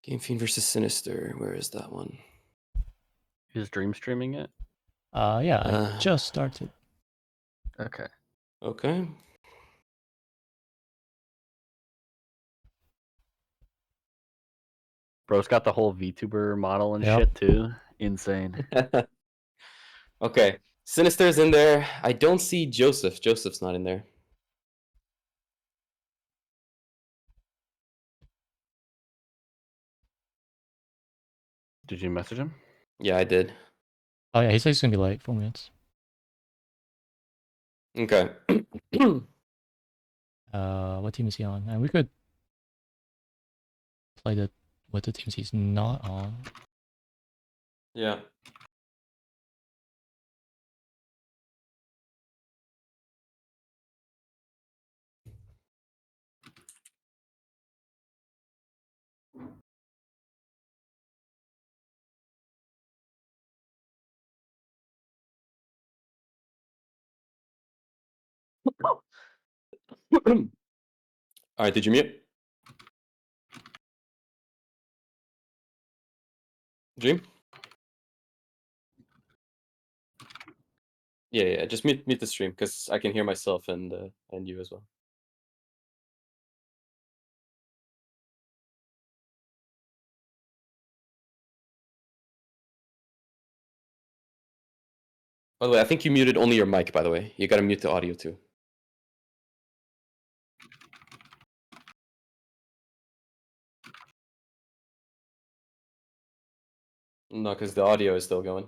Game Fiend versus Sinister. Where is that one? Is Dream streaming it? Yeah, I just started. Okay. Okay. Bro's got the whole VTuber model and Yep. shit too. Insane. Okay. Sinister's in there. I don't see Joseph. Joseph's not in there. Did you message him? Yeah, I did. Oh yeah, he says he's gonna be late, 4 minutes. Okay. What team is he on? And we could play with the teams he's not on. Yeah. All right, did you mute? Dream? Yeah, just mute the stream because I can hear myself and you as well. By the way, I think you muted only your mic, by the way. You gotta mute the audio too. No, because the audio is still going.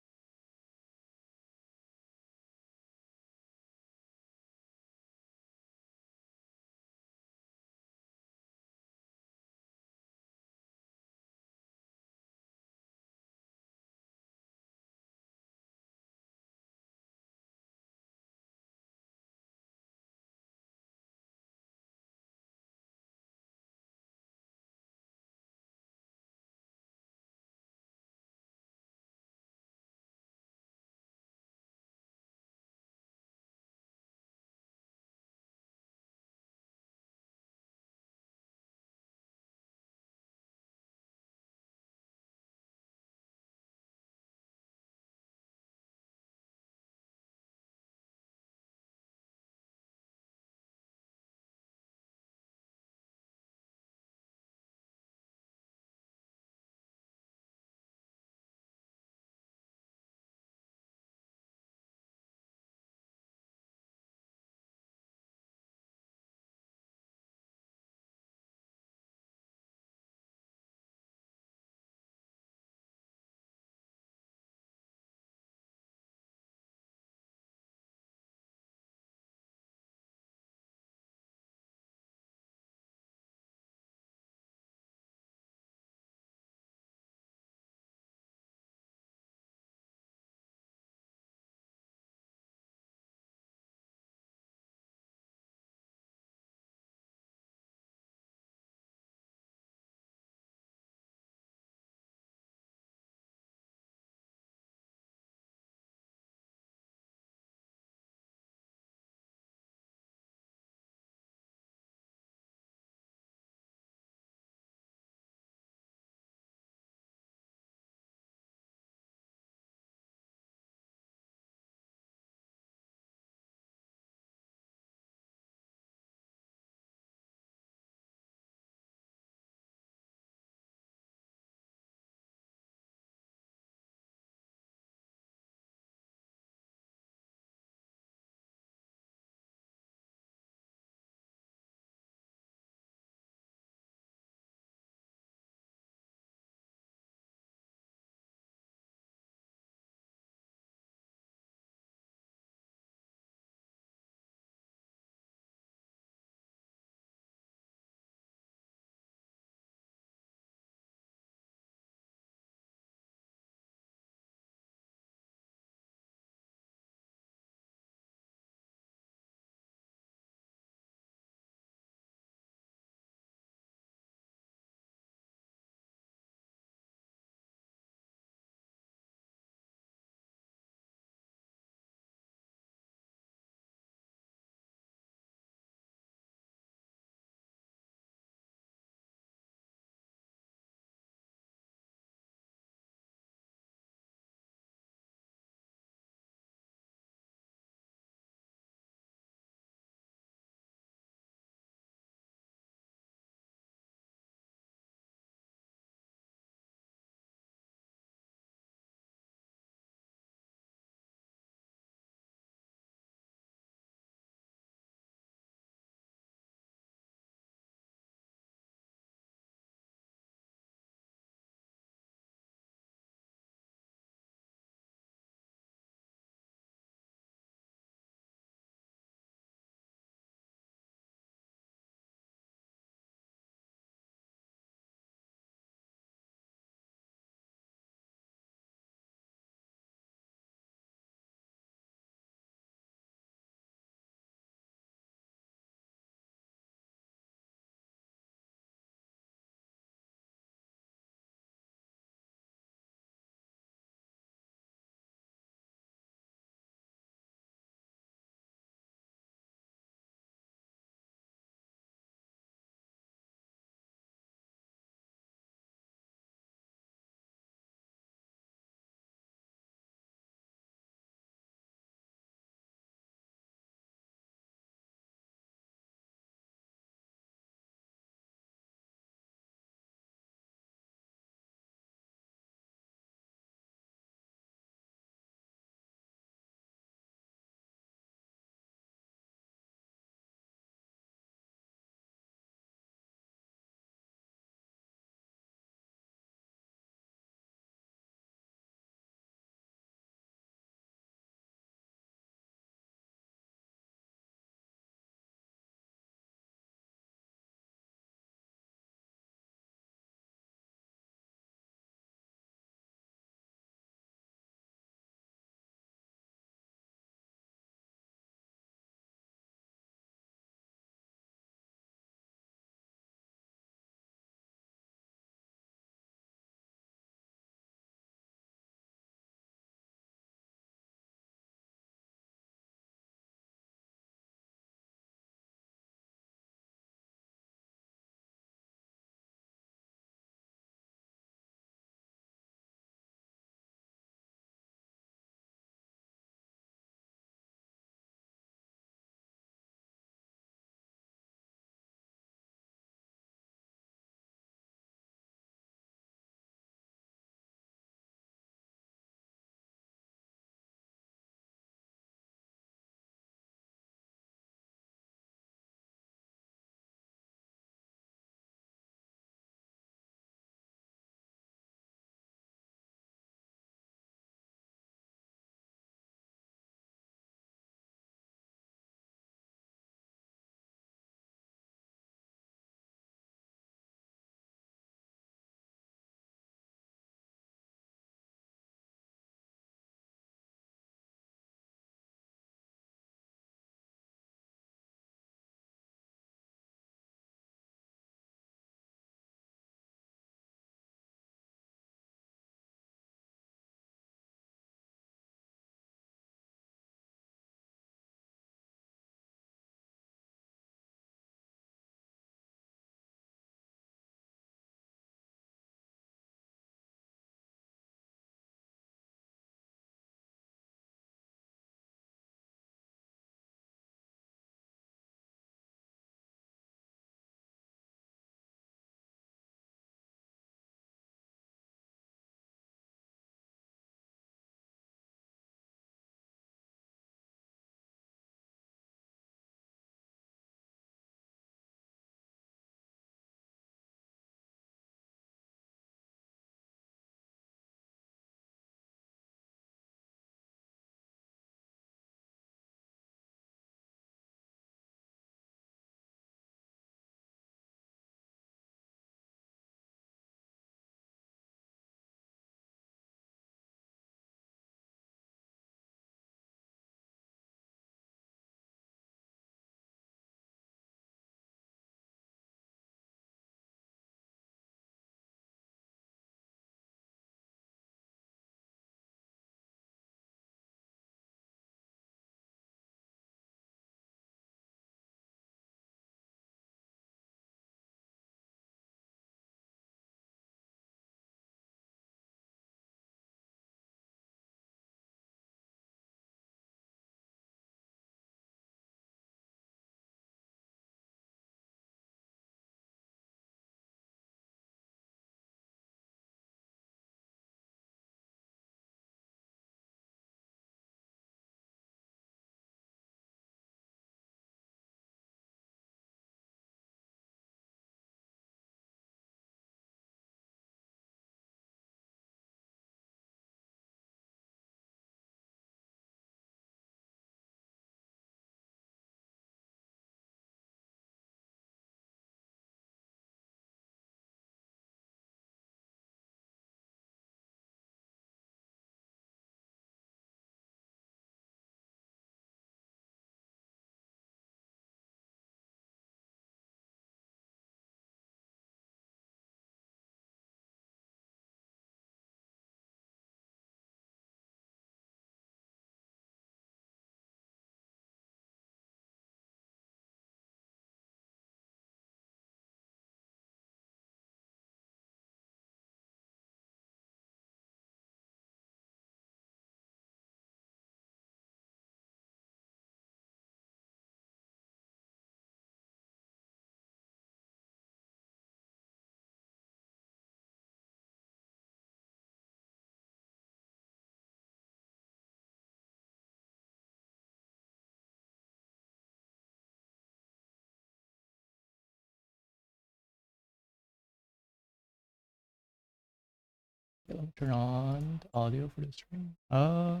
Okay, let me turn on the audio for the stream. Let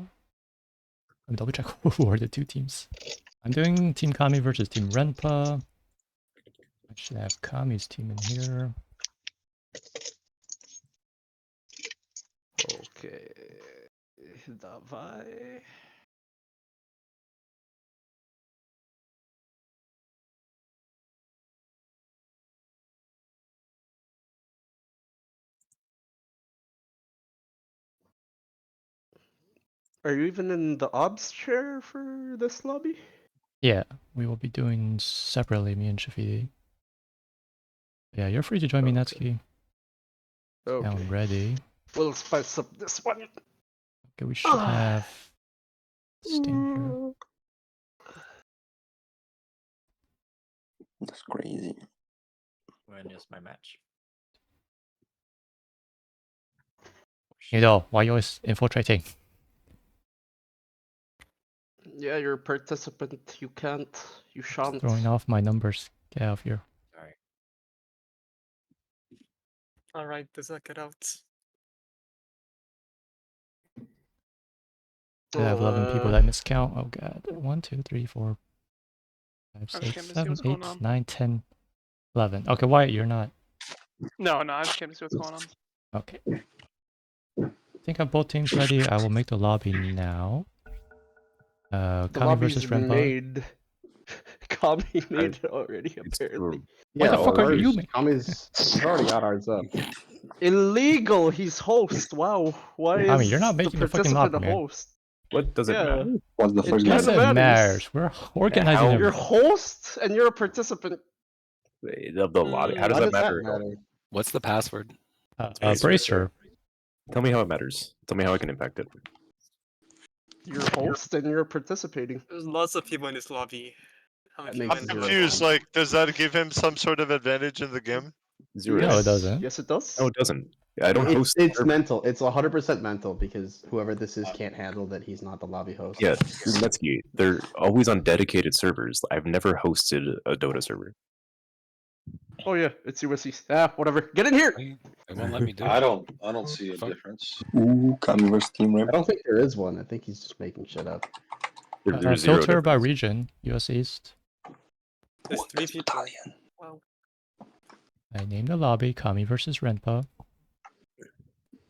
me double check who are the two teams. I'm doing Team Kami versus Team Renpa. I should have Kami's team in here. Okay. Dawaj. Are you even in the obs chair for this lobby? Yeah, we will be doing separately, me and Shafidi. Yeah, you're free to join me, Okay. Natsuki. Now I'm Okay. ready. We'll spice up this one. Okay, we should have Sting here. That's crazy. When is my match? You know, why you always infiltrating? Yeah, you're a participant. You can't. You shan't. Throwing off my numbers. Get out of here. Sorry. Alright, does that get out? I have 11 people that miscount. Oh god. 1, 2, 3, 4, 5, I 6, can't see 7, what's going 8, on. 9, 10, 11. Okay, Wyatt, you're not. No, I just can't see what's going on. Okay. I think I have both teams ready. I will make the lobby now. The Kami lobby's versus Renpa. made. Kami made it already, apparently. What the fuck are you making? Kami's we've already got ours up. Illegal. He's host. Wow. Why Kami, is you're not making the fucking participant lobby, a man. host? What does it Yeah. matter? What's the It fuck? Yes, kinda it matters. matters. We're organizing how- You're a host and you're a participant. The lobby. How does Why that matter? at all? What's the password? bracer. Tell me how it matters. Tell me how I can impact it. You're host and you're participating. There's lots of people in this lobby. How many That people makes in I'm the zero confused. sense. Like, does that give him some sort of advantage in the game? Zero. No, it Yes. doesn't. Yes, it does. No, it doesn't. I don't It's, host. it's servers. mental. It's 100% mental because whoever this is can't handle that he's not the lobby host. Yeah, Netscape. They're always on dedicated servers. I've never hosted a Dota server. Oh yeah, it's USC. Ah, whatever. Get in here. It won't let me do it. I don't see a Fuck. difference. Ooh, Kami versus Team I Rep. don't think there is one. I think he's just making shit up. There's zero Filter by difference. region. US East. There's 3 people. Wow. I named the lobby Kami versus Renpa.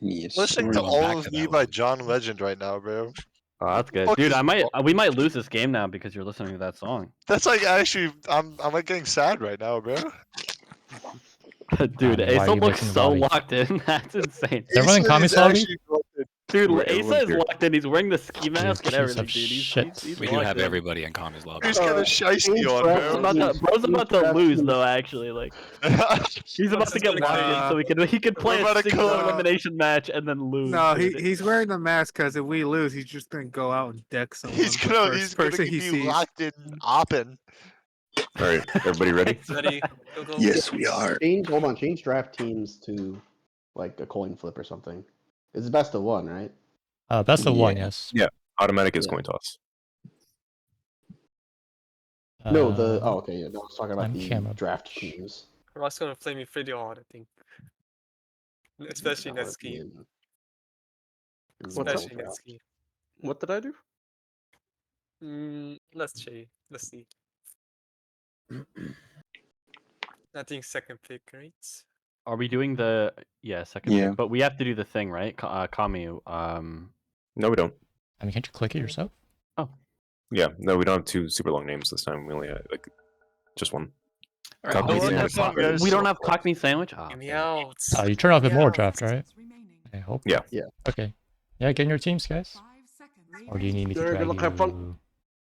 Yes. Listening sir. to Going back all of to me that by one. John Legend right now, bro. Oh, that's good, Fuck dude. is- We might lose this game now because you're listening to that song. That's like actually, I'm like getting sad right now, bro. Dude, Why are Asa you looks making the so lobby? locked in. That's insane. Is everyone in Ace Kami's is lobby? actually locked. Dude, Wait, Asa everyone's is here. locked in. He's wearing the ski mask and piece everything, of dude. shit. He's We do locked have in. everybody in Kami's lobby. Who's got a shiesty on, bro? Bro's about to lose though. Actually, like he's about to get gonna locked in, so he could play we're about a to single call- elimination match and then lose. No, dude. he's wearing the mask because if we lose, he's just gonna go out and deck someone. he's the gonna first person he be sees. locked in Oppen. All right, everybody ready? Ready? Go, go. Yes, we are. Change draft teams to like a coin flip or something. It's best of one, right? Best of one, Yeah. yes. Automatic is Yeah. coin toss. No, the Uh, okay, yeah, no, I was talking about I'm the camera draft teams. Ross gonna play me pretty hard, I think. Especially That would Netscape. be in- What's up? Especially Netscape. What did I do? Let's see. Let's see. I think second pick, right? Are we doing the second Yeah. pick? But we have to do the thing, right? Kami. No, we don't. I mean, can't you click it yourself? Yeah, no, we don't have two super long names this time. We only have like just one. All Cockney right, sandwich that's fine, soccer. guys. We don't have Cockney sandwich. Ah, Get me damn. out. You turn off the more Yeah. draft, right? I hope. Yeah. Yeah. Okay. Yeah, get in your teams, guys. Or do you need me to Alright, drag good luck, have fun. you?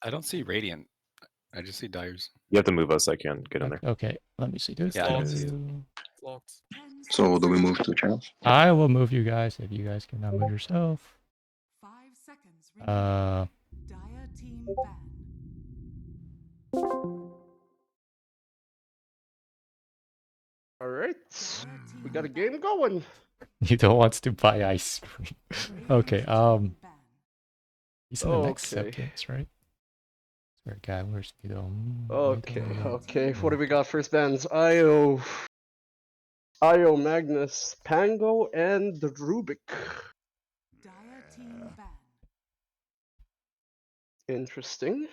I don't see Radiant. I just see Dyers. You have to move us. I can't get in there. Okay, let me see this. Yeah, I don't W. see it. Locked. So do we move to channels? I will move you guys if you guys cannot move yourself. Uh, All right, we got a game going. you don't want to buy ice cream. Okay. He's in the next Okay. seconds, right? Where guy? Where's you know? Okay, okay. What do we got? First bands. Io. Io, Magnus, Pango, and Rubik. Interesting.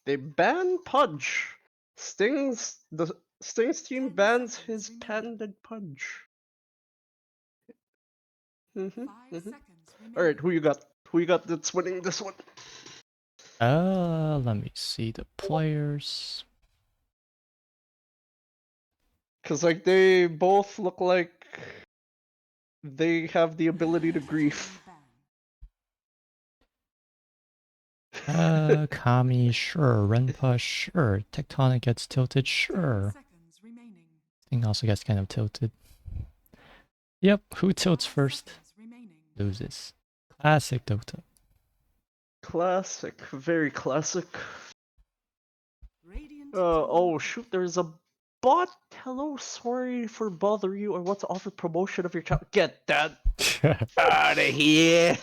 They ban Pudge. The Stings team bans his patented Pudge. Alright, who you got? Who you got that's winning this one? Let me see the players. Cause like they both look like they have the ability to grief. Kami, sure. Renpa, sure. Tectonic gets tilted, sure. Thing also gets kind of tilted. Yep, who tilts first loses. Classic Dota. Classic, very classic. Oh shoot, there's a bot. Hello, sorry for bothering you. I want to offer promotion of your child. Get that out of here.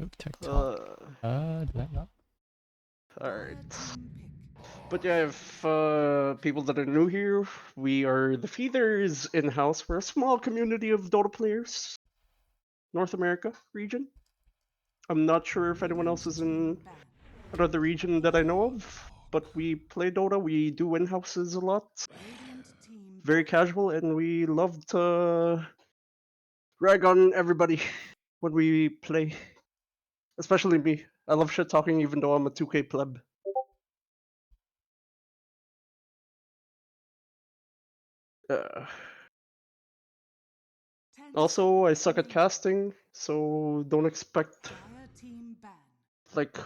Oop, Tectonic. Did I not? Alright. But yeah, if people that are new here, we are the Feeders in-house. We're a small community of Dota players. North America region. I'm not sure if anyone else is in another region that I know of, but we play Dota, we do in-houses a lot. Very casual, and we love to rag on everybody when we play. Especially me. I love shit talking even though I'm a 2K pleb. Also, I suck at casting, so don't expect like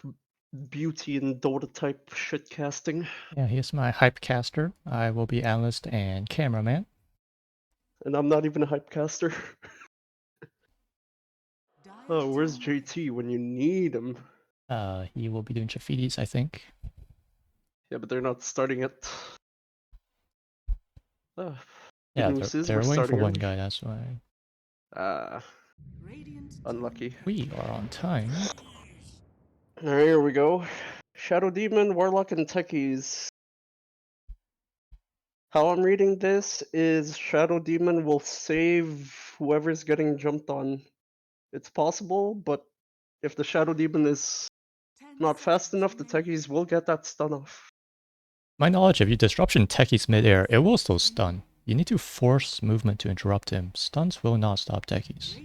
beauty and Dota type shit casting. Yeah, here's my hype caster. I will be analyst and cameraman. And I'm not even a hype caster. Oh, where's JT when you need him? He will be doing Chafidis, I think. Yeah, but they're not starting it. Good Yeah, news is they're we're waiting for starting one early. guy, that's why. Unlucky. We are on time. Alright, here we go. Shadow Demon, Warlock, and Techies. How I'm reading this is Shadow Demon will save whoever's getting jumped on. It's possible, but if the Shadow Demon is not fast enough, the Techies will get that stun off. My knowledge, if you disruption Techies midair, it will still stun. You need to force movement to interrupt him. Stuns will not stop Techies.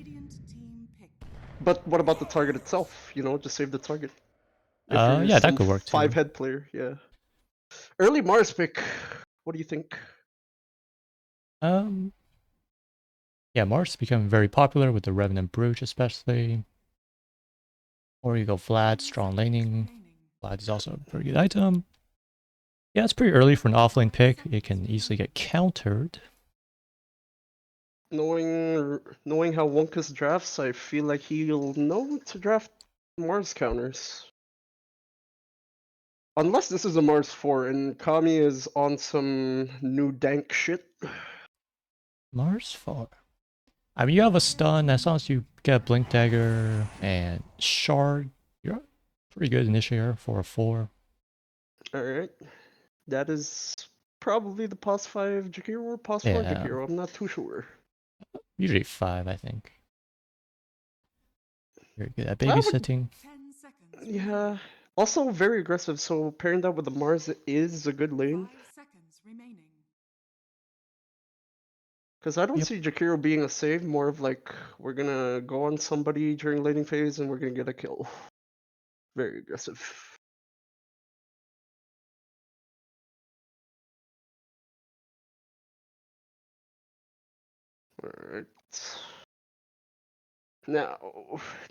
But what about the target itself? You know, just save the target. If you're Yeah, that some could work too. 5-head player, yeah. Early Mars pick. What do you think? Yeah, Mars is becoming very popular with the Revenant Brooch especially. Or you go Vlad, strong laning. Vlad is also a pretty good item. Yeah, it's pretty early for an offlane pick. It can easily get countered. Knowing how Wonkus drafts, I feel like he'll know to draft Mars counters. Unless this is a Mars 4 and Kami is on some new dank shit. Mars 4. I mean, you have a stun. As long as you get Blink Dagger and Shard, you're pretty good initiator for a 4. Alright. That is probably the POS 5 Jakiro or POS 4 Yeah. Jakiro, I'm not too sure. Usually 5, I think. Very good at babysitting. Yeah. Also very aggressive, so pairing that with the Mars is a good lane. Because I don't Yep. see Jakiro being a save, more of like, we're gonna go on somebody during laning phase and we're gonna get a kill. Very aggressive. Alright. Now,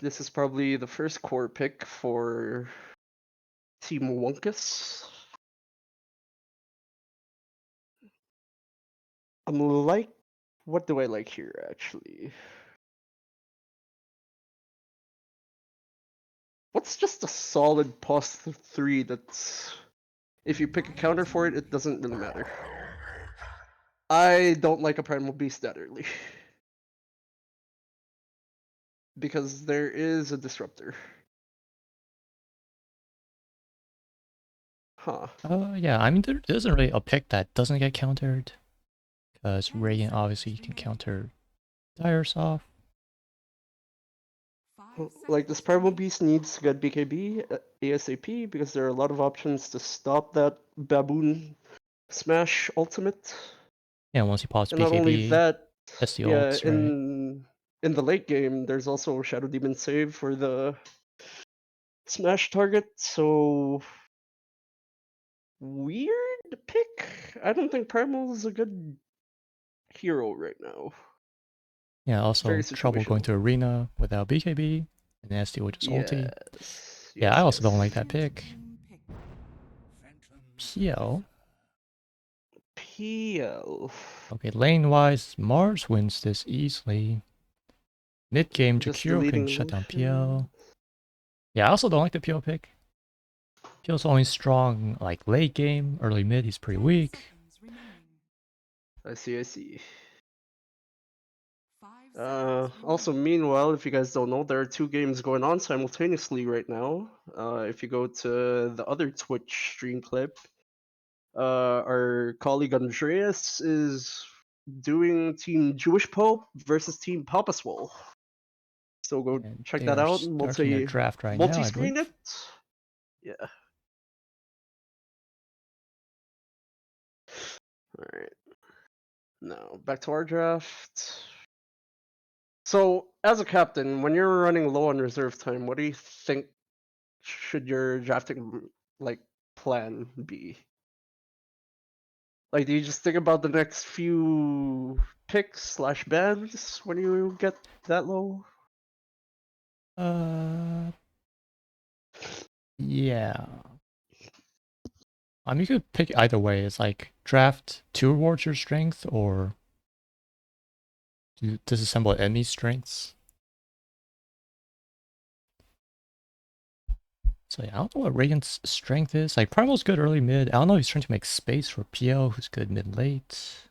this is probably the first core pick for Team Wonkus. What do I like here, actually? What's just a solid POS 3 that's... If you pick a counter for it, it doesn't really matter. I don't like a Primal Beast that early. Because there is a disruptor. Huh. Yeah, I mean, there isn't really a pick that doesn't get countered. Because Radiant obviously can counter Dyer's off. Like, this Primal Beast needs to get BKB ASAP because there are a lot of options to stop that Baboon Smash ultimate. Yeah, once he pops And not only BKB, that, that's the yeah, ults, right? in the late game, there's also Shadow Demon save for the Smash target, so weird pick. I don't think Primal is a good hero right now. Yeah, also Very trouble going situational. to Arena without BKB, and Nasty with just ulti. Yes. Yeah, I also don't like that pick. PL. PL. Okay, lane-wise, Mars wins this easily. Mid-game, Just Jakiro can deleting shut down Lucian. PL. Yeah, I also don't like the PL pick. PL's only strong like late game, early mid, he's pretty weak. I see. Also, meanwhile, if you guys don't know, there are 2 games going on simultaneously right now. If you go to the other Twitch stream clip, our colleague Andreas is doing Team Jewish Pope versus Team Papa Swole. So go And check they that are out. starting their draft right now, I Multi-screen believe. it. Yeah. Alright. Now, back to our draft. So, as a captain, when you're running low on reserve time, what do you think should your drafting like plan be? Like, do you just think about the next few picks / bans when you get that low? Yeah. You could pick either way. It's like draft towards your strength or disassemble enemy strengths. So yeah, I don't know what Radiant's strength is. Like Primal's good early mid. I don't know if he's trying to make space for PL, who's good mid late.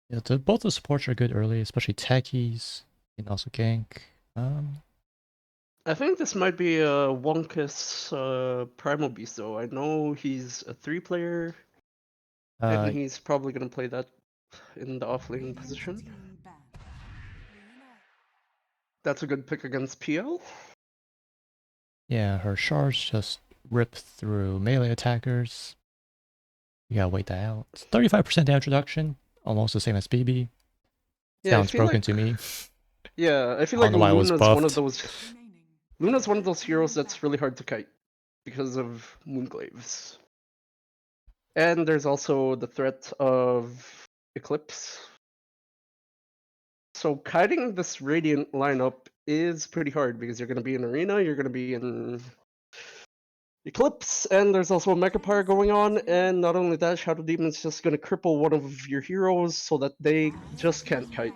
Yeah, both the supports are good early, especially techies. You can also gank. I think this might be a Wonkus Primal Beast though. I know he's a 3-player, and he's probably gonna play that in the offlane position. That's a good pick against PL. Yeah, her shards just rip through melee attackers. You gotta wait that out. 35% damage reduction, almost the same as BB. Yeah, Sounds broken to me. Yeah, I feel I like don't know why it was Luna's one of buffed. those. Luna's one of those heroes that's really hard to kite because of Moonglaves. And there's also the threat of Eclipse. So kiting this Radiant lineup is pretty hard because you're going to be in Arena, you're going to be in Eclipse, and there's also a Mecha Pyre going on, and not only that, Shadow Demon's just going to cripple one of your heroes so that they just can't kite.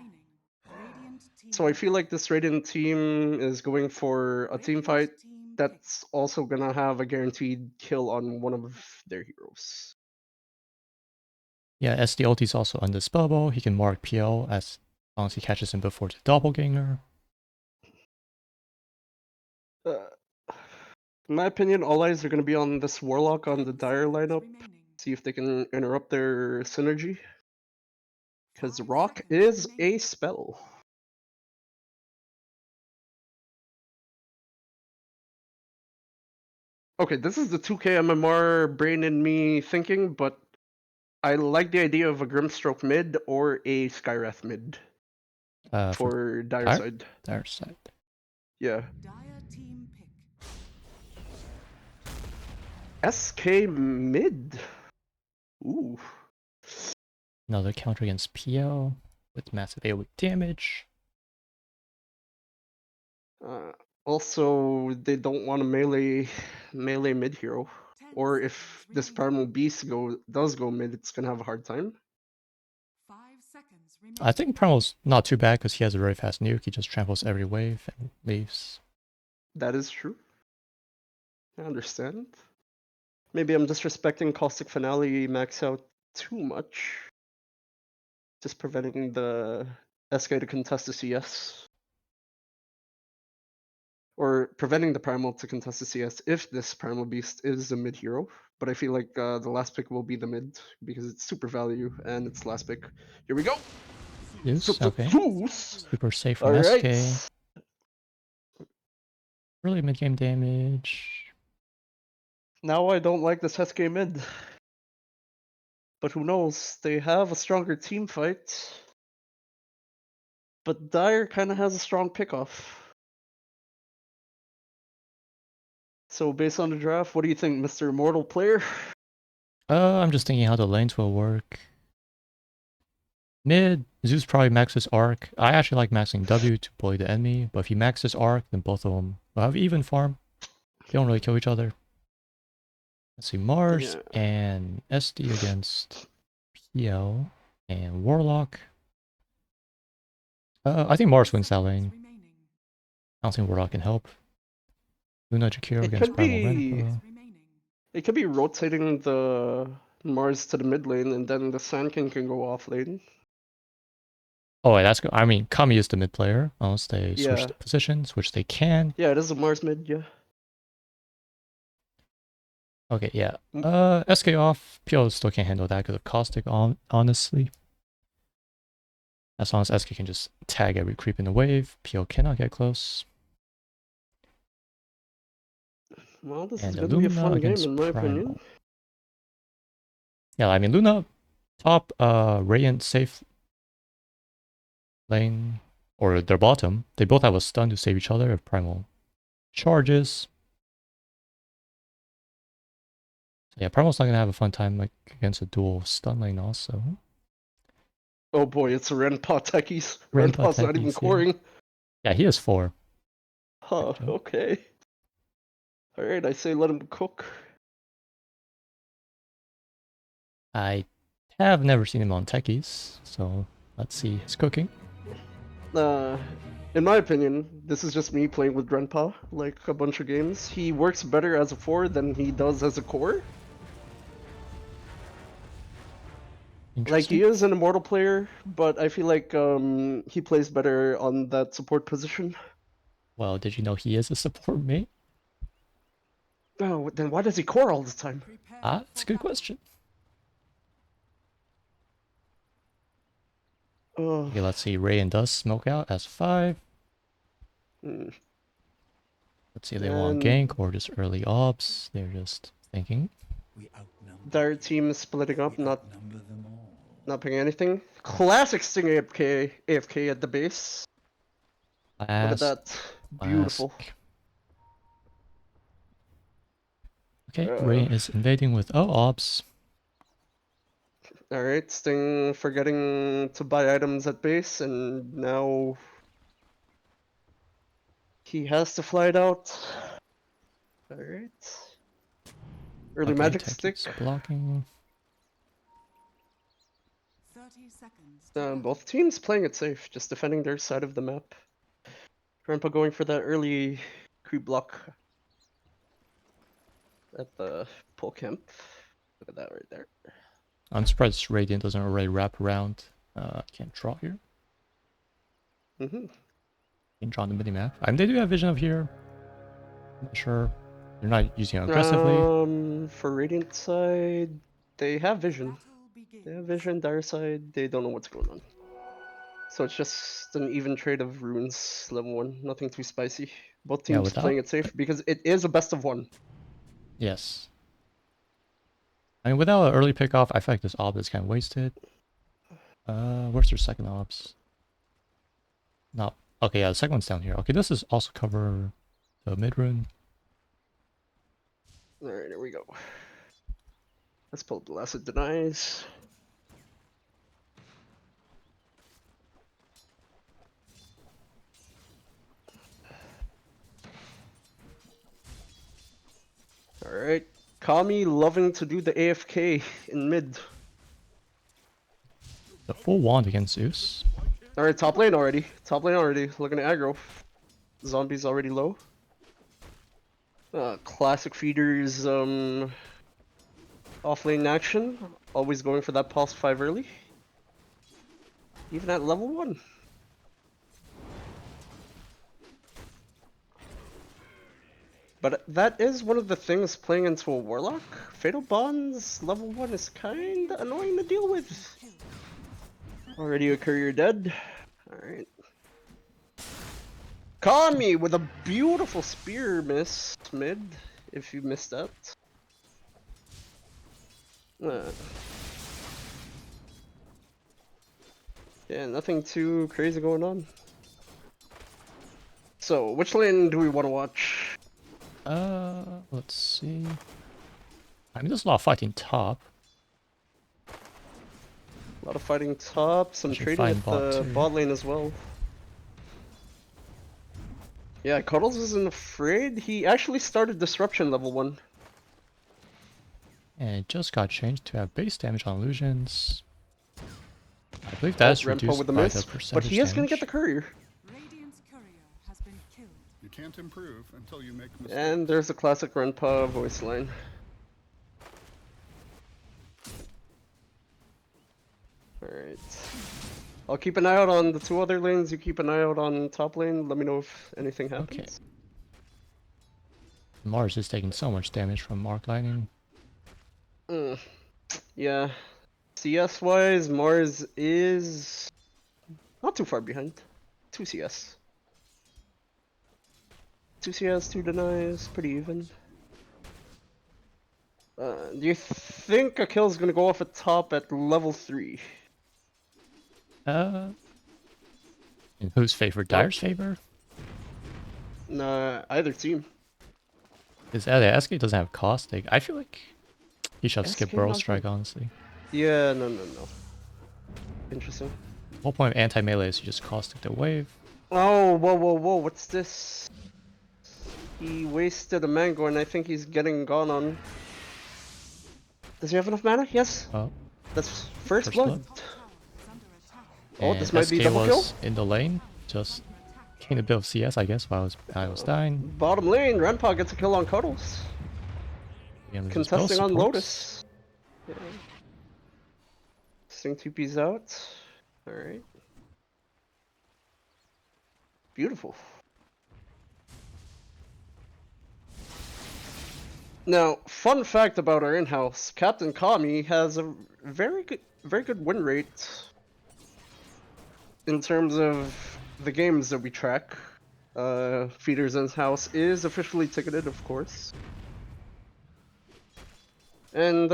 So I feel like this Radiant team is going for a team fight that's also going to have a guaranteed kill on one of their heroes. Yeah, SD ulti is also undispellable. He can mark PL as long as he catches him before the doppelganger. In my opinion, all eyes are going to be on this Warlock on the Dire lineup. See if they can interrupt their synergy. Because Rock is a spell. Okay, this is the 2K MMR brain in me thinking, but I like the idea of a Grimstroke mid or a Skywrath mid for Dire side. Dire side. Yeah. SK mid. Ooh. Another counter against PL with massive AoE damage. Also, they don't want a melee mid hero. Or if this Primal Beast does go mid, it's gonna have a hard time. I think Primal's not too bad because he has a very fast nuke. He just tramples every wave and leaves. That is true. I understand. Maybe I'm disrespecting Caustic Finale max out too much. Just preventing the SK to contest the CS. or preventing the Primal to contest the CS if this Primal Beast is a mid hero. But I feel like the last pick will be the mid because it's super value and it's the last pick. Here we go. Zeus, okay. Zeus. Super safe from All SK. right. Really mid-game damage. Now I don't like this SK mid. But who knows? They have a stronger team fight. But Dire kind of has a strong pickoff. So based on the draft, what do you think, Mr. Immortal player? I'm just thinking how the lanes will work. Mid, Zeus probably maxes Arc. I actually like maxing W to bully the enemy, but if he maxes Arc, then both of them will have even farm. They don't really kill each other. Let's see, Mars and SD against PL and Warlock. I think Mars wins that lane. I don't think Warlock can help. Luna Jakiro against Primal Renpa. It could be rotating the Mars to the mid lane, and then the Sand King can go off lane. Oh, wait, that's good. I mean, Kami is the mid player, unless they switch Yeah. the positions, which they can. Yeah, it is a Mars mid, yeah. Okay, yeah. SK off. PL still can't handle that because of Caustic, honestly. As long as SK can just tag every creep in the wave, PL cannot get close. Well, this And is going to be a Illumina fun game, against in my opinion. Primal. Yeah, I mean, Luna, top Radiant safe lane, or their bottom. They both have a stun to save each other if Primal charges. So yeah, Primal's not going to have a fun time like against a dual stun lane also. Oh boy, it's a Renpa techies. Renpa Renpa's not even techies, yeah. coring. Yeah, he has 4. Huh, Good job. okay. Alright, I say let him cook. I have never seen him on techies, so let's see his cooking. In my opinion, this is just me playing with Renpa, like a bunch of games. He works better as a 4 than he does as a core. Like, he is an Immortal player, but I feel like he plays better on that support position. Well, did you know he is a support mate? Oh, then why does he core all the time? Ah, that's a good question. Okay, let's see. Ray and Dust smoke out as 5. Mm. Let's see if they want gank or just early ops. They're just thinking. Dire team is splitting up, not picking anything. Classic Sting AFK at the base. Look at that. Beautiful. Okay, Ray is invading with ops. Alright, Sting forgetting to buy items at base, and now he has to fly it out. Alright. Early Okay, magic Tech stick. keeps blocking. Both teams playing it safe, just defending their side of the map. Grandpa going for that early creep block at the pole camp. Look at that right there. I'm surprised Radiant doesn't already wrap around. Can't draw here. Mm-hmm. Can draw on the minimap. I mean, they do have vision of here. I'm not sure. They're not using it aggressively. For Radiant side, they have vision. They have vision. Dire side, they don't know what's going on. So it's just an even trade of runes, level 1. Nothing too spicy. Both teams playing it safe because it is a best of 1. Yes. I mean, without an early pickoff, I feel like this ob is kind of wasted. Where's their second ops? No. Okay, yeah, the second one's down here. Okay, this is also cover the mid rune. Alright, here we go. Let's pull up the last denies. Alright. Kami loving to do the AFK in mid. The full wand against Zeus. Alright, top lane already. Top lane already. Looking at aggro. Zombies already low. Classic feeders, off lane action. Always going for that pulse 5 early. Even at level 1. But that is one of the things playing into a Warlock. Fatal Bonds level 1 is kinda annoying to deal with. Already a courier dead. Alright. Kami with a beautiful spear miss mid, if you missed that. Yeah, nothing too crazy going on. So, which lane do we want to watch? Let's see. I mean, there's a lot of fighting top. A lot of fighting top, some Should trading find with bot the too. bot lane as well. Yeah, Cuddles isn't afraid. He actually started Disruption level 1. And it just got changed to have base damage on illusions. I believe that's Rempo reduced with the by miss, the percentage but he is going damage. to get the courier. You can't improve until you make mistakes. And there's a classic Renpa voice line. Alright. I'll keep an eye out on the 2 other lanes, you keep an eye out on top lane, let me know if anything happens. Okay. Mars is taking so much damage from Mark Lightning. Yeah. CS wise, Mars is not too far behind. 2 CS. 2 CS, 2 denies, pretty even. Do you think a kill is gonna go off at top at level 3? In whose favor? Dire's favor? Nah, either team. Because SK doesn't have caustic. I feel like he should have skipped SK Burrow doesn't. Strike, honestly. Yeah, no. Interesting. The whole point of anti-melee is you just caustic the wave. Oh, whoa, what's this? He wasted a mango and I think he's getting gone on. Does he have enough mana? Yes. Oh. That's first First blood. blood. Oh, And this might be SK double kill. was in the lane, just getting a bit of CS, I guess, while I was dying. Bottom lane, Renpa gets a kill on Cuddles. And there's both Contesting on supports. Lotus. Yeah. Sting 2P's out. Alright. Beautiful. Now, fun fact about our in-house, Captain Kami has a very good win rate in terms of the games that we track. Feeders in-house is officially ticketed, of course. And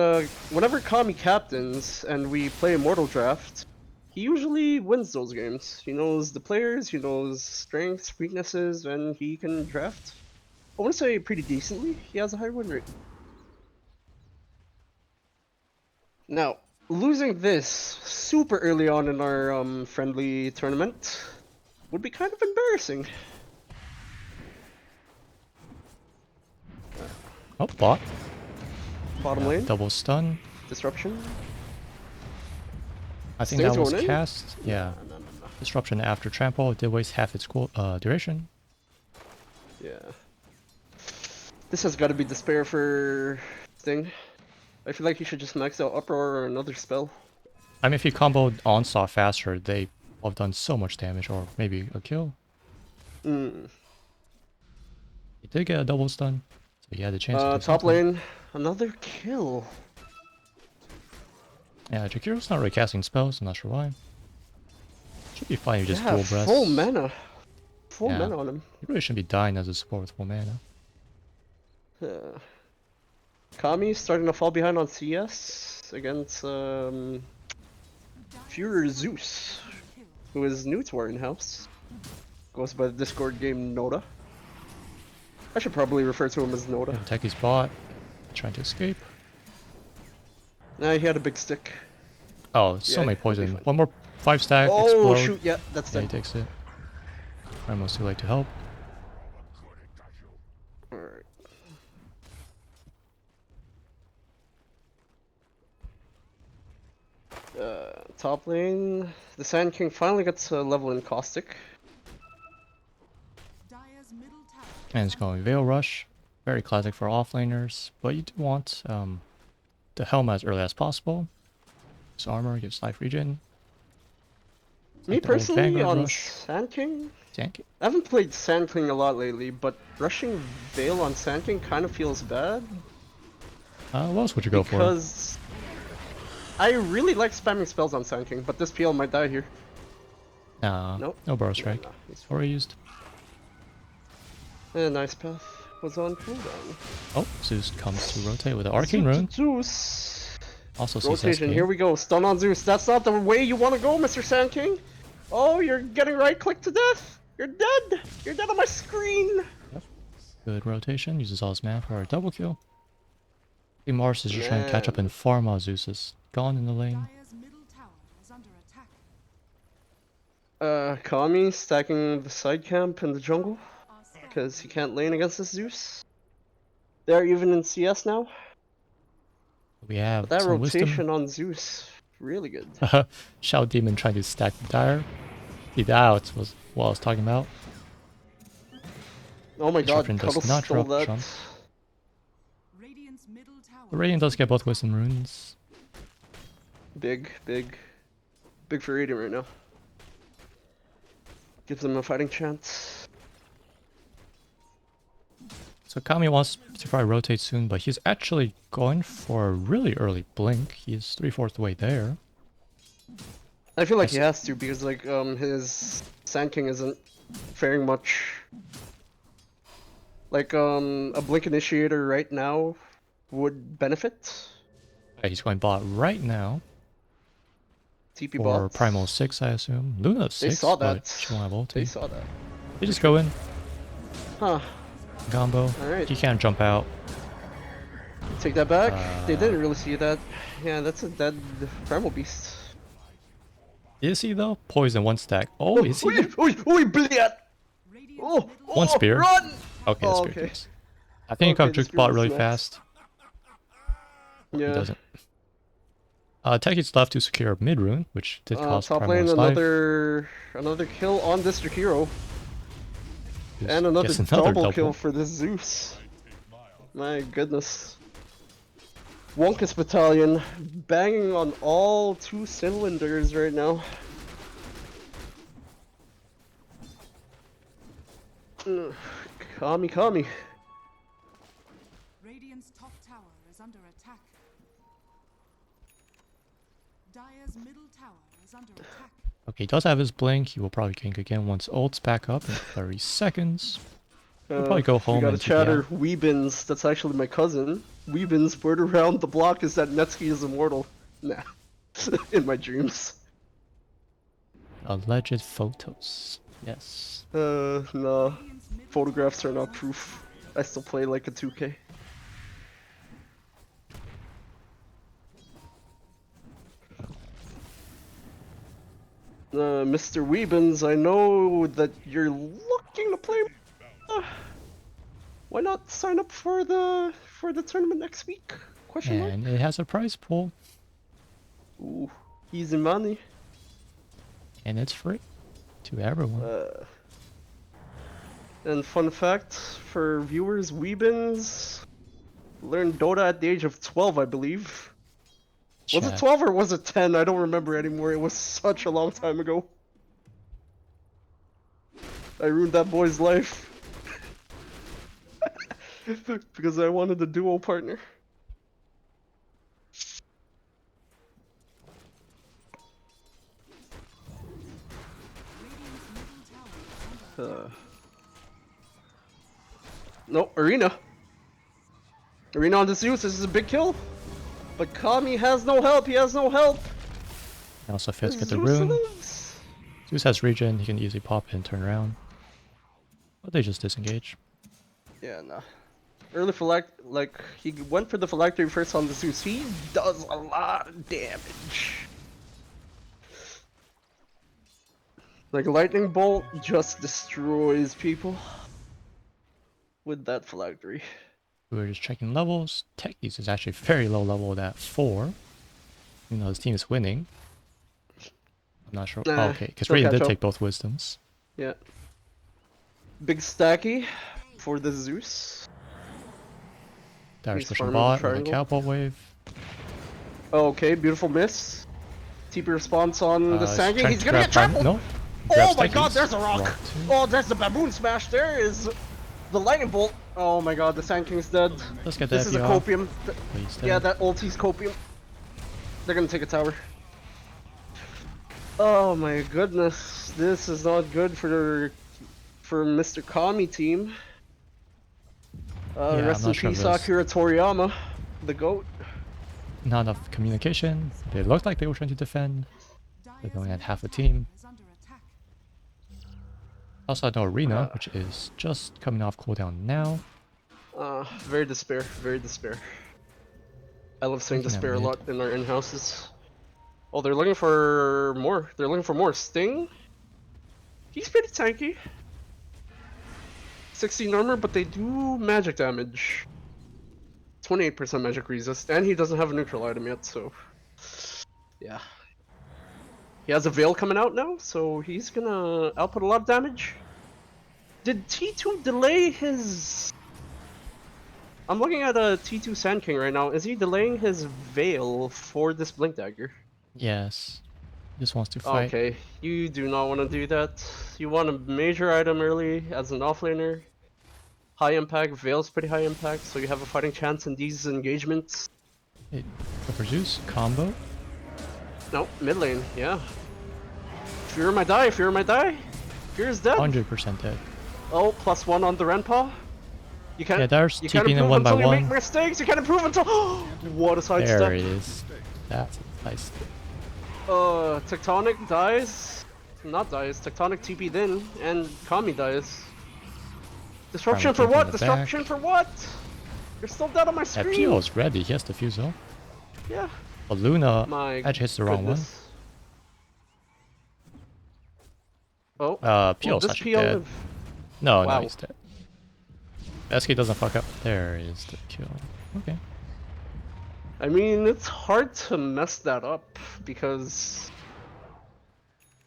whenever Kami captains and we play Immortal Draft, he usually wins those games. He knows the players, he knows strengths, weaknesses, and he can draft. I want to say pretty decently. He has a high win rate. Now, losing this super early on in our friendly tournament would be kind of embarrassing. Oh, bot. Bottom lane, Double stun. disruption. I think Sting's that was going in? cast. Yeah. No. Disruption after trample. It did waste half its duration. Yeah. This has got to be despair for Sting. I feel like he should just max out Uproar or another spell. I mean, if he comboed Onslaught faster, they would have done so much damage, or maybe a kill. He did get a double stun, so he had the chance to do Top something. lane, another kill. Yeah, Jakiro's not really casting spells, I'm not sure why. Should be fine if you just dual breath. full mana. Full Yeah. mana on him. He really shouldn't be dying as a support with full mana. Kami starting to fall behind on CS against Fuhrer Zeus, who is new to our in-house. Goes by the Discord game Noda. I should probably refer to him as Noda. Techi's bot, trying to escape. Nah, he had a big stick. Oh, so Yeah, many he'll be poison. fine. One more 5-stack, Oh explode. shoot, yeah, that's Yeah, he dead. takes it. Almost too late to help. Alright. Top lane, the Sand King finally gets a level in Caustic. And it's going Veil Rush. Very classic for offlaners, but you do want the Helm as early as possible. His armor gives life regen. It's Me like the old personally, Vanguard on rush. Sand King, Jank. I haven't played Sand King a lot lately, but rushing Veil on Sand King kind of feels bad. What else would you go for? Because I really like spamming spells on Sand King, but this PL might die here. Nah, Nope. no Burrow Strike. Nah, he's Already used. And Ice Path was on cooldown. Oh, Zeus comes to rotate with the Arcane Rune. Zeus. Also sees Rotation, SP. here we go. Stun on Zeus. That's not the way you want to go, Mr. Sand King. Oh, you're getting right click to death. You're dead. You're dead on my screen. Good rotation. Uses all his mana for a double kill. I think Mars is just trying to catch up and farm while Zeus is gone in the lane. Kami stacking the side camp in the jungle because he can't lane against this Zeus. They're even in CS now. We have But that some rotation on Zeus, really good. wisdom. Shout Demon trying to stack Dire. See, that was what I was talking about. Oh my god, Disruption does Cuddle not stole drop that. jump. The Radiant does get both wisdom runes. Big for Radiant right now. Gives them a fighting chance. So Kami wants to probably rotate soon, but he's actually going for a really early blink. He's 3/4 the way there. I feel like he has to because like his Sand King isn't faring much. Like a Blink Initiator right now would benefit. Okay, he's going bot right now. TP For bot. Primal 6, I assume. Luna 6, They saw but that. she won't have ulti. They saw that. They just go in, Huh. combo. Alright. You can't jump out. Take that back. They didn't really see that. Yeah, that's a dead Primal Beast. Is he though? Poison 1 stack. Oh, is he? Oi, bliat! Oh, One spear. Run! Okay, the Oh, spear okay. kills. I think he got the juked spear bot was really nice. fast. He Yeah. doesn't. Techi's left to secure mid rune, which did cost Top Primal lane, his life. another kill on District Hero. Who's- And another, yes, another double kill for this Zeus. My goodness. Wonkus Battalion banging on all 2 cylinders right now. Ugh, Kami. Radiant's top tower is under attack. Dire's middle tower is under attack. Okay, he does have his blink. He will probably gank again once ult's back up in 30 seconds. He'll probably go home We got a and TP chatter. out. Weebins, that's actually my cousin. Weebins, word around the block is that Netsky is immortal. Nah. In my dreams. Alleged photos. Yes. No. Photographs are not proof. I still play like a 2K. Mr. Weebins, I know that you're looking to play. Why not sign up for the tournament next week? Question mark. And it has a prize pool. Ooh, easy money. And it's free to everyone. And fun fact for viewers, Weebins learned Dota at the age of 12, I believe. Was it Chat. 12 or was it 10? I don't remember anymore. It was such a long time ago. I ruined that boy's life. Because I wanted a duo partner. No, Arena. Arena on the Zeus, this is a big kill. But Kami has no help, he has no help. And also Fizz get the Zeus rune. lives. Zeus has regen, he can easily pop and turn around. But they just disengage. Yeah, nah. Early like he went for the phylactery first on the Zeus. He does a lot of damage. Like lightning bolt just destroys people with that phylactery. We were just checking levels. Techies is actually very low level at 4. You know, his team is winning. I'm not sure. Nah, Oh, okay, because he'll Radiant catch did up. take both wisdoms. Yeah. Big stacky for the Zeus. Darius He's pushing farming the bot with a triangle. catapult wave. Oh, okay, beautiful miss. TP response on the Sand King. trying He's to gonna grab get Prime- trampled. No. Oh Grabs my god, Techies. there's a rock. Rock too. Oh, there's the baboon smash. There is the lightning bolt. Oh my god, the Sand King's dead. Let's get This that is a off. copium. Please, Yeah, dead. that ulti's copium. They're gonna take a tower. Oh my goodness, this is not good for Mr. Kami team. I'm Rest in not sure peace, if this- Akira Toriyama, the GOAT. Not enough communication. They looked like they were trying to defend. They're going at half a team. Also, no Arena, which is just coming off cooldown now. Very despair, very despair. I love saying Looking at despair a mid. lot in our in-houses. Oh, they're looking for more. They're looking for more. Sting? He's pretty tanky. 16 armor, but they do magic damage. 28% magic resist, and he doesn't have a neutral item yet, so... Yeah. He has a Veil coming out now, so he's gonna output a lot of damage. Did T2 delay his... I'm looking at a T2 Sand King right now. Is he delaying his Veil for this Blink Dagger? Yes. Just wants to fight. Okay, you do not want to do that. You want a major item early as an offlaner. High impact, Veil's pretty high impact, so you have a fighting chance in these engagements. Hey, Clipper Zeus combo. No, mid lane, yeah. Fear might die, Fear might die. Fear is dead. 100% dead. Oh, +1 on the Renpa. You can't. Yeah, there's you can't TPing in improve one by until you one. make mistakes. You can't improve until. What a sidestep. There it is. That's nice. Tectonic dies. Not dies. Tectonic TP'd in, and Kami dies. Disruption for Primal what? King in the Disruption for what? You're still dead on my That screen. PO is ready. He has the fuse though. Yeah. But Luna My actually hits the wrong goodness. Oh. one. PO's well, this actually PO dead. No, Wow. no, he's dead. SK doesn't fuck up. There is the kill. Okay. I mean, it's hard to mess that up because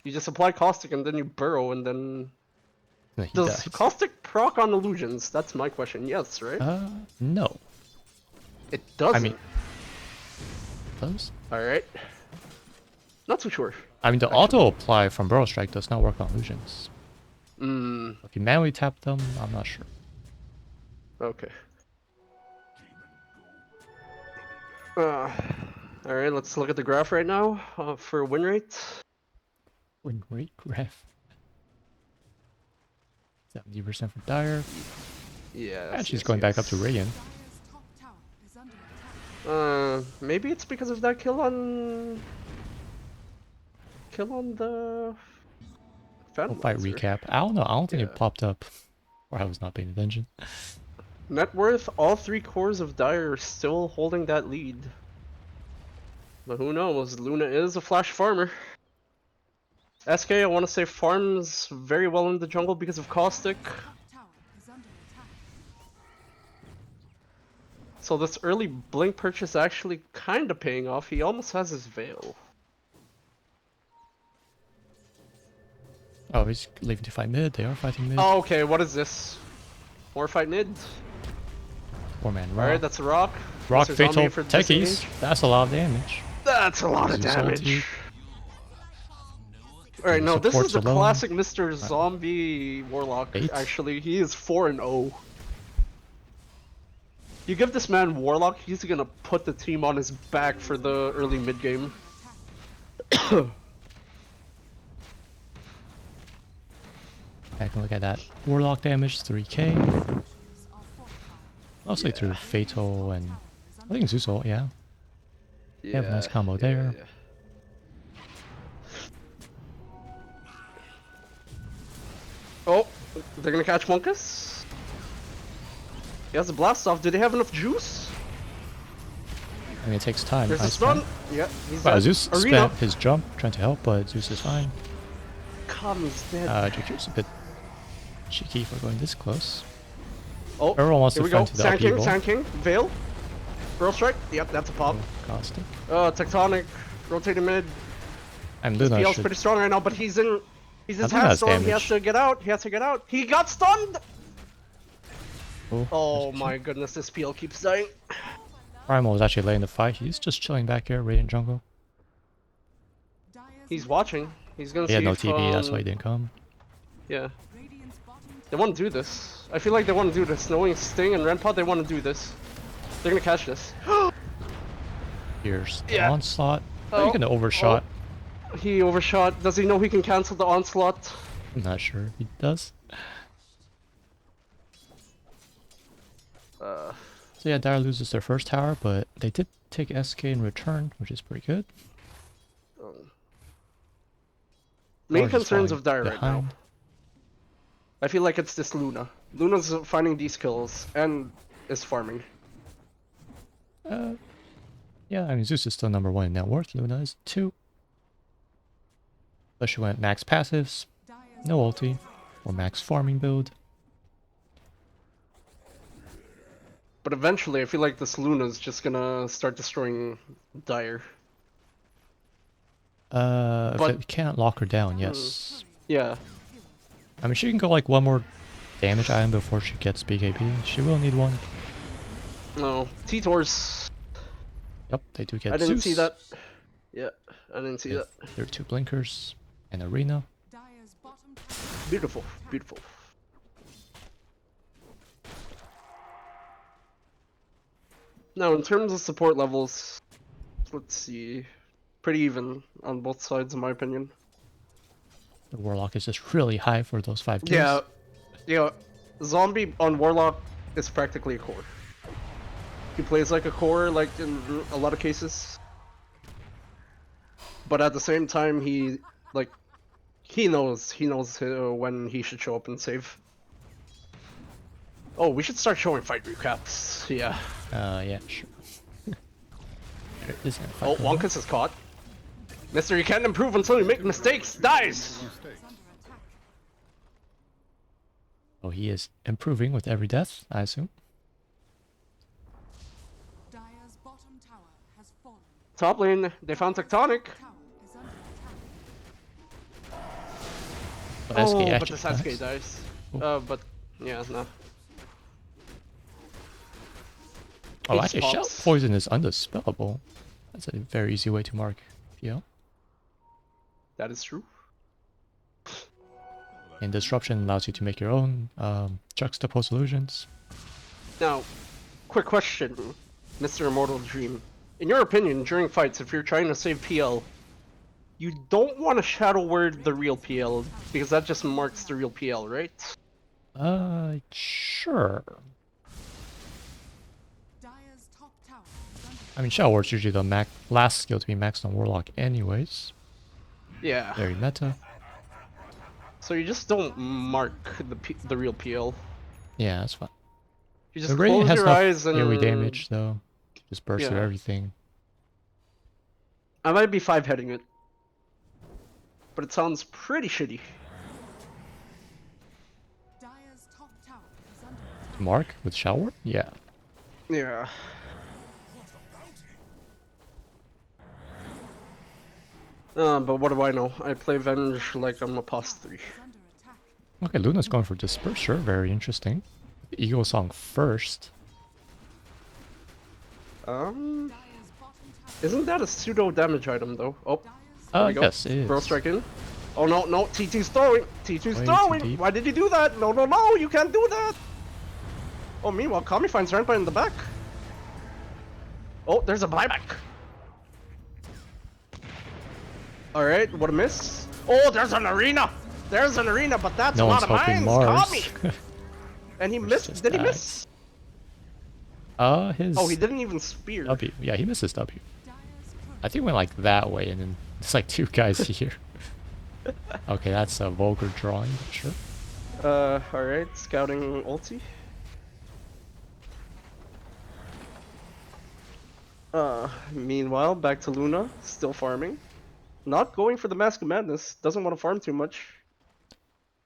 you just apply caustic and then you burrow and then No, he does dies. caustic proc on illusions? That's my question. Yes, right? No. It doesn't. I mean, does? All right. Not too sure. I mean, the auto apply from Burrow Strike does not work on illusions. Hmm. If you manually tap them, I'm not sure. Okay. All right. Let's look at the graph right now for win rate. Win rate graph. 70% for Dire. Yeah. And she's going back up to Radiant. Maybe it's because of that kill on the We'll fight Phantom. recap. I don't know. I don't think Yeah. it popped up. Or I was not paying attention. Net worth, all 3 cores of Dire are still holding that lead. But who knows? Luna is a flash farmer. SK, I want to say, farms very well in the jungle because of Caustic. So this early Blink purchase actually kind of paying off. He almost has his Veil. Oh, he's leaving to fight mid. They are fighting mid. Oh, okay, what is this? More fight mid? 4-man Alright, rock. that's a rock. Rock Mr. fatal Zombie for techies. disengage. That's a lot of damage. That's a lot of Zeus damage. ulti. Alright, no, this is Supports the alone. classic Mr. Zombie Warlock. Eight. Actually, he is 4-0. You give this man Warlock, he's gonna put the team on his back for the early mid game. I can look at that. Warlock damage, 3k. Mostly through Fatal and... I think Zeus ult, yeah. They have a nice combo there. Oh, they're gonna catch Monkus? He has a blast off. Do they have enough juice? I mean, it takes time. There's a nice stun. man. Yeah, he's Wow, dead. Zeus Arena. spent his jump trying to help, but Zeus is fine. Kami's dead. JQ's a bit cheeky for going this close. Oh, Everyone wants here to we go. find to the Sand King, upheaval. Sand King, Veil. Girl Strike. Yep, that's a pop. Caustic. Tectonic, rotating mid. And His Luna PL's should... pretty strong right now, but he's in Luna half has storm. He has damage. to get out. He has to get out. He got stunned. Oh, Oh my goodness, this PL keeps dying. Primal is actually late in the fight. He's just chilling back here, Radiant jungle. He's watching. He's gonna He had see no if, TP, that's why he didn't come. Yeah. They want to do this. I feel like they want to do this. Knowing Sting and Renpod, they want to do this. They're gonna catch this. Here's the Yeah. onslaught. Oh, you're gonna overshot. He overshot. Does he know he can cancel the onslaught? I'm not sure if he does. Uh, So yeah, Dire loses their first tower, but they did take SK in return, which is pretty good. Main Orange is concerns falling of Dire right now. behind. I feel like it's this Luna. Luna's finding these kills and is farming. Yeah, I mean, Zeus is still number 1 in net worth, Luna is 2. But she went max passives, no ulti, or max farming build. But eventually, I feel like this Luna's just gonna start destroying Dire. If But- it can't lock her down, yes. Yeah. I mean, she can go like one more damage item before she gets BKB. She will need one. No. T-Tors. Yep, they do get I didn't Zeus. see that. Yeah, I didn't see that. There are 2 blinkers and Arena. Beautiful, beautiful. Now, in terms of support levels, let's see. Pretty even on both sides, in my opinion. The Warlock is just really high for those 5 kills. Yeah, yeah. Zombie on Warlock is practically a core. He plays like a core, like in a lot of cases. But at the same time, he knows when he should show up and save. Oh, we should start showing fight recaps. Yeah. Yeah, sure. There isn't a Oh, fight going on. Wonkus is caught. Mister, you can't improve until you make mistakes. Dies. Oh, he is improving with every death, I assume. Dire's bottom tower has fallen. Top lane, they found Tectonic. Tower is under attack. But Oh, SK but actually the Sasuke dies. dies. Oh. But yeah, no. Oh, Ace actually, Shell pops. Poison is undispellable. That's a very easy way to mark PL. That is true. And Disruption allows you to make your own juxtapose illusions. Now, quick question, Mr. Immortal Dream. In your opinion, during fights, if you're trying to save PL, you don't want to shadow word the real PL, because that just marks the real PL, right? Sure. Dire's top tower is under I mean, Shadow Ward's usually the last skill to be maxed on Warlock anyways. Yeah. Very meta. So you just don't mark the real PL. Yeah, that's fine. You just The Radiant close has your no eyes and... AoE damage, though. Just burst through Yeah. everything. I might be 5-heading it. But it sounds pretty shitty. Dire's top tower is under attack. Mark with Shadow Ward? Yeah. Yeah. But what do I know? I play Venge like I'm a past 3. Is under attack. Okay, Luna's going for Disperser. Very interesting. Eagle Song first. Dire's bottom tower Isn't that a pseudo damage item though? Oh, Dire's there we go. Yes, it is. Bro strike in. Oh no, no, T2's throwing! T2's Way too throwing! deep. Why did he do that? No, no, no, you can't do that! Oh, meanwhile, Kami finds Renpa in the back. Oh, there's a buyback! Alright, what a miss. Oh, there's an arena! There's an arena, but that's No a one's lot of helping mines! Mars. Kami! And he missed. just Did he died. miss? His Oh, he didn't even spear. W. Yeah, he missed his W. Dire's I think it went like that way, and then it's like 2 guys here. Okay, that's a vulgar drawing, but sure. Alright, scouting ulti. Meanwhile, back to Luna, still farming. Not going for the Mask of Madness, doesn't want to farm too much.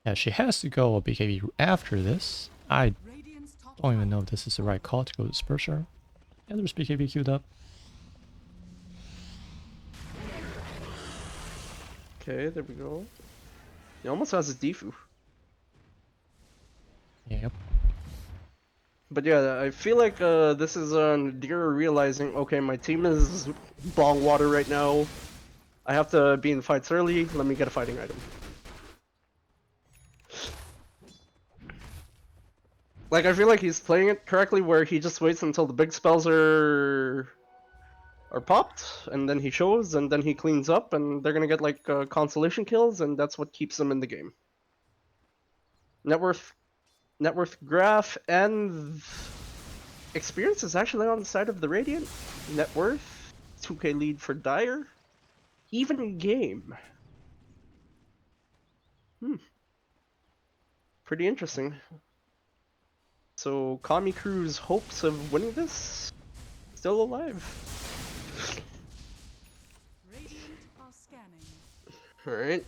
Yeah, she has to go BKB after this. I Radiant's top don't even know if this is the right call to go Disperser. Yeah, there's BKB queued up. Okay, there we go. He almost has his Defu. Yep. But yeah, I feel like this is Nadira realizing, okay, my team is bong water right now. I have to be in fights early. Let me get a fighting item. Like, I feel like he's playing it correctly where he just waits until the big spells are popped, and then he shows, and then he cleans up, and they're gonna get like consolation kills, and that's what keeps them in the game. Net worth graph and experience is actually on the side of the Radiant. Net worth, 2k lead for Dire. Even game. Pretty interesting. So Kami Crew's hopes of winning this still alive. Radiant are scanning. Alright.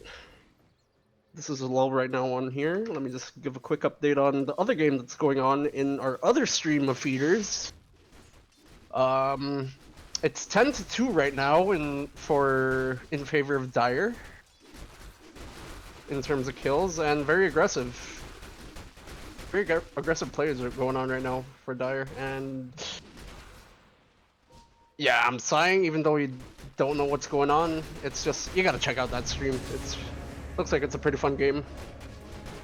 This is a lull right now on here. Let me just give a quick update on the other game that's going on in our other stream of feeders. It's 10-2 right now in favor of Dire in terms of kills, and very aggressive. Very aggressive players are going on right now for Dire, and yeah, I'm sighing even though you don't know what's going on. It's just, you gotta check out that stream. Looks like it's a pretty fun game.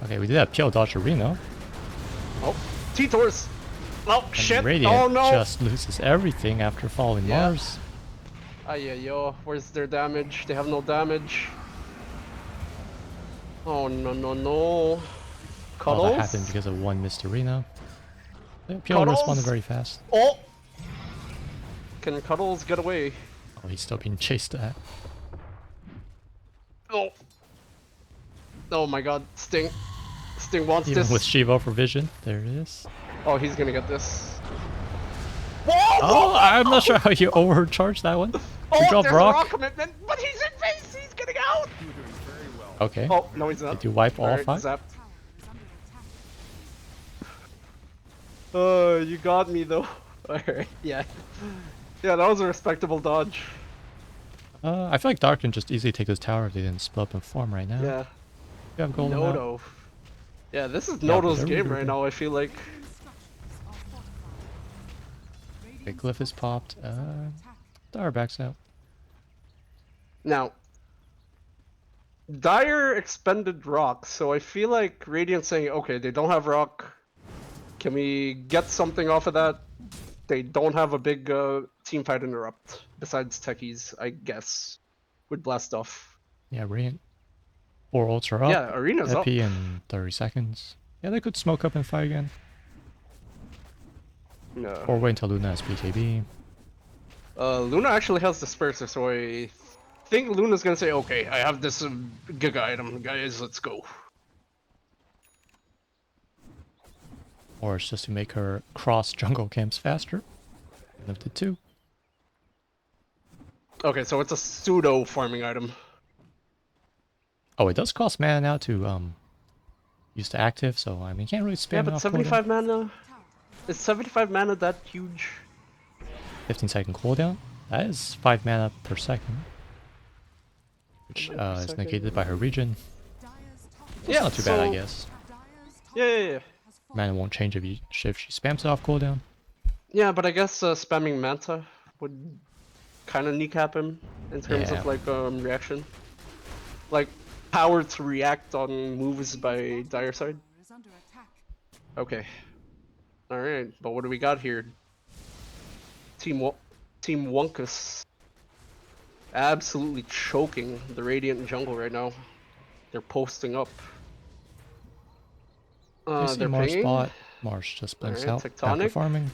Okay, we did have Pure Dodge Arena. Oh, T-Tors! Oh, And shit! Radiant Oh no! just loses everything after following Yeah. Mars. Yo, where's their damage? They have no damage. Oh no. Cuddles? All that happened because of one missed arena. Pure responded Cuddles? very fast. Oh! Can Cuddles get away? Oh, he's still being chased at. Oh! Oh my god, Sting. Sting wants Even this. with Shiva for vision. There it is. Oh, he's gonna get this. Oh, I'm not sure how you overcharged that one. Oh, You drop there's a rock. rock commitment, but he's in base! He's getting out! Okay. Oh, no he's not. Did you wipe all Alright, 5? Zap. Oh, you got me though. Alright, yeah. Yeah, that was a respectable dodge. I feel like Dark can just easily take this tower if they didn't split up and form right now. Yeah. You have golden out. Nodo. Yeah, this is Yeah, Nodo's they're game really right good. now, I feel like. Okay, Glyph is popped. Tower backs out. Now, Dire expended rock, so I feel like Radiant saying, okay, they don't have rock. Can we get something off of that? They don't have a big team fight interrupt, besides Techies, I guess, with Blast off. Yeah, Radiant. 4 ults are up. Yeah, Arena's up. Epi in 30 seconds. Yeah, they could smoke up and fight again. No. Or wait until Luna has BKB. Luna actually has Disperser, so I think Luna's gonna say, okay, I have this Giga item, guys, let's go. Or it's just to make her cross jungle camps faster. Lived it too. Okay, so it's a pseudo farming item. Oh, it does cost mana now to use the active, so I mean you can't really spam Yeah, it but off 75 mana? Is 75 mana that huge? 15-second cooldown. That is 5 mana per second. Which is negated by her regen. It's Yeah, not too bad, I so- guess. Yeah. Mana won't change if she spams it off cooldown. Yeah, but I guess spamming Manta would kind of kneecap him in terms Yeah. of like reaction. Like power to react on moves by Dire side. Is under attack. Okay. Alright, but what do we got here? Team Wunkus. Absolutely choking the Radiant jungle right now. They're posting up. They see They're Mars pinging. spot. Mars just blinks Alright, out after Tectonic. farming.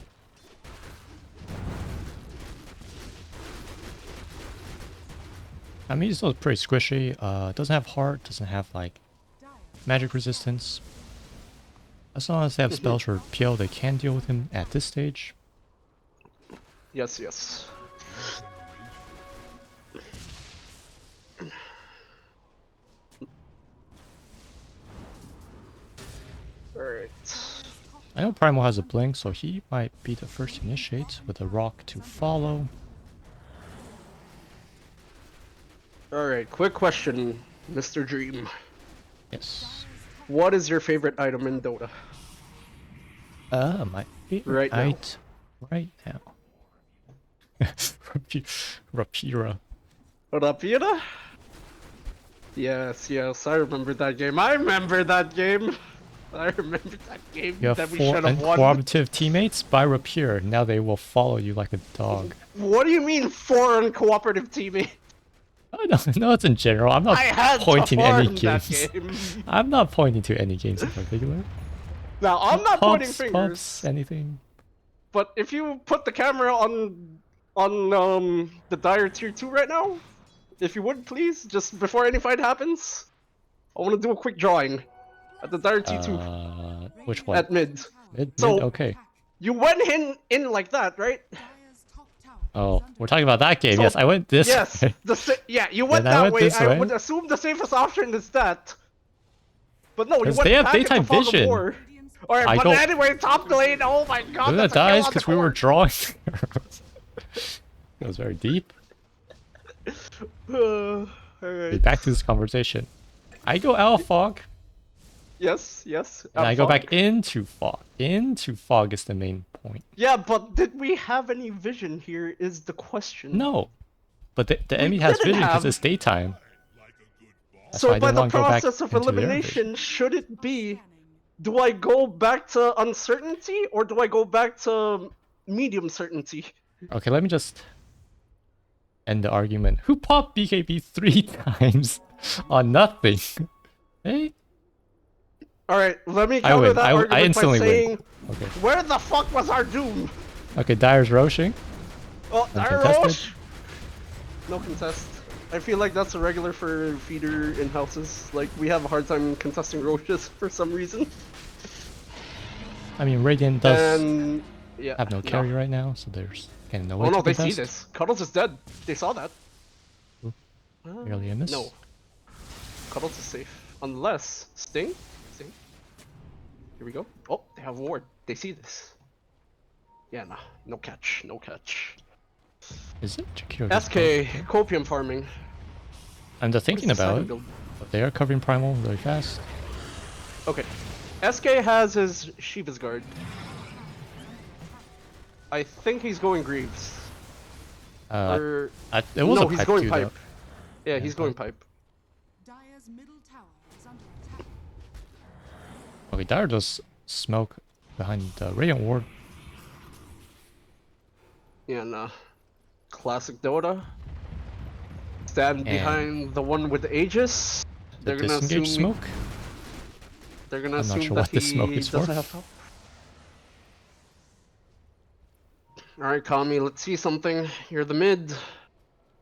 I mean, he's still pretty squishy. Doesn't have heart, doesn't have like magic resistance. As long as they have spells for PL, they can deal with him at this stage. Yes. Alright. I know Primal has a blink, so he might be the first to initiate with a rock to follow. Alright, quick question, Mr. Dream. Yes. What is your favorite item in Dota? Might be Right now. Right now. Rapira. Rapira? Yes, yes, I remember that game. I remember that game. I remember that game You have that we 4 should have won. uncooperative teammates by Rapier. Now they will follow you like a dog. What do you mean 4 uncooperative teammates? Oh, no, it's in general. I'm not I had pointing to any farm that games. game. I'm not pointing to any games in particular. Now, I'm not pointing Pops, fingers, pops, anything. but if you put the camera on the Dire tier 2 right now, if you would please, just before any fight happens, I want to do a quick drawing at the Dire tier 2 Which one? at mid. Mid, So- okay. You went in like that, right? Oh, we're talking about that game. So- yes, I went this Yes. way. Yeah, you went Then I that went way. this I way. would assume the safest option is that. But no, you 'Cause went they have back into daytime fog of vision. war. Alright, I but go- anyway, top lane. Oh my god, Luna that's a kill dies on the because we were court. drawing. It was very deep. Alright. Back to this conversation. I go out of fog, Yes, yes. and I go fog. back into fog. Into fog is the main point. Yeah, but did we have any vision here? Is the question. No, but the enemy has didn't vision because have- it's daytime. That's why So I by didn't the want to go back process of into their vision. elimination, should it be? Do I go back to uncertainty or do I go back to medium certainty? Okay, let me just end the argument. Who popped BKB 3 times on nothing? Hey? Alright, let me I counter win. that I argument by instantly win. saying, Okay. where the fuck was our doom? Okay, Dire's roshing. Oh, Dire Uncontested. Roche? No contest. I feel like that's a regular for feeder in houses. Like, we have a hard time contesting Roches for some reason. I mean, Radiant does And yeah, have no carry right now, so there's kind of no way Oh no, to they see contest. this. Cuddles is dead. They saw that. Ooh, barely a miss. No. Cuddles is safe. Unless Sting? Sting? Here we go. Oh, they have ward. They see this. Yeah, nah. No catch. No catch. Is it Jakiro? just SK, copium farming. I'm just thinking What is the about second it, build? but they are covering Primal really fast. Okay. SK has his Shiva's guard. I think he's going Greaves. Or It was no, a he's pipe going too, pipe. though. Yeah, he's going pipe. Dire's middle tower is under attack. Okay, Dire does smoke behind the Radiant Ward. Yeah, nah. Classic Dota. Stand behind the one with the Aegis. The They're gonna disengage assume smoke. they're gonna I'm not assume sure that what this smoke he is doesn't for. have help. Alright, Kami, let's see something. You're the mid.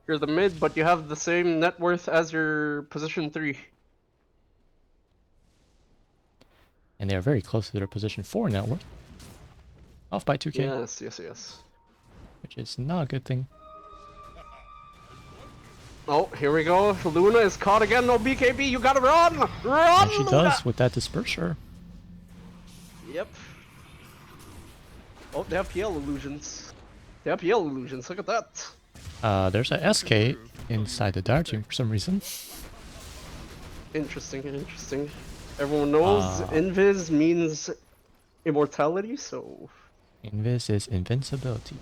You're the mid, but you have the same net worth as your position 3. And they are very close to their position 4 network. Off by 2k, Yes, yes, yes. which is not a good thing. Oh, here we go. Luna is caught again. No BKB, you gotta run! Run, And she Luna! does with that disperser. Yep. Oh, they have PL illusions. They have PL illusions, look at that. There's a SK inside the Dire team for some reason. Interesting, interesting. Everyone knows Invis means immortality, so... Invis is invincibility.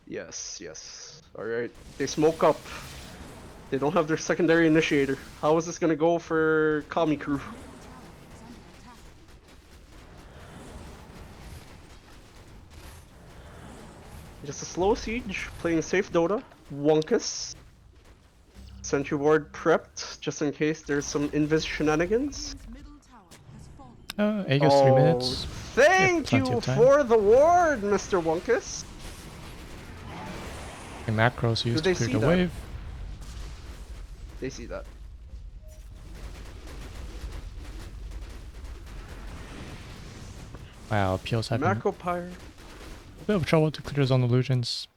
Yes, yes. Alright, they smoke up. They don't have their secondary initiator. How is this gonna go for Kami crew? Just a slow siege, playing safe Dota. Wonkus. Sentry ward prepped, just in case there's some Invis shenanigans. Middle tower has fallen. Aegis 3 minutes. Thank plenty you of time. for the ward, Mr. Wonkus. And macros used they to clear see the that? wave. They see that. Wow, PO's having Macro Pyre. a bit of trouble to clear zone illusions.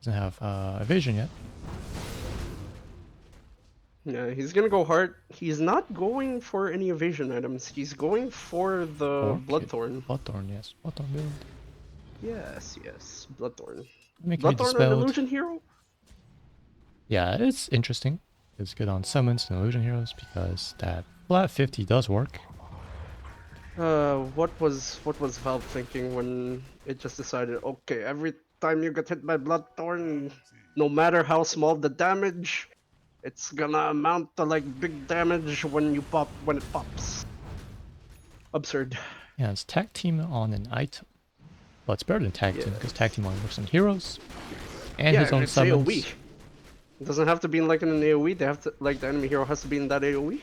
Doesn't have evasion yet. Yeah, he's gonna go hard. He's not going for any evasion items. He's going for the Or Bloodthorn. Bloodthorn, yes. Bloodthorn build. Yes, yes, Bloodthorn. Make me Bloodthorn an dispelled. illusion hero? Yeah, it's interesting. It's good on summons and illusion heroes because that flat 50 does work. What was Valve thinking when it just decided, okay, every time you get hit by Bloodthorn, No matter how small the damage, it's gonna amount to like big damage when it pops. Absurd. Yeah, it's tag team on an item. Well, it's better than tag team because tag team only works on heroes and Yeah, his own it's summons. AoE. It doesn't have to be in like in an AoE. They have to like the enemy hero has to be in that AoE.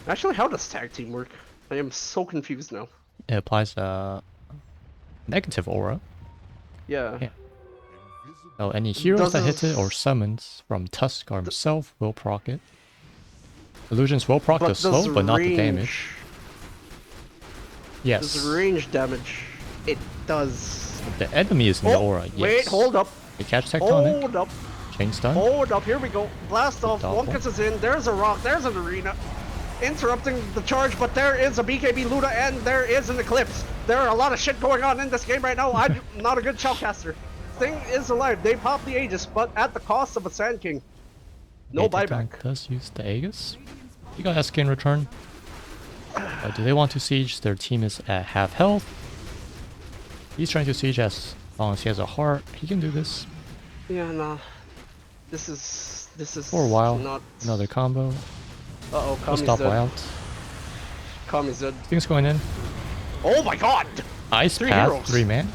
Actually, how does tag team work? I am so confused now. It applies a negative aura. Yeah. Yeah. So any heroes that hit it or Does- summons from Tuskar himself will proc it. Illusions will proc the does slow, but not the damage. range- Yes. Does range damage? It does. The enemy is in the aura, yes. Wait, hold up. We catch Tectonic. Hold up. Chain stun. Hold up. Here we go. Blast off. Double. Wonkus is in. There's a rock. There's an arena. Interrupting the charge, but there is a BKB Luna and there is an Eclipse. There are a lot of shit going on in this game right now. I'm not a good shoutcaster. Thing is alive. They pop the Aegis, but at the cost of a Sand King. No Okay, buyback. Tectonic does use the Aegis. You got SK in return. Do they want to siege? Their team is at half health. He's trying to siege as long as he has a heart. He can do this Yeah, nah. This is for a while. not. Another combo. Uh-oh, We'll Kami's stop dead. out. Kami's dead. Things going in. Oh my god! Ice Three Path, heroes. 3 man.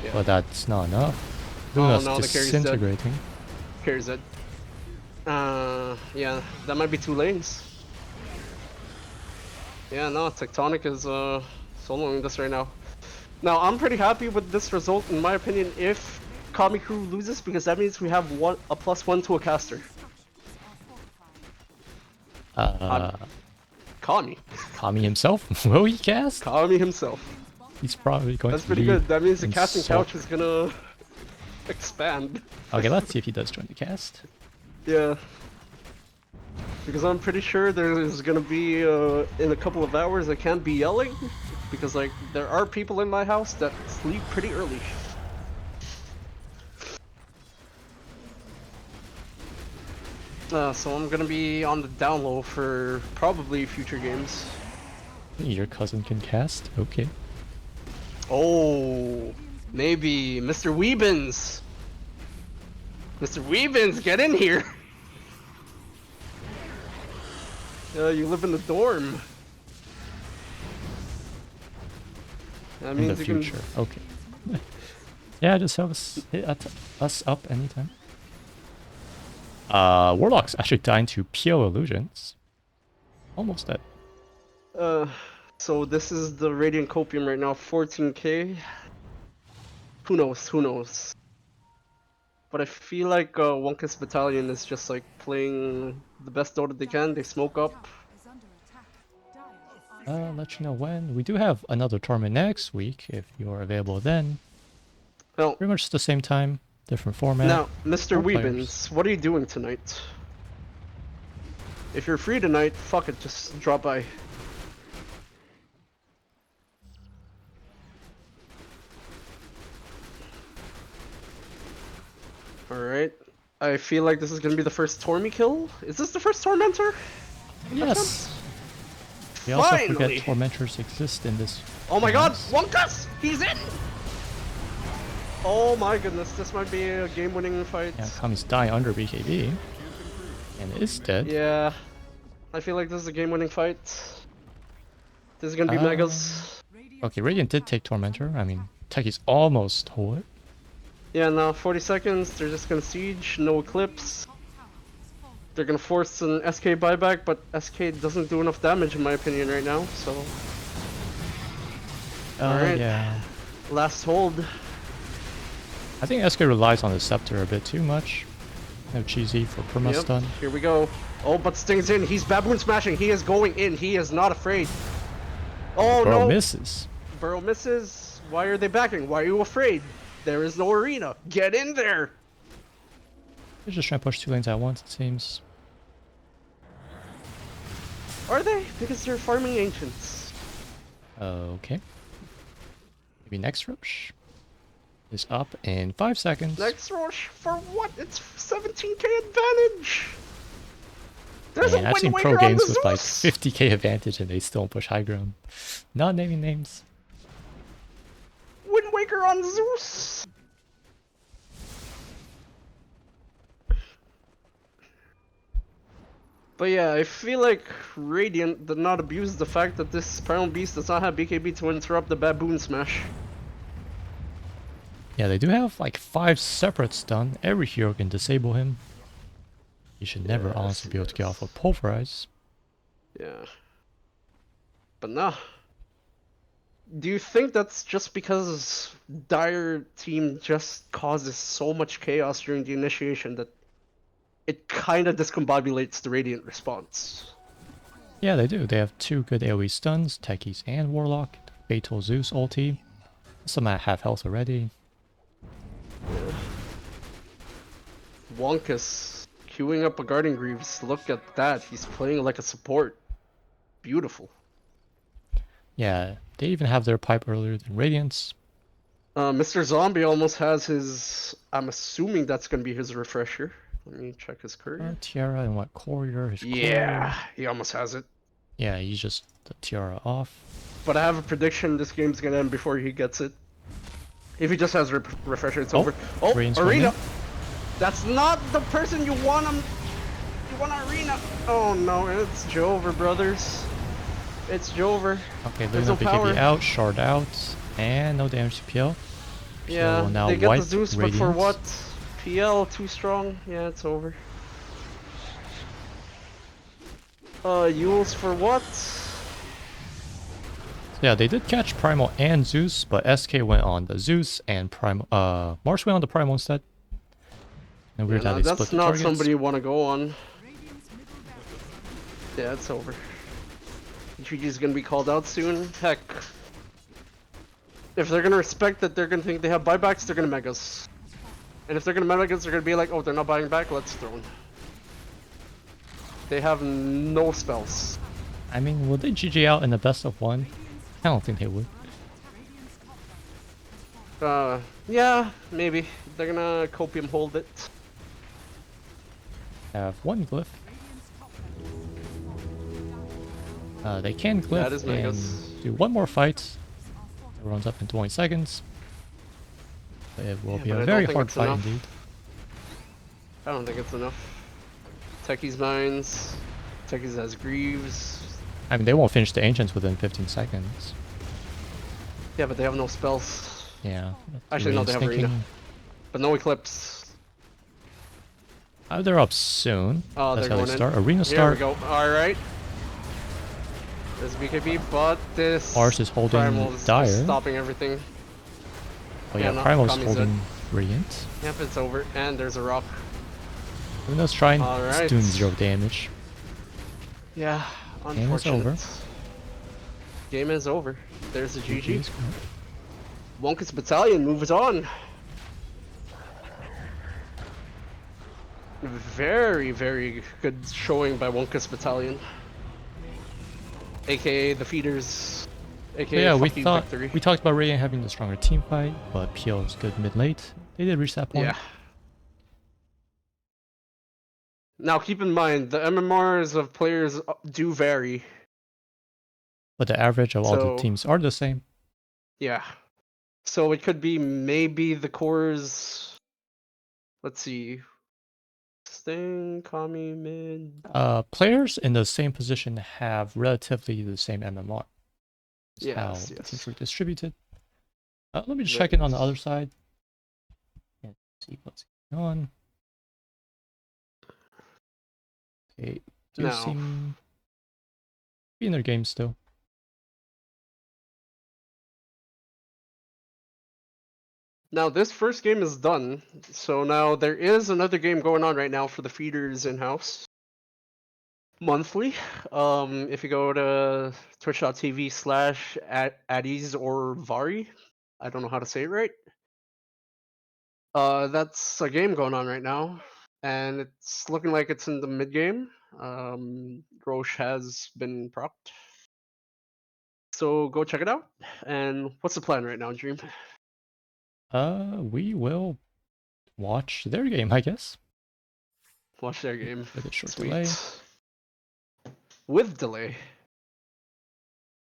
Yeah. But that's not enough. Oh, Luna's no, the carry's dead. disintegrating. Carries dead. Yeah, that might be 2 lanes. Yeah, no, Tectonic is soloing this right now. Now, I'm pretty happy with this result, in my opinion, if Kami Crew loses, because that means we have a +1 to a caster. Kami. Kami himself? Will he cast? Kami himself. He's probably going That's to pretty be good. That means the in casting Sol- couch is gonna expand. Okay, let's see if he does join the cast. Yeah. Because I'm pretty sure there's gonna be, in a couple of hours, I can't be yelling. Because, like, there are people in my house that sleep pretty early. So I'm gonna be on the down low for probably future games. Your cousin can cast? Okay. Oh, maybe Mr. Weebins! Mr. Weebins, get in here! You live in the dorm. That In means the you future. Okay. Yeah, just have us up anytime. Warlock's actually dying to Peel Illusions. Almost dead. So this is the Radiant Copium right now, 14k. Who knows, who knows. But I feel like Wonkus Battalion is just like playing the best Dota they can. They smoke up. Let you know when. We do have another tournament next week if you're available then. Well, Pretty much the same time, different format. now, Mr. More Weebins, players. what are you doing tonight? If you're free tonight, fuck it, just drop by. Alright. I feel like this is gonna be the first Tormy kill. Is this the first Tormentor? Yes. We also forget Finally! Tormentors exist in this. Oh my god! games. Wonkus! He's in! Oh my goodness, this might be a game-winning fight. Yeah, Kami's dying under BKB. And is dead. Yeah. I feel like this is a game-winning fight. This is gonna be Megas. Okay, Radiant did take Tormentor. I mean, Techi's almost whole it. Yeah, now 40 seconds, they're just gonna siege, no Eclipse. They're gonna force an SK buyback, but SK doesn't do enough damage in my opinion right now, so... Alright. Yeah. Last hold. I think SK relies on the Scepter a bit too much. No cheesy for perma Yep, stun. here we go. Oh, but Sting's in, he's baboon smashing, he is going in, he is not afraid. Oh Bro no! misses. Burrow misses. Why are they backing? Why are you afraid? There is no arena. Get in there! They're just trying to push 2 lanes at once, it seems. Are they? Because they're farming ancients. Okay. Maybe next rush is up in 5 seconds. Next rush for what? It's 17k advantage. There's Man, a I've seen Wind pro Waker on games the with like Zeus. 50k advantage and they still don't push high ground. Not naming names. Wind Waker on Zeus. But yeah, I feel like Radiant did not abuse the fact that this Primal Beast does not have BKB to interrupt the Baboon Smash. Yeah, they do have like 5 separate stun. Every hero can disable him. You should never Yes, honestly be able to get off yes. a Pulverize. Yeah. But nah. Do you think that's just because Dire team just causes so much chaos during the initiation that it kind of discombobulates the Radiant response? Yeah, they do. They have 2 good AoE stuns, Techies and Warlock. Fatal Zeus ulti. Some at half health already. Wonkus queuing up a Guardian Greaves. Look at that. He's playing like a support. Beautiful. Yeah, they even have their pipe earlier than Radiant's. Mr. Zombie almost has his... I'm assuming that's going to be his refresher. Let me check his courier. Tiara and what courier? His Yeah, courier. he almost has it. Yeah, he's just the Tiara off. But I have a prediction this game's going to end before he gets it. If he just has refresher, it's Oh, over. Oh, Radiant's going Arena! in. That's not the person you want him... You want Arena! Oh no, it's Jover, brothers. It's Jover. Okay, There's Luna no power. BKB out, Shard out, and no damage to PL. Yeah, now they get the wipe Zeus, but for Radiant. what? PL too strong? Yeah, it's over. Yules for what? Yeah, they did catch Primal and Zeus, but SK went on the Zeus and Primal. Marsh went on the Primal instead. And weird how they split That's the not targets. somebody you want to go on. Yeah, it's over. GG's gonna be called out soon. Heck. If they're gonna respect that they're gonna think they have buybacks, they're gonna Megas. And if they're gonna Megas, they're gonna be like, oh, they're not buying back, let's throne. They have no spells. I mean, will they GG out in the best of 1? I don't think they would. Yeah, maybe. They're gonna Copium hold it. Have 1 glyph. They can glyph That is Megas. and do 1 more fight. It runs up in 20 seconds. It will Yeah, be but I a don't very think hard it's fight enough. indeed. I don't think it's enough. Techie's Mines. Techie's has Greaves. I mean, they won't finish the Ancients within 15 seconds. Yeah, but they have no spells. Yeah. Actually, no, they have Arena. thinking, But no Eclipse. they're up soon. Oh, That's they're how going they in. start. Arena Here start. we go. Alright. This BKB, but this... Ars is holding Primal's Dire. just stopping everything. Oh Yeah, yeah, no, Primal's Kami's holding Radiant. Yep, it's over. And there's a rock. Luna's trying. It's Alright. doing 0 damage. Yeah, Game is unfortunate. over. Game is over. There's a GG. GG. Wonkus Battalion moves on. Very, very good showing by Wonkus Battalion. AKA the Feeders. So AKA yeah, we fuck you thought victory. we talked about Radiant having the stronger team fight, but PL is good mid late. They did reach that point. Yeah. Now keep in mind, the MMRs of players do vary. But the average of all the So- teams are the same. Yeah. So it could be maybe the cores. Let's see. Sting, Kami, mid. Players in the same position have relatively the same MMR. That's how Yes, the yes. teams were distributed. Let me just Let- check in on the other side. And see what's going on. Okay, do Now- seem be in their game still. Now this first game is done, so now there is another game going on right now for the feeders in-house. Monthly. If you go to twitch.tv/Addies or Vari, I don't know how to say it right. That's a game going on right now, and it's looking like it's in the mid game. Roche has been propped. So go check it out. And what's the plan right now, Dream? We will watch their game, I guess. Watch their game. With a short Sweet. delay. With delay.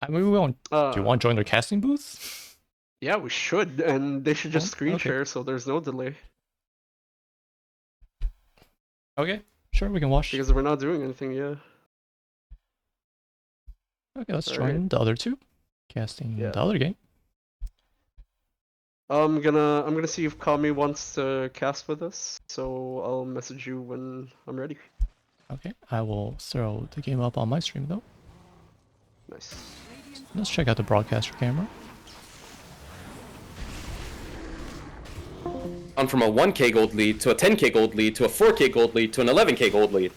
I mean, we won't. Do you want to join their casting booth? Yeah, we should, and they should just Oh, screen okay. share so there's no delay. Okay. Sure, we can watch. Because we're not doing anything, yeah. Okay, let's Alright. join the other two. Casting Yeah. the other game. I'm gonna see if Kami wants to cast with us, so I'll message you when I'm ready. Okay, I will throw the game up on my stream though. Nice. Let's check out the broadcaster camera. On from a 1k gold lead to a 10k gold lead to a 4k gold lead to an 11k gold lead.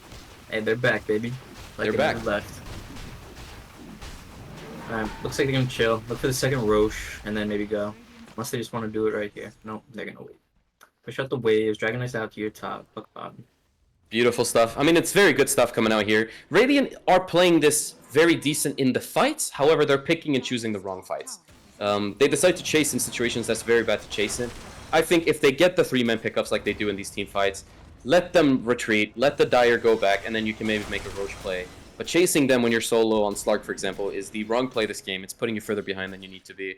Hey, they're back, baby. They're a back. minute Left. Alright, looks like they're gonna chill. Look for the second Roche, and then maybe go. Unless they just want to do it right here. No, they're gonna wait. Push out the waves, Dragon Knight's out to your top, look bottom. Beautiful stuff. I mean, it's very good stuff coming out here. Radiant are playing this very decent in the fights. However, they're picking and choosing the wrong fights. They decide to chase in situations that's very bad to chase in. I think if they get the 3-man pickups like they do in these team fights, let them retreat, let the Dire go back, and then you can maybe make a Roche play. But chasing them when you're solo on Slark, for example, is the wrong play this game. It's putting you further behind than you need to be.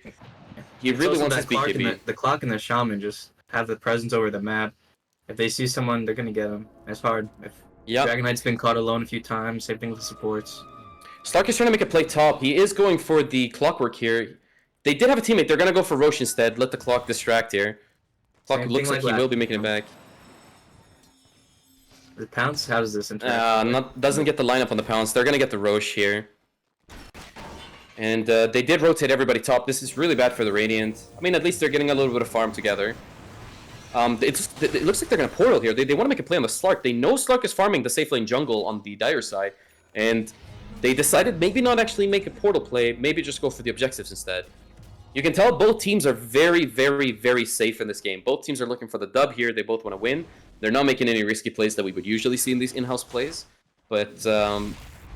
He It's really also wants his that Clark and BKB. the Clock and the Shaman just have the presence over the map. If they see someone, they're gonna get them. It's hard. If Yep. Dragon Knight's been caught alone a few times, same thing with the supports. Slark is trying to make a play top. He is going for the Clockwork here. They did have a teammate. They're going to go for Roche instead. Let the Clock distract here. Clock Same looks thing like like he will last be making it time. back. The Pounce, how does this interact? Doesn't get the lineup on the Pounce. They're going to get the Roche here. And they did rotate everybody top. This is really bad for the Radiant. I mean, at least they're getting a little bit of farm together. It looks like they're going to portal here. They want to make a play on the Slark. They know Slark is farming the safe lane jungle on the Dire side. And they decided maybe not actually make a portal play. Maybe just go for the objectives instead. You can tell both teams are very, very, very safe in this game. Both teams are looking for the dub here. They both want to win. They're not making any risky plays that we would usually see in these in-house plays. But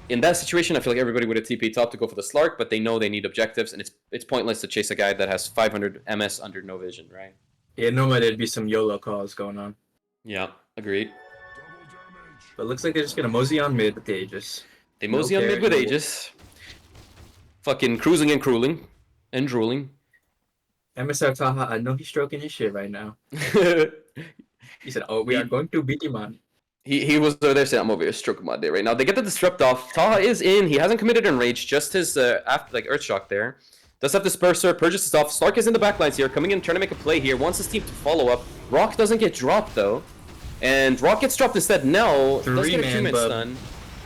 in that situation, I feel like everybody would have TP top to go for the Slark, but they know they need objectives, and it's pointless to chase a guy that has 500 MS under no vision, right? Yeah, normally there'd be some YOLO calls going on. Yeah, agreed. But it looks like they're just gonna mosey on mid with the Aegis. They mosey on care mid with anymore. Aegis. Fucking cruising and crueling. And drooling. MSR Taha, I know he's stroking his shit right now. He said, oh, we are going to beat him on. He was over there saying, I'm over here stroking my day right now. They get the disrupt off. Taha is in. He hasn't committed Enrage. Just his Earthshock there. Does have Disperser. Purges is off. Slark is in the backlines here. Coming in, trying to make a play here. Wants his team to follow up. Rock doesn't get dropped though. And Rock gets dropped instead. No. Does get a 2-man stun.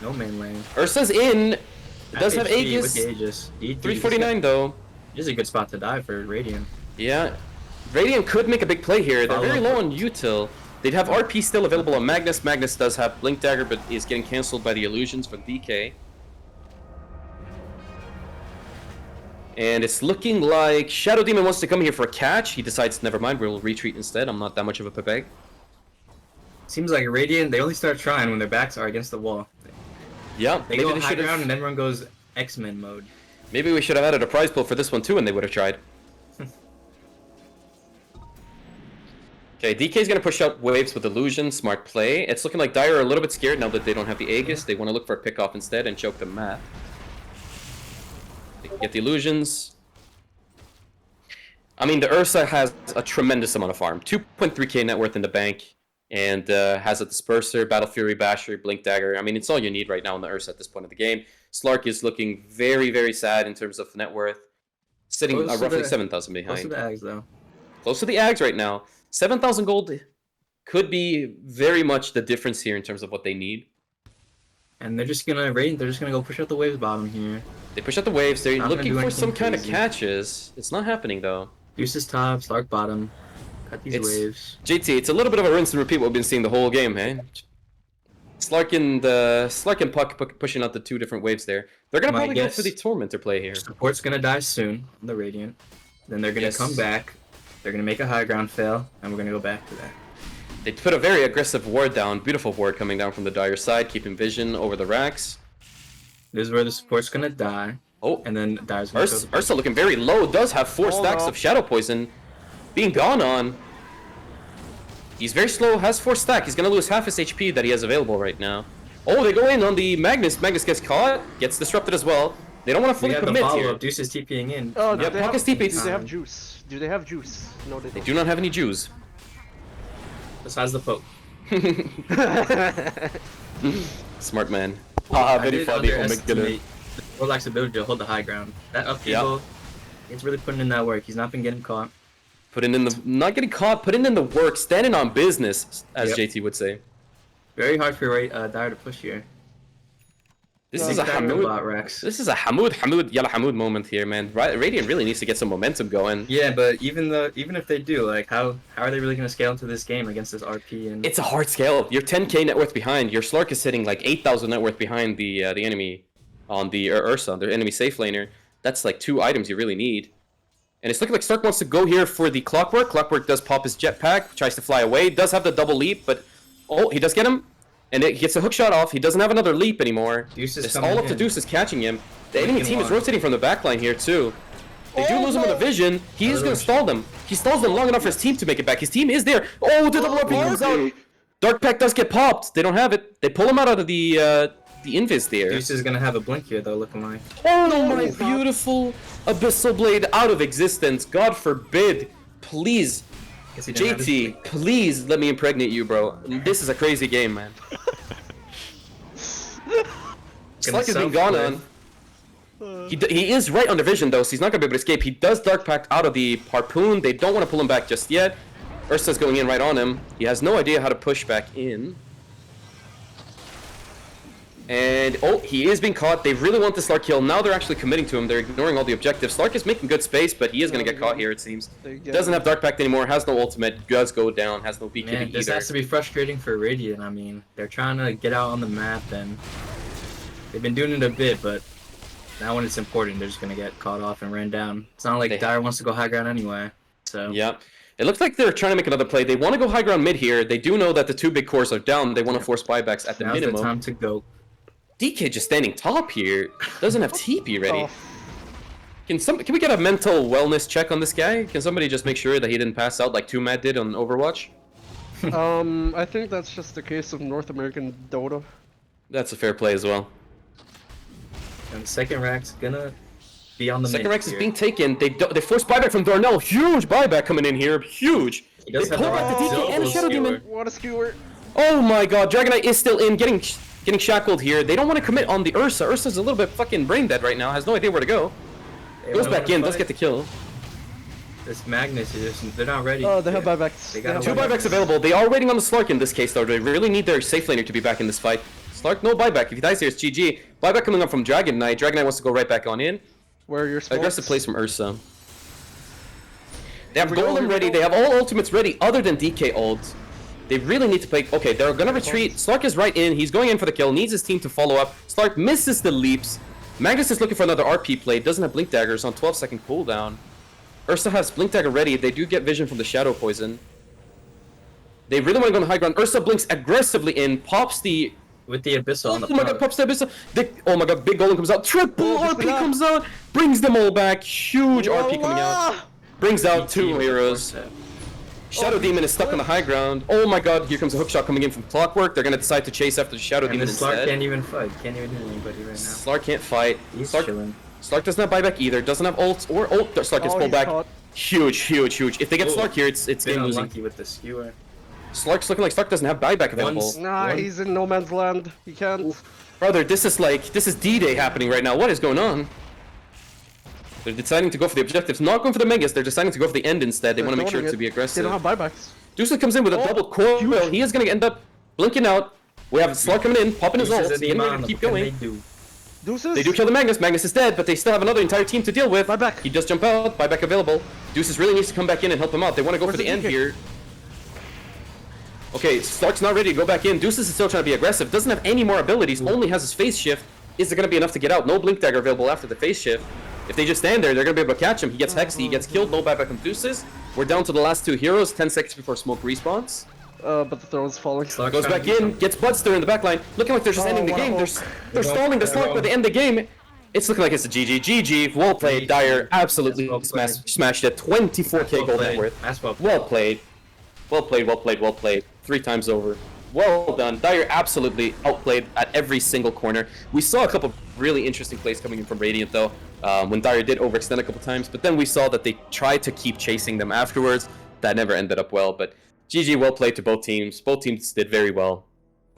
No man lane. Ursa's in. It does have HP with Aegis. the Aegis. 349 though. This is a good spot to die for Radiant. Yeah. Radiant could make a big play here. They're very low on util. They'd have RP still available on Magnus. Magnus does have Blink Dagger, but is getting cancelled by the illusions for DK. And it's looking like Shadow Demon wants to come here for a catch. He decides, never mind, we'll retreat instead. I'm not that much of a pepeg. Seems like Radiant, they only start trying when their backs are against the wall. Yeah, They go high ground and everyone goes X-Men mode. Maybe we should have added a prize pool for this one too, and they would have tried. Okay, DK's gonna push out waves with Illusion, smart play. It's looking like Dire are a little bit scared now that they don't have the Aegis. They want to look for a pick-off instead and choke the map. They can get the Illusions. I mean, the Ursa has a tremendous amount of farm. 2.3k net worth in the bank. And has a Disperser, Battle Fury, Basher, Blink Dagger. I mean, it's all you need right now in the Ursa at this point of the game. Slark is looking very, very sad in terms of net worth. Sitting roughly 7,000 behind. Close to the Ags, though. Close to the Ags right now. 7,000 gold could be very much the difference here in terms of what they need. And they're just gonna go push out the waves bottom here. They push out the waves. They're Not gonna looking do for some anything kind of crazy. catches. It's not happening though. Deuces top, Slark bottom. Cut these waves. JT, it's a little bit of a rinse and repeat what we've been seeing the whole game, man. Slark and Puck pushing out the two different waves there. They're gonna My probably go guess- for the Tormentor play here. Support's gonna die soon on the Radiant. Then they're gonna Yes. come back. They're gonna make a high ground fail, and we're gonna go back to that. They put a very aggressive ward down. Beautiful ward coming down from the Dire side, keeping vision over the racks. This is where the support's gonna die. Oh, and then Dire's gonna go Ursa looking very low. Does have 4 stacks no. of Shadow Poison being gone on. He's very slow, has 4 stack. He's gonna lose half his HP that he has available right now. Oh, they go in on the Magnus. Magnus gets caught, gets disrupted as well. They don't want to We fully have the commit here. follow-up. Deuce is TPing in. Oh, Yeah, do they have, Pocket's do TP. they have juice? Do they have juice? No, they They don't. do not have any Jews. Besides the poke. Smart man. Ah, I very did funny. Oh my underestimate goodness. Warlock's ability to hold the high ground. That upheaval, it's really putting in that work. He's not been getting caught. Putting in the not getting caught, putting in the work, standing on business, as Yep. JT would say. Very hard for Dyer to push here. This is a Hamoud. Rex. This is a Hamoud Yalla Hamoud moment here, man. Radiant really needs to get some momentum going. Yeah, but even if they do, like, how are they really gonna scale into this game against this RP? And It's a hard scale. You're 10k net worth behind. Your Slark is sitting like 8,000 net worth behind the enemy on the Ursa, the enemy safe laner. That's like 2 items you really need. And it's looking like Stark wants to go here for the Clockwork. Clockwork does pop his jetpack, tries to fly away, does have the double leap, but oh, he does get him. And he gets a hook shot off. He doesn't have another leap anymore. Deuce is It's coming all up to in. Deuce is catching him. The enemy Making team is one. rotating from the backline here too. They do lose him on the vision. He is going to stall them. He stalls them long enough for his team to make it back. His team is there. Oh, the double RP comes out. Dark Pack does get popped. They don't have it. They pull him out of the invis there. Deuce is gonna have a blink here though, looking like. Oh my beautiful Abyssal Blade out of existence. God forbid. Please. Guess he didn't have his JT, blink. please let me impregnate you, bro. This is a crazy game, man. Slark has been gone on. He is right under vision though, so he's not gonna be able to escape. He does Dark Pact out of the harpoon. They don't want to pull him back just yet. Ursa's going in right on him. He has no idea how to push back in. And oh, he is being caught. They really want the Slark kill. Now they're actually committing to him. They're ignoring all the objectives. Slark is making good space, but he is gonna get caught here, it seems. Doesn't have Dark Pact anymore. Has no ultimate. Does go down. Has no BKB Man, this either. has to be frustrating for Radiant. I mean, they're trying to get out on the map and they've been doing it a bit, but now when it's important, they're just gonna get caught off and ran down. It's not like Dyer wants to go high ground anyway. So yeah. It looks like they're trying to make another play. They want to go high ground mid here. They do know that the 2 big cores are down. They want to force buybacks at the now's minimum. the time to go. DK just standing top here. Doesn't have TP ready. Oh. Can we get a mental wellness check on this guy? Can somebody just make sure that he didn't pass out like 2Mad did on Overwatch? I think that's just the case of North American Dota. That's a fair play as well. And the second rack's gonna be on the Second mid Rex is here. being taken. They force buyback from Darnell. Huge buyback coming in here. Huge. He They does have pull the back the DK double and a Shadow skewer. Demon. What a skewer! Oh my god, Dragonite is still in, getting shackled here. They don't want to commit on the Ursa. Ursa's a little bit fucking brain dead right now. Has no idea where to go. They Goes wanna back in, does fight. get the kill. This Magnus is they're not ready. Oh, they have buybacks. They got Two buybacks available. They are waiting on the Slark in this case, though. They really need their safe laner to be back in this fight. Slark, no buyback. If he dies here, it's GG. Buyback coming up from Dragon Knight. Dragon Knight wants to go right back on in. Where are your smokes? Aggressive plays from Ursa. They have Here we go, Golem here we ready. go. They have all ultimates ready other than DK ult. They really need to play. Okay, they're gonna retreat. Slark is right in. He's going in for the kill. Needs his team to follow up. Slark misses the leaps. Magnus is looking for another RP play. Doesn't have Blink Daggers on 12-second cooldown. Ursa has Blink Dagger ready. They do get vision from the Shadow Poison. They really want to go on the high ground. Ursa blinks aggressively in. Pops the... With the Abyssal on the Oh my god, pops the Abyssal. Oh my god, big Golem comes out. Triple RP comes out. Brings them all back. Huge RP coming out. Brings out 2 heroes. Shadow Demon is stuck on the high ground. Oh my god, here comes a hookshot coming in from Clockwork. They're gonna decide to chase after the Shadow And Demon the Slark instead. can't even fight. Can't even hit anybody right now. Slark can't fight. He's Slark, chilling. Slark doesn't have buyback either. Doesn't have ult or ult. Slark gets Oh, pulled he's back. caught. Huge, huge, huge. If they get Oh, Slark here, it's Been game losing. unlucky with the skewer. Slark's looking like Slark doesn't have buyback available. Nah, One. he's in no man's land. He can't. Brother, this is D-Day happening right now. What is going on? They're deciding to go for the objectives. Not going for the Megas. They're deciding to go for the end instead. They want to make sure to be They aggressive. don't have buybacks. Deuce comes in with a double coil. He is going to end up blinking out. We have Slark coming in, popping his ult. Deuces Getting ready Iman, to keep what can going. they do? Deuces? They do kill the Magnus. Magnus is dead, but they still have another entire team to deal with. Buyback. He does jump out. Buyback available. Deuces really needs to come back in and help him out. They want to go Where's for the the end DK? here. Okay, Slark's not ready to go back in. Deuces is still trying to be aggressive. Doesn't have any more abilities. Only has his phase shift. Is it going to be enough to get out? No Blink Dagger available after the phase shift. If they just stand there, they're going to be able to catch him. He gets hexed. He gets killed. No buyback from Deuces. We're down to the last 2 heroes. 10 seconds before smoke respawns. But the throw's falling. Slark Goes trying back to do in. something. Gets Budster in the backline. Looking like they're just ending the what a game. hook. They're stalling the Slark by the end of the game. It's looking like it's a GG. GG. Well played. Dyer absolutely That's well played. smashed it. 24k Well gold played. net worth. That's well Well played. played. Well played, well played, well played. 3 times over. Well done. Dyer absolutely outplayed at every single corner. We saw a couple of really interesting plays coming in from Radiant, though, when Dyer did overextend a couple times. But then we saw that they tried to keep chasing them afterwards. That never ended up well. But GG, well played to both teams. Both teams did very well.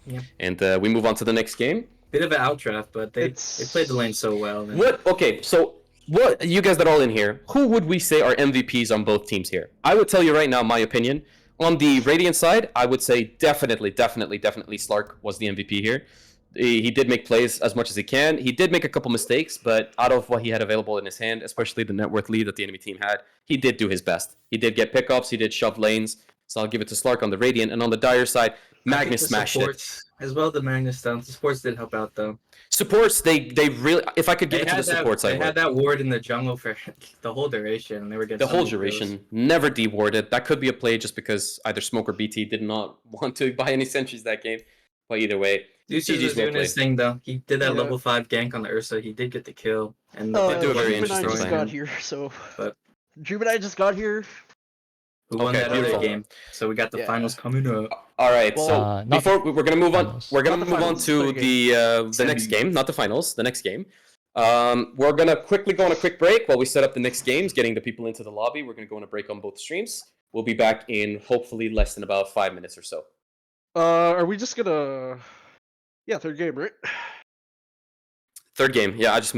Yep. And we move on to the next game. Bit of an outdraft, but they played the lane so well. And What? Okay, so what? You guys that are all in here, who would we say are MVPs on both teams here? I would tell you right now, my opinion. On the Radiant side, I would say definitely Slark was the MVP here. He did make plays as much as he can. He did make a couple mistakes, but out of what he had available in his hand, especially the net worth lead that the enemy team had, he did do his best. He did get pickups, he did shove lanes, so I'll give it to Slark on the Radiant. And on the Dire side, Magnus smashed it. As well, the Magnus stuff. The supports did help out, though. Supports, they really, if I could give it to the supports, I would. They had that ward in the jungle for the whole duration, and they were getting the whole duration, never dewarded. That could be a play just because either Smoke or BT did not want to buy any sentries that game. But either way, Lucius was doing his thing, though. He did that level 5 gank on the Ursa. He did get the kill. And did do a very Jube and I interesting just thing. got here, so... But Jube and I just got here. who won Okay, that beautiful. other game? So we got the finals coming up. All right, Well, so not before we're gonna move on, finals. we're gonna Not the move on finals, to third the next game, not the finals, the next game. We're gonna quickly go on a quick break while we set up the next games, getting the people into the lobby. We're gonna go on a break on both streams. We'll be back in hopefully less than about 5 minutes or so. Are we just gonna... Yeah, third game, right? Third game, yeah, I just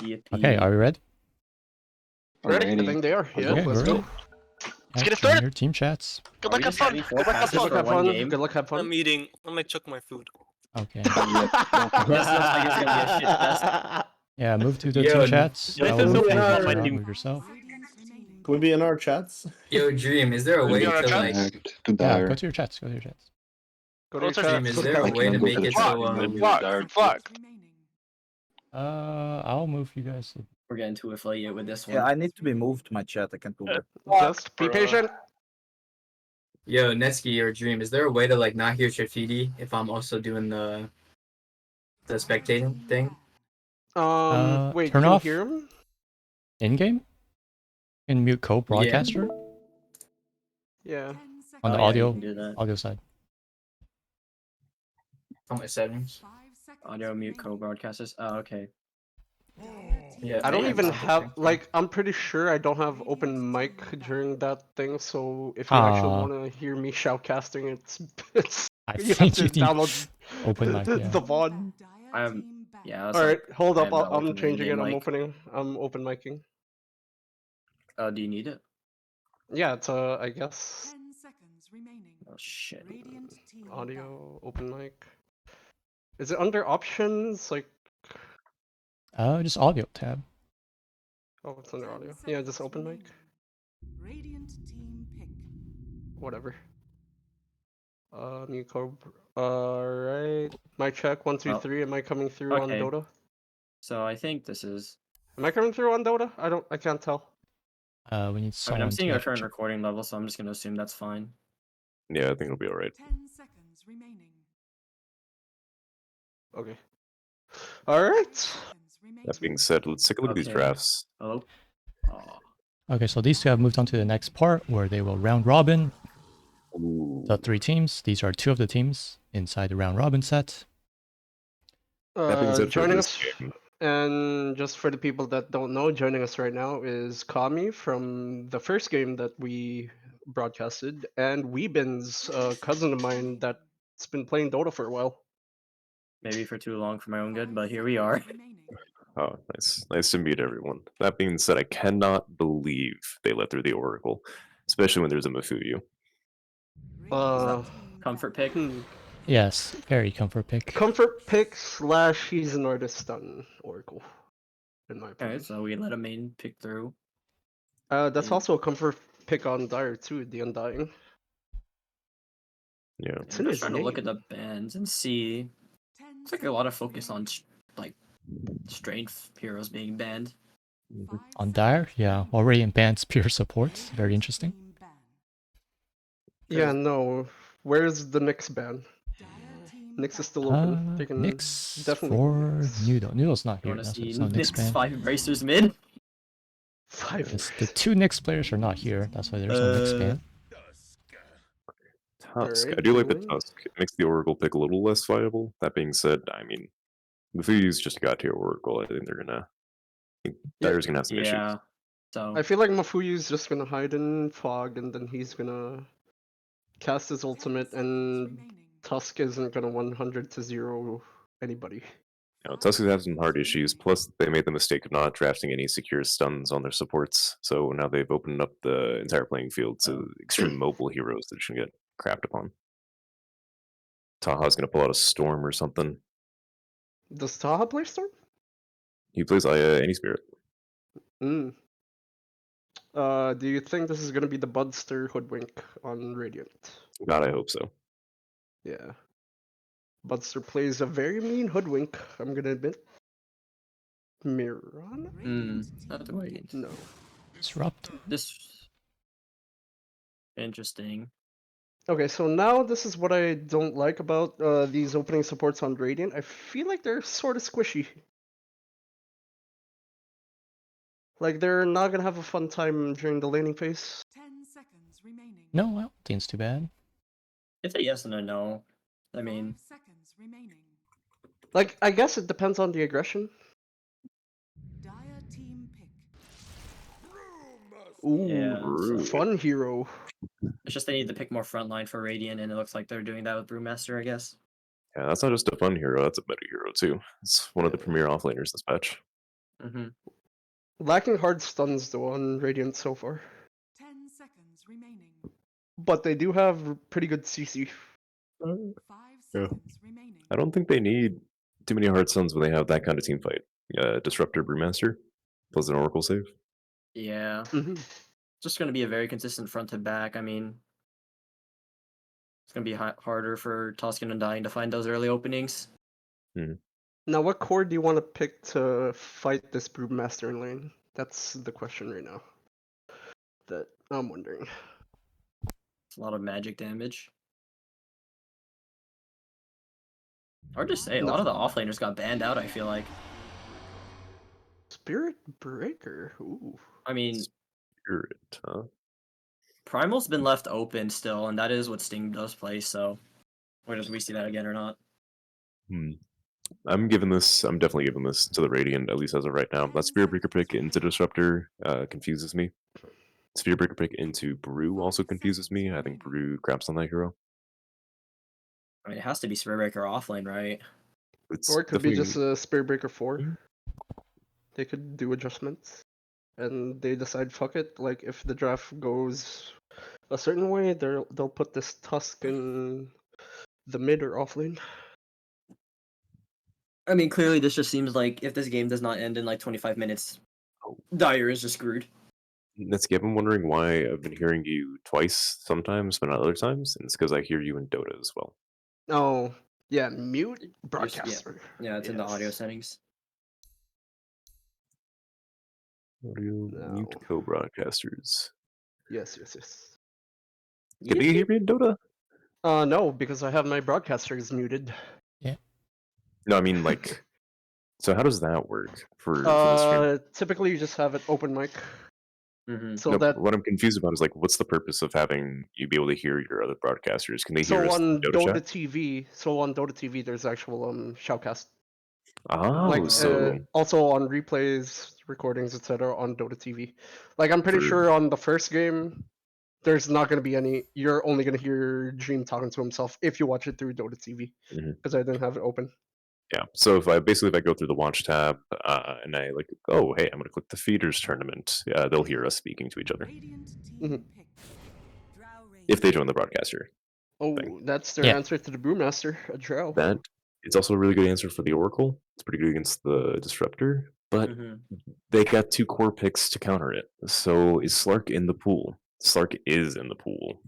Okay, are we ready? Ready? I Alrighty. think they are. Yeah, Okay, let's we're go. ready. Let's get it join started. your team chats. Good luck, have fun. Good luck, have Good luck, fun. have fun. Good luck, have fun. I'm eating. I'm gonna chuck my food. Okay. Yep, don't forget. This looks like it's gonna be a shit fest. Yeah, move to the Yo, team chats. this I'll is move so you, bad. Rob, My team- move yourself. Can we be in our chats? Yo, Dream, is there a Are we way on our to chat? like? Connect to Yeah, Dire. go to your chats. Go to your chats. Go to your Dream, chat. is there a I way to cannot go make to the it chat. so Fuck. I'll move you guys. we're getting too affiliated with this one? Yeah, I need to be moved to my chat. I can't do that. Just be patient. Yo, Netsky or Dream, is there a way to like not hear Shafidi if I'm also doing the spectating thing? Wait, turn can off you hear him? in game. In mute co-broadcaster Yeah. on the Oh, yeah, you audio can do that. audio side. On my settings. Audio mute co-broadcasters. Oh, okay. Yeah, I don't yeah, even it's have different. like I'm pretty sure I don't have open mic during that thing. So if you actually want to hear me shoutcasting, it's I you have think to you need download open mic. Yeah. the VOD. I have, yeah. All right, hold I up. have not I'm opened the changing it. in-game I'm mic. opening. I'm open micing. Do you need it? Yeah, it's I guess 10 seconds remaining. Oh shit. Radiant team audio open mic. Is it under options? Like, Just audio tab. oh, it's under audio. Yeah, just open mic. Radiant team pick. Whatever. New code. Alright. My check 1, 2, 3. Am I coming through on Okay. Dota? So I think this is. Am I coming through on Dota? I can't tell. We need I mean, someone I'm seeing to our current recording level, so I'm just gonna assume that's fine. Yeah, I think it'll be alright. 10 seconds remaining. Okay. Alright. Seconds remaining. That being said, let's take a look at these Okay. drafts. Hello. Oh. Okay, so these two have moved on to the next part where they will round robin Ooh. the 3 teams. These are 2 of the teams inside the round robin set. That being said, for Joining this us, game, and just for the people that don't know, joining us right now is Kami from the first game that we broadcasted, and Weebin's cousin of mine that's been playing Dota for a while. Maybe for too long for my own good, but here we are. oh, nice to meet everyone. That being said, I cannot believe they let through the Oracle, especially when there's a Mafuyu. Comfort pick. Yes, very comfort pick. Comfort pick / he's an artist on Oracle, in my opinion. Okay, so we let a main pick through. That's also a comfort pick on Dire too, the Undying. Yeah. It's I'm in just his trying to look at name. the bands and see. It's like a lot of focus on like strength heroes being banned. On Dire, yeah, already in bans pure supports. Very interesting. Yeah, no. Where's the Nyx ban? Nyx is still open. They can Nyx definitely for Noodle. Noodle's not You here. want to That's why see it's not Nyx Nyx ban. 5 Embracers mid? 5. Yes, the 2 Nyx players are not here. That's why there's no Nyx ban. Tusk. Alright, I do like the Julian. Tusk. It makes the Oracle pick a little less viable. That being said, I mean, Mafuyu's just got to Oracle. I think they're gonna. I think Dire's gonna have some issues. Yeah. So I feel like Mafuyu's just gonna hide in Fog, and then he's gonna cast his ultimate, and Tusk isn't gonna 100-0 anybody. You know, Tusk has had some hard issues. Plus, they made the mistake of not drafting any secure stuns on their supports. So now they've opened up the entire playing field to extreme mobile heroes that should get crapped upon. Taha's gonna pull out a Storm or something. Does Taha play Storm? He plays any spirit. Mm. Do you think this is gonna be the Budster Hoodwink on Radiant? God, I hope so. Yeah. Budster plays a very mean Hoodwink, I'm gonna admit. Mirana? not the way. No. Disrupt. This interesting. Okay, so now this is what I don't like about these opening supports on Radiant. I feel like they're sort of squishy. Like they're not gonna have a fun time during the laning phase. 10 seconds remaining. No, I don't think it's too bad. It's a yes and a no. I mean, 5 seconds remaining. Like I guess it depends on the aggression. Dire team pick. Ooh, Yeah, fun hero. it's just they need to pick more frontline for Radiant, and it looks like they're doing that with Brewmaster, I guess. Yeah, that's not just a fun hero, that's a meta hero too. It's one of the premier offlaners this patch. Mm-hmm. Lacking hard stuns though on Radiant so far. 10 seconds remaining. But they do have pretty good CC. 5 Yeah. seconds remaining. I don't think they need too many hard stuns when they have that kind of team fight. Disruptor Brewmaster plus an Oracle save. Yeah. Mm-hmm. Just going to be a very consistent front to back. I mean, it's going to be harder for Tuscan and Dying to find those early openings. Now, what core do you want to pick to fight this Brewmaster in lane? That's the question right now. That I'm wondering. It's a lot of magic damage. Hard to say. A lot of the offlaners got banned out, I feel like. Spirit Breaker. Ooh. I mean, Spirit, huh? Primal's been left open still, and that is what Sting does play, so whether we see that again or not. I'm definitely giving this to the Radiant, at least as of right now. That Spirit Breaker pick into Disruptor confuses me. Spirit Breaker pick into Brew also confuses me. I think Brew craps on that hero. I mean, it has to be Spirit Breaker offlane, right? It's Or it could be definitely- just a Spirit Breaker 4. They could do adjustments. And they decide, fuck it, like if the draft goes a certain way, they'll put this Tusk in the mid or offlane. I mean, clearly this just seems like if this game does not end in like 25 minutes, Dire is just screwed. Netsky, I've been wondering why I've been hearing you twice sometimes, but not other times, and it's because I hear you in Dota as well. Oh, yeah, mute broadcaster. Yeah, it's in the audio Yes. settings. Audio mute No. co-broadcasters. Yes. Can you hear me in Dota? No, because I have my broadcasters muted. No, I mean like. So how does that work for the stream? Typically you just have it open mic. Mm-hmm. So No, that what I'm confused about is like, what's the purpose of having you be able to hear your other broadcasters? Can they hear so us in on Dota Dota chat? TV, there's actual shoutcast. Oh, Like so also on replays, recordings, etc. on Dota TV. Like I'm pretty For- sure on the first game, there's not going to be any. You're only going to hear Dream talking to himself if you watch it through Dota TV, Mhm. because I didn't have it open. yeah. So if I go through the watch tab and I like, oh hey, I'm gonna click the feeders tournament, they'll hear us speaking to each other Radiant team Mhm. picked. if they join the broadcaster. Oh, Thing. that's their Yeah. answer to the Brewmaster, a drow. That it's also a really good answer for the Oracle. It's pretty good against the Disruptor, but Mm-hmm. they got 2 core picks to counter it. So is Slark in the pool? Slark is in the pool.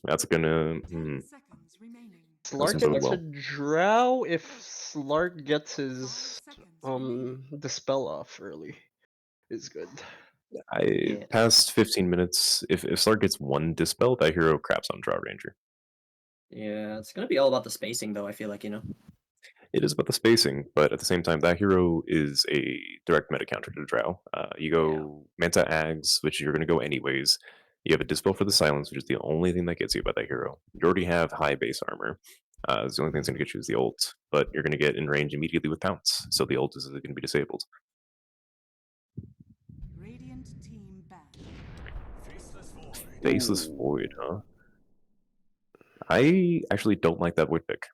That's gonna. 10 seconds remaining. Slark Doesn't bode into well. drow if Slark gets his 5 seconds remaining. dispel off early is good. Yeah. Past 15 minutes, if Slark gets 1 dispel, that hero craps on Drow Ranger. Yeah, it's gonna be all about the spacing, though. I feel like, you know. It is about the spacing, but at the same time, that hero is a direct meta counter to Drow. You go Manta Ags, which you're going to go anyways. You have a Dispel for the Silence, which is the only thing that gets you about that hero. You already have high base armor. The only thing that's going to get you is the ult, but you're going to get in range immediately with Pounce, so the ult is going to be disabled. Radiant team banned. Faceless Void, huh? I actually don't like that Void pick.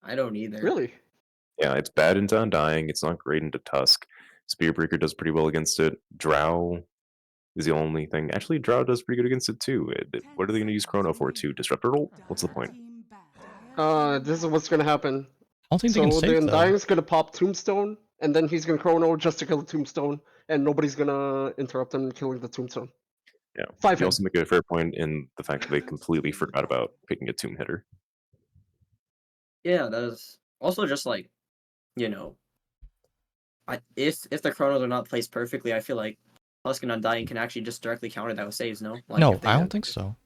I don't either. Really? Yeah, it's bad into Undying. It's not great into Tusk. Spearbreaker does pretty well against it. Drow is the only thing. Actually, Drow does pretty good against it too. What are they going to use Chrono for? To Disruptor ult? What's the point? Team banned. This is what's gonna happen. I don't think So they can the save though. Undying's gonna pop Tombstone, and then he's gonna Chrono just to kill the Tombstone, and nobody's gonna interrupt him killing the Tombstone. Yeah. 5 You hit. also make a fair point in the fact that they completely forgot about picking a Tomb Hitter. Yeah, that is also just like, you know, if the chronos are not placed perfectly, I feel like Tusk and Undying can actually just directly counter that with saves. No, like, No, if they I have- don't think so.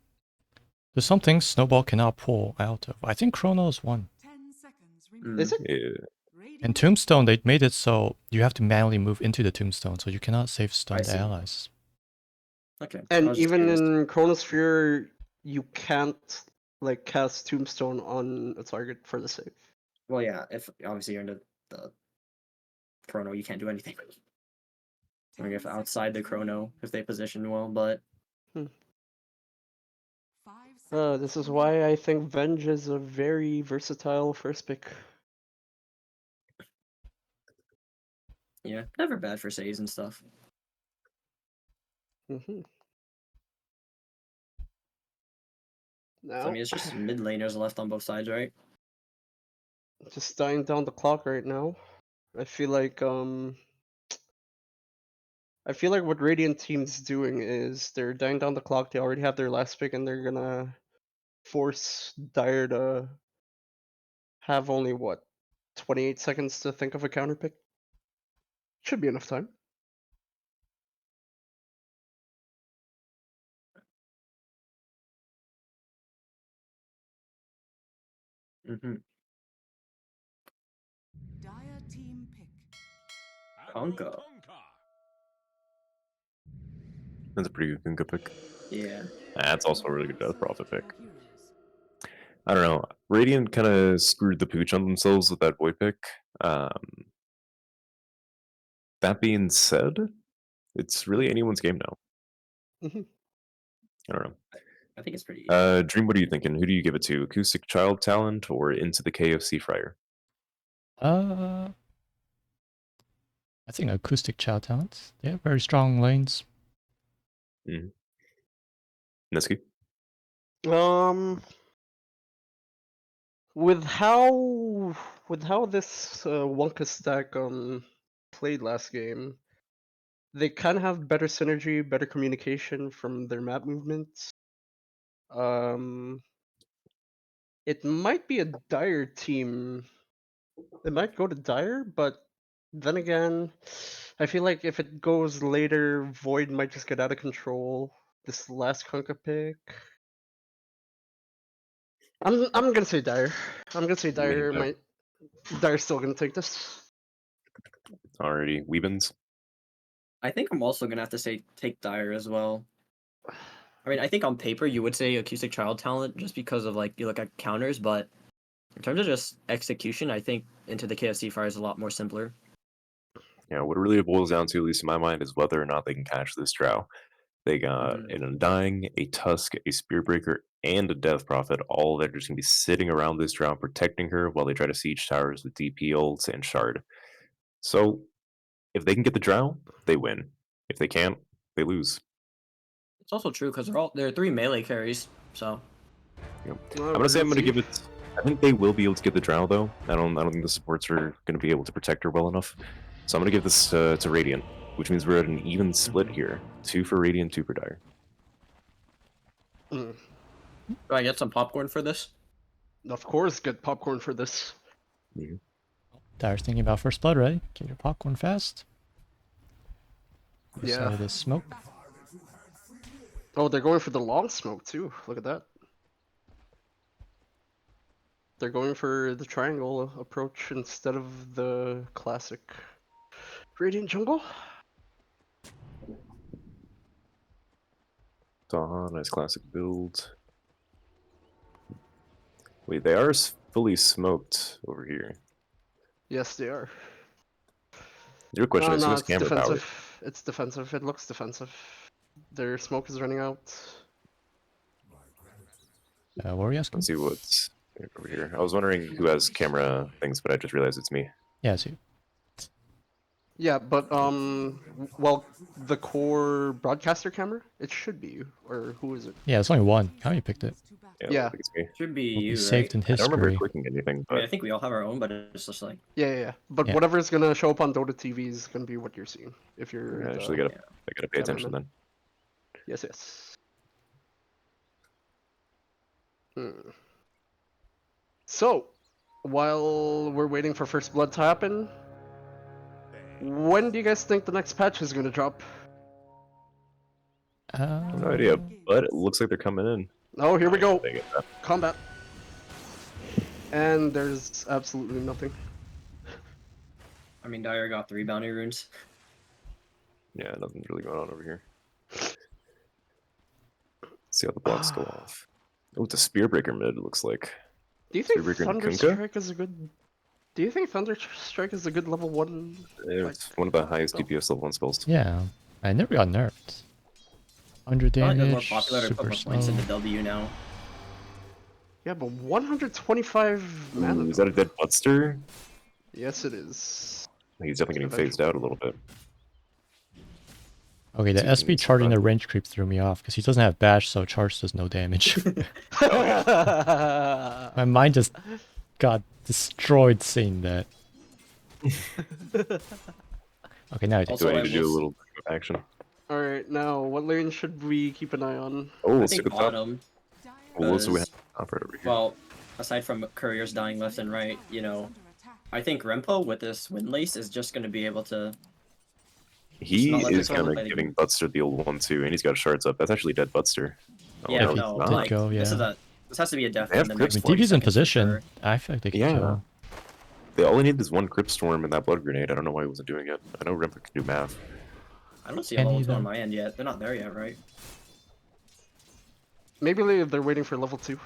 There's some things Snowball cannot pull out of. I think Chrono's one. 10 seconds Mm. remaining. Is it? Yeah. Radiant In Tombstone, they made it so you have to manually move into the Tombstone, so you cannot save stun I the see. allies. Okay. I And was just even curious. in Chronosphere, you can't like cast Tombstone on a target for the save. Well, yeah, if obviously you're into the chrono, you can't do anything. I mean, if outside the chrono, if they position well, but 5 seconds. This is why I think Venge is a very versatile first pick. Yeah, never bad for saves and stuff. Mm-hmm. So, Now, I mean, it's just mid laners left on both sides, right? just dying down the clock right now. I feel like what Radiant team's doing is they're dying down the clock. They already have their last pick, and they're gonna force Dire to have only what 28 seconds to think of a counter pick. Should be enough time. Mm-hmm. Dire team pick. Kunkka. That's a pretty good Kunkka pick. Yeah. That's also a really good Death Prophet pick. I don't know. Radiant kind of screwed the pooch on themselves with that Void pick. That being said, it's really anyone's game now. Mhm. I don't know. I think it's pretty. Dream, what are you thinking? Who do you give it to? Acoustic Child Talent or Into the KFC Fryer? I think Acoustic Child Talents. They have very strong lanes. Niski? With how this Wonka stack played last game, they kind of have better synergy, better communication from their map movements. It might be a Dire team. It might go to Dire, but then again, I feel like if it goes later, Void might just get out of control. This last Kunkka pick. I'm gonna say Dire. I'm gonna say Dire might. Dire's still gonna take this. Alrighty, Weebins? I think I'm also gonna have to say take Dire as well. I mean, I think on paper you would say Acoustic Child Talent just because of like you look at counters, but in terms of just execution, I think Into the KFC Fire is a lot more simpler. Yeah, what it really boils down to, at least in my mind, is whether or not they can catch this Drow. They got an Undying, a Tusk, a Spearbreaker, and a Death Prophet, all that are just going to be sitting around this Drow protecting her while they try to siege towers with DP ults and Shard. So, if they can get the Drow, they win. If they can't, they lose. It's also true because they're 3 melee carries, so. Yep. I'm gonna say I'm gonna give it. I think they will be able to get the Drow though. I don't think the supports are gonna be able to protect her well enough. So I'm gonna give this to Radiant, which means we're at an even split here. 2 for Radiant, 2 for Dire. Do I get some popcorn for this? Of course, get popcorn for this. Dire's thinking about first blood, right? Get your popcorn fast. Yeah. So this smoke. Oh, they're going for the long smoke too. Look at that. They're going for the triangle approach instead of the classic Radiant jungle. Nice classic build. Wait, they are fully smoked over here. Yes, they are. Your question is, no, who's it's camera powered? defensive. It's defensive. It looks defensive. Their smoke is running out. What were you asking? Let's see what's over here. I was wondering who has camera things, but I just realized it's me. Yeah, it's you. Yeah, but well, the core broadcaster camera, it should be you, or who is it? Yeah, it's only one. How you picked it? Yeah. I think it's me. Should be Will be you, saved in I don't remember history. clicking anything, I mean, I but think we all have our own, but it's just like. Yeah. But Yeah. whatever's gonna show up on Dota TV is gonna be what you're seeing. If you're I the actually gotta pay attention cameraman. then. Yes. So, while we're waiting for First Blood to happen, when do you guys think the next patch is gonna drop? I have no idea, but it looks like they're coming in. Oh, here we go. They get that. Combat. And there's absolutely nothing. I mean, Dire got 3 bounty runes. Yeah, nothing's really going on over here. See how the blocks go off. Oh, it's a Spearbreaker mid, it looks like. Do you think Spearbreaker and Kunkka? Thunderstrike is a good? Do you think Thunderstrike is a good level 1? It's one of the highest DPS level 1 spells. Yeah, I never got nerfed. 100 I feel like they're more damage, popular to put super more points slow. into W now. Yeah, but 125 mana. Ooh, is that a dead Budster? Yes, it is. He's definitely getting phased out a little bit. Okay, the So you can SB get some charging the fun. range creep threw me off because he doesn't have bash, so charge does no damage. My mind just got destroyed seeing that. Okay, now I do. Do I need to do a little action? Alright, now what lane should we keep an eye on? Oh, I let's think take a top. bottom. Well, also we have because- top right over here. Well, aside from couriers dying left and right, you know, I think Rempo with this Windlace is just going to be able to. He not let is the kind of play the giving Butster the old 1-2, and he's got shards up. That's actually dead Butster. Oh, Yeah, no, no, it's did not. like go, this is yeah. this has to be a death They have in the Crips next I mean, 40 DB's in seconds for position. sure. I feel like they can Yeah. kill. They only need this one Crypt Storm and that Blood Grenade. I don't know why he wasn't doing it. I know Rempa can do math. I don't see Can a he, level 2 on though? my end yet. They're not there yet, right? Maybe they're waiting for level 2.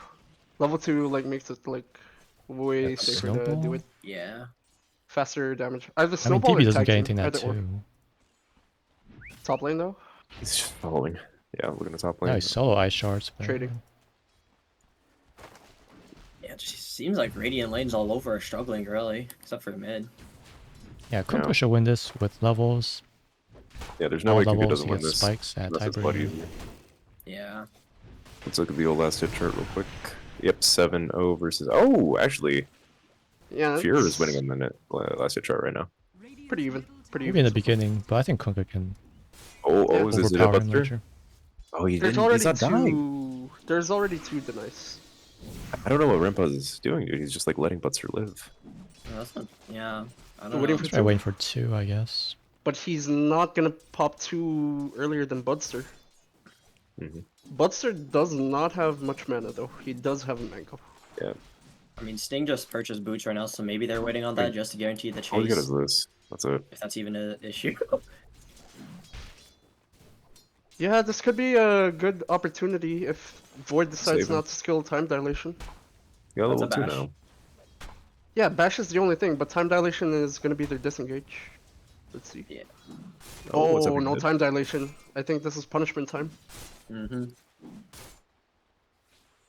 Level 2 like makes it like way Like safer to snowball? do it. Yeah. Faster damage. Either I mean, snowball DB or doesn't tag get team, anything that either or. too. Top lane though? He's just following. Yeah, look at the top Now lane. he's solo ice shards. But... Trading. Yeah, it just seems like Radiant lanes all over are struggling, really. Except for mid. Yeah, Kunko Yeah. should win this with levels. Yeah, there's no All way Kuka levels, doesn't he win gets this. spikes at Unless it's blood tiebreaker. easier. Yeah. Let's look at the old last hit chart real quick. Yep, 7-0 versus... Oh, actually, Yeah, Fear is it's winning on the last hit chart right now. pretty even. Pretty Maybe in even. the beginning, but I think Kunko can Oh, is it a overpower him Buster? later. Oh, he There's didn't, already he's not dying. two. There's already 2 denies. I don't know what Rempa is doing, dude. He's just like letting Butster live. No, that's not. Yeah. I We're don't waiting know. for Try waiting for 2, I guess. But he's not gonna pop 2 earlier than Budster. hmm Budster does not have much mana though. He does have a mango. Yeah. I mean, Sting just purchased boots right now, so maybe they're waiting on that just to guarantee the All you got chase. is this. That's it. If that's even an issue. Yeah, this could be a good opportunity if Void decides Save him. not to skill time dilation. You got That's a level 2 bash. now. Yeah, bash is the only thing, but time dilation is gonna be their disengage. Let's see. Yeah. what's Oh, happening no mid? time dilation. I think this is punishment time. Mm-hmm.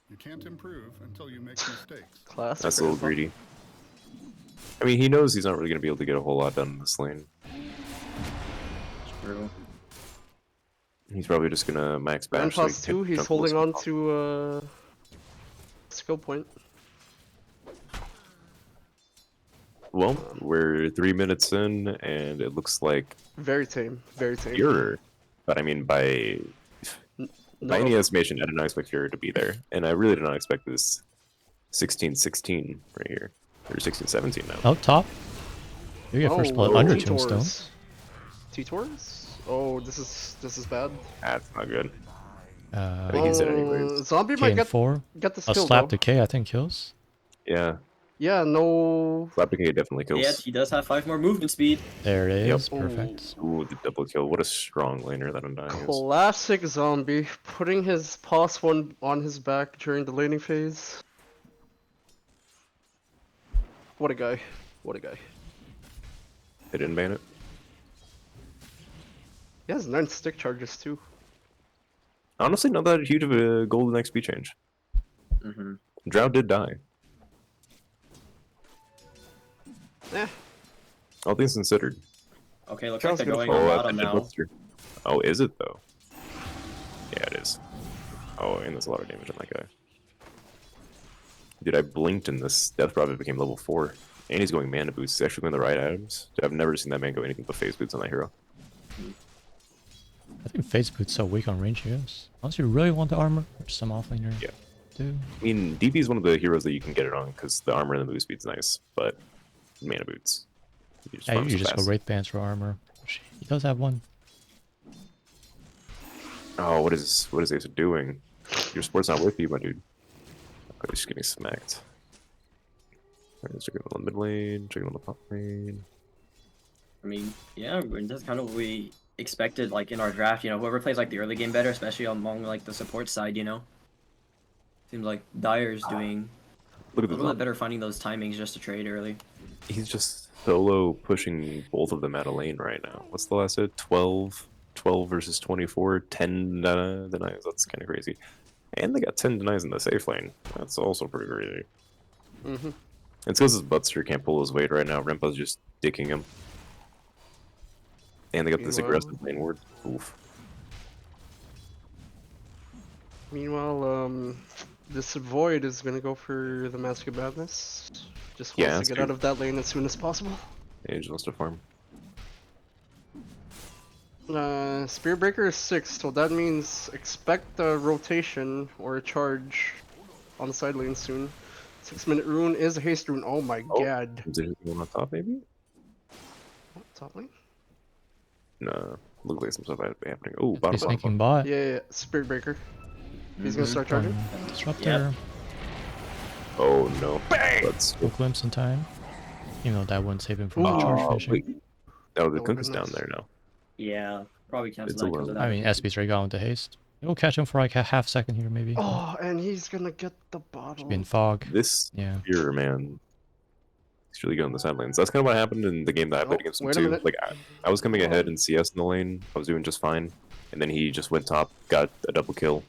You can't improve until you make mistakes. Classic. That's a little Grandpa. greedy. I mean, he knows he's not really going to be able to get a whole lot done in this lane. True. He's probably just going to max bash. so he Grandpa's can 2, he's jump holding close on to to skill point. Well, we're 3 minutes in, and it looks like Very tame. Very tame. Fuhrer. But I mean, by No, any estimation, I did not expect Fuhrer to be there. And I really did not expect this 16-16 right here. Or 16-17 now. Oh, top. You get first blood oh, under T-Tors. Tombstone. T-Tors? Oh, this is bad. That's not good. Uh, think he's it anyways. Zombie K might and get 4. the A skill slap though. to K, I think, kills. Yeah, Yeah, no. Slap Decay definitely kills. Yeah, he does have 5 more movement speed. There it Yep. is. Perfect. Ooh, the double kill. What a strong laner that Undying is. Classic zombie, putting his pos one on his back during the laning phase. What a guy. What a guy. They didn't ban it. He has 9 stick charges too. Honestly, not that huge of a golden XP change. Mm-hmm. Drow did die. Eh, All things considered. Okay, looks Charles like they're gonna going fall. on I bottom did now. Buster. Oh, is it though? Yeah, it is. Oh, and there's a lot of damage on that guy. Dude, I blinked and this Death Prophet became level 4. And he's going mana boost. He's actually going the right items. Dude, I've never seen that man go anything but phase boots on that hero. I think Phase Boot's so weak on range heroes. Unless you really want the armor, which some offlaner Yeah. do. I mean, DP is one of the heroes that you can get it on because the armor and the move speed's nice, but mana boots. You just Yeah, farm you so just go fast. Wraith Bands for armor. Which he does have one. Oh, what is Ace doing? Your sport's not with you, my dude. Okay, he's getting smacked. Alright, let's check it on the mid lane, check it on the top lane. I mean, yeah, that's kind of what we expected, like, in our draft, you know, whoever plays, like, the early game better, especially among, like, the support side, you know? Seems like Dyer's doing Look a at little bit the better finding those timings just to trade early. He's just solo pushing both of them out of lane right now. What's the last hit? 12 versus 24, 10 denies. That's kind of crazy. And they got 10 denies in the safe lane. That's also pretty crazy. mm-hmm. It's because his Butster can't pull his weight right now. Rempa's just dicking him. And they got this Meanwhile- aggressive lane ward. Oof. Meanwhile, this Void is gonna go for the Mask of Madness. Just Yeah, wants to that's get out of that lane as soon as possible. Yeah, he just wants to farm. Spearbreaker is 6, so that means expect a rotation or a charge on the side lane soon. 6-minute rune is a haste rune. Oh my god. Is there anything on top, maybe? What, top lane? No. Look like some stuff happening. Oh, He's bottom. thinking bot. Yeah, Spearbreaker. He's gonna start charging. Disruptor. Oh no. Let's. No glimpse in time. Even though that wouldn't save him from the charge finishing. wait. Oh, the Oh, Kunk is down goodness. there now. Yeah, probably cancel It's that a because of little- that. I mean, SB's already got into haste. We'll catch him for like a half second here, maybe. Oh, and he's gonna get the bottle. Be in fog. This Yeah. here, man. He's really good on the side lanes. That's kind of what happened in the game that I played Oh, against him wait a too. minute. Like I was coming ahead in CS in the lane. I was doing just fine, and then he just went top, got a double kill,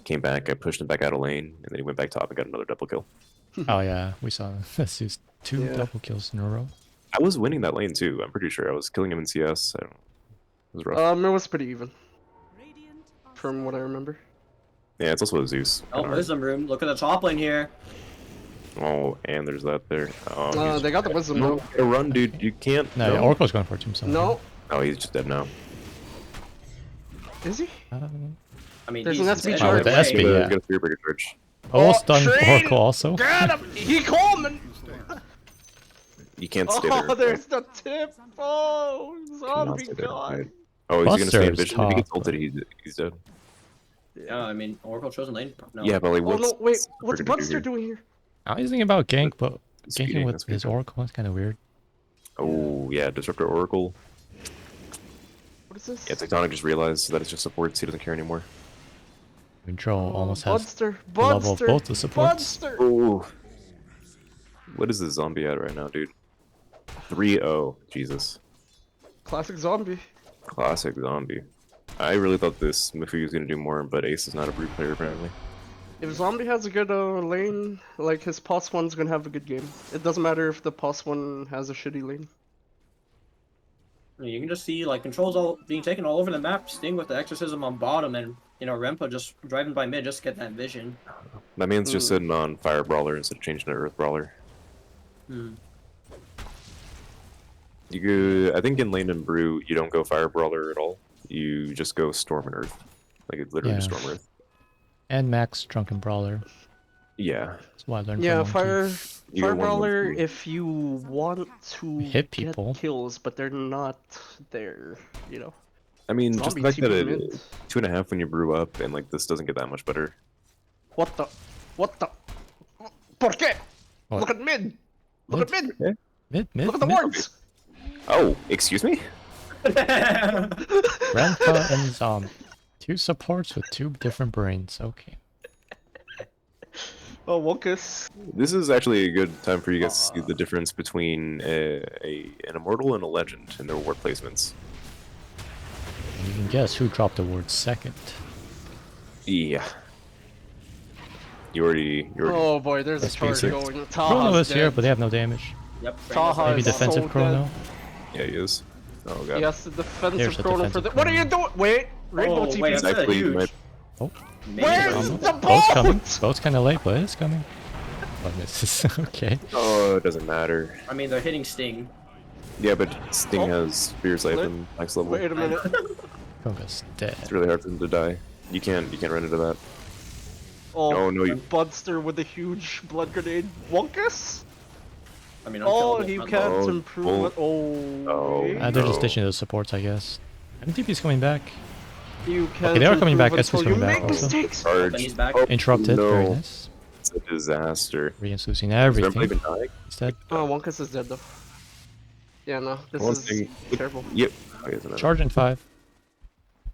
came back. I pushed him back out of lane, and then he went back top and got another double kill. Oh yeah, we saw this is 2 Yeah. double kills in a row. I was winning that lane too. I'm pretty sure I was killing him in CS. I don't know. It was rough. It was pretty even, from what I remember. Yeah, it's also a Zeus. Oh, kinda wisdom room. Look at the top lane here. hard. Oh, and there's that there. Oh, he's They got the wisdom no, though. gotta run, dude. You can't. No, yeah, Oracle's going for it himself. No, Oh, he's just dead now. is he? I mean, There's he's an SB dead charge. Oh, the anyway. SB, He's yeah. got a Spearbreaker charge. Almost done Train! Oracle also. Get him! He coming! You can't stay there. Oh, there's the tip! Oh, Cannot zombie stay there. god! Oh, is he gonna stay in Buster's vision? If he gets top, ulted, he's dead. Yeah, I mean, Oracle chosen lane. No. Yeah, but like, Oh what's no, wait, what's Spearbreaker Buster here? doing here? I was thinking about gank, but Speeding, ganking with that's his good. Oracle is kind of weird. Oh yeah, Disruptor Oracle. What is this? Yeah, Tectonic just realized that it's just supports. He doesn't care anymore. Control almost has Budster, the level of Budster, both the supports. Budster! Oh, what is this zombie at right now, dude? 3-0. Jesus, Classic zombie. classic zombie. I really thought this Mifu was gonna do more, but Ace is not a brute player apparently. If zombie has a good lane, like his POS one's gonna have a good game. It doesn't matter if the POS one has a shitty lane. You can just see like controls all being taken all over the map. Sting with the exorcism on bottom, and Rempa just driving by mid just to get that vision. That man's just sitting on Fire Brawler instead of changing to Earth Brawler. You go, I think in lane and brew you don't go Fire Brawler at all. You just go Storm and Earth. Like it's literally just Yeah. Storm Earth. and Max Drunken Brawler. Yeah. That's what I learned Yeah, from Fire You go one, one, Brawler three. if you want to Hit get people. kills, but they're not there, you know. I mean, just the Zombie fact that TP it mid. 2.5 when you brew up, and like this doesn't get that much better. What the? ¿Por qué? What? Look at mid! Look at mid! Mid, Look at the mid. wards! Oh, excuse me? Renpa and Zombie. 2 supports with 2 different brains. Okay. Oh, Wokus. This is actually a good time for you guys to see the difference between an immortal and a legend in their ward placements. And you can guess who dropped the word second. Yeah. You already. Oh boy, there's a That's charge basic. going. Chrono Taha's is here, dead. but they have no damage. Yep. Taha Maybe is defensive so Chrono. dead. Yeah, he is. Oh god. Yes, the defensive There's a chrono for defensive the. What are you doing? Wait, Rainbow Oh, TP. wait, It's that's actually huge. my- Oh, Where's coming. the Boat's coming. boat? Boat's kind of late, but it's coming. Oh, this is okay. Oh, it doesn't matter. I mean, they're hitting Sting. Yeah, but Sting Oh. has Spear's Life in max level. Wait a minute. Konga's dead. It's really hard for them to die. You can't run into that. Oh, Oh, no, you- Budster with a huge blood grenade. Wonkus? I mean, Oh, unkillable, you not can't Oh, improve bull- it. Oh, Oh, wait. They're just No. ditching those supports, I guess. MTP's coming back. You can't they are coming back. improve SP's until you coming back make also. mistakes. Charge. then he's back. Oh, Interrupted. no. Very nice. It's a disaster. Rian's losing Has Renplay everything. been dying? He's dead. Oh, Wonkus is dead though. Yeah, no, this One is thing- terrible. Yep. Oh, he has another. Charge in 5.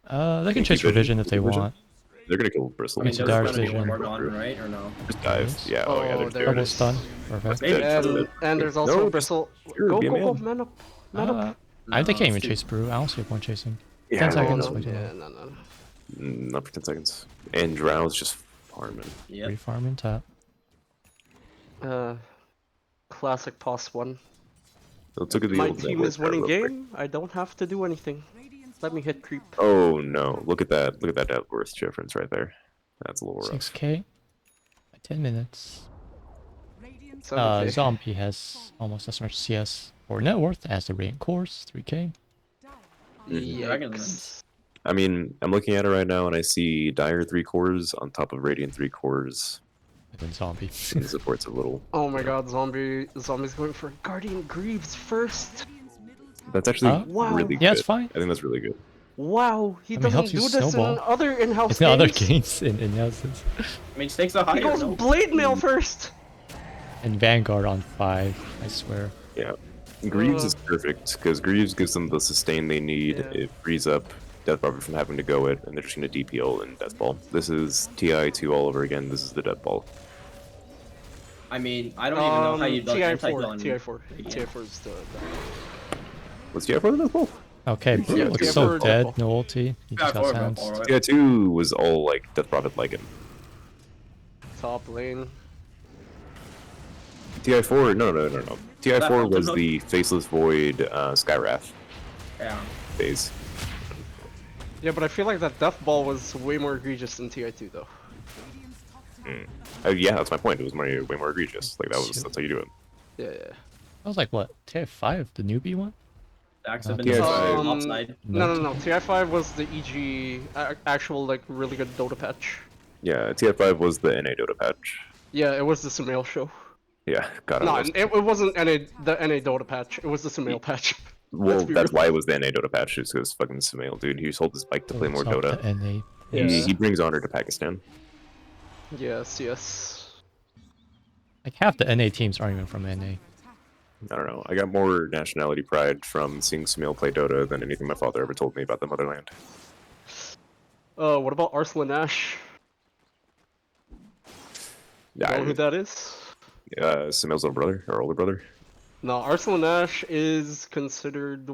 They can chase for vision if they Vision? want. They're gonna kill Bristle. I mean, It's there's Dark gonna be Vision. one more gone, right? Or no? Just dive. Nice. Yeah. Oh, yeah. Oh, They're there Double it is. stun. Perfect. Maybe. And there's also No, Bristle. sure, Go, be a go, go, man. man up. Man up. I they can't even it's too- chase Brew. I don't see a point chasing. Yeah, 10 no, seconds. Oh, no. wait till Yeah, no. Not for 10 seconds. And Drow's just farming. Yep. Refarm in top. Classic POS one. It took the My old team network is winning real quick. game. I don't have to do anything. Let me hit creep. Oh no! Look at that! Look at that net worth difference right there. That's a little rough. 6k. 10 minutes. 7K. Zombie has almost as much CS or net worth as the Radiant Cores, 3k. Yikes. I mean, I'm looking at it right now and I see Dire 3 cores on top of Radiant 3 cores. And then Zombie. And supports a little. Oh my god, Zombie's going for Guardian Greaves first. That's actually Wow. really good. Yeah, it's fine. I think that's really good. Wow, he I mean, doesn't helps you do this snowball. in other in-house It's in other games. games in houses. I mean, stakes are higher. He goes no? Blade Mail first. And Vanguard on 5, I swear. Yeah. Greaves is perfect because Greaves gives them the sustain they need. Yeah. It frees up Death Barber from having to go it, and they're just going to DPL and Death Ball. This is TI2 all over again. This is the Death Ball. I mean, I don't even know how you TI4, TI4 is the. What's TI4 the Death Ball? Okay, Blue Yeah, looks TI4 so is dead, awful. no ulti. He just got silenced. TI2 was all like Death Prophet like him. Top lane. TI4, no. TI4 That was ultimate- the Faceless Void Skywrath Yeah. phase. Yeah, but I feel like that Death Ball was way more egregious than TI2 though. Yeah, that's my point. It was way more egregious. Like that's how you do it. Yeah. That was like what? TF5, the newbie one? Stacks have been TI5. offside. No. TI5 was the EG actual like really good Dota patch. Yeah, TI5 was the NA Dota patch. Yeah, it was the Sumail show. Yeah, got No, it. it wasn't the NA Dota patch. It was the Sumail patch. Well, Let's be that's real. why it was the NA Dota patch, is because fucking Sumail, dude. He sold his bike to play more What's up, Dota. the NA. Yeah. He brings honor to Pakistan. Yes. Like half the NA teams aren't even from NA. I don't know. I got more nationality pride from seeing Sumail play Dota than anything my father ever told me about the motherland. What about Arslan Ash? You know who that is? Sumail's little brother or older brother. No, Arslan Ash is considered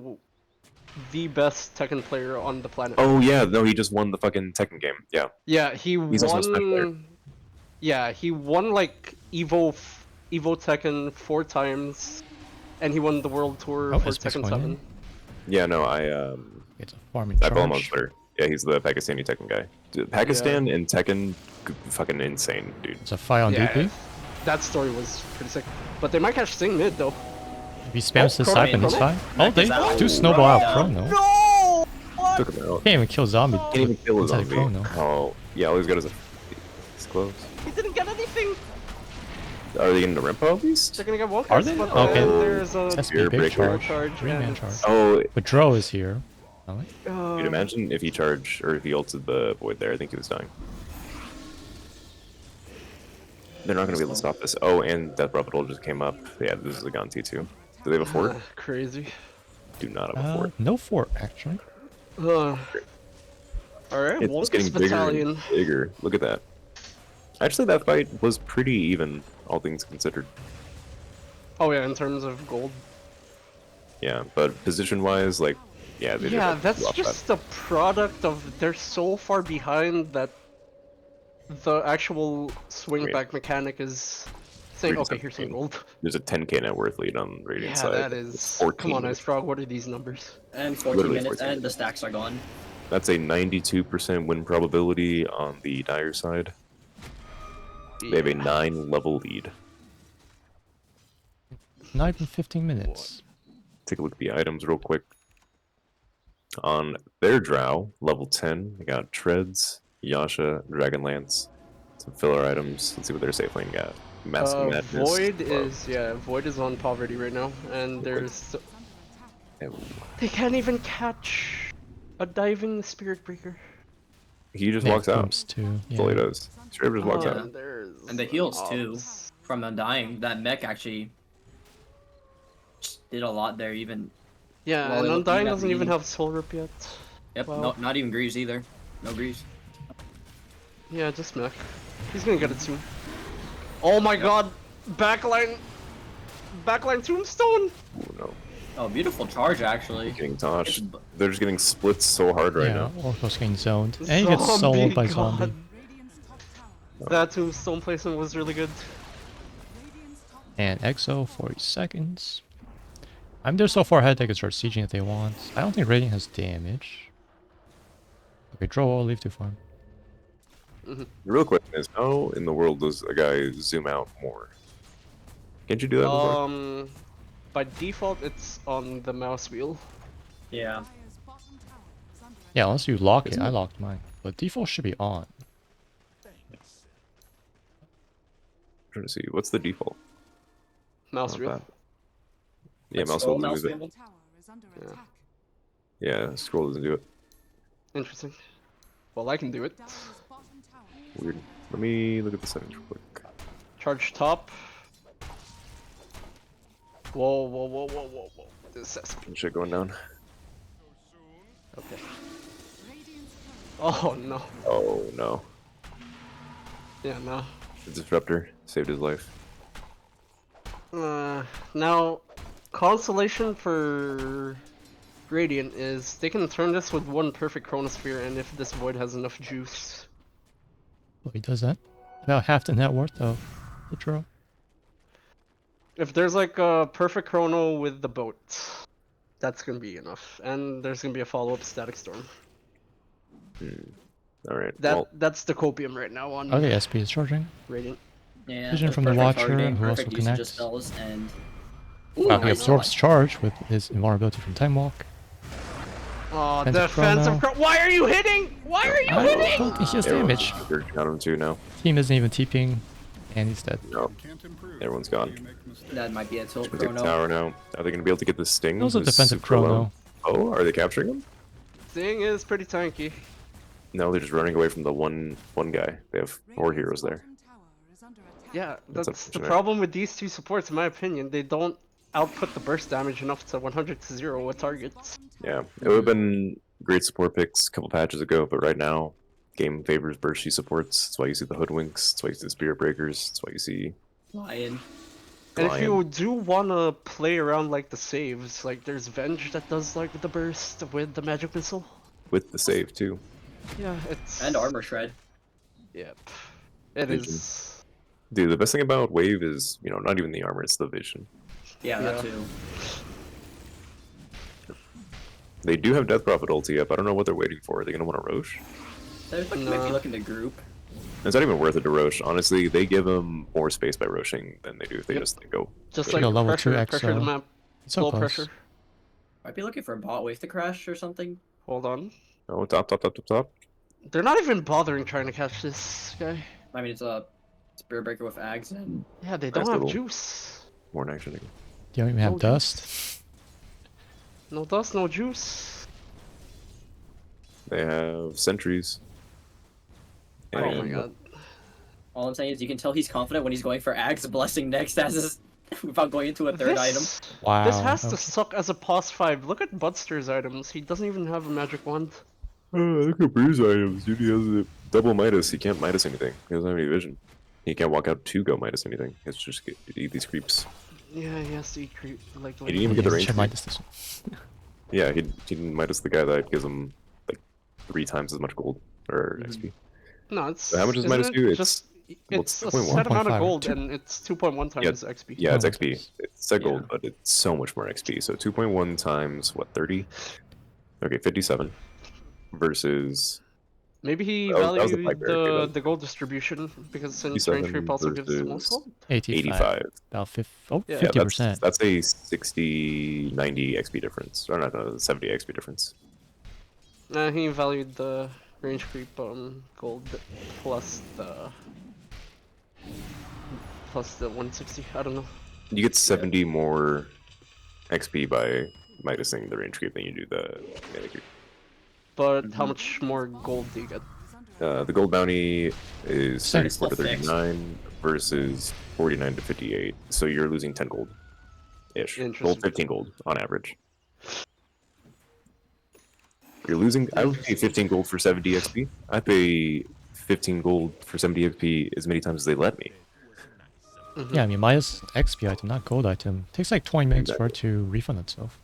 the best Tekken player on the planet. Oh yeah, no, he just won the fucking Tekken game. Yeah. Yeah, he He's also a Smash player. won. Yeah, he won like Evo Tekken 4 times, and he won the world tour Oh, for it's Tekken Bitcoin. 7. Yeah, no, It's a farming I follow him on charge. Twitter. Yeah, he's the Pakistani Tekken guy. Dude, Pakistan and Tekken, fucking insane, dude. It's a fight on Yeah, DP. that story was pretty sick. But they might catch Sing mid though. If he spams this Chrono- type and it's Chrono? fine. Oh, they do snowball out Chrono. No! Took him out. Can't even kill zombie. Can't even kill a inside zombie. Chrono. Oh, yeah, all he's got is a... He's close. He didn't get anything. Are they in the Rimpo at least? They're gonna get one Are cast, they? but Okay. then there's a That's Spear a big breaker. charge. charge. 3-man and charge. Oh, But Dro is here. Oh, you'd imagine if he charged, or if he ulted the Void there, I think he was dying. They're not going to be able to stop this. Oh, and Death Prophet just came up. Yeah, this is a Gon T2. Do they have a fort? Crazy. Do not have a fort. no fort, actually. Alright, It's Wonkus getting bigger Battalion. and bigger. Look at that. Actually, that fight was pretty even, all things considered. Oh yeah, in terms of gold. Yeah, but position-wise, like, yeah, they Yeah, did that's rough just the product of they're so far behind that the actual swing Wait. back mechanic is saying, okay, here's some 317. gold. There's a 10k net worth lead on Radiant Yeah, side. that is. 14 Come on, minutes. Ice Frog, what are these numbers? And 14 Literally minutes, 14 and the stacks are gone. That's a 92% win probability on the Dire side. They have a 9 level lead. Not even 15 minutes. Take a look at the items real quick. On their Drow, level 10, they got Treads, Yasha, Dragonlance, some filler items. Let's see what their safe lane got. Mask Madness. Void is on poverty right now, and there's Oh. they can't even catch a diving Spirit Breaker. He just Make walks out. bumps too. That's all he Yeah. does. Straight up just walks Yeah. out. And the heals too, from Undying. That mech actually did a lot there, even. Yeah, Well, and it looked Undying even at doesn't even the have Soul Rip yet. Yep, Wow. no, not even Greaves either. No Greaves. Yeah, just mech. He's gonna get it soon. Oh my god! Backline Tombstone! Ooh, no. Oh, beautiful charge actually. Getting toshed. They're just getting splits so hard right Yeah, now. Oracle's getting zoned. And he gets soloed by zombie. That Tombstone placement was really good. And EXO, 40 seconds. I'm there so far ahead they can start sieging if they want. I don't think Radiant has damage. Okay, draw all, leave to farm. The real question is, how in the world does a guy zoom out more? Can't you do that before? By default, it's on the mouse wheel. Yeah. Yeah, unless you lock it. Isn't I it? locked mine. But default should be on. I'm trying to see. What's the default? Mouse Not wheel. bad. Yeah, mouse Scroll wheel doesn't mouse move it. wheel? Yeah, scroll doesn't do it. Interesting. Well, I can do it. Weird. Let me look at the settings real quick. Charge top. Whoa, whoa, whoa, whoa, whoa, whoa. This is Shit going down. okay. Oh no. Oh no. Yeah, no. The disruptor saved his life. Now, consolation for Radiant is they can turn this with one perfect Chronosphere, and if this Void has enough juice. Well, he does that. About half the net worth of the draw. If there's like a perfect Chrono with the boat, that's gonna be enough. And there's gonna be a follow-up Static Storm. Alright, That's the copium right now on Okay, SP is charging. Radiant. Yeah, Vision the from the perfect Watcher, targeting, who also perfect usage of connects. spells, and Wow, he nice. absorbs charge with his invulnerability from Time Walk. Oh, Defensive defensive Chrono. Why are you hitting? Why are you I hitting? don't think he has everyone's damage. working on him too now. Team isn't even TPing, and he's dead. No, everyone's gone. that might be a tilt Take the chrono. tower now. Are they gonna be able to get this sting? Also This defensive super low? chrono. Oh, are they capturing him? Thing is pretty tanky. No, they're just running away from the one guy. They have 4 heroes there. Yeah, That's that's the unfortunate. problem with these two supports, in my opinion. They don't output the burst damage enough to 100 to 0 with targets. Yeah, it would have been great support picks a couple patches ago, but right now, game favors bursty supports. That's why you see the Hoodwinks. That's why you see the Spirit Breakers. That's why you see Lion. And if Lion. you do want to play around like the saves, like there's Venge that does like the burst with the magic missile. with the save too. Yeah, it's And armor shred. Yep, it Vision. is. Dude, the best thing about Wave is, you know, not even the armor, it's the vision. Yeah, Yeah. that too. They do have Death Prophet ulti up. I don't know what they're waiting for. Are they gonna want to Roche? They might Nah. be looking to group. It's not even worth it to Roche. Honestly, they give them more space by Roshing than they do if they Yep. just like, go. Just Should like go level pressure, 2 pressure the XO. map, So low close. pressure. Might be looking for a bot wave to crash or something. Hold on. Oh, top. They're not even bothering trying to catch this guy. I mean, it's a Spirit Breaker with Ags and Yeah, they Nice don't have little- juice. More in action. You don't even have No dust. No dust, no juice. They have sentries. Oh my And god. all I'm saying is you can tell he's confident when he's going for Ags Blessing next as his without going into a third item. Wow. This has to okay. suck as a pos 5. Look at Budster's items. He doesn't even have a magic wand. Oh, look at Breeze items. Dude, he has a double Midas. He can't Midas anything. He doesn't have any vision. He can't walk out to go Midas anything. It's just eat these creeps. Yeah, he has to eat creep. Like, He didn't even get the range. Should creep. Midas this one. Yeah, he didn't Midas the guy that gives him like 3 times as much gold or XP. No, it's. So how much does isn't Midas it do? Just, well, it's it's a 2.1. set amount of 1.5. gold, and it's 2.1 times XP. Yeah, it's Oh, XP. okay. It's set gold, but it's so much more XP. So 2.1 times what, 30? Okay, 57 versus Maybe he That was the valued pipe barricade, the, though. gold distribution because since 57 range creep also gives the most versus gold. 85. About 50, Yeah. 50%. That's a 60, 90 XP difference. Or not, no, 70 XP difference. He valued the range creep gold plus the 160. I don't know. You get 70 more XP by Midasing the range creep than you do the mana creep. But how much more gold do you get? The gold bounty is Same. 34 to Still fixed. 39 versus 49 to 58. So you're losing 10 gold. Ish. Gold, Interesting. 15 gold on average. You're losing. I would pay 15 gold for 70 XP. I pay 15 gold for 70 XP as many times as they let me. Yeah, I mean, Midas XP item, not gold item. Takes like 20 minutes for it to refund itself.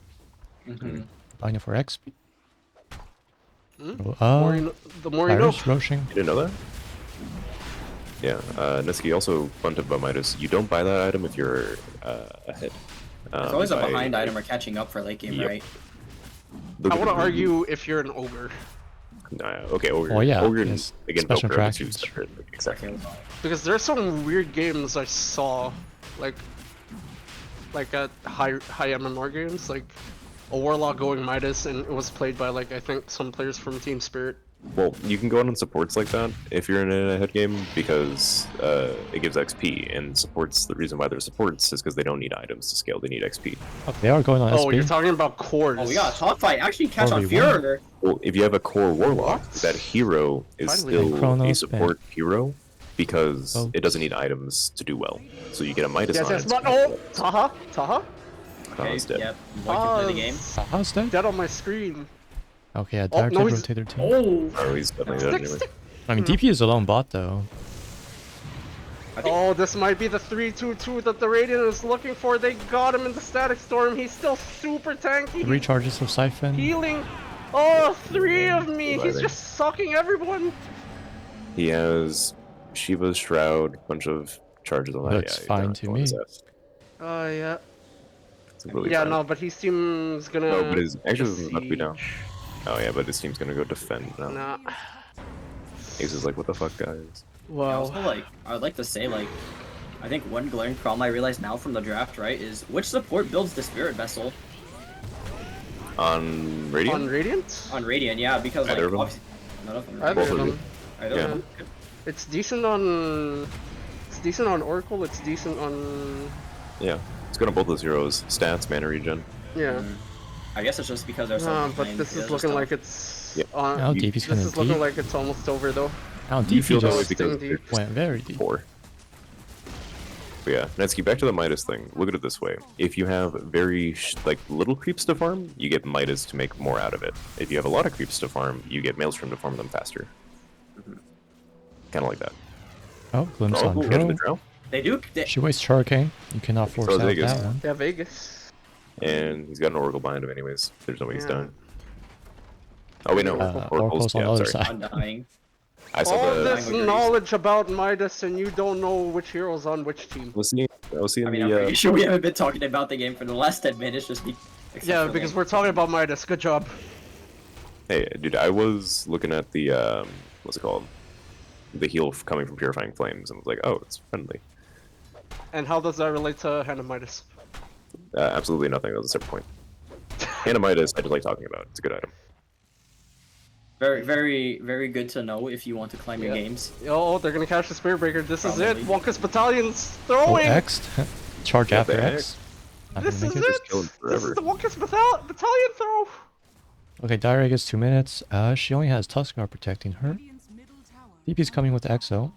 Mm-hmm. Buying it for XP. Hmm? Oh, More you know, the more you know. Iris, Roshing. You didn't know that? Yeah, Netsky, also fun tip about Midas. You don't buy that item if you're ahead. It's always a by, behind like, item or catching up for late game, Yep. right? look I at want to the- argue if you're an ogre. Okay, Ogre. Oh, yeah, Ogre yes. again, Special Velcro, but two attractions. separate, like, exactly. Because there's some weird games I saw, like at high MMR games, like a Warlock going Midas, and it was played by like I think some players from Team Spirit. Well, you can go out on supports like that if you're in a head game because it gives XP, and supports. The reason why they're supports is because they don't need items to scale; they need XP. Oh, they are going on Oh, you're SP. talking about cores. Oh, we got a top fight. Actually, catch on 4v1. Führer. Well, if you have a core warlock, What? that hero is Finally. still a Chronos support hero because Oh. it doesn't need items to do well. So you get a Midas Yes, on yes, it. but oh, Taha, Okay, It's dead. yep. Like to play the game. How's that? dead on my screen. Okay, yeah, Oh, Dire no, could he's- rotate their team. Oh! Oh, he's definitely dead anyway. I mean, DP is a lone bot though. Oh, this might be the 3-2-2 that the Radiant is looking for. They got him in the Static Storm. He's still super tanky. He's Recharges of Siphon. healing. Oh, 3 of me. He's Surviving. just sucking everyone. He has Shiva's Shroud, bunch of charges on that. Looks yeah, fine don't to want his me. ass. Oh, yeah. It's really Yeah, fine. no, but his team's gonna. No, but his Axe is about to be down. besiege. Oh yeah, but his team's gonna go defend now. Nah. Ace is like, what the fuck, guys? I Wow. also, like, I would like to say, like, I think one glaring problem I realize now from the draft, right, is which support builds the Spirit Vessel On Radiant? On Radiant? on Radiant? Yeah, because, like, Either of them? obviously, none of them. Either Both of of them. Either of Yeah. them? It's decent on. It's decent on Oracle. It's decent on. Yeah, it's gonna both those heroes. Stats, mana regen. Yeah. I guess it's just because there's Nah, some but this is looking like it's. Yeah. Now You- DP's This kind is of looking deep. like it's almost over though. Now You feel DP that way just because Sting they're deep. went very deep. poor. But yeah, Netsky, back to the Midas thing. Look at it this way. If you have very, like, little creeps to farm, you get Midas to make more out of it. If you have a lot of creeps to farm, you get Maelstrom to farm them faster. Kind of like that. Oh, glimpse Oh, on cool. Get in the Drow. draw. They do. She wastes Hurricane. You cannot force So out Vegas. that one. Yeah, Vegas. And he's got an Oracle behind him anyways. There's no way he's Yeah. done. Oh wait, no. Oracle's on the other sorry. side. Undying. I saw All the... this knowledge about Midas and you don't know which hero's on which team. I was seeing I mean, I'm the... pretty sure we haven't been talking about the game for the last 10 minutes, just except Yeah, for, because like, we're talking about Midas. Good job. Hey, dude, I was looking at the, what's it called? The heal coming from Purifying Flames, and was like, oh, it's friendly. And how does that relate to Hand of Midas? Absolutely nothing. That was a separate point. Hand of Midas, I just like talking about. It's a good item. very, very, very good to know if you want to climb your Yeah. games. Oh, they're gonna catch the Spirit Breaker. This is Probably. it. Wonka's Battalion's Oh, throwing. X. Charge What after the X. Not This gonna is make it. it. killing This forever. is the Wonka's Battalion throw. Okay, Dire gets 2 minutes. She only has Tuskar protecting her. Radiant's middle tower. DP's coming with Exo.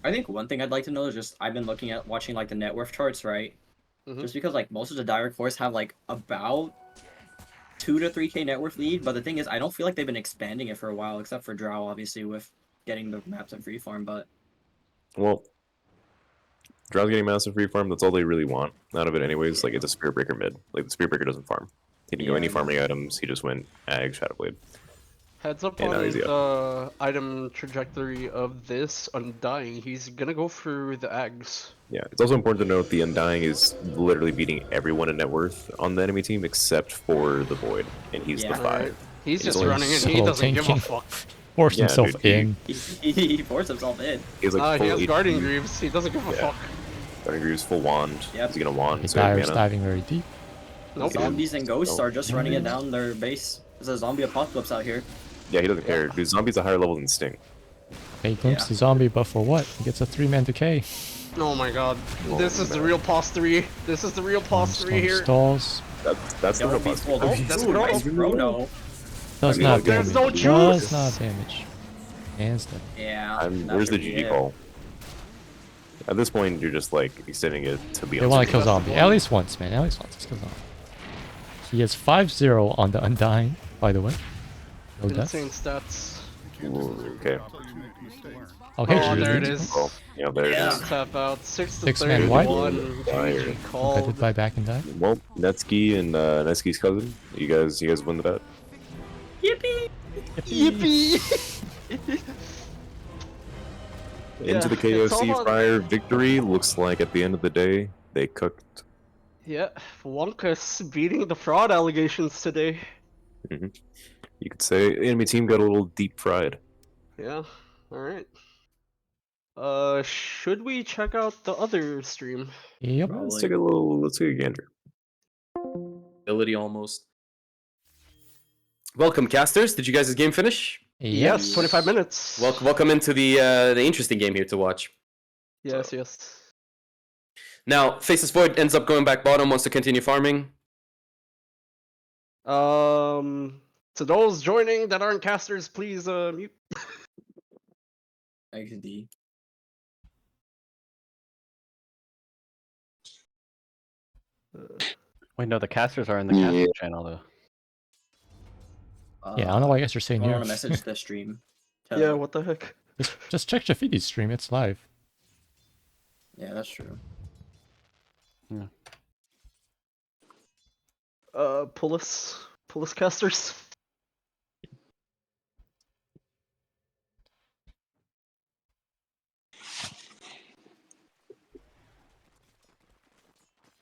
I think one thing I'd like to know is just I've been looking at watching like the net worth charts, right? Mhm. Just because like most of the direct cores have like about 2 to 3k net worth lead, but the thing is I don't feel like they've been expanding it for a while, except for Drow obviously with getting the maps and free farm. But Well, Drow's getting massive free farm. That's all they really want out of it anyways. Like, it's a Spirit Breaker mid. Like, the Spirit Breaker doesn't farm. He didn't go Yeah, any I farming items. He just went Ag, Shadowblade. Heads up Yeah, no, on he's the item trajectory of this Undying. He's gonna go through the Ags. Yeah, it's also important to note the Undying is literally beating everyone in net worth on the enemy team except for the Void, and he's Yeah. the 5. Right. He's He's just only running in. He so doesn't give a tanky. fuck. Forced Yeah, himself dude, he- in. he forced himself in. He has like He full has HP, Guardian Greaves. He doesn't give a Yeah. fuck. Guardian Greaves, full wand. Yep. He's gonna wand. So Dire's mana. diving very deep. Nope. Zombies and ghosts Oh. are just running it down their base. There's a zombie apocalypse out here. Yeah, he doesn't care. Dude, Zombie's a higher level than Sting. Hey, glimpse Yeah. the zombie, but for what? He gets a 3-man decay. Oh my god. Oh, This is the man. real pos 3. This is the real pos 3 here. Stalls. That's the real Don't be possibility. told. Oh, that's Ooh, Chrono. nice Chrono. Does I mean, not like, damage. there's no Does juice. not damage. Hands down. Yeah. Where's the should be GG it. call? At this point, you're just like extending it to be They want to kill That's the zombie. one. At least once, man. At least once. Let's kill zombie. He has 5-0 on the Undying, by the way. No death. Insane stats. Ooh, okay. Okay, Oh, GG. there it is. Oh, yeah, there it is. Tap out. 6 to 6-man white. 31. Fire. GG Okay, called. goodbye back and die. Well, Netsky and Netsky's cousin, you guys win the bet. Yippee! Yippee! Into the Yeah, it's all KOC about- Friar victory. Looks like at the end of the day, They cooked. Yeah, Wonka's beating the fraud allegations today. You could say enemy team got a little deep fried. Yeah, alright. Should we check out the other stream? Yep. Let's take a gander. Ability almost. Welcome, casters. Did you guys' game finish? Yes, 25 minutes. Welcome into the interesting game here to watch. Yes, yes. Now, Faceless Void ends up going back bottom, wants to continue farming. To those joining that aren't casters, please mute. XD. Wait, no, the casters are in the Yeah. caster channel though. Yeah, I don't know why you guys are saying I want here. to message the stream. Yeah, what the heck? Just check Shafidi's stream, it's live. Yeah, that's true. Pull us casters.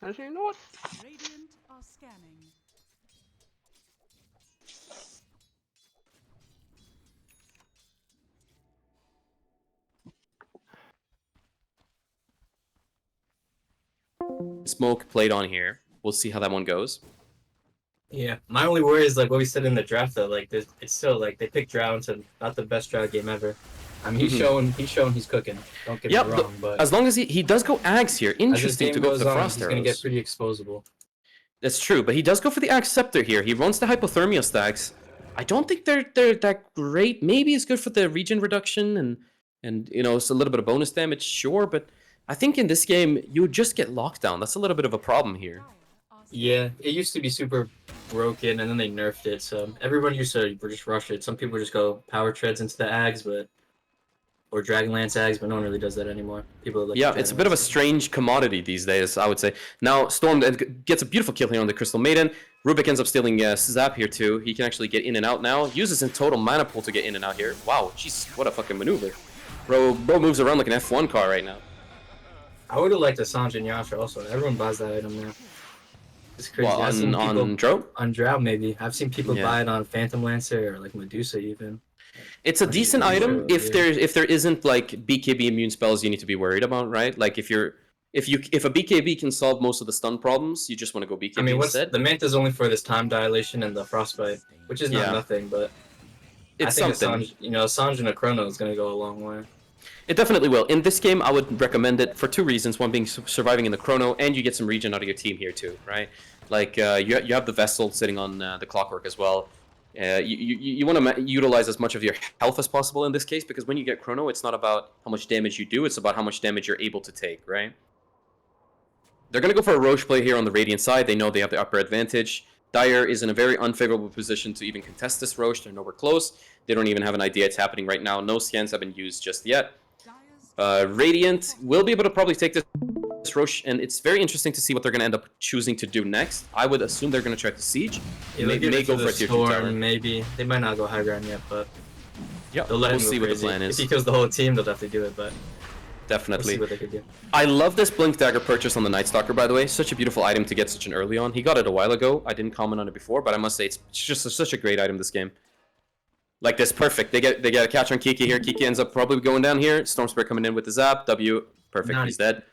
Actually, you know what? Radiant are scanning. Smoke played on here. We'll see how that one goes. Yeah, my only worry is like what we said in the draft though. Like, it's still like they picked Drow into not the best Drow game ever. I mean, he's shown he's cooking. Don't get Yep, me wrong, but as long as he does go Axe here. as this Interesting game to go for goes the on, Frost he's gonna Arrows. get pretty exposable. That's true, but he does go for the Axe Scepter here. He runs the Hypothermia stacks. I don't think they're that great. Maybe it's good for the regen reduction and you know, it's a little bit of bonus damage, sure, but I think in this game you would just get lockdown. That's a little bit of a problem here. Yeah, it used to be super broken, and then they nerfed it. So everyone used to just rush it. Some people just go power treads into the Ags, or Dragonlance Ags, but no one really does that anymore. People like Yeah, it's a bit of a strange commodity these days, I would say. Now, Storm gets a beautiful kill here on the Crystal Maiden. Rubik ends up stealing Zap here too. He can actually get in and out now. Uses in total mana pool to get in and out here. Wow, jeez, what a fucking maneuver. Bro moves around like an F1 car right now. I would have liked a Sanj and Yasha also. Everyone buys that item now. It's crazy. Well, I've seen on people- Drow? On Drow, maybe. I've seen people Yeah. buy it on Phantom Lancer or like Medusa even. It's a decent item if yeah. there isn't like BKB immune spells you need to be worried about, right? Like if a BKB can solve most of the stun problems, you just want to go BKB I mean, instead. the Manta's only for this time dilation and the Frostbite, which is not Yeah. nothing, but It's I think something. Sanj and a Chrono is going to go a long way. It definitely will. In this game, I would recommend it for two reasons. One being surviving in the Chrono, and you get some regen out of your team here too, right? Like you have the Vessel sitting on the Clockwork as well. You want to utilize as much of your health as possible in this case, because when you get Chrono, it's not about how much damage you do, it's about how much damage you're able to take, right? They're going to go for a Roche play here on the Radiant side. They know they have the upper advantage. Dire is in a very unfavorable position to even contest this Roche. They're nowhere close. They don't even have an idea it's happening right now. No scans have been used just yet. Radiant will be able to probably take this Roche, and it's very interesting to see what they're going to end up choosing to do next. I would assume they're going to try to siege. Yeah, May go for a tier 2 Storm, tower. maybe. They might not go high ground yet, but Yep, they'll let we'll him go see what the crazy. plan is. If he kills the whole team, they'll definitely do it, but we'll Definitely. see what they could do. I love this Blink Dagger purchase on the Night Stalker, by the way. Such a beautiful item to get such an early on. He got it a while ago. I didn't comment on it before, but I must say it's just such a great item this game. Like this, perfect. They get a catch on Kiki here. Kiki ends up probably going down here. Storm Spirit coming in with the zap. W, perfect. Not He's dead.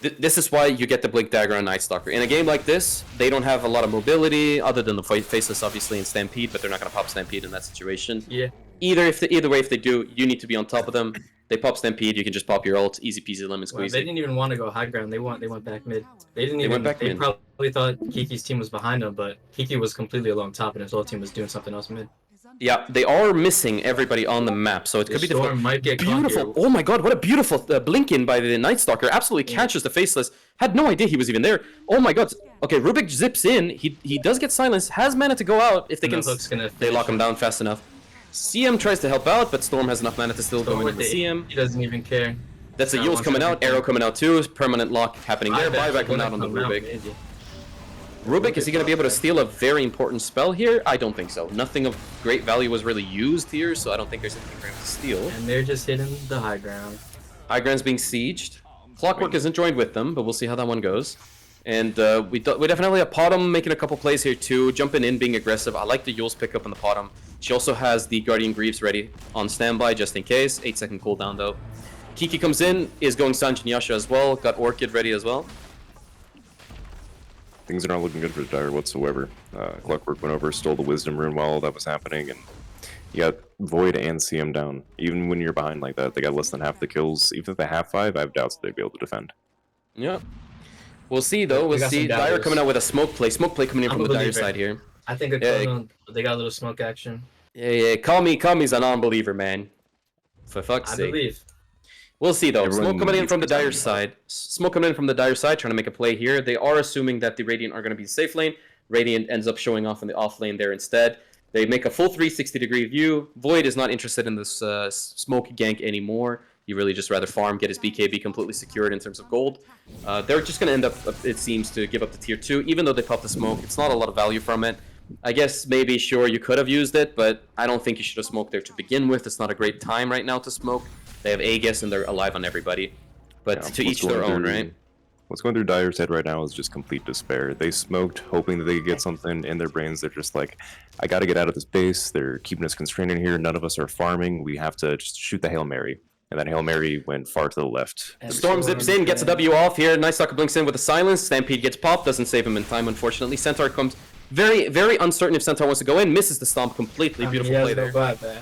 This is why you get the Blink Dagger on Night Stalker. In a game like this, they don't have a lot of mobility, other than the Faceless, obviously, and Stampede, but they're not going to pop Stampede in that situation. Yeah. Either way, if they do, you need to be on top of them. They pop Stampede, you can just pop your ult, easy peasy lemon Well, squeezy. they didn't even want to go high ground. They went back mid. They didn't They even. went back They mid. probably thought Kiki's team was behind them, but Kiki was completely along top, and his whole team was doing something else mid. Yeah, they are missing everybody on the map, so it could be Storm difficult. might get Beautiful! caught Oh my god, what a beautiful blink in by the Night Stalker. Absolutely catches the Faceless. Had no idea he was even there. Oh my god. Okay, Rubik zips in. He does get silenced. Has mana to go out if they And can. the hook's gonna They lock him down fast enough. CM tries to help out, but Storm has enough mana to still go in the CM. He doesn't even care. That's a Not Eul's once coming out, everything. Arrow coming out too. Permanent lock happening there. Buyback coming out on the Rubik. Rubik, is he going to be able to steal a very important spell here? I don't think so. Nothing of great value was really used here, so I don't think there's anything for him to steal. And they're just hitting the high ground. High ground's being sieged. Clockwork isn't joined with them, but we'll see how that one goes. And we definitely have Potom making a couple plays here too, jumping in, being aggressive. I like the Yule's pickup on the Potom. She also has the Guardian Greaves ready on standby just in case. 8-second cooldown though. Kiki comes in, is going Sanjin Yasha as well. Got Orchid ready as well. Things are not looking good for Dire whatsoever. Clockwork went over, stole the Wisdom Rune while that was happening, and you got Void and CM down. Even when you're behind like that, they got less than half the kills. Even if they have 5, I have doubts they'd be able to defend. Yeah. We'll see though. We'll see. Dire coming out with a smoke play. Smoke play coming in from the Dire side here. I think they got a little smoke action. Yeah. Call me's a non-believer, man. For fuck's sake. I believe. We'll see though. Everyone Smoke coming in needs from the to Dire time side. Smoke coming in from the Dire side, trying to make a play here. They are assuming that the Radiant are going to be safe lane. Radiant ends up showing off in the off lane there instead. They make a full 360-degree view. Void is not interested in this smoke gank anymore. He really just rather farm, get his BKB completely secured in terms of gold. They're just going to end up, it seems, to give up the tier 2. Even though they pop the smoke, it's not a lot of value from it. I guess maybe, sure, you could have used it, but I don't think you should have smoked there to begin with. It's not a great time right now to smoke. They have Aegis and they're alive on everybody. But to each their own, right? What's going through Dire's head right now is just complete despair. They smoked, hoping that they could get something in their brains. They're just like, I gotta get out of this base. They're keeping us constrained in here. None of us are farming. We have to just shoot the Hail Mary. And that Hail Mary went far to the left. Storm zips in, gets a W off here. Nice Stalker blinks in with a silence. Stampede gets popped, doesn't save him in time, unfortunately. Centaur comes very, very uncertain if Centaur wants to go in. Misses the stomp completely. Beautiful play there.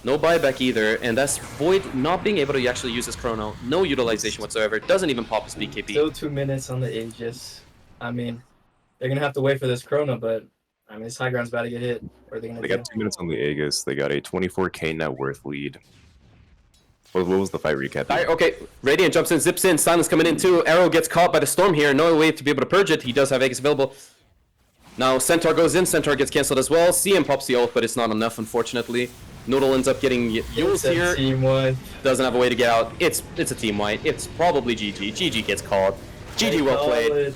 No buyback either, and that's Void not being able to actually use his chrono. No utilization whatsoever. Doesn't even pop his BKB. Still 2 minutes on the Aegis. I mean, they're gonna have to wait for this chrono, but I mean, this high ground's about to get hit. What are they gonna do? They got 2 minutes on the Aegis. They got a 24k net worth lead. What was the fight recap? Okay, Radiant jumps in, zips in. Silence coming in too. Arrow gets caught by the storm here. No way to be able to purge it. He does have Aegis available. Now Centaur goes in. Centaur gets cancelled as well. CM pops the ult, but it's not enough, unfortunately. Noodle ends up getting Yules here. Team wipe. Doesn't have a way to get out. It's a team wipe. It's probably GG. GG gets called. GG well played.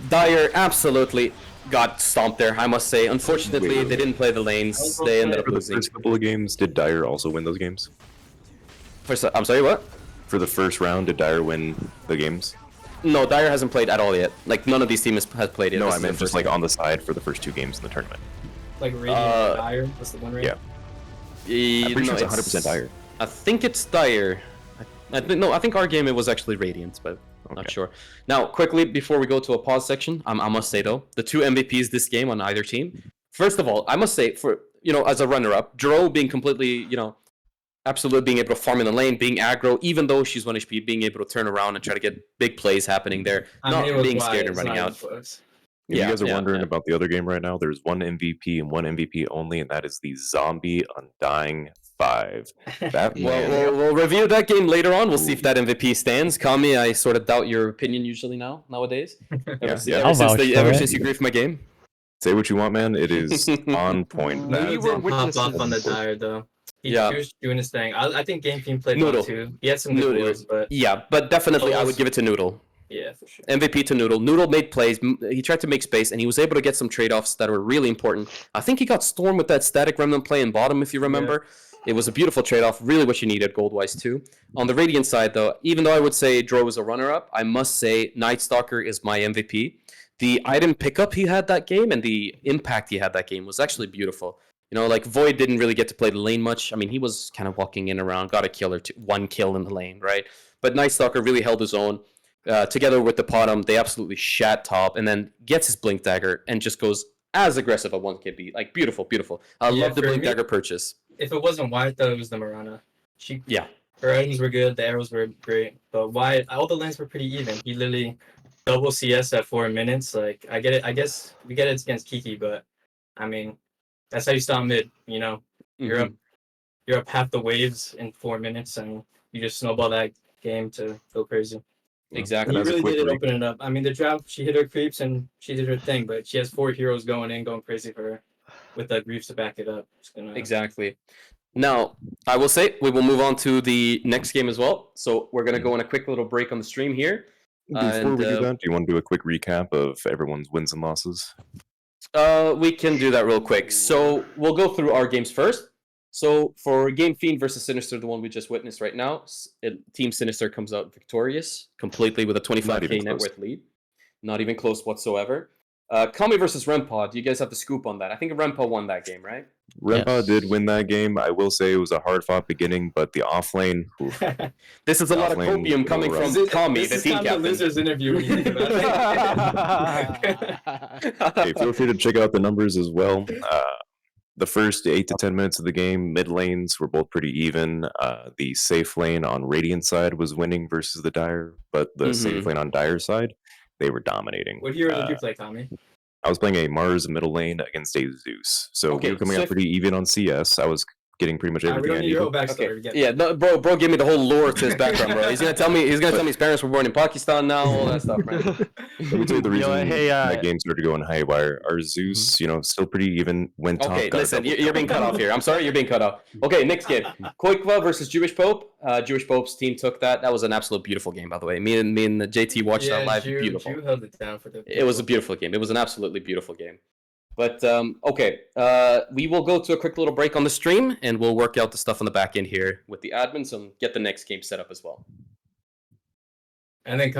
Dire absolutely got stomped there, I must say. Unfortunately, they didn't play the lanes. They ended up For the losing. first couple of games, did Dire also win those games? I'm sorry, what? For the first round, did Dire win the games? No, Dire hasn't played at all yet. Like, none of these teams has played it. No, This I is their meant just first like game. on the side for the first 2 games in the tournament. Like Radiant and Dire. That's the one right? Yeah. I'm pretty sure it's 100% Dire. I think it's Dire. I think our game it was actually Radiant, but not sure. Now, quickly before we go to a pause section, I must say though, the 2 MVPs this game on either team. First of all, I must say for as a runner-up, Dro being completely absolutely being able to farm in the lane, being aggro, even though she's 1 HP, being able to turn around and try to get big plays happening there, not being scared and running out. If you guys are wondering about the other game right now, there's 1 MVP and 1 MVP only, and that is the Zombie Undying 5. We'll review that game later on. We'll see if that MVP stands. Kami, I sort of doubt your opinion usually nowadays. Ever since you griefed my game. Say what you want, man. It is on point. We were popped off on the Dire though. He was doing his thing. I think Game Team played well too. He had some good wars, but but definitely I would give it to Noodle. Yeah, for sure. MVP to Noodle. Noodle made plays. He tried to make space, and he was able to get some trade-offs that were really important. I think he got Storm with that static remnant play in bottom, if you remember. Yeah. It was a beautiful trade-off, really what you needed gold-wise too. On the Radiant side, though, even though I would say Dro was a runner-up, I must say Night Stalker is my MVP. The item pickup he had that game and the impact he had that game was actually beautiful. Like Void didn't really get to play the lane much. I mean, he was kind of walking in around, got a kill or two, 1 kill in the lane, right? But Night Stalker really held his own. Together with the Potom, they absolutely shat top, and then gets his Blink Dagger and just goes as aggressive as one can be. Like, beautiful, beautiful. I love the Blink Dagger purchase. If it wasn't Wyatt, though, it was the Mirana. Her items were good, the arrows were great, but Wyatt, all the lanes were pretty even. He literally double CS at 4 minutes. Like, I get it. I guess we get it against Kiki, but I mean, that's how you stop mid. You're up half the waves in 4 minutes, and you just snowball that game to go crazy. Exactly. He really did open it up. I mean, the drought, she hit her creeps and she did her thing, but she has 4 heroes going crazy for her with the griefs to back it up. Exactly. Now, I will say we will move on to the next game as well. So we're going to go on a quick little break on the stream here. Before we do that, do you want to do a quick recap of everyone's wins and losses? We can do that real quick. So we'll go through our games first. So for Game Fiend versus Sinister, the one we just witnessed right now, Team Sinister comes out victorious completely with a Not 25k even net close. worth lead. Not even close whatsoever. Kami versus Rempa, do you guys have the scoop on that? I think Rempa won that game, right? Rempa Yes. did win that game. I will say it was a hard fought beginning, but the offlane. Oof. This is a lot of Offlane copium was a coming little from rough. Kami, This the is team kind of the captain. losers interview when you think about it. Hey, feel free to check out the numbers as well. The first 8 to 10 minutes of the game, mid lanes were both pretty even. The safe lane on Radiant side was winning versus the Dire, but the safe lane on Dire side, they were dominating. What hero did you play, Tommy? I was playing a Mars middle lane against a Zeus, so Okay, we were coming so out pretty even on CS. I was getting pretty much We everything I don't need your whole needed. backstory. Okay. We get Yeah, no, bro, give me the whole lore to his background, bro. He's gonna tell me his parents were born in Pakistan now, all that stuff, right? Let me tell you the reason hey, that game started going haywire. Our Zeus, still pretty even. Went top. Okay, got a listen, double you're being cut off here. I'm sorry, you're being cut off. Okay, next game. Koikva versus Jewish Pope. Jewish Pope's team took that. That was an absolute beautiful game, by the way. Me and the JT watched that live. Beautiful. Jew held it down for the. It was a beautiful game. It was an absolutely beautiful game. But okay, we will go to a quick little break on the stream, and we'll work out the stuff on the back end here with the admins and get the next game set up as well. And then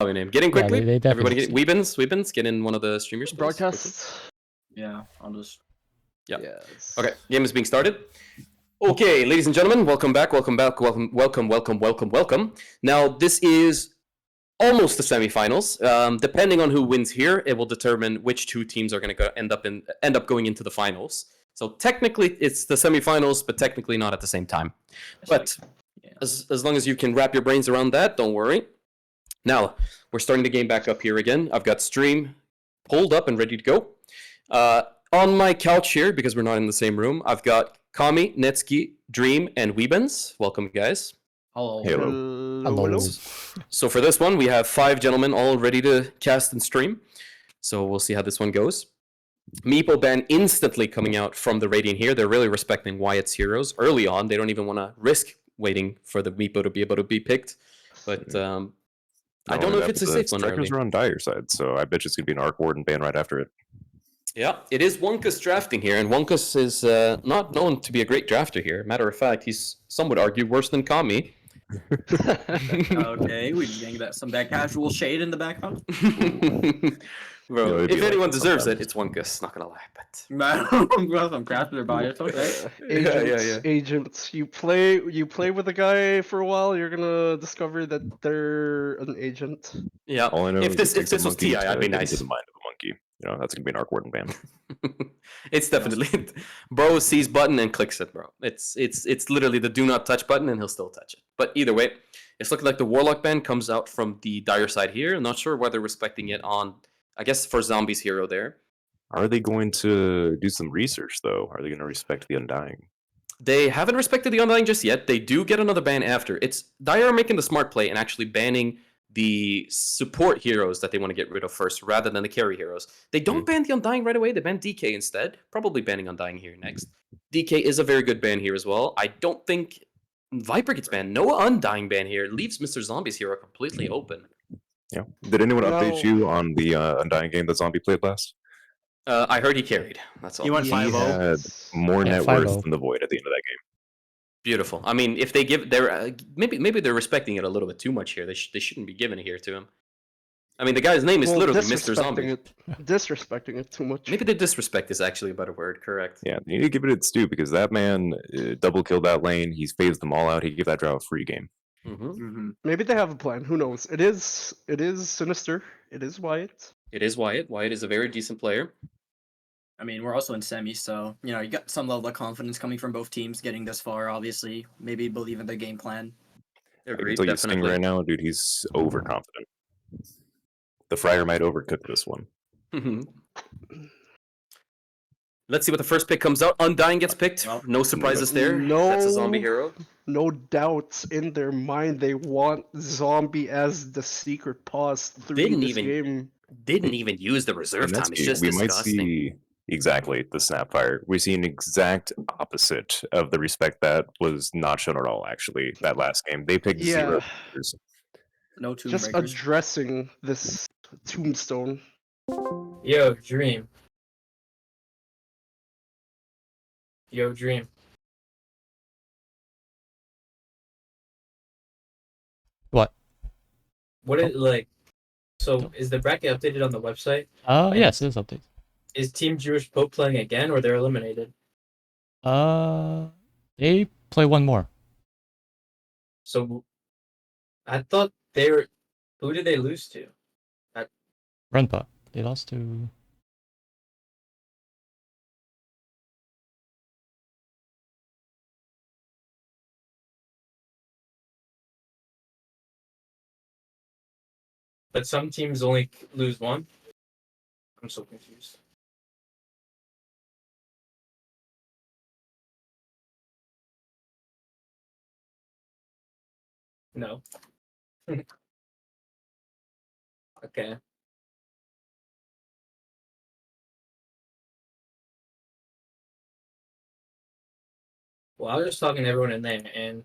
name. Get in Yeah, quickly. they definitely Everybody get Weebins, get in one of the streamers. please, quickly. Broadcast. Yeah, I'll just. Yeah. Yes. Okay, game is being started. Okay, ladies and gentlemen, welcome back, welcome. Now, this is almost the semifinals. Depending on who wins here, it will determine which two teams are going to end up going into the finals. So technically, it's the semifinals, but technically not at the same time. But as long as you can wrap your brains around that, don't worry. Now, we're starting the game back up here again. I've got stream pulled up and ready to go. On my couch here, because we're not in the same room, I've got Kami, Netsky, Dream, and Weebens. Welcome, guys. Hello. Hello. So for this one, we have 5 gentlemen all ready to cast and stream. So we'll see how this one goes. Meepo ban instantly coming out from the Radiant here. They're really respecting Wyatt's heroes early on. They don't even want to risk waiting for the Meepo to be able to be picked. But I don't know if it's a safe one. Strikers are on Dire side, so I bet you it's gonna be an Arc Warden ban right after it. Yeah, it is Wonkus drafting here, and Wonkus is not known to be a great drafter here. Matter of fact, he's, some would argue, worse than Kami. Okay, we getting some that casual shade in the background. Bro, Yeah, it'd be if like anyone that deserves sometimes. it, it's Wonkus. Not gonna lie, but Man, some crafted by it. Okay. Agents, agents. You play with a guy for a while, you're gonna discover that they're an agent. yeah. All I know If is this it takes a was monkey Ti, I'd to be get nice. into the mind of a monkey. You know, that's gonna be an Arc Warden ban. It's definitely bro sees button and clicks it, bro. It's literally the do not touch button, and he'll still touch it. But either way, it's looking like the Warlock ban comes out from the Dire side here. I'm not sure why they're respecting it on, I guess, for Zombies hero there. Are they going to do some research though? Are they going to respect the Undying? They haven't respected the Undying just yet. They do get another ban after. It's Dire are making the smart play and actually banning the support heroes that they want to get rid of first, rather than the carry heroes. They don't ban the Undying right away. They ban DK instead. Probably banning Undying here next. DK is a very good ban here as well. I don't think Viper gets banned. No Undying ban here. Leaves Mr. Zombie's hero completely open. Yeah. Did anyone update No. you on the Undying game that Zombie played last? I heard he carried. That's all. He went He 5-0. had more Yeah, net 5-0. worth than the Void at the end of that game. Beautiful. I mean, if they give, they're maybe they're respecting it a little bit too much here. They shouldn't be giving it here to him. I mean, the guy's name is Well, literally Mr. Zombie. Disrespecting it too much. Maybe the disrespect is actually a better word. Correct. Yeah, you need to give it its due because that man double killed that lane. He's phased them all out. He gave that draw a free game. Mm-hmm. Maybe they have a plan. Who knows? It is Sinister. It is Wyatt. It is Wyatt. Wyatt is a very decent player. I mean, we're also in semis, so you know you got some level of confidence coming from both teams getting this far. Obviously, maybe believe in their game plan. I can Agreed, tell you Sting definitely. right now, dude, he's overconfident. The Friar might overcook this one. Let's see what the first pick comes out. Undying gets picked. No surprises there. That's a zombie hero. No doubts in their mind. They want Zombie as the secret pause through Didn't this even game. Didn't even use the reserve And that's time. It's key. just We might disgusting. see exactly the Snapfire. We see an exact opposite of the respect that was not shown at all, actually, that last game. They picked zero. No tomb Just breakers. addressing this tombstone. Yo, Dream. Yo, Dream. What? What is like? So is the bracket updated on the website? Yes, it is updated. Is Team Jewish Pope playing again, or they're eliminated? They play one more. So I thought they were. Who did they lose to? Renpa. They lost to. But some teams only lose one. I'm so confused. No. Okay. Well, I was just talking to everyone in there, and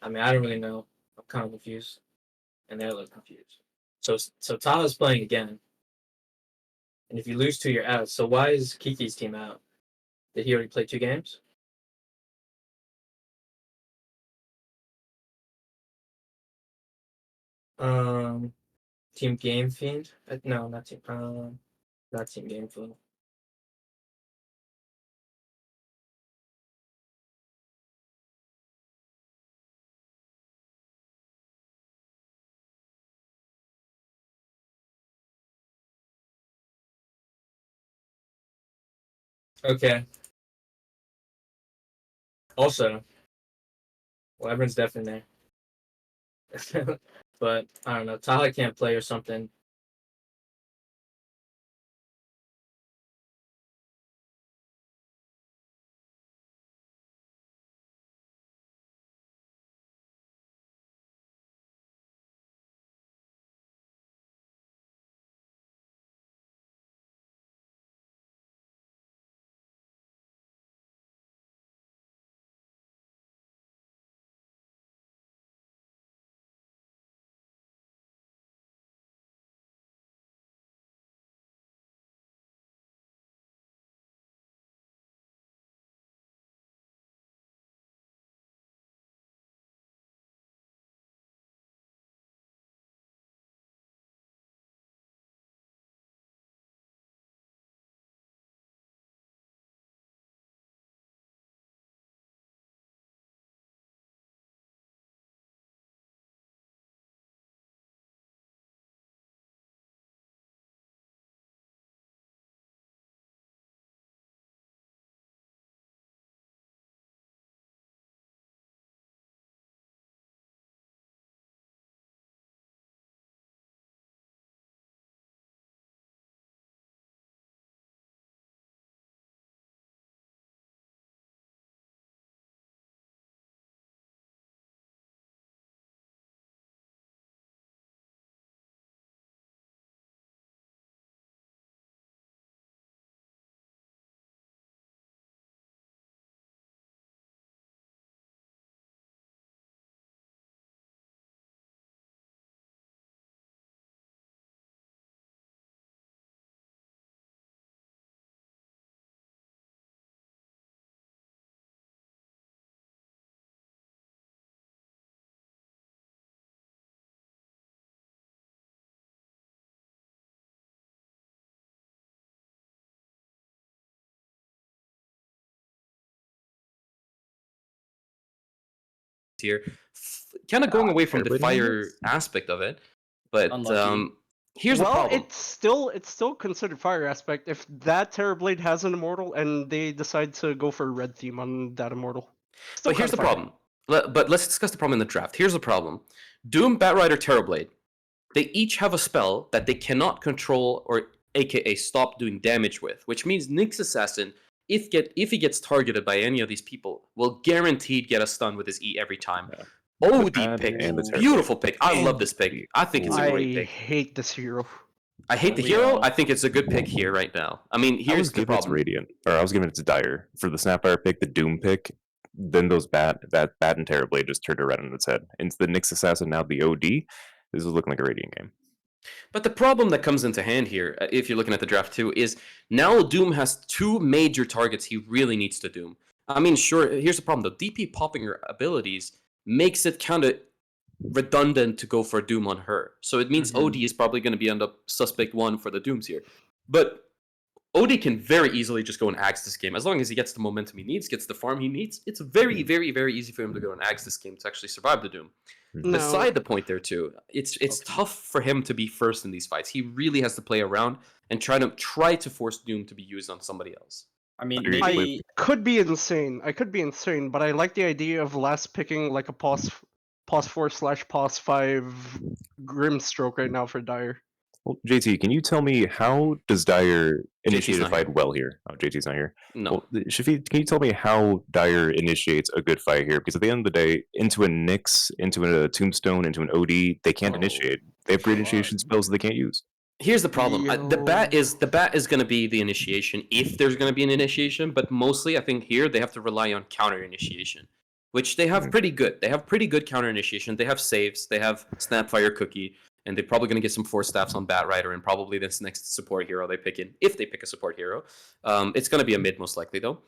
I mean, I don't really know. I'm kind of confused, and they're a little confused. So Taha's playing again, and if you lose two, you're out. So why is Kiki's team out? Did he already play 2 games? Team Game Fiend? No, not Team. Not Team Game Fiend. Okay. Also, Wyvern's definitely there. But I don't know. Taha can't play or something. Here, kind of going away from the Terribly fire dangerous. aspect of it, but Unlucky. here's the well, problem. it's still considered fire aspect if that Terrorblade has an immortal and they decide to go for a red theme on that immortal. Still But here's the kinda fire. problem. But let's discuss the problem in the draft. Here's the problem. Doom, Batrider, Terrorblade. They each have a spell that they cannot control or aka stop doing damage with, which means Nyx Assassin, if he gets targeted by any of these people, will guaranteed get a stun with his E every time. Yeah. OD bad pick. and the Terrorblade. Beautiful pick. I love And this pick. I think it's a I great pick. hate this hero. I hate the We hero. all- I think it's a good pick here right now. I mean, I here's was the giving it to problem. Radiant, or I was giving it to Dire for the Snapfire pick, the Doom pick. Then those Bat and Terrorblade just turned it right on its head. Into the Nyx Assassin, now the OD. This is looking like a Radiant game. But the problem that comes into hand here, if you're looking at the draft too, is now Doom has two major targets he really needs to Doom. I mean, sure, here's the problem though. DP popping her abilities makes it kind of redundant to go for Doom on her. So it means OD is probably going to be on the suspect one for the Dooms here. But OD can very easily just go and axe this game. As long as he gets the momentum he needs, gets the farm he needs, it's very, very, very easy for him to go and axe this game to actually survive the Doom. No. Beside the point there too, it's tough for him to be first in these fights. He really has to play around and try to force Doom to be used on somebody else. I mean, Agreed. maybe Could be insane. I could be insane, but I like the idea of last picking like a pos 4/pos 5 Grimstroke right now for Dire. Well, JT, can you tell me how does Dire initiate a not fight here. well here? Oh, JT's not here. No. Well, Shafi, can you tell me how Dire initiates a good fight here? Because at the end of the day, into a Nyx, into a Tombstone, into an OD, they can't Oh, initiate. They have great initiation spells that they can't use. Here's the problem. The bat Yo. is going to be the initiation if there's going to be an initiation, but mostly I think here they have to rely on counter initiation, which they have pretty good. They have pretty good counter initiation. They have saves. They have Snapfire Cookie, and they're probably going to get some force staffs on Batrider and probably this next support hero they pick in, if they pick a support hero. It's going to be a mid most likely though.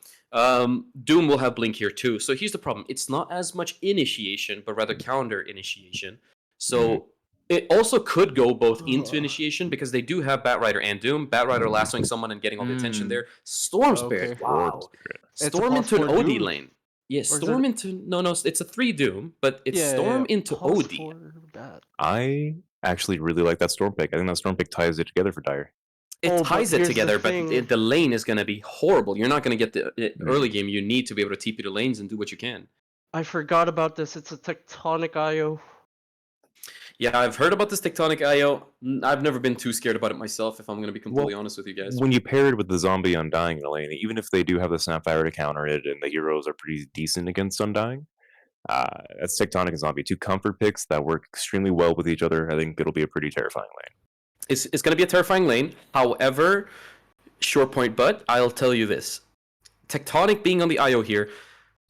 Doom will have Blink here too. So here's the problem. It's not as much initiation, but rather counter initiation. So It also could go both into initiation because they do have Batrider and Doom. Batrider lassoing someone and getting all the attention there. Storm Spirit. Okay. Wow. It's a Storm into an +4 OD Doom? lane. Yeah, Or is Storm it- into no, it's a 3 Doom, but it's Yeah, Storm into pulse OD. for that. I actually really like that Storm pick. I think that Storm pick ties it together for Dire. It Oh, but ties it here's the together, but thing. the lane is going to be horrible. You're not going to get the early game. You need to be able to TP the lanes and do what you can. I forgot about this. It's a Tectonic IO. Yeah, I've heard about this Tectonic IO. I've never been too scared about it myself, if I'm going to be completely honest with you guys. When you pair it with the zombie Undying in the lane, even if they do have the Snapfire to counter it and the heroes are pretty decent against Undying, that's Tectonic and Zombie. Two comfort picks that work extremely well with each other. I think it'll be a pretty terrifying lane. It's going to be a terrifying lane. However, short point, but I'll tell you this. Tectonic being on the IO here,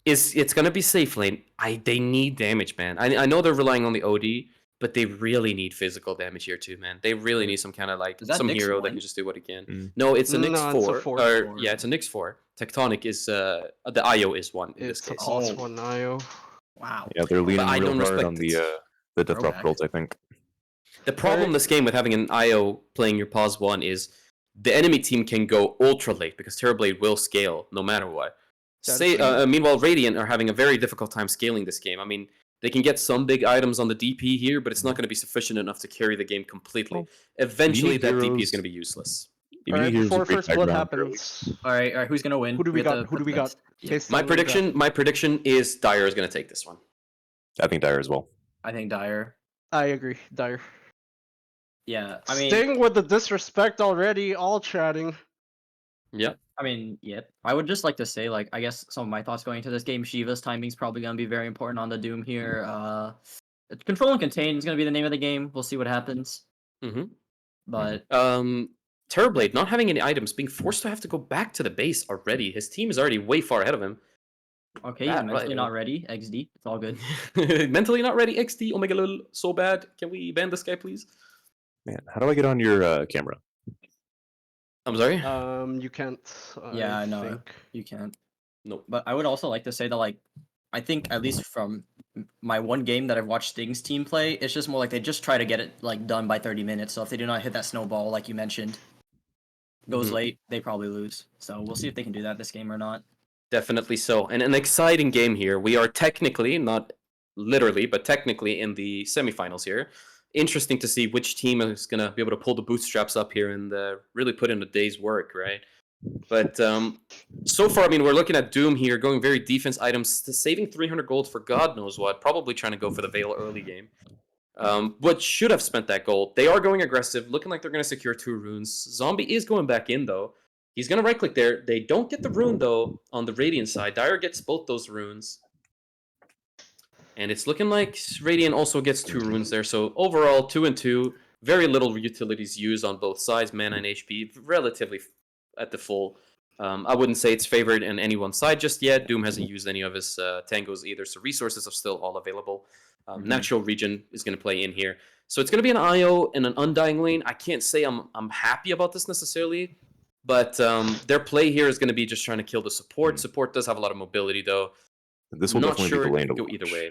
it's going to be safe lane. They need damage, man. I know they're relying on the OD, but they really need physical damage here too, man. They really need some kind of like Is that some Nyx hero that 1? can just do what he can. No, it's a Nyx No, it's a 4. four. Or, yeah, it's a Nyx 4. Tectonic is the IO is 1 in this It's a case. +1 IO. Wow. Yeah, they're leaning I real don't hard respect on it. the Death Drop Throwback. Cult, I think. The problem this game with having an IO playing your pause 1 is the enemy team can go ultra late because Terrorblade will scale no matter what. Meanwhile, Radiant are having a very difficult time scaling this game. I mean, they can get some big items on the DP here, but it's not going to be sufficient enough to carry the game completely. Eventually, need that DP heroes- is going to be useless. You Alright, need heroes before with great first blood background. happens, All right. Who's gonna win? who do we have to got? Who do put we the got? bets. Based My on what we got. prediction is Dire is going to take this one. I think Dire as well. I think Dire. I agree. Dire. Yeah. I mean, Sting with the disrespect already. All chatting. Yeah. Yep. I would just like to say, like, I guess some of my thoughts going into this game. Shiva's timing's probably gonna be very important on the Doom here. Control and Contain is gonna be the name of the game. We'll see what happens. Mm-hmm. But Terrorblade not having any items, being forced to have to go back to the base already. His team is already way far ahead of him. okay, Bad, yeah, mentally right, not ready. XD, it's all good. Mentally not ready. XD. Omega lol. So bad. Can we ban this guy, please? Man, how do I get on your camera? I'm sorry. You can't. Yeah, I know. think. You can't. No. But I would also like to say that, like, I think at least from my one game that I've watched Sting's team play, it's just more like they just try to get it like done by 30 minutes. So if they do not hit that snowball, like you mentioned, goes Mhm. late, they probably lose. So we'll see if they can do that this game or not. Definitely so. And an exciting game here. We are technically, not literally, but technically in the semifinals here. Interesting to see which team is going to be able to pull the bootstraps up here and really put in a day's work, right? But so far, I mean, we're looking at Doom here, going very defense items, saving 300 gold for God knows what, probably trying to go for the Veil early game. But should have spent that gold. They are going aggressive, looking like they're going to secure 2 runes. Zombie is going back in, though. He's going to right-click there. They don't get the rune, though, on the Radiant side. Dire gets both those runes. And it's looking like Radiant also gets 2 runes there. So overall, 2 and 2. Very little utilities used on both sides. Mana and HP relatively at the full. I wouldn't say it's favored in any one side just yet. Doom hasn't used any of his tangos either. So resources are still all available. Natural Regen is going to play in here. So it's going to be an IO and an Undying lane. I can't say I'm happy about this necessarily. But their play here is going to be just trying to kill the support. Support does have a lot of mobility, though. This will Not definitely sure be the it lane to could go watch. either way.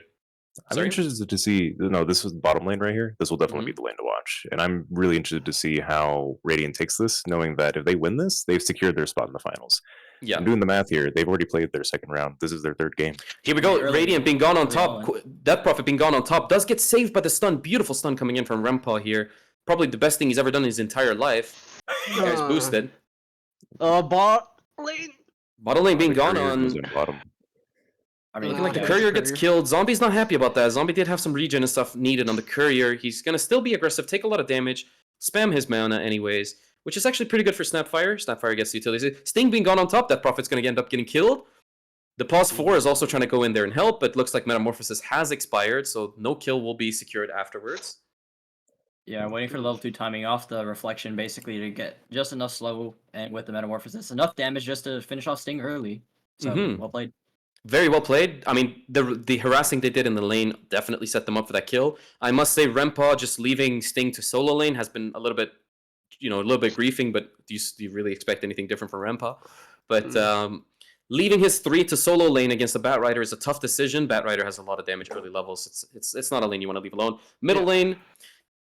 I'm Sorry? interested to see. No, this is the bottom lane right here. This will definitely Mm-hmm. be the lane to watch, and I'm really interested to see how Radiant takes this, knowing that if they win this, they've secured their spot in the finals. Yeah. I'm doing the math here. They've already played their second round. This is their third game. Here we go. Early Radiant game. being gone on Early top. on. Death Prophet being gone on top. Does get saved by the stun. Beautiful stun coming in from Rempaw here. Probably the best thing he's ever done in his entire life. You guys boosted. Bot lane. Bottom lane being The gone courier goes on. in bottom. I mean, Looking like the Yeah, courier it's gets Courier. killed. Zombie's not happy about that. Zombie did have some regen and stuff needed on the courier. He's going to still be aggressive, take a lot of damage, spam his mana anyways, which is actually pretty good for Snapfire. Snapfire gets utilities. Sting being gone on top, that Prophet's going to end up getting killed. The pause 4 is also trying to go in there and help, but looks like Metamorphosis has expired, so no kill will be secured afterwards. yeah, I'm waiting for the level 2 timing off the reflection basically to get just enough slow and with the metamorphosis, enough damage just to finish off Sting early. So Mhm. well played. Very well played. I mean, the harassing they did in the lane definitely set them up for that kill. I must say, Rempaw just leaving Sting to solo lane has been a little bit, a little bit griefing. But do you really expect anything different from Rempaw? But leaving his 3 to solo lane against the Batrider is a tough decision. Batrider has a lot of damage early levels. It's not a lane you want to leave alone. Middle lane,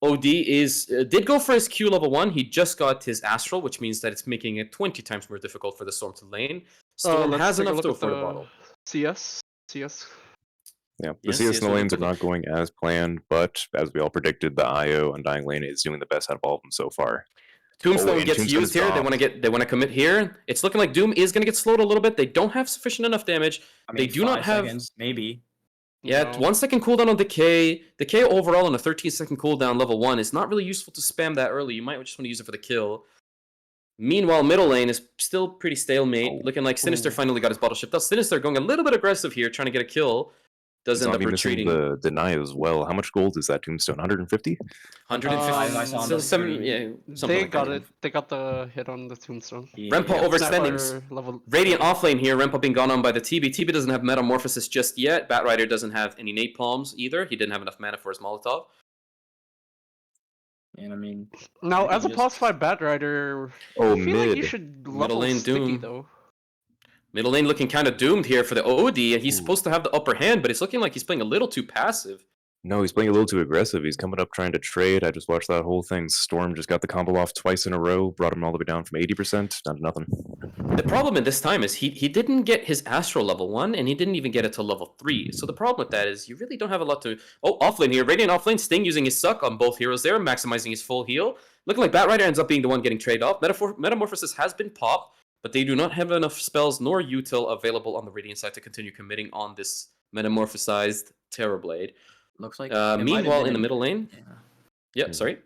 OD is did go for his Q level 1. He just got his Astral, which means that it's making it 20 times more difficult for the Storm to lane. Storm Let's has take a enough look to at afford a the bottle. CS. Yeah, the Yes, CS yes, in the we lanes are can not going as planned, but as we all predicted, the IO Undying lane is doing the best out of all of them so far. Tombstone and gets Tombstone used is here. They dropped. want to commit here. It's looking like Doom is going to get slowed a little bit. They don't have sufficient enough damage. I mean, They do not 5 have. seconds, maybe. Yeah, No. 1 second cooldown on Decay. Decay overall on a 13-second cooldown level 1 is not really useful to spam that early. You might just want to use it for the kill. Meanwhile, middle lane is still pretty stalemate. Looking like Sinister finally got his bottle shipped out. Sinister going a little bit aggressive here, trying to get a kill. Does end up Zombie retreating. missing the deny as well. How much gold is that Tombstone? 150? 150. I saw on So the seven, screen. yeah, something They like got that. it. They got the hit on the Tombstone. Rempa Yeah. overspending. Snapper level. Radiant offlane here. Rempa being gone on by the TB. TB doesn't have Metamorphosis just yet. Batrider doesn't have any Napalms either. He didn't have enough mana for his Molotov. And I mean, Now, I as a think plus 5 Batrider, Oh, I feel like you mid. should Middle level lane Sticky Doom. though. Middle lane looking kind of doomed here for the OD. He's supposed to have the upper hand, but it's looking like he's playing a little too passive. No, he's playing a little too aggressive. He's coming up trying to trade. I just watched that whole thing. Storm just got the combo off twice in a row, brought him all the way down from 80% down to nothing. The problem in this time is he didn't get his Astral level 1, and he didn't even get it to level 3. So the problem with that is you really don't have a lot to... Oh, offlane here. Radiant offlane. Sting using his suck on both heroes there, maximizing his full heal. Looking like Batrider ends up being the one getting traded off. Metamorphosis has been popped, but they do not have enough spells nor util available on the Radiant side to continue committing on this metamorphosized Terrorblade. looks like. Meanwhile, in the middle lane... Yeah. Yep, sorry.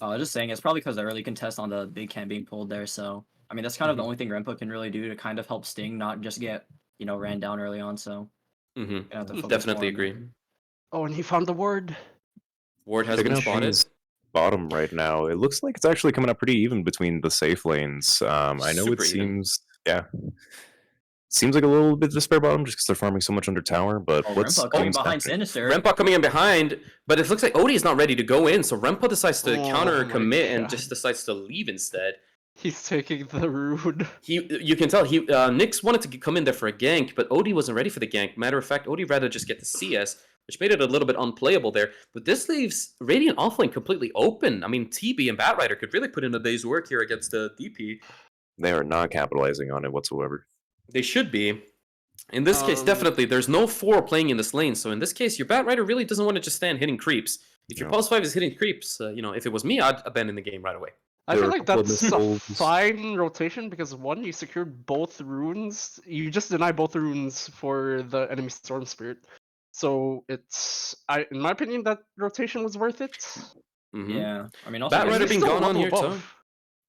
I was just saying, it's probably because the early contest on the big camp being pulled there. So, I mean, that's kind of the only thing Rempa can really do to kind of help Sting not just get, ran down early on. So, gonna have to focus Definitely more on agree. that. Oh, and he found the ward. Ward has Picking been up spotted. things bottom right now. It looks like it's actually coming up pretty even between the safe lanes. I know Super it even. seems like a little bit despair bottom just because they're farming so much under tower, but Oh, what's Rempa coming Queen's behind happening? Sinister. Rempa coming in behind, but it looks like Odie is not ready to go in, so Rempa decides to Oh counter my commit and God. just decides to leave instead. He's taking the rune. You can tell Nyx wanted to come in there for a gank, but Odie wasn't ready for the gank. Matter of fact, Odie rather just get the CS, which made it a little bit unplayable there. But this leaves Radiant offlane completely open. I mean, TB and Batrider could really put in a day's work here against the DP. They are not capitalizing on it whatsoever. They should be. In this case, definitely, there's no 4 playing in this lane. So in this case, your Batrider really doesn't want to just stand hitting creeps. If your No. Pulse 5 is hitting creeps, if it was me, I'd abandon the game right away. I There feel are a like couple of that's a missiles. fine rotation because one, you secured both runes. You just deny both runes for the enemy Storm Spirit. So it's, in my opinion, that rotation was worth it. Mhm. Yeah, I mean, also Batrider He's being still gone on level here too. above.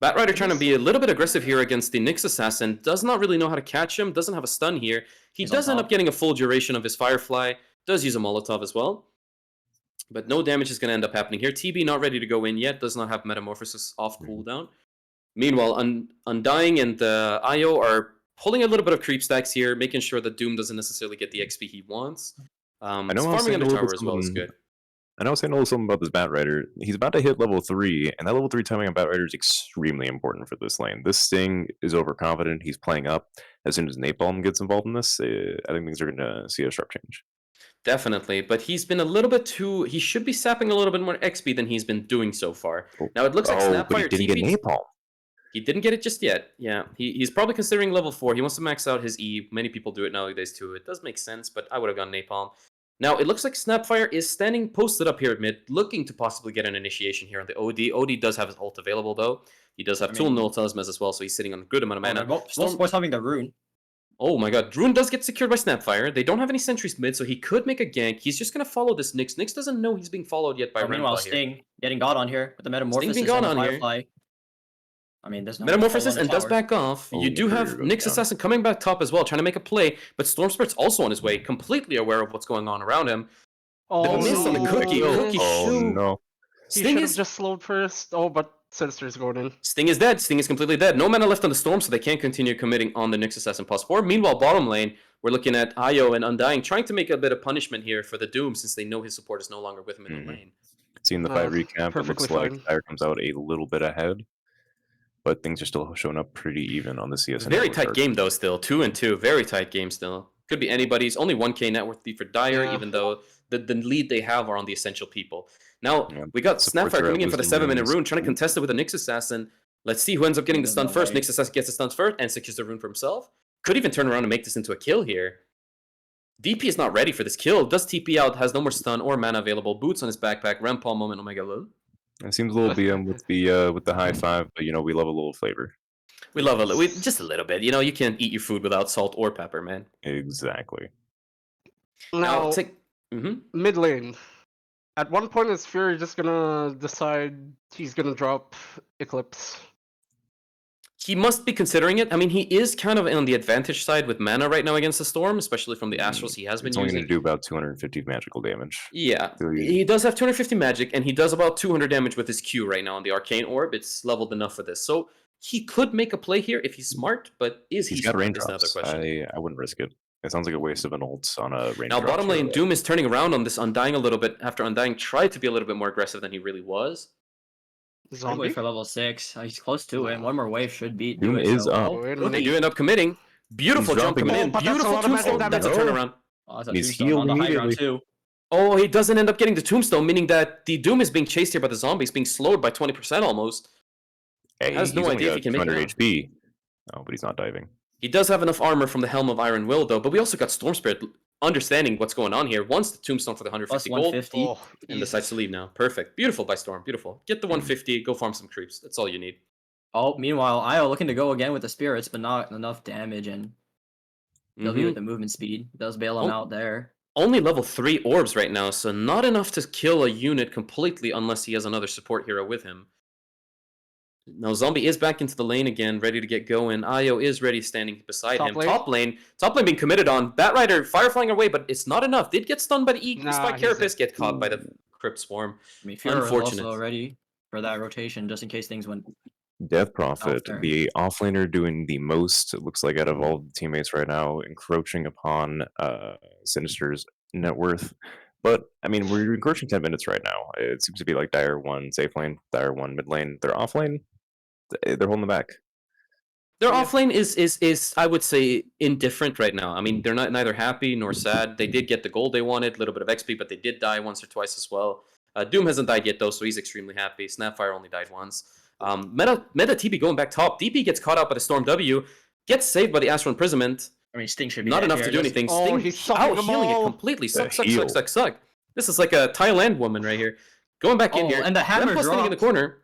Batrider trying to be a little bit aggressive here against the Nyx Assassin. Does not really know how to catch him. Doesn't have a stun here. He He's on does end top. up getting a full duration of his Firefly. Does use a Molotov as well. But no damage is going to end up happening here. TB not ready to go in yet. Does not have Metamorphosis off cooldown. Meanwhile, Undying and IO are pulling a little bit of creep stacks here, making sure that Doom doesn't necessarily get the XP he wants. I know I was farming saying under a little tower bit as well is something- good. I know I was saying a little something about this Batrider. He's about to hit level 3, and that level 3 timing on Batrider is extremely important for this lane. This Sting is overconfident. He's playing up. As soon as Napalm gets involved in this, I think things are going to see a sharp change. Definitely, but he's been a little bit too... He should be sapping a little bit more XP than he's been doing so far. Now, it looks like but he Snapfire didn't get TB... Napalm. He didn't get it just yet. Yeah, he's probably considering level 4. He wants to max out his E. Many people do it nowadays too. It does make sense, but I would have gone Napalm. Now, it looks like Snapfire is standing posted up here at mid, looking to possibly get an initiation here on the OD. OD does have his ult available, though. He does have Tool Null Talisman as well, so he's sitting on a good amount of mana. Both having the rune. Oh my god, Rune does get secured by Snapfire. They don't have any sentries mid, so he could make a gank. He's just going to follow this Nyx. Nyx doesn't know he's being followed yet by Meanwhile, Rempa here. Sting getting God on here with the Metamorphosis being God and the on here. Firefly. I mean, there's no Metamorphosis control on and the does tower. back off. Oh, You do yeah, have there you go. Nyx Assassin coming back top as well, trying to make a play, but Storm Spirit's also on his way, completely aware of what's going on around him. Oh, miss on the no. cookie. Cookie Oh, shoot. no. He Sting should is have just slowed first. Oh, but Sinister's going in. Sting is dead. Sting is completely dead. No mana left on the Storm, so they can't continue committing on the Nyx Assassin +4. Meanwhile, bottom lane, we're looking at Io and Undying, trying to make a bit of punishment here for the Doom, since they know his support is no longer with him in the lane. Seeing the fight recap, it perfectly looks like fine. Fire comes out a little bit ahead, but things are still showing up pretty even on the CS. and Very network tight chart. game, though, still. 2-2. Very tight game still. Could be anybody's. Only 1k net worth lead for Dire, Yeah. even though the lead they have are on the essential people. Now, Yeah, we got supports Snapfire are coming in for the losing 7-minute runes. rune, trying to contest it with a Nyx Assassin. Let's see who ends up getting the stun No first. way. Nyx Assassin gets the stun first and secures the rune for himself. Could even turn around and make this into a kill here. DP is not ready for this kill. Does TP out, has no more stun or mana available. Boots on his backpack. Rem palm moment. Omega Lil. It seems a little BM with the high five, but you know we love a little flavor. We love just a little bit. You know, you can't eat your food without salt or pepper, man. Exactly. Now, take. mid lane. At one point, is Fury just gonna decide he's gonna drop Eclipse? He must be considering it. I mean, he is kind of on the advantage side with mana right now against the Storm, especially from the Astrals he has been It's only using. going to do about 250 magical damage. Yeah, So he does have 250 magic, and he does about 200 damage with his Q right now on the Arcane Orb. It's leveled enough for this. So he could make a play here if he's smart, but is he He's got smart is another raindrops. question. I wouldn't risk it. It sounds like a waste of an ult on a raindrop. Now, bottom lane, for- Doom is turning around on this Undying a little bit after Undying tried to be a little bit more aggressive than he really was. I'd Zombie? wait for level 6. He's close to it. One more wave should beat. Doom it, is so- up. Oh, Wait a They minute. do end up committing. Beautiful He's jump dropping coming it. in. Oh, but that's a Beautiful lot of magic tombstone. That's a damage. turnaround. Oh, that's a He's tombstone healed on the high ground immediately. too. Oh, he doesn't end up getting the tombstone, meaning that the Doom is being chased here by the zombies, being slowed by 20% almost. Hey, has no he's only idea if got he can make it 200 out. HP. Oh, but he's not diving. He does have enough armor from the Helm of Iron Will, though, but we also got Storm Spirit understanding what's going on here. Once the tombstone for the 150 Plus gold, 150. Oh, and decides to leave now. Perfect. Beautiful by Storm. Beautiful. Get the 150, go farm some creeps. That's all you need. Oh, meanwhile, Io looking to go again with the spirits, but not enough damage, and they'll be Mhm. with the movement speed. Does bail him Oh. out there. Only level 3 orbs right now, so not enough to kill a unit completely unless he has another support hero with him. Now Zombie is back into the lane again, ready to get going. Io is ready, standing beside Top him. lane? Top lane being committed on. Batrider fire flying away, but it's not enough. Did get stunned by the E. Nah, Spike he's a- Carapace get caught by the Crypt Swarm. I mean, Fiora is Unfortunate. also ready for that rotation, just in case things went. Death Prophet, Fair. the offlaner doing the most, it looks like, out of all the teammates right now, encroaching upon Sinister's net worth. But, I mean, we're encroaching 10 minutes right now. It seems to be like Dire 1 safe lane, Dire 1 mid lane. They're off lane, they're holding the back. Their offlane is I would say indifferent right now. I mean, they're not neither happy nor sad. They did get the gold they wanted, a little bit of XP, but they did die once or twice as well. Doom hasn't died yet though, so he's extremely happy. Snapfire only died once. Meta TP going back top. DP gets caught out by the Storm W, gets saved by the Astral Imprisonment. I mean, Sting should be Not dead enough here, to do just- anything. Oh, Sting he's sucking out them healing it all. completely. The Suck. heal. This is like a Thailand woman right here. Going back in Oh, here. and the hammer Rempa standing in the dropped. corner.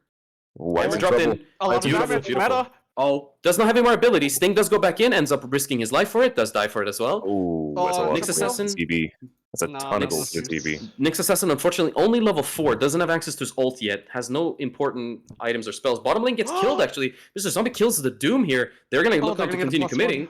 White's Hammer in dropped trouble. in. A lot of Beautiful, damage, beautiful. meta. Oh, Does not have any more ability. Sting does go back in, ends up risking his life for it. Does die for it as well. Oh, that's a lot Nyx of gold Assassin? for TB. That's a Nah, ton of Nyx gold for TB. Nyx Assassin, unfortunately, only level 4. Doesn't have access to his ult yet. Has no important items or spells. Bottom lane gets killed, actually. Mr. Zombie kills the Doom here. They're going to look they're on to gonna get a continue +1. committing.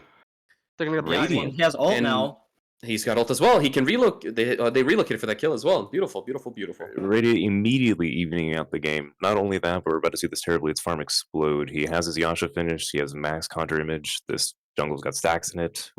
They're gonna get yeah, I Radiant. mean, he has ult And- now. He's got ult as well. He can relocate. They relocated for that kill as well. Beautiful, beautiful, beautiful. Radiant immediately evening out the game. Not only that, but we're about to see this Terrorblades farm explode. He has his Yasha finished. He has max conjure image. This jungle's got stacks in it.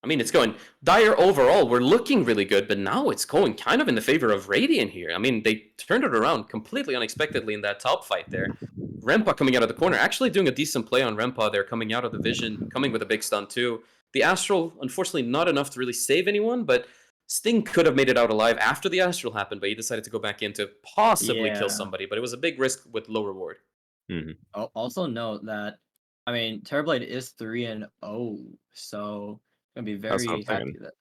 I mean, it's going Dire overall. We're looking really good, but now it's going kind of in the favor of Radiant here. I mean, they turned it around completely unexpectedly in that top fight there. Rempa coming out of the corner, actually doing a decent play on Rempa there, coming out of the vision, coming with a big stun too. The Astral, unfortunately, not enough to really save anyone, but Sting could have made it out alive after the Astral happened, but he decided to go back in to possibly Yeah. kill somebody, but it was a big risk with low reward. Also note that, I mean, Terrorblade is 3-0, so gonna be That's very what I'm happy saying. that.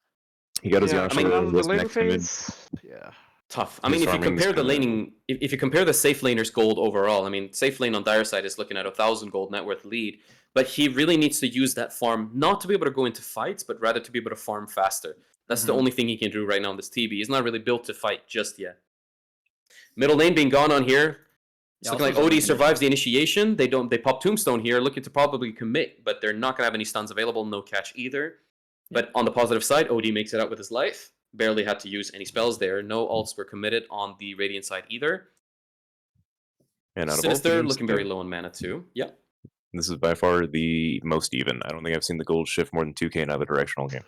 He got his Yeah, Yasha. I mean, on the was lane next to mid. phase, yeah. Tough. I His mean, if you farming is compare the kinda- laning, if you compare the safe laners' gold overall, I mean, safe lane on Dire side is looking at 1,000 gold net worth lead, but he really needs to use that farm not to be able to go into fights, but rather to be able to farm faster. That's the only thing he can do right now in this TB. He's not really built to fight just yet. Middle lane being gone on here. It's Yeah, looking like also OD something- survives the initiation. They pop Tombstone here, looking to probably commit, but they're not gonna have any stuns available. No catch either. But on the positive side, OD makes it out with his life. Barely had to use any spells there. No ults were committed on the Radiant side either. And out of all Sinister teams, looking very low on mana too. Yeah. This is by far the most even. I don't think I've seen the gold shift more than 2k in either directional game.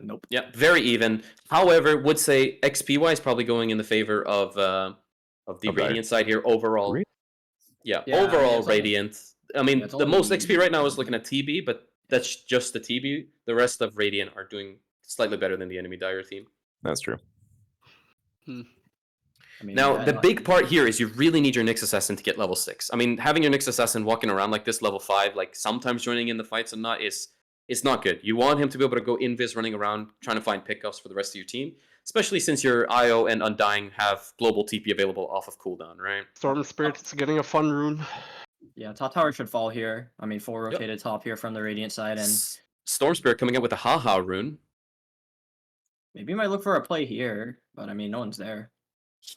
Nope. Yeah, very even. However, would say XP wise probably going in the favor of the Okay. Radiant side here overall. Really? Yeah, Yeah, I mean, overall it's only- Radiant. I mean, it's the most only- XP right now is looking at TB, but that's just the TB. The rest of Radiant are doing slightly better than the enemy Dire team. That's true. I mean, Now, yeah, the big part here is you really need your Nyx Assassin to get level 6. I mean, having your Nyx Assassin walking around like this, level 5, like sometimes joining in the fights and not, is not good. You want him to be able to go invis running around, trying to find pickups for the rest of your team, especially since your IO and Undying have global TP available off of cooldown, right? Storm Spirit's getting a fun rune. Yeah, top tower should fall here. I mean, full rotated top here from the Radiant side, and Storm Spirit coming up with a haha rune. maybe you might look for a play here, but I mean, no one's there.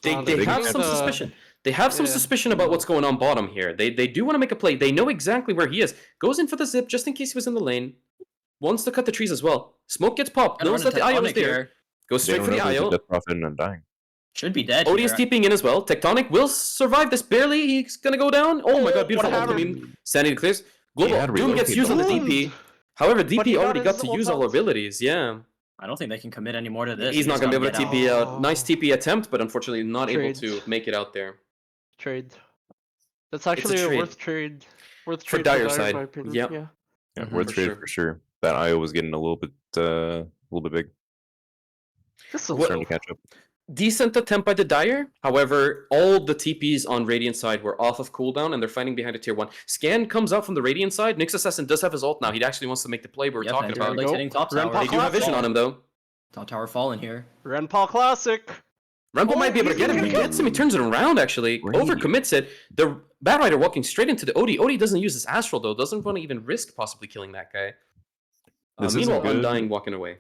They have some suspicion. They have some suspicion about what's going on bottom here. They do want to make a play. They know exactly where he is. Goes in for the zip just in case he was in the lane. Wants to cut the trees as well. Smoke gets popped. Knows that the IO is there. Goes straight for the IO. Death Prophet and Undying. Should be dead. Odie is TPing in as well. Tectonic will survive this barely. He's gonna go down. Oh my god, beautiful. I mean, Sanity clears. Global Doom gets used on the DP. However, DP already got to use all abilities. Yeah. I don't think they can commit any more to this. He's not going to be able to TP out. Nice TP attempt, but unfortunately not able to make it out there. Trade. That's actually a worth trade. Worth for trade Dire for side. my opinion. Yep. Yeah. Worth trade for sure. That IO was getting a little bit big. Just a Starting to catch up. Decent attempt by the Dire. However, all the TPs on Radiant side were off of cooldown, and they're fighting behind a tier 1. Scan comes out from the Radiant side. Nyx Assassin does have his ult now. He actually wants to make the play we're talking about. Hitting top tower. They do have vision on him, though. Top tower falling here. Renpaw Classic. Renpaw might be able to get him. He gets him. He turns it around, actually. Overcommits it. The Bat Rider walking straight into the Odie. Odie doesn't use his Astral, though. Doesn't want to even risk possibly killing that guy. Meanwhile, Undying walking away.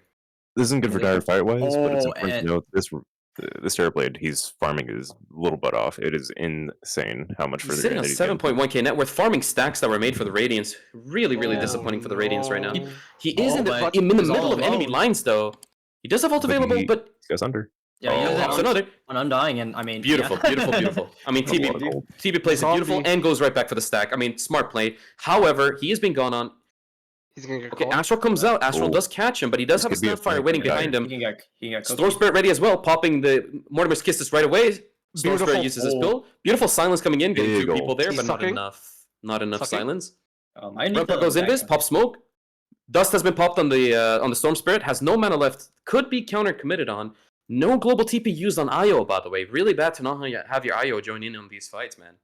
This isn't good for Dire fight-wise, but it's important to note this Terrorblade, he's farming his little butt off. It is insane how much He's further. sitting on 7.1k net worth, farming stacks that were made for the Radiants. Really, really disappointing for the Radiants right now. He is in the middle of enemy lines, though. He does have ult available, but he goes under. Yeah, pops another. On Undying, and I mean, beautiful. I mean, TB plays it beautiful and goes right back for the stack. I mean, smart play. However, he is being gone on. He's gonna get okay, Astral comes out. Astral does catch him, but he does have a Snapfire waiting behind him. Storm Spirit ready as well, popping the Mortimer's Kisses right away. Storm Spirit uses his bill. Beautiful silence coming in, getting 2 people there, but not enough. Not enough silence. Renpaw goes invis, pop smoke. Dust has been popped on the Storm Spirit. Has no mana left. Could be counter committed on. No global TP used on IO, by the way. Really bad to not have your IO join in on these fights, man.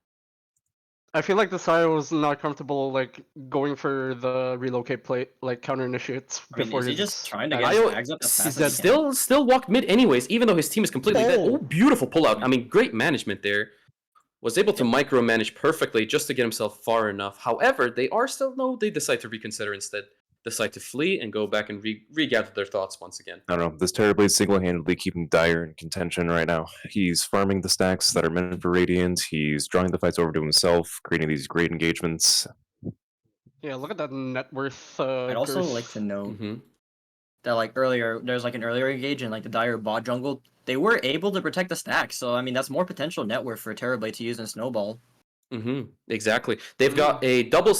I feel like the Sio was not comfortable like going for the relocate play, like counter initiates before. Is he just trying to get IO his tags up as fast as he can? still walked mid anyways, even though his team is completely dead. Oh, beautiful pullout. I mean, great management there. Was able to micromanage perfectly just to get himself far enough. However, they decide to reconsider instead. Decide to flee and go back and regather their thoughts once again. I don't know. This Terrorblade single-handedly keeping Dire in contention right now. He's farming the stacks that are meant for Radiant. He's drawing the fights over to himself, creating these great engagements. Yeah, look at that net worth. I'd also like to know that like earlier, there's like an earlier engage in like the Dire bot jungle. They were able to protect the stack, so I mean that's more potential net worth for Terrorblade to use in Snowball. Exactly. They've got a double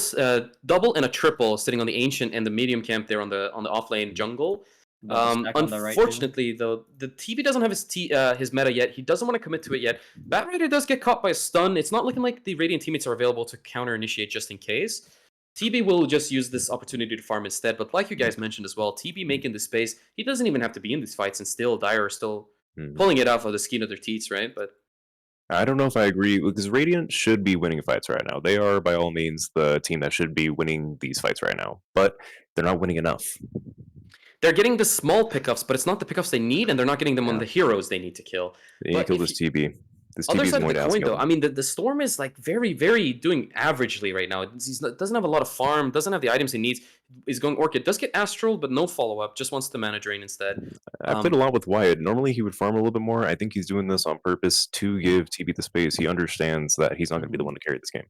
and a triple sitting on the ancient and the medium camp there on the off lane jungle. Unfortunately, though, the TB doesn't have his meta yet. He doesn't want to commit to it yet. Bat Rider does get caught by a stun. It's not looking like the Radiant teammates are available to counter initiate just in case. TB will just use this opportunity to farm instead. But like you guys mentioned as well, TB making the space. He doesn't even have to be in these fights, and still Dire are still pulling it off of the skin of their teeth, right? But I don't know if I agree, because Radiant should be winning fights right now. They are, by all means, the team that should be winning these fights right now. But they're not winning enough. They're getting the small pickups, but it's not the pickups they need, and they're not getting them on the heroes they need to kill. They need to kill this TB. This Other TB is side of going the to coin, though, outscale I mean, the Storm is like very, very doing averagely right now. He doesn't have a lot of farm, doesn't have the items he needs. He's going Orchid, does get Astral, but no follow-up, just wants to mana drain instead. I played a lot with Wyatt. Normally he would farm a little bit more. I think he's doing this on purpose to give TB the space. He understands that he's not going to be the one to carry this game.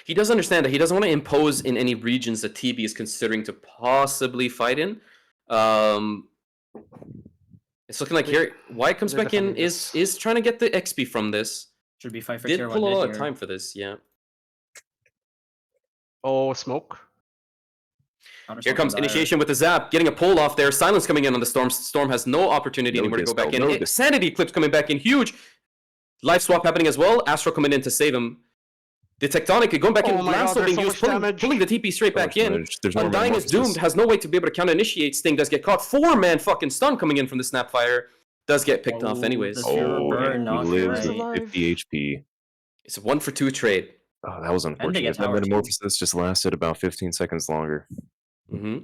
He does understand that he doesn't want to impose in any regions that TB is considering to possibly fight in. It's looking like here Wyatt comes back in, is trying to get the XP from this. Should be fight for Did tier pull a 1 lot mid of here. time for this, yeah. Oh, smoke. Here comes initiation with the zap, getting a pull off there. Silence coming in on the Storm. Storm has no opportunity anymore to go back in. Sanity Eclipse coming back in, huge. Life swap happening as well. Astro coming in to save him. The Tectonic going back in, Oh my God, Lasso there's being so used, much pulling, damage. pulling the TP straight back in. There's more Undying is Metamorphosis. doomed, has no way to be able to counter initiate. Sting does get caught. 4-man fucking stun coming in from the Snapfire. Does get picked off anyways. the Fear Burn, he not lives great. with 50 HP. It's a 1-for-2 trade. Oh, that was they unfortunate. get That tower too. Metamorphosis just lasted about 15 seconds longer. Mm-hmm.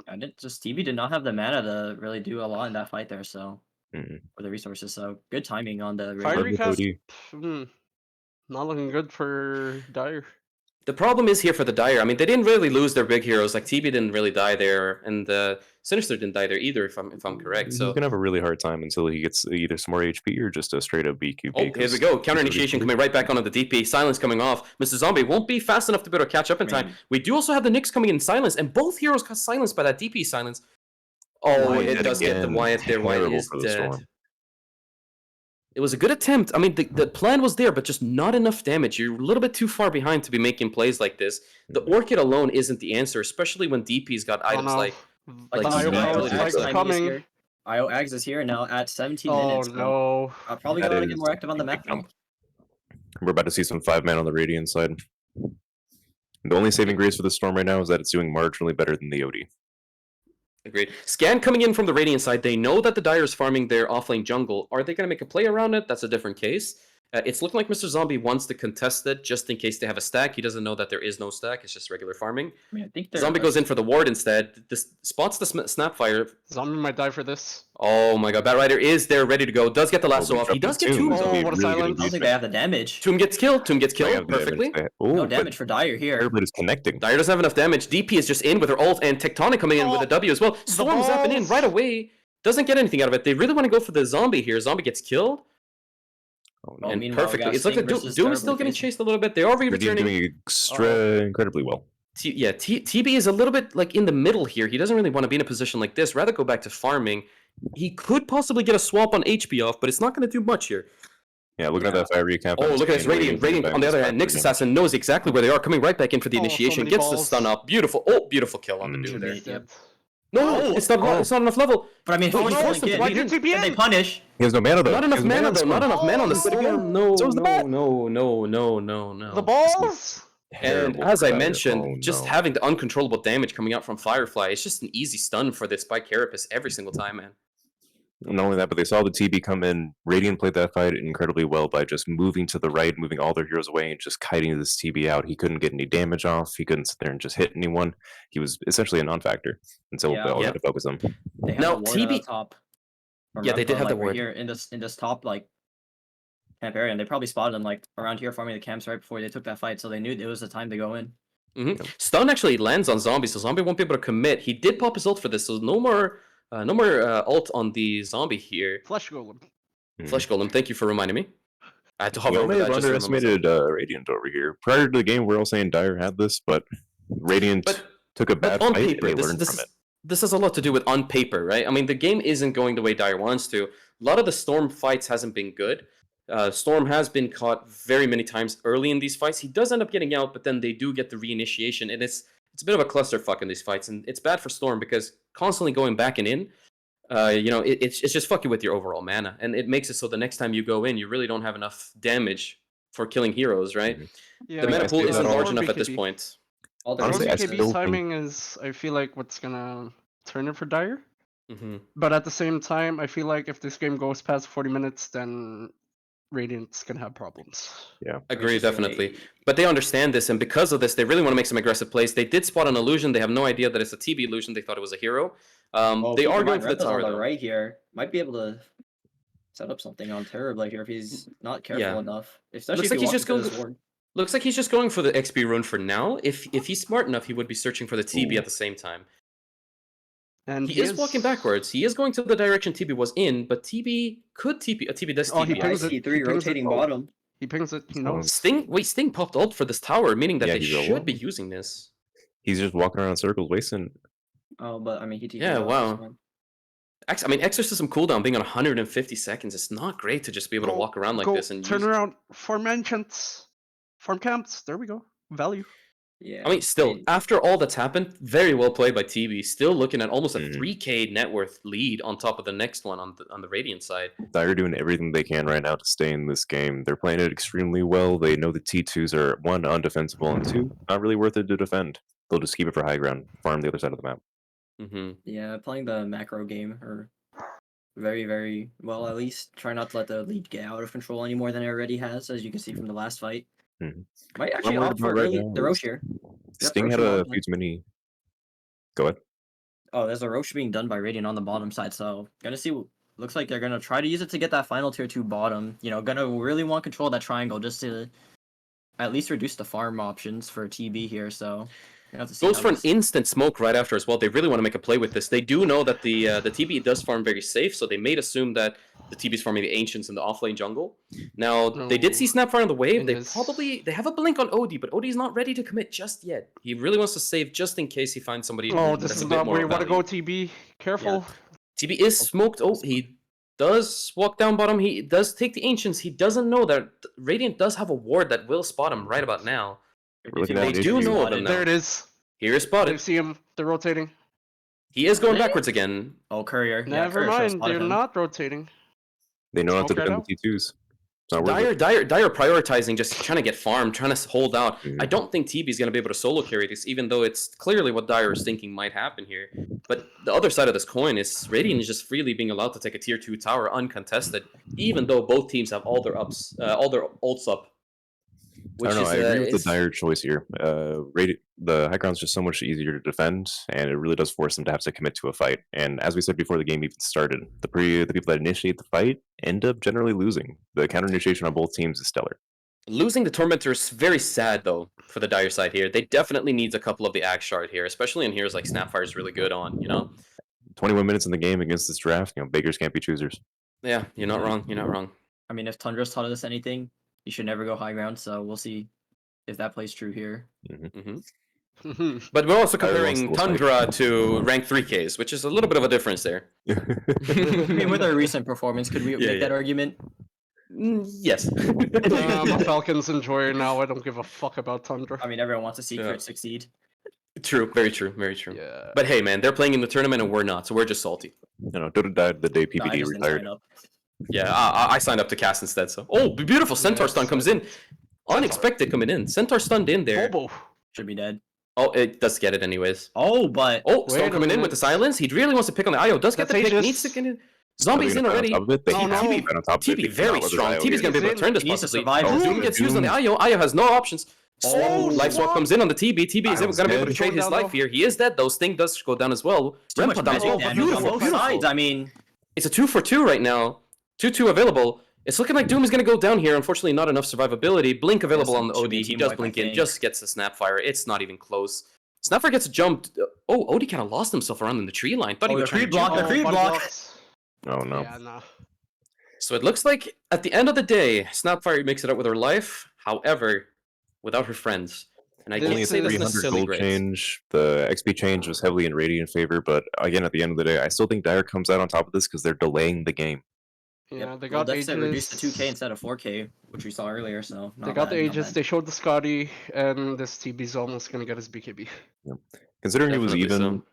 And it just TB did not have the mana to really do a lot in that fight there, so Mm. or the resources. So good timing on the Fire radio. recast. Cody. Not looking good for Dire. The problem is here for the Dire. I mean, they didn't really lose their big heroes. Like TB didn't really die there, and Sinister didn't die there either, if I'm correct. He's So gonna have a really hard time until he gets either some more HP or just a straight up BQB. oh, here we go. Counter initiation coming right back onto the DP. Silence coming off. Mr. Zombie won't be fast enough to be able to catch up in time. We do also have the Nyx coming in Silence, and both heroes got silenced by that DP Silence. Oh, Wyatt it dead does get the again. Wyatt there. Wyatt Terrible is for the dead. Storm. It was a good attempt. I mean, the plan was there, but just not enough damage. You're a little bit too far behind to be making plays like this. The Orchid alone isn't the answer, especially when DP's got items like Like Like, IO Snap Ags is is coming. here. IO Ags is here now at 17 Oh minutes. So no. I'll probably That gotta get is more active on the a big map. now. jump. We're about to see some 5-man on the Radiant side. The only saving grace for the Storm right now is that it's doing marginally better than the OD. Agreed. Scan coming in from the Radiant side. They know that the Dire is farming their offlane jungle. Are they going to make a play around it? That's a different case. It's looking like Mr. Zombie wants to contest it just in case they have a stack. He doesn't know that there is no stack. It's just regular farming. I mean, I think they're Zombie goes in for the ward instead. This spots the Snapfire. Zombie might die for this. Oh my god. Bat Rider is there ready to go. Does get the lasso we off. He dropped does the get Tomb, Tomb. so Oh, we what a really silence. I don't think they have the damage. Tomb gets killed. Tomb gets They killed have the perfectly. damage. Oh, No but damage for Dire here. Fireblade is connecting. Dire doesn't have enough damage. DP is just in with her ult, and Tectonic coming in with a W as well. Storm zapping in balls. right away. Doesn't get anything out of it. They really want to go for the zombie here. Zombie gets killed. Oh, no. And meanwhile, we perfectly. got It's like Sting the versus Doom is still Terribly getting facing. chased a little bit. They are Radiant returning. doing incredibly well. TB is a little bit like in the middle here. He doesn't really want to be in a position like this. Rather go back to farming. He could possibly get a swap on HP off, but it's not going to do much here. Yeah, looking at that fire recap. Oh, look at this Radiant. Radiant on the other hand. Nyx Assassin knows exactly where they are. Coming right back in for the Oh, so initiation. many Gets the balls. stun up. Beautiful. Oh, beautiful kill on the Doom there. Dead. No, it's not. It's not enough level. But I mean, No, how he much forced him to. Why He did didn't- TP Can they in? punish? He has no mana though. Not He enough has no mana though. Storm. Not enough mana on the Storm. No, So is the no, bat. no, no, no, no, no. The balls. And Terrible as I Fire. mentioned, Oh, just no. having the uncontrollable damage coming out from Firefly, it's just an easy stun for this by Carapace every single time, man. Not only that, but they saw the TB come in. Radiant played that fight incredibly well by just moving to the right, moving all their heroes away, and just kiting this TB out. He couldn't get any damage off. He couldn't sit there and just hit anyone. He was essentially a non-factor. And so Yeah. they all Yeah. had to focus on. They have No, a ward TB at the top. From Yeah, they did Rampa, have the like, right ward. here in this top like camp area, and they probably spotted them like around here farming the camps right before they took that fight, so they knew it was the time to go in. Stun actually lands on Zombie, so Zombie won't be able to commit. He did pop his ult for this, so no more ult on the Zombie here. Flesh Golem. Flesh Golem, thank you for reminding me. I had to hover We over may that have just to remember underestimated Radiant over here. Prior to the game, we're all saying Dire had this, but Radiant But- took a But bad on fight paper, and they this, learned this, from it. this has a lot to do with on paper, right? I mean, the game isn't going the way Dire wants to. A lot of the Storm fights hasn't been good. Storm has been caught very many times early in these fights. He does end up getting out, but then they do get the reinitiation, and it's a bit of a clusterfuck in these fights, and it's bad for Storm because constantly going back and in, it's just fucking with your overall mana, and it makes it so the next time you go in, you really don't have enough damage for killing heroes, right? Yeah, The I mana see pool that isn't all. large enough at this BKB. point. All the Honestly, I rest still BKB's think- timing is, I feel like, what's gonna turn it for Dire. Hmm But at the same time, I feel like if this game goes past 40 minutes, then Radiant's gonna have problems. Agree, just really- definitely. But they understand this, and because of this, they really want to make some aggressive plays. They did spot an illusion. They have no idea that it's a TB illusion. They thought it was a hero. Oh, They keep are in going mind, for the Rempa's tower, on the though. right here. Might be able to set up something on Terrible here if he's not careful Yeah. enough. Especially Looks if like he he's walks just into going. this ward. Looks like he's just going for the XP rune for now. If he's smart enough, he would be searching for the TB Ooh. at the same time. And He is walking backwards. He is going to the direction TB was in, but TB could TB. TB does Oh, he TB. pings it. IC3 He pings it. rotating bottom. He pings it. He Oh, knows. Sting popped ult for this tower, meaning that Yeah, they he's a should wall. be using this. He's just walking around in circles, wasting. Oh, but I mean he TP'd Yeah, out, wow. that's fine. I mean, Exorcism cooldown being on 150 seconds. It's not great to just be able to Go- walk around like Go this and turn use... around. Farm enchants. Farm camps. There we go. Value. Yeah. I mean, still, after all that's happened, very well played by TB. Still looking at almost a 3K net worth lead on top of the next one on the Radiant side. Dire doing everything they can right now to stay in this game. They're playing it extremely well. They know the T2s are, 1, undefensible, and 2, not really worth it to defend. They'll just keep it for high ground, farm the other side of the map. Yeah, playing the macro game or very, very well, at least. Try not to let the lead get out of control any more than it already has, as you can see from the last fight. Might actually opt for early the Roche here. Sting had a few too many. Go ahead. Oh, there's a Roche being done by Radiant on the bottom side, so gonna see. Looks like they're gonna try to use it to get that final tier 2 bottom. You know, gonna really want control of that triangle just to at least reduce the farm options for TB here. So have to see goes for an instant smoke right after as well. They really want to make a play with this. They do know that the TB does farm very safe, so they may assume that the TB's farming the Ancients in the offlane jungle. Now, they did see Snapfire on the wave. They have a blink on OD, but OD's not ready to commit just yet. He really wants to save just in case he finds somebody. Oh, this is not where you want to go, TB. Careful. Yeah. TB is smoked. Oh, he does walk down bottom. He does take the Ancients. He doesn't know that Radiant does have a ward that will spot him right about now. They do know of him now. There it is. Here is spotted. You see him. They're rotating. He is going backwards again. Oh, Courier. Never mind. They're not rotating. They know not to defend the T2s. It's not worth it. Dire prioritizing, just trying to get farm, trying to hold out. I don't think TB is going to be able to solo carry this, even though it's clearly what Dire is thinking might happen here. But the other side of this coin is Radiant is just freely being allowed to take a tier 2 tower uncontested, even though both teams have all their ults up. I don't know. I agree with the Dire choice here. The high ground's just so much easier to defend, and it really does force them to have to commit to a fight. And as we said before the game even started, the people that initiate the fight end up generally losing. The counter initiation on both teams is stellar. Losing the Tormentor is very sad, though, for the Dire side here. They definitely need a couple of the Axe Shard here, especially in heroes like Snapfire is really good on, 21 minutes in the game against this draft, beggars can't be choosers. Yeah, you're not wrong. You're not wrong. I mean, if Tundra's taught us anything, you should never go high ground, so we'll see if that plays true here. But we're also comparing Tundra to rank 3Ks, which is a little bit of a difference there. I mean, with our recent performance, could we make that argument? Yes. I'm a Falcons enjoyer now. I don't give a fuck about Tundra. I mean, everyone wants to see Crit succeed. True, very true, very true. Yeah. But hey, man, they're playing in the tournament and we're not, so we're just salty. Dota died the day PBD retired. Yeah, I signed up to cast instead. So, beautiful Centaur stun comes in, unexpected coming in. Centaur stunned in there. Should be dead. Oh, it does get it anyways. But Storm coming in with the silence. He really wants to pick on the IO. Does get the pick. Needs to get in. Zombies in already. TB very strong. TB's gonna be able to turn this possibly. Doom gets used on the IO. IO has no options. Life swap comes in on the TB. TB is gonna be able to trade his life here. He is dead though. Sting does go down as well. Rempa down as well. Beautiful. I mean, it's a 2-for-2 right now. 2-2 available. It's looking like Doom is going to go down here. Unfortunately, not enough survivability. Blink available on the OD. He does blink in, just gets the Snapfire. It's not even close. Snapfire gets jumped. OD kind of lost himself around in the tree line. Thought he was trying to jump. The creep block. Oh, no. Yeah, no. So it looks like, at the end of the day, Snapfire makes it up with her life. However, without her friends. And I only can't say that's necessarily gold great. change. The XP change was heavily in Radiant favor, but again, at the end of the day, I still think Dire comes out on top of this because they're delaying the game. Yeah, they got Aegis. Reduced to 2K instead of 4K, which we saw earlier. So they got the Aegis. They showed the Scotty, and this TB's almost gonna get his BKB. Yeah. Considering it was even,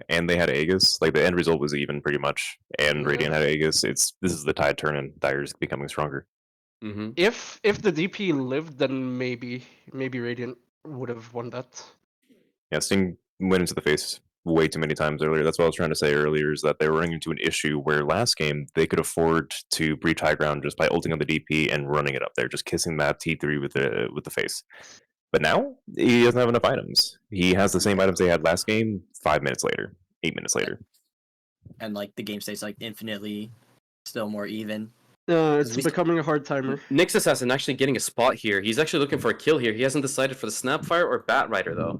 and they had Aegis, like the end result was even pretty much, and Radiant had Aegis. This is the tide turn, and Dire's becoming stronger. If the DP lived, then maybe Radiant would have won that. Yeah, Sting went into the face way too many times earlier. That's what I was trying to say earlier, is that they were running into an issue where last game they could afford to breach high ground just by ulting on the DP and running it up there, just kissing that T3 with the face. But now he doesn't have enough items. He has the same items they had last game 5 minutes later, 8 minutes later. And like the game stays like infinitely still more even. It's becoming a hard timer. Nyx Assassin actually getting a spot here. He's actually looking for a kill here. He hasn't decided for the Snapfire or Bat Rider though.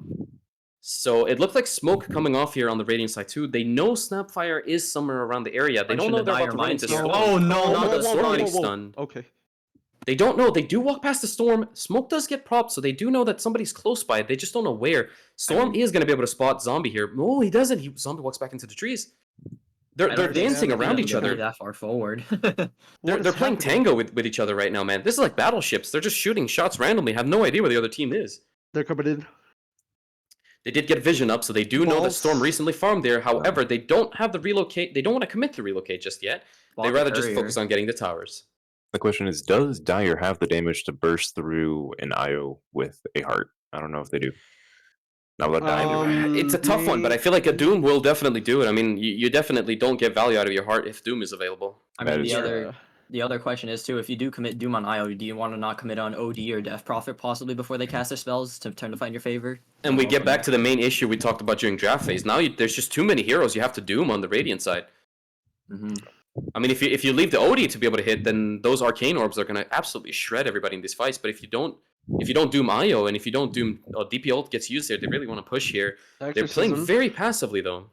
So it looked like smoke coming off here on the Radiant side too. They know Snapfire is somewhere around the area. They don't know they're about to run into Storm. Oh no, not the Storm getting stunned. Okay. They don't know. They do walk past the Storm. Smoke does get propped, so they do know that somebody's close by. They just don't know where. Storm is going to be able to spot Zombie here. No, he doesn't. Zombie walks back into the trees. They're dancing around each other. That far forward. They're playing tango with each other right now, man. This is like battleships. They're just shooting shots randomly. Have no idea where the other team is. They're coming in. They did get vision up, so they do know that Storm recently farmed there. However, they don't have the relocate. They don't want to commit to relocate just yet. They rather just focus on getting the towers. The question is, does Dire have the damage to burst through an IO with a heart? I don't know if they do. Not without dying. It's a tough one, but I feel like a Doom will definitely do it. I mean, you definitely don't get value out of your heart if Doom is available. I mean, the other question is too, if you do commit Doom on IO, do you want to not commit on OD or Death Prophet possibly before they cast their spells to turn to fight in your favor? And we get back to the main issue we talked about during draft phase. Now there's just too many heroes you have to Doom on the Radiant side. I mean, if you leave the OD to be able to hit, then those Arcane Orbs are gonna absolutely shred everybody in these fights. But if you don't Doom IO and if you don't Doom DP ult gets used there, they really want to push here. They're playing very passively though.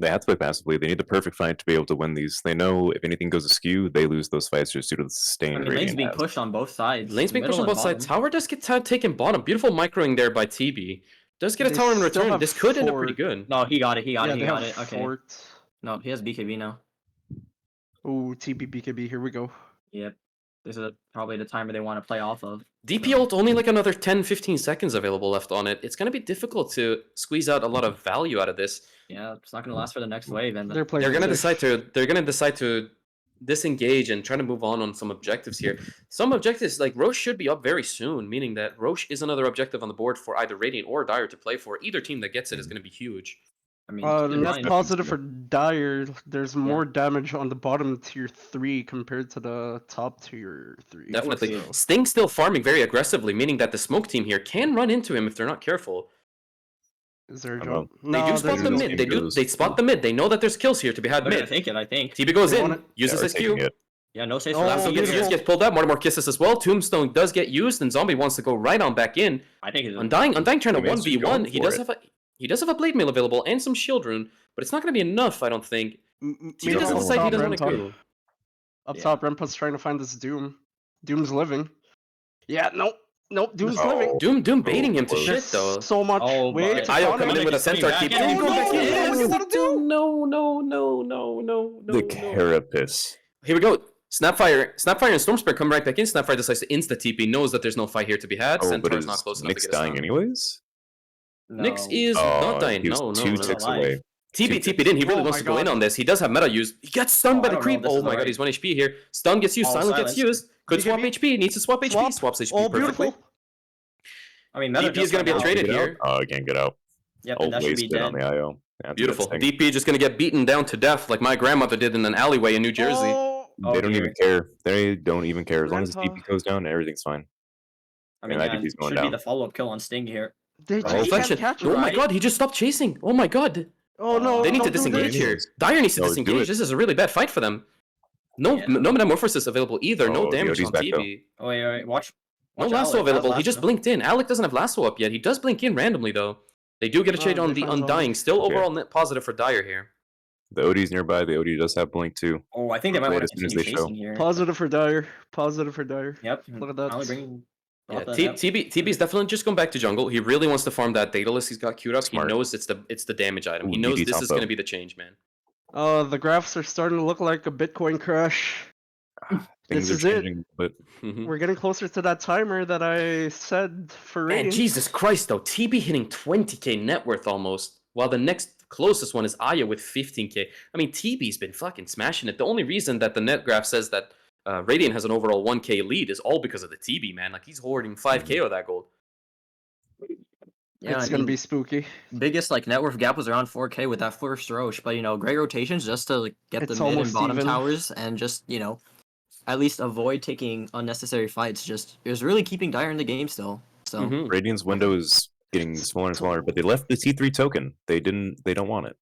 They have to play passively. They need the perfect fight to be able to win these. They know if anything goes askew, they lose those fights just due to the sustained. I mean, lane's being pushed on both sides. Lane's being pushed on both sides. Tower does get taken bottom. Beautiful microing there by TB. Does get a tower in return. This could end up pretty good. No, he got it. He got it. Okay. No, he has BKB now. Oh, TB BKB. Here we go. Yep. This is probably the timer they want to play off of. DP ult only like another 10-15 seconds available left on it. It's gonna be difficult to squeeze out a lot of value out of this. Yeah, it's not gonna last for the next wave, and they're gonna decide to disengage and try to move on some objectives here. Some objectives like Roche should be up very soon, meaning that Roche is another objective on the board for either Radiant or Dire to play for. Either team that gets it is gonna be huge. I mean, that's positive for Dire. There's more damage on the bottom tier 3 compared to the top tier 3. Definitely. Sting's still farming very aggressively, meaning that the smoke team here can run into him if they're not careful. Is there a jump? They do spot the mid. They spot the mid. They know that there's kills here to be had mid. I think. TB goes in, uses his Q. Yeah, no safe. Lasso gets pulled out. Mortimer kisses as well. Tombstone does get used, and Zombie wants to go right on back in. I think Undying trying to 1v1. He does have a Blade Mail available and some Shield Rune, but it's not going to be enough, I don't think. He doesn't decide he doesn't want to go. Up top, Rempa's trying to find this Doom. Doom's living. Yeah, nope, Doom's living. Doom baiting him to shit, though. So much. Io coming in with a centaur keep. No. The carapace. Here we go. Snapfire and Stormspire come right back in. Snapfire decides to insta TP, knows that there's no fight here to be had. Centaur's not close enough to get dying anyways? Nyx is not dying. No. Two ticks away. TB TP'd in. He really wants to go in on this. He does have meta use. He gets stunned by the creep. Oh my god, he's 1 HP here. Stun gets used. Silent gets used. Could swap HP. Needs to swap HP. Swaps HP perfectly. I mean, DP is going to be traded here. Oh, I can't get out. Yep, and that should be dead. On the IO. Yeah, beautiful. DP just going to get beaten down to death like my grandmother did in an alleyway in New Jersey. They don't even care. They don't even care. As long as the DP goes down, everything's fine. I mean, that should be the follow-up kill on Sting here. Oh my god, he just stopped chasing. Oh my god. Oh no. They need to disengage here. Dire needs to disengage. This is a really bad fight for them. No Metamorphosis available either. No damage on TB. Oh, wait. Watch. No lasso available. He just blinked in. Alec doesn't have lasso up yet. He does blink in randomly though. They do get a trade on the Undying. Still overall net positive for Dire here. The OD's nearby. The OD does have blink too. Oh, I think they might want to continue chasing here. Positive for Dire. Yep. Look at that. Yeah, TB is definitely just going back to jungle. He really wants to farm that Daedalus he's got queued up. Smart. He knows it's the damage item. He knows this is going to be the change, man. The graphs are starting to look like a Bitcoin crash. This is it. But we're getting closer to that timer that I said for Radiant. Man, Jesus Christ, though. TB hitting 20k net worth almost, while the next closest one is Aya with 15k. I mean, TB's been fucking smashing it. The only reason that the net graph says that Radiant has an overall 1k lead is all because of the TB, man. Like, he's hoarding 5k of that gold. Yeah, it's gonna be spooky. Biggest net worth gap was around 4k with that first Roche, but great rotations just to get the mid and bottom towers and just at least avoid taking unnecessary fights. It was really keeping Dire in the game still. So Radiant's window is getting smaller and smaller, but they left the T3 token. They don't want it.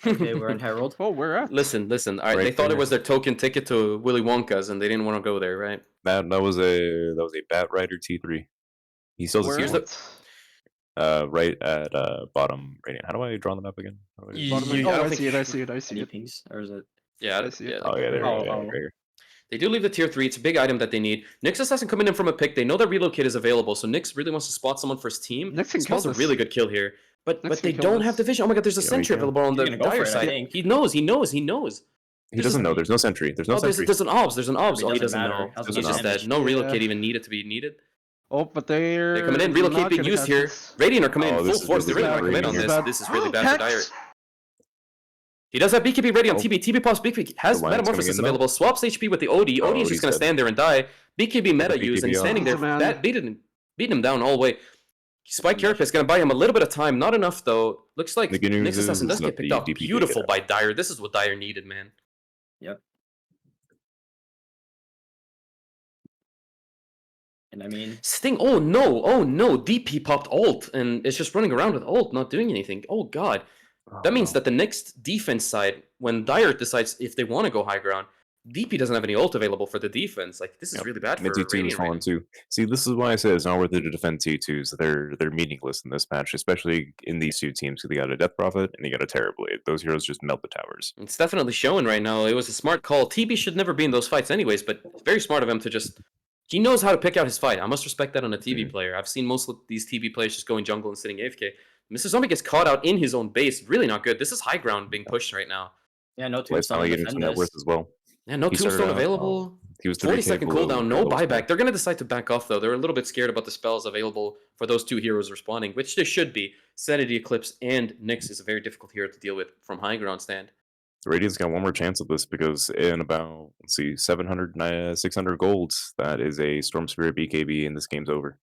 They were in Herald. Oh, where at? Listen. All right, they thought it was their token ticket to Willy Wonka's, and they didn't want to go there, right? That was a Bat Rider T3. He still has right at bottom Radiant. How do I draw them up again? I see it. Or is it? Yeah, I see it. Oh yeah, there. They do leave the tier 3. It's a big item that they need. Nyx hasn't coming in from a pick. They know that relocate is available, so Nyx really wants to spot someone for his team. Nyx spots a really good kill here. But they don't have the vision. Oh my god, there's a sentry available on the Dire side. He knows. He doesn't know. There's no sentry. There's no sentry. There's an obs. Oh, he doesn't know. He's just dead. No relocate even needed to be needed. Oh, but they're coming in. Relocate not being gonna used catch here. this. Radiant are coming Oh, in this full is force. They really really want to commit on bad. this. This is really bad for Dire. Hex! He does have BKB ready on Oh. TB. TB pops BKB. Has The Lion's Metamorphosis coming in, though. available. Swaps HP with the OD. OD is OD's just going to dead. stand there and die. BKB meta BKB use, and he's off. standing there. Awesome, man. That beating him down all the way. Spike Carapace is going to buy him a little bit of time. Not enough, though. Looks like The good news Nyx Assassin is does that get picked the up. DP Beautiful get by Dire. This is what Dire needed, man. Yep. And I mean, Sting. Oh no. DP popped ult, and it's just running around with ult, not doing anything. Oh god. That means that the next defense side, when Dire decides if they want to go high ground, DP doesn't have any ult available for the defense. Like, this is Yep. really bad for Mid T2 is Radiant right falling now. too. See, this is why I say it's not worth it to defend T2s. They're meaningless in this match, especially in these two teams. Because they got a Death Prophet and they got a Terrorblade. Those heroes just melt the towers. It's definitely showing right now. It was a smart call. TB should never be in those fights anyways, but it's very smart of him to just... He knows how to pick out his fight. I must respect that on a TB player. I've seen most of these TB players just going jungle and sitting AFK. Mr. Zombie gets caught out in his own base. Really not good. This is high ground being pushed right now. yeah, no Let's tombstone finally to get into defend net this. worth as well. Yeah, no He started tombstone out, available. He was 40-second 30K below cooldown, no the buyback. They're going to decide to back off, though. They're a little bit scared about the spells available for those two heroes responding, which they should be. Sanity Eclipse and Nyx is a very difficult hero to deal with from high ground stand. Radiant's got one more chance at this because in about, let's see, 700, 600 golds, that is a Storm Spirit BKB and this game's over.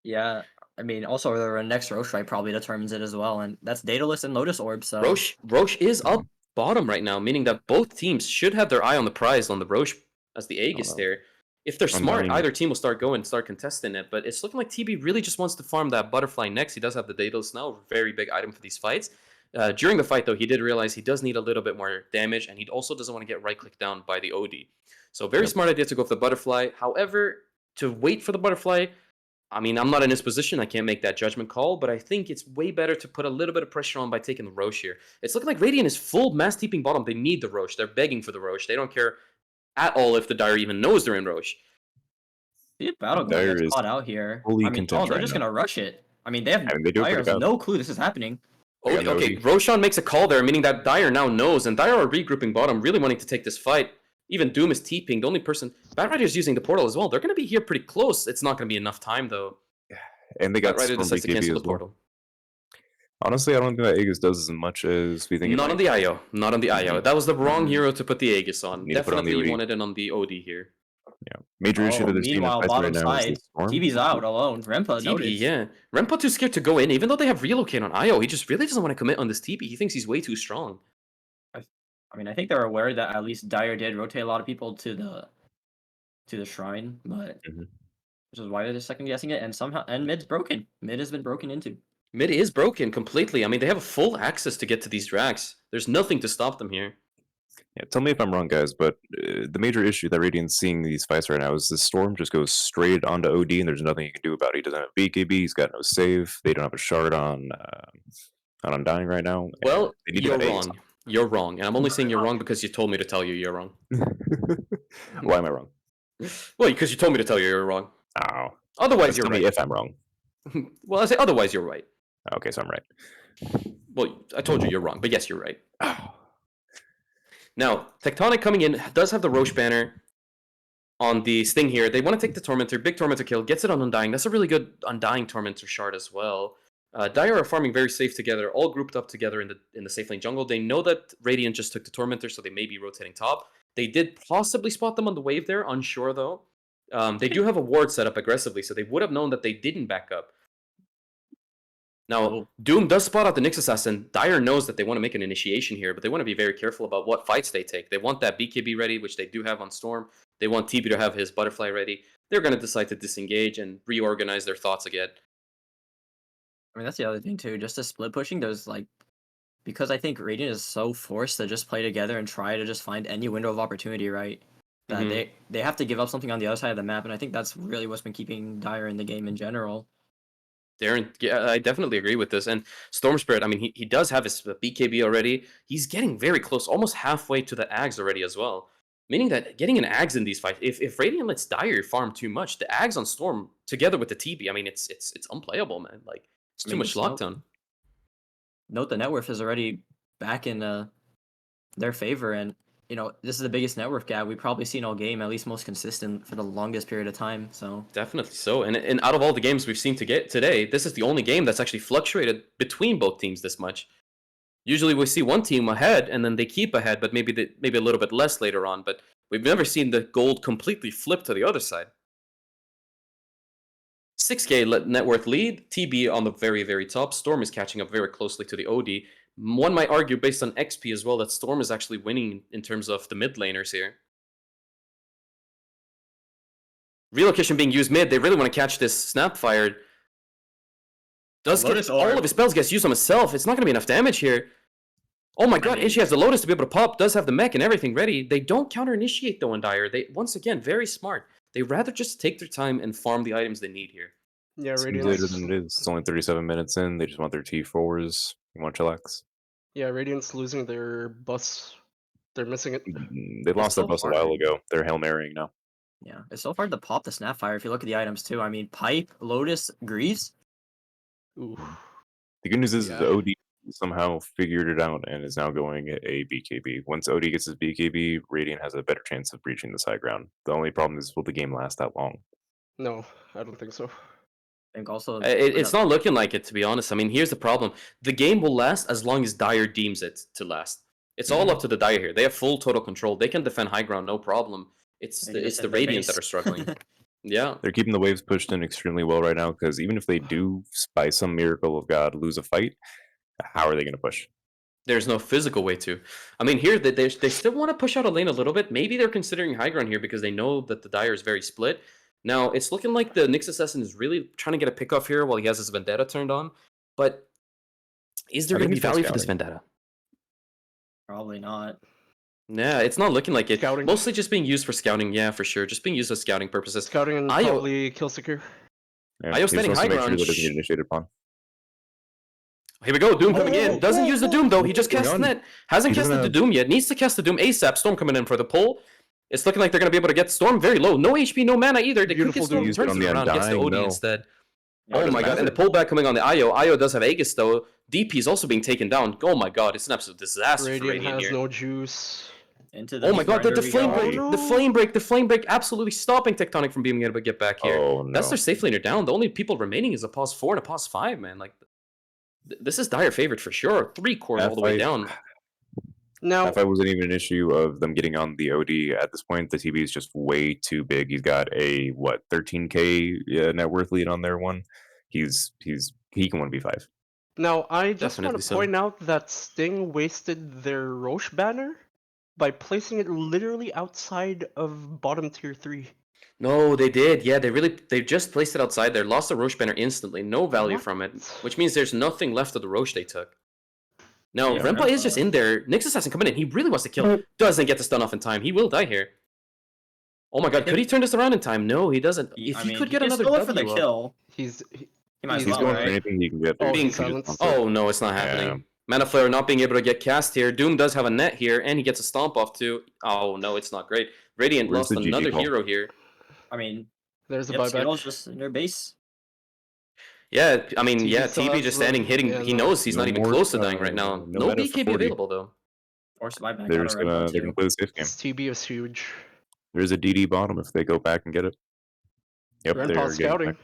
Yeah, I mean, also the next Roche fight probably determines it as well, and that's Daedalus and Lotus Orb. So Roche is up bottom right now, meaning that both teams should have their eye on the prize on the Roche as the Aegis there. If they're smart, Undying. either team will start contesting it, but it's looking like TB really just wants to farm that Butterfly next. He does have the Daedalus now, very big item for these fights. During the fight, though, he did realize he does need a little bit more damage, and he also doesn't want to get right-clicked down by the OD. So very smart idea to go for the Butterfly. However, to wait for the Butterfly, I mean, I'm not in his position. I can't make that judgment call, but I think it's way better to put a little bit of pressure on by taking the Roche here. It's looking like Radiant is full mass TPing bottom. They need the Roche. They're begging for the Roche. They don't care at all if the Dire even knows they're in Roche. see if Battleground Dire gets is caught out here. fully I mean, content they're right just now. gonna rush it. I mean, they have They do it Dire pretty has bad. no clue this is happening. Oh, Yeah, no, okay, he- Roshan makes a call there, meaning that Dire now knows, and Dire are regrouping bottom, really wanting to take this fight. Even Doom is TPing. The only person... Batrider is using the portal as well. They're going to be here pretty close. It's not going to be enough time, though. And they got Batrider Storm decides to BKB cancel as the well. portal. Honestly, I don't think that Aegis does as much as we think. it Not might. on the IO. Not on the IO. That was the wrong hero to put the Aegis on. Need to put it on the Definitely OD. wanted it on the OD here. Yeah. Major issue to this team Meanwhile, is bottom right now is side, the Storm. TB's out alone. Rempa TB, noticed. yeah. Rempa too scared to go in, even though they have relocate on IO. He just really doesn't want to commit on this TB. He thinks he's way too strong. I mean, I think they're aware that at least Dire did rotate a lot of people to the shrine, but Mhm. which is why they're just second guessing it. And somehow, and mid's broken. Mid has been broken into. Mid is broken completely. I mean, they have full access to get to these drags. There's nothing to stop them here. Yeah, tell me if I'm wrong, guys, but the major issue that Radiant's seeing these fights right now is the Storm just goes straight onto OD, and there's nothing you can do about it. He doesn't have BKB, he's got no save, they don't have a shard on Undying right now. and Well, they need to you're get Aegis. wrong. You're wrong. And I'm only saying you're wrong because you told me to tell you you're wrong. Why am I wrong? Well, because you told me to tell you you're wrong. Oh, Otherwise, you're tell right. me if I'm wrong. Well, I say otherwise, you're right. Okay, so I'm right. Well, I told you you're wrong, but yes, you're right. Now, Tectonic coming in does have the Roche banner on the Sting here. They want to take the Tormentor. Big Tormentor kill. Gets it on Undying. That's a really good Undying Tormentor shard as well. Dire are farming very safe together, all grouped up together in the safe lane jungle. They know that Radiant just took the Tormentor, so they may be rotating top. They did possibly spot them on the wave there, unsure though. They do have a ward set up aggressively, so they would have known that they didn't back up. Now, Doom does spot out the Nyx Assassin. Dire knows that they want to make an initiation here, but they want to be very careful about what fights they take. They want that BKB ready, which they do have on Storm. They want TB to have his Butterfly ready. They're going to decide to disengage and reorganize their thoughts again. I mean, that's the other thing too. Just the split pushing, there's like, because I think Radiant is so forced to just play together and try to just find any window of opportunity, right? That they have to give up something on the other side of the map, and I think that's really what's been keeping Dire in the game in general. Darren, yeah, I definitely agree with this. And Storm Spirit, I mean, he does have his BKB already. He's getting very close, almost halfway to the Ags already as well. Meaning that getting an Ags in these fights, if Radiant lets Dire farm too much, the Ags on Storm together with the TB, I mean, it's unplayable, man. Like, it's too much lockdown. Note the net worth is already back in their favor, and you know, this is the biggest network gap we've probably seen all game, at least most consistent for the longest period of time. So Definitely so. And out of all the games we've seen to get today, this is the only game that's actually fluctuated between both teams this much. Usually we see one team ahead and then they keep ahead, but maybe a little bit less later on. But we've never seen the gold completely flip to the other side. 6K net worth lead, TB on the very, very top. Storm is catching up very closely to the OD. One might argue, based on XP as well, that Storm is actually winning in terms of the mid laners here. Relocation being used mid. They really want to catch this Snapfire. Does get, all of his spells gets used on himself. It's not going to be enough damage here. Oh my god, Ishi has the Lotus to be able to pop. Does have the mech and everything ready. They don't counter-initiate though in Dire. They, once again, very smart. They rather just take their time and farm the items they need here. Yeah, Seems later than it is. It's only 37 minutes in. They just want their T4s. You want chillax. Yeah, Radiant's losing their bus. They're missing it. They lost their so bus a hard. while ago. They're Hail Marrying now. yeah, it's so hard to pop the Snapfire if you look at the items too. I mean, Pipe, Lotus, Greaves. Ooh. The good news is Yeah. the OD somehow figured it out and is now going a BKB. Once OD gets his BKB, Radiant has a better chance of breaching this high ground. The only problem is, will the game last that long? No, I don't think so. I think also It's not looking like it, to be honest. I mean, here's the problem. The game will last as long as Dire deems it to last. It's all up to the Dire here. They have full total control. They can defend high ground, no problem. It's They the, just it's the hit their Radiant base. that are struggling. Yeah. They're keeping the waves pushed in extremely well right now, because even if they do, by some miracle of God, lose a fight, how are they going to push? There's no physical way to. I mean, here they still want to push out a lane a little bit. Maybe they're considering high ground here because they know that the Dire is very split. Now, it's looking like the Nyx Assassin is really trying to get a pick off here while he has his Vendetta turned on. But is there I going to think be it's value for this scouting. Vendetta? probably not. Yeah, it's not looking like it. Scouting. Mostly just being used for scouting, yeah, for sure. Just being used for scouting purposes. Scouting and Io- probably kill secure. Yeah, Io he just standing wants to high make sure ground, that doesn't sh- get initiated upon. Here we go, Doom coming in. Doesn't use the Doom though. He just Hang cast on. net. Hasn't He doesn't casted the have- Doom yet. Needs to cast the Doom ASAP. Storm coming in for the pull. It's looking like they're gonna be able to get Storm very low. No HP, no mana either. They could Beautiful get Storm. Doom. Used it Turns on it the around, gets the Undying, OD no. instead. Oh, Oh it my doesn't god, and the matter. pullback coming on the Io. Io does have Aegis though. DP is also being taken down. Oh my god, it's an absolute disaster for Radiant Radiant has here. no juice. Into the Oh my god, the grinder we flame go. break, Oh, the no. flame break absolutely stopping Tectonic from being able to get back here. Oh no. That's their safe laner down. The only people remaining is a pause 4 and a pause 5, man. Like, this is Dire favorite for sure. 3 cores all the way That down. Now, That fight wasn't even an issue of them getting on the OD at this point. The TB is just way too big. He's got a what 13k net worth lead on their one. He can 1v5. now I just Definitely want to so. point out that Sting wasted their Roche banner by placing it literally outside of bottom tier 3. No, they did. Yeah, they just placed it outside there. Lost the Roche banner instantly. No value from it, which means there's nothing left of the Roche they took. No, Yeah, Rempa is Rempa. just in there. Nyx Assassin coming in. He really wants to kill. Doesn't get the stun off in time. He will die here. Oh my god, could he turn this around in time? No, he doesn't. If I he mean, could get can another still look for the W up- kill. He's He might as He's He's well, going for right? anything he can get. Oh, being he's silenced. Oh no, it's not happening. Mana Flare not being able to get cast here. Doom does have a net here, and he gets a stomp off too. Oh no, it's not great. Radiant Where's lost the GG another call? hero here. I mean, there's a yep, buyback. Skittles just in their base. Yeah, I mean, TB yeah, still TB has just the- standing, hitting. yeah, He no. knows he's No not even more, close to dying right now. no No mana for BKB 40. available though. Force buyback They're out just of Red gonna Bull they too. can play the safe game. This TB is huge. There's a DD bottom if they go back and get it. Yep, Grandpa they're getting scouting. back.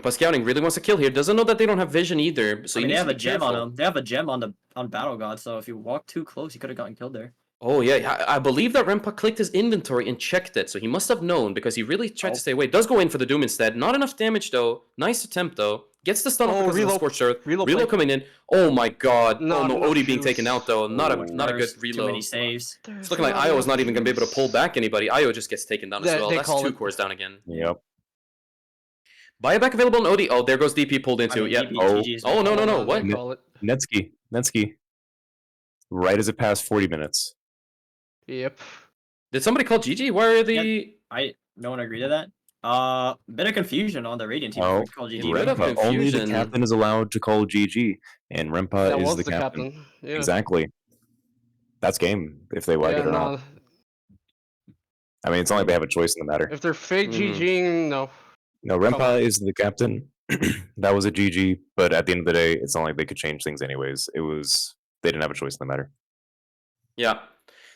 Rempa scouting really wants to kill here. Doesn't know that they don't have vision either. So I he mean, they needs have to a be gem careful. on him. They have a gem on Battle God, so if you walk too close, he could have gotten killed there. Oh yeah, I believe that Rempa clicked his inventory and checked it, so he must have known because he really tried to stay away. Does go in for the Doom instead. Not enough damage though. Nice attempt though. Gets the stun off Oh, because of the reload. Scorched Earth. Reload Reload play. coming in. Oh my god. Not Oh no, enough Odie being juice. taken out though. Not a good There's reload. Too many saves. It's looking like Io is not even gonna be able to pull back anybody. Io just gets taken down as They- well. they That's call 2 it. cores down again. Yep. Buyback available on Odie. Oh, there goes DP pulled into. I mean, Yep. DP, Oh. GG's Oh no no no. They What? call it. Netsky. Right as it passed 40 minutes. Yep. Did somebody call GG? Why are the No one agreed to that. Bit of confusion on the Radiant team. Oh, before we call GG. Red up Rempa, only the confusion. captain is allowed to call GG, and Rempa That is was the the captain. captain. Yeah. Exactly. That's game if they like Yeah, it or no, not. I mean, it's not like they have a choice in the matter. if they're fake Mhm. GGing, no. No, Rempa is the captain. That was a GG, but at the end of the day, it's not like they could change things anyways. They didn't have a choice in the matter. Yeah.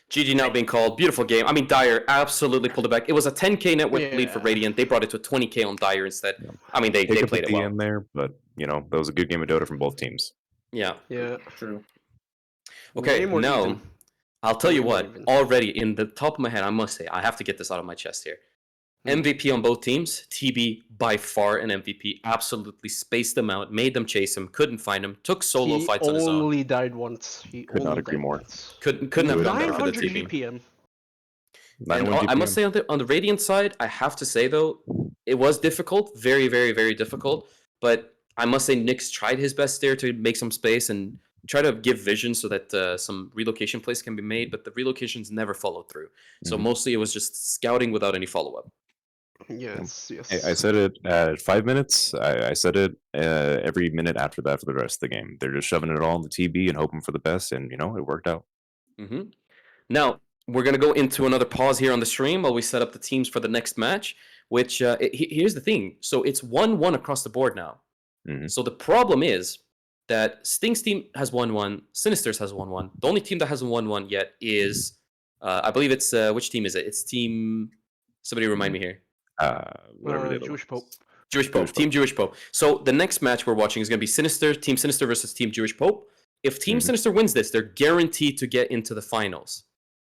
GG now being called. Beautiful game. I mean, Dire absolutely pulled it back. It was a 10k net worth lead for Yeah. Radiant. They brought it to a 20k on Dire instead. I mean, they Pick up played the it well. in there, but you know that was a good game of Dota from both teams. Yeah. Yeah. True. Okay, Way more now even. I'll tell you Way more what. even. Already in the top of my head, I must say I have to get this out of my chest here. MVP on both teams. TB by far an MVP. Absolutely spaced them out, made them chase him, couldn't find him, took solo He fights on his own. only died once. He Could not only agree died more. once. Couldn't have done better for the 900 TB. GPM. And 9-1 I must GPM. say on the Radiant side, I have to say though, it was difficult, very, very, very difficult. But I must say, Nyx tried his best there to make some space and try to give vision so that some relocation plays can be made. But the relocations never followed through. So mostly it was just scouting without any follow up. Yes, yes. I said it at 5 minutes. I said it every minute after that for the rest of the game. They're just shoving it all in the TB and hoping for the best, and you know it worked out. Now we're gonna go into another pause here on the stream while we set up the teams for the next match. Which here's the thing. So it's 1-1 across the board now. So the problem is that Sting's team has 1-1, Sinister's has 1-1. The only team that hasn't 1-1 yet is, I believe it's which team is it? It's team. Somebody remind me here. Whatever the other Jewish one Pope. Jewish Pope, Team Jewish Pope. So the next match we're watching is going to be Team Sinister versus Team Jewish Pope. If Team Sinister wins this, they're guaranteed to get into the finals,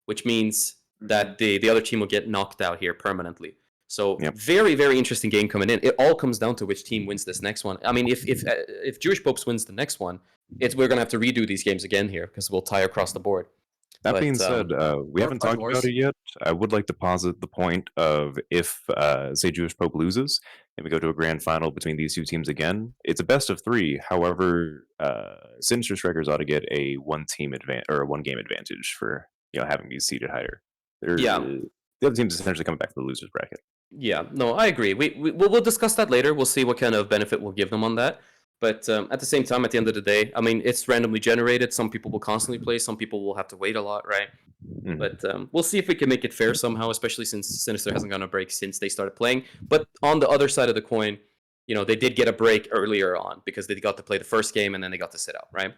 which means that the other team will get knocked out here permanently. So very, very interesting game coming in. It all comes down to which team wins this next one. I mean, if Jewish Popes wins the next one, we're going to have to redo these games again here because we'll tie across the board. That being said, we haven't talked about it yet. I would like to posit the point of if, say, Jewish Pope loses and we go to a grand final between these two teams again, it's a best of 3. However, Sinister Strikers ought to get a one game advantage for having these seated higher. The other team's essentially coming back to the losers bracket. Yeah, no, I agree. We'll discuss that later. We'll see what kind of benefit we'll give them on that. But at the same time, at the end of the day, I mean, it's randomly generated. Some people will constantly play. Some people will have to wait a lot, right? But we'll see if we can make it fair somehow, especially since Sinister hasn't gotten a break since they started playing. But on the other side of the coin, they did get a break earlier on because they got to play the first game and then they got to sit out, right?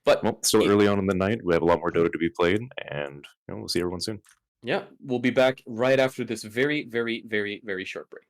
But still early on in the night, we have a lot more Dota to be played, and we'll see everyone soon. Yeah, we'll be back right after this very, very, very, very short break.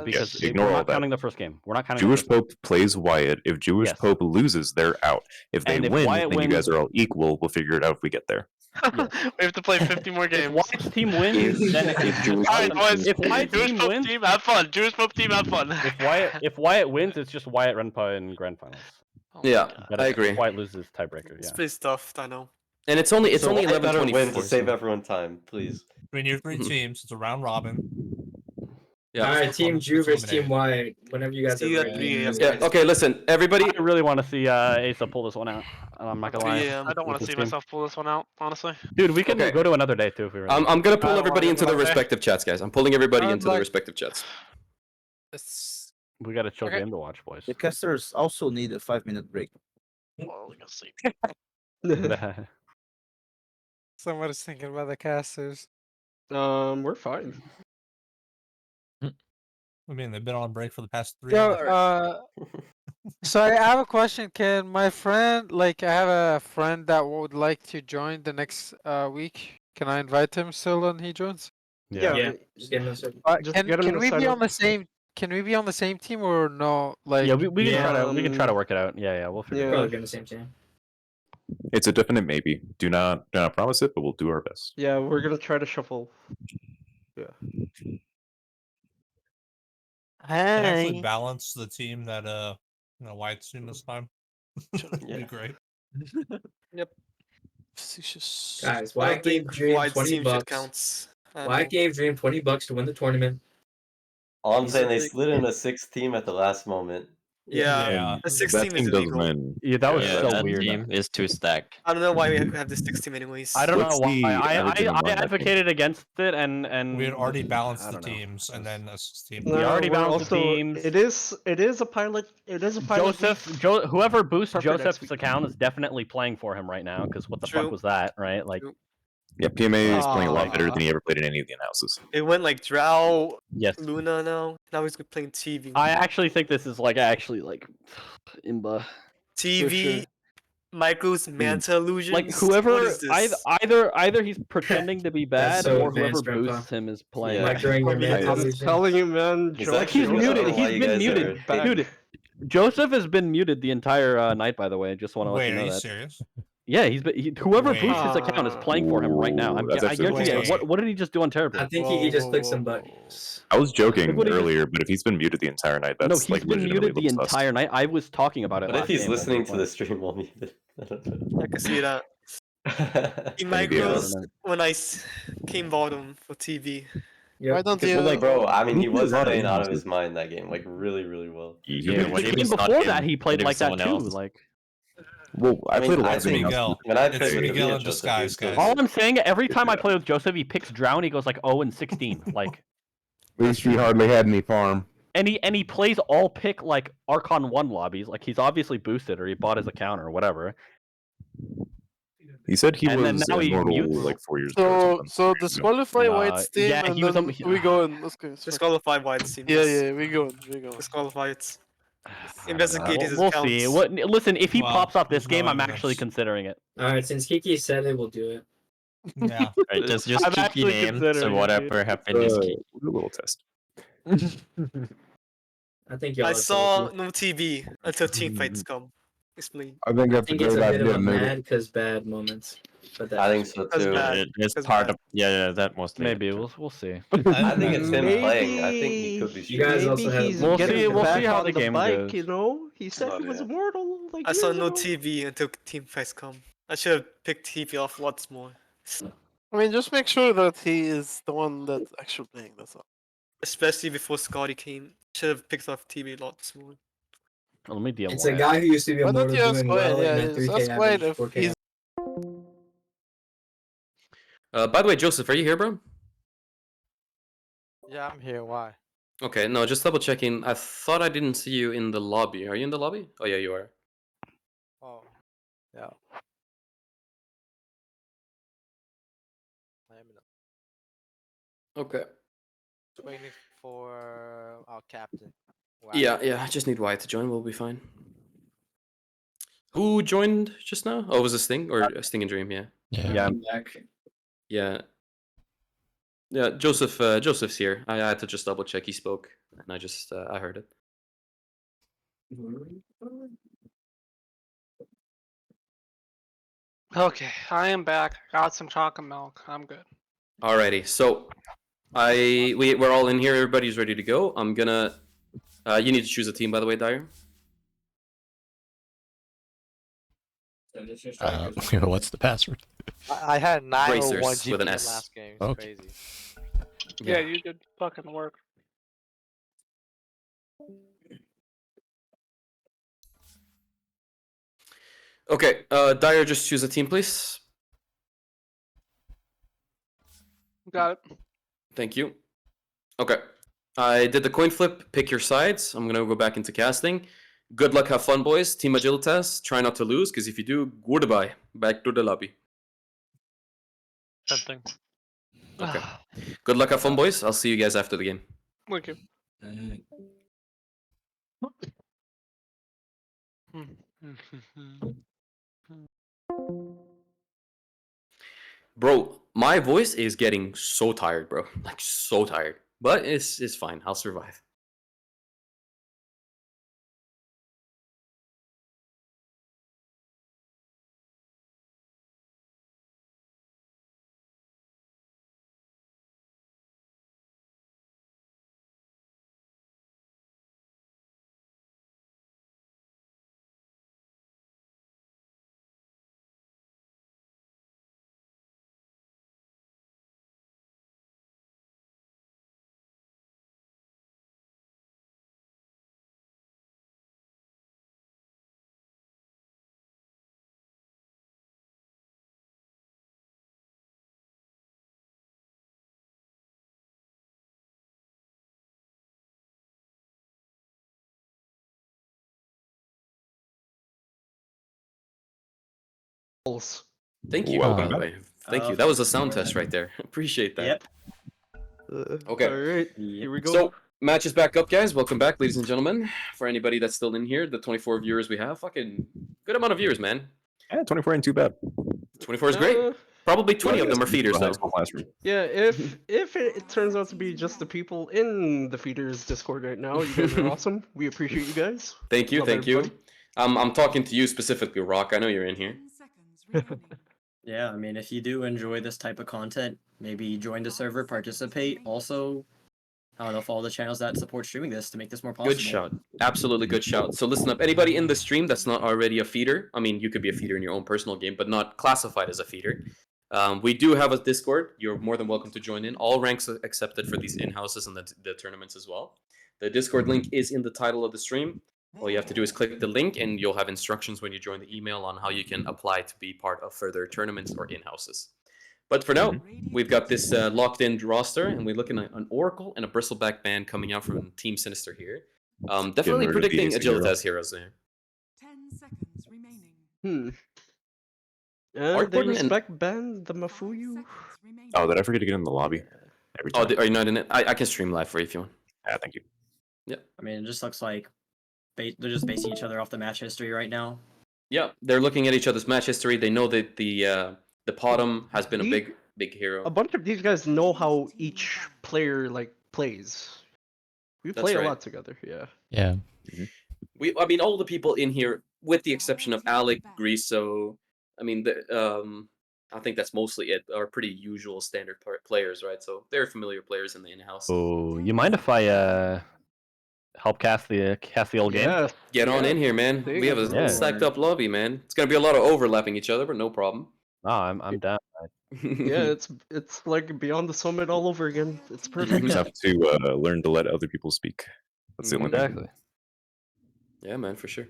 Because ignore we're all not that. Counting the first game. We're not counting. Jewish Pope plays Wyatt. If Jewish Pope loses, they're out. If they And if win, Wyatt then you wins- guys are all equal. We'll figure it out if we get there. We have to play 50 more games. If Wyatt's team wins, then Alright, boys. if Wyatt's Jewish team Pope wins, team, have fun. Jewish Pope team, have fun. if Wyatt wins, it's just Wyatt Renpa in grand finals. Yeah, But I if agree. Wyatt loses tiebreaker. It's Yeah. pretty stuffed, I know. And it's only So I better win 11:24. to save everyone time, please. Between your three teams, it's a round robin. Yeah. All right, Team Drew versus Team eliminated. White. Whenever you guys See you are at ready. 3 a.m. Yeah. Okay. Listen, everybody. I really want to see Asa pull this one out. I'm not gonna lie. I don't want to see myself pull this one out, honestly. Dude, we can Okay. go to another day too if we really. I'm gonna pull I don't everybody wanna into go the there. respective chats, guys. I'm pulling everybody I'd into the like- respective chats. We got a chill Okay. game to watch, boys. The casters also need a 5-minute break. Well, we can see. Somebody's thinking about the casters. We're fine. I mean, they've been on break for the past 3 Yo, hours. so I have a question. Can my friend, like, I have a friend that would like to join the next week. Can I invite him still when he joins? Yeah. Just get him a second. Just Can get him to we sign be up. on the same? Can we be on the same team or no? Like, Yeah, we can try to we can try to Um, work it out. Yeah, we'll figure it Probably out. get on the same team. It's a definite maybe. Do not promise it, but we'll do our best. Yeah, we're gonna try to shuffle. Yeah. Can actually hey, balance the team that White's team this time. That'd Yeah. be great. Guys, White gave Dream White's 20 team shit bucks. counts. I White know. gave Dream 20 bucks to win the tournament. All I'm saying, they Basically- slid in a 6th team at the last moment. Yeah, Yeah. a 6 That team is team does illegal. win. Yeah, that was Yeah, so that weird. is too stacked. I don't know why we have this 6 team anyways. I don't know What's why. the average I amount that game? advocated against it, and We had already balanced I the don't know. teams, and then a team. We already we're balanced the also- teams. It is a pilot. It is a pilot. Joseph, whoever boosts Prep for next Joseph's week. account is definitely playing for him right now. Because what the True. fuck was that, right? Like, True. Yeah, PMA is playing a lot Aw. better than he ever played in any of the in-houses. It went like Drow, yes, Luna now. Now he's playing TV. I actually think this is like imba. TV, Micro's Manta illusions. Like whoever, What is this? either he's pretending to be bad, so or whoever advanced, Grandpa. boosts him is playing. Yeah. Mike during your man I'm telling you, man. He's Joseph actually He's I don't muted. know why He's you been guys muted. are- Dude, Joseph has been muted the entire night. By the way, just want to let Wait, you are know you that. serious? Yeah, whoever Wait. boosts his account is playing for him right now. Ooh, that's I actually guarantee you. wait. What did he just do on Terrible? I think he just clicked some buttons. I was joking Look what he just- earlier, but if he's been muted the entire night, No, that's he's like been legitimately muted the sus. entire night. I was talking about it. What if last he's game when listening we to were the stream while muted? I don't know. I can see that. In Maybe, Micros, when I came bottom for TV. Yep. why don't Because, you? like, bro, I mean, he Who was did a lot of playing out of in-houses? his mind that game, like really, really well. Yeah, when The he game was not before him, that, he played when it like was that someone too. else. Like, well, I played a lot of It's in-houses. Miguel. When I It's played with Miguel Miguel in disguise, guys. all I'm saying, every time I play with Joseph, he picks Drown. He goes like 0-16. Like, At least he hardly had any farm. and he plays all pick like Archon 1 lobbies. Like he's obviously boosted or he bought his account or whatever. He said he And then was now he immortal mutes. like 4 years ago. or So something. so disqualify Nah, White's team yeah, and he was then on- we go in. Let's go. Disqualify White's team. Yeah, we go. Disqualify it. Investigate his We'll accounts. see. Listen, if he Well, pops off this there's no game, I'm evidence. actually considering it. Alright, since Kiki said it, we'll do it. Yeah. Right, just I'm Kiki actually name. considering So it, whatever happened is Kiki. We'll do a little test. I think y'all I are saw salty. no TV until team fights come. Explain. I think I think it's a bit of a mad because bad moments. But I think so That's too. bad. It's That's part bad. of yeah, that mostly. Maybe we'll see. I think it's him playing. I think he could be. You guys streaming. also have- he's We'll getting see- we'll back see how on the game bike, goes. You know, he said Oh, he was yeah. immortal. Like I saw years no ago. TV until team fights come. I should have picked TV off lots more. I mean, just make sure that he is the one that's actually playing. That's all. Especially before Scotty came. Should have picked off TV lots more. Let me deal It's with a it. guy who used to be Why a don't mortal you ask doing White? well Yeah, and a just 3K ask White average, if 4K he's. By the way, Joseph, are you here, bro? Yeah, I'm here. Why? Okay, no, just double checking. I thought I didn't see you in the lobby. Are you in the lobby? Oh yeah, you are. Oh, yeah. I am Okay. waiting for our captain. Yeah, I just need Wyatt to join. We'll be fine. Who joined just now? Oh, was it Sting or Sting and Dream? Yeah. Yeah, I'm back. Yeah. Yeah, Joseph's here. I had to just double check. He spoke, and I heard it. Okay, I am back. Got some chocolate milk. I'm good. Alrighty, so we're all in here. Everybody's ready to go. I'm gonna. You need to choose a team, by the way, Dyer. What's the password? I had 901 Bracers with an GPM S. last game. It's Okay. crazy. Yeah, you did fucking work. Okay, Dyer, just choose a team, please. Got it. Thank you. Okay. I did the coin flip. Pick your sides. I'm gonna go back into casting. Good luck, have fun, boys. Team Agilitas. Try not to lose, because if you do, goodbye. Back to the lobby. Same thing. Okay. Good luck, have fun, boys. I'll see you guys after the game. Thank you. Bro, my voice is getting so tired, bro. Like, so tired. But it's fine. I'll survive. Thank you, Welcome by the back. way. Thank you. That was a sound test right there. Appreciate that. Yep. Okay. Alright, here we go. So, match is back up, guys. Welcome back, ladies and gentlemen. For anybody that's still in here, the 24 viewers we have, fucking good amount of viewers, man. Yeah, 24 ain't too bad. 24 is great. Probably 20 of them are feeders, High though. school classroom. Yeah, if it turns out to be just the people in the feeders Discord right now, you guys are awesome. We appreciate you guys. Thank you, Love thank you. everybody. I'm talking to you specifically, Rock. I know you're in here. Yeah, I mean, if you do enjoy this type of content, maybe join the server, participate. Also, I don't know, follow the channels that support streaming this to make this more possible. Good shout. Absolutely good shout. So listen up. Anybody in the stream that's not already a feeder, I mean, you could be a feeder in your own personal game, but not classified as a feeder. We do have a Discord. You're more than welcome to join in. All ranks are accepted for these in-houses and the tournaments as well. The Discord link is in the title of the stream. All you have to do is click the link and you'll have instructions when you join the email on how you can apply to be part of further tournaments or in-houses. But for now, we've got this locked-in roster, and we're looking at an Oracle and a Bristleback band coming out from Team Sinister here. Definitely rid of predicting the easy hero. Agilitas heroes there. 10 seconds remaining. And Art they Gordon and- respect ban the Mafuyu. Oh, did I forget to get in the lobby? Every Oh, time. are you not in it? I can stream live for you if you want. Ah, thank you. I mean, it just looks like they're just basing each other off the match history right now. Yeah, they're looking at each other's match history. They know that the Potom has been a big hero. A bunch of these guys know how each player plays. We That's play right. a lot together, yeah. Yeah. I mean, all the people in here, with the exception of Alec, Griso, I mean, I think that's mostly it, are pretty usual standard players, right? So they're familiar players in the in-house. Oh, you mind if I help cast the old game? Yeah. Get on in here, man. We have a Yeah. stacked up lobby, man. It's gonna be a lot of overlapping each other, but no problem. No, I'm down. Yeah, it's like Beyond the Summit all over again. It's You perfect. just have to learn to let other people speak. That's the only thing. Exactly. Yeah, man, for sure.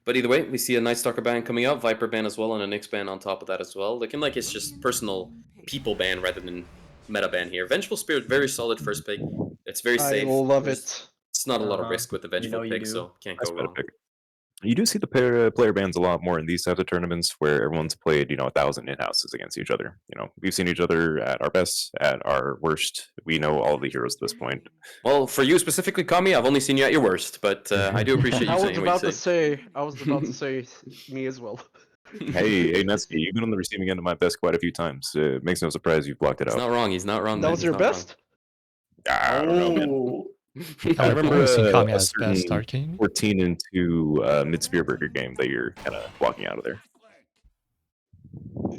But either way, we see a Night Stalker ban coming out, Viper ban as well, and a Nyx ban on top of that as well. Looking like it's just personal people ban rather than meta ban here. Vengeful Spirit, very solid first pick. It's very safe. I love There's- it. It's not a lot of Uh-huh. risk with the Vengeful know you pick, do. so can't That's go better wrong. pick. You do see the player bans a lot more in these types of tournaments where everyone's played, 1,000 in-houses against each other. We've seen each other at our best, at our worst. We know all the heroes at this point. Well, for you specifically, Kami, I've only seen you at your worst, but I do appreciate you I was saying about what you to say. say, I was about to say me as well. Hey, Netsky, you've been on the receiving end of my best quite a few times. It makes no surprise you've blocked it He's out. not wrong. He's not wrong. That man. was He's your not wrong. best? I don't know, man. Oh. I remember I've seen Kami a as best certain Arcane. 14 into mid-Spearburger game that you're kind of walking out of there.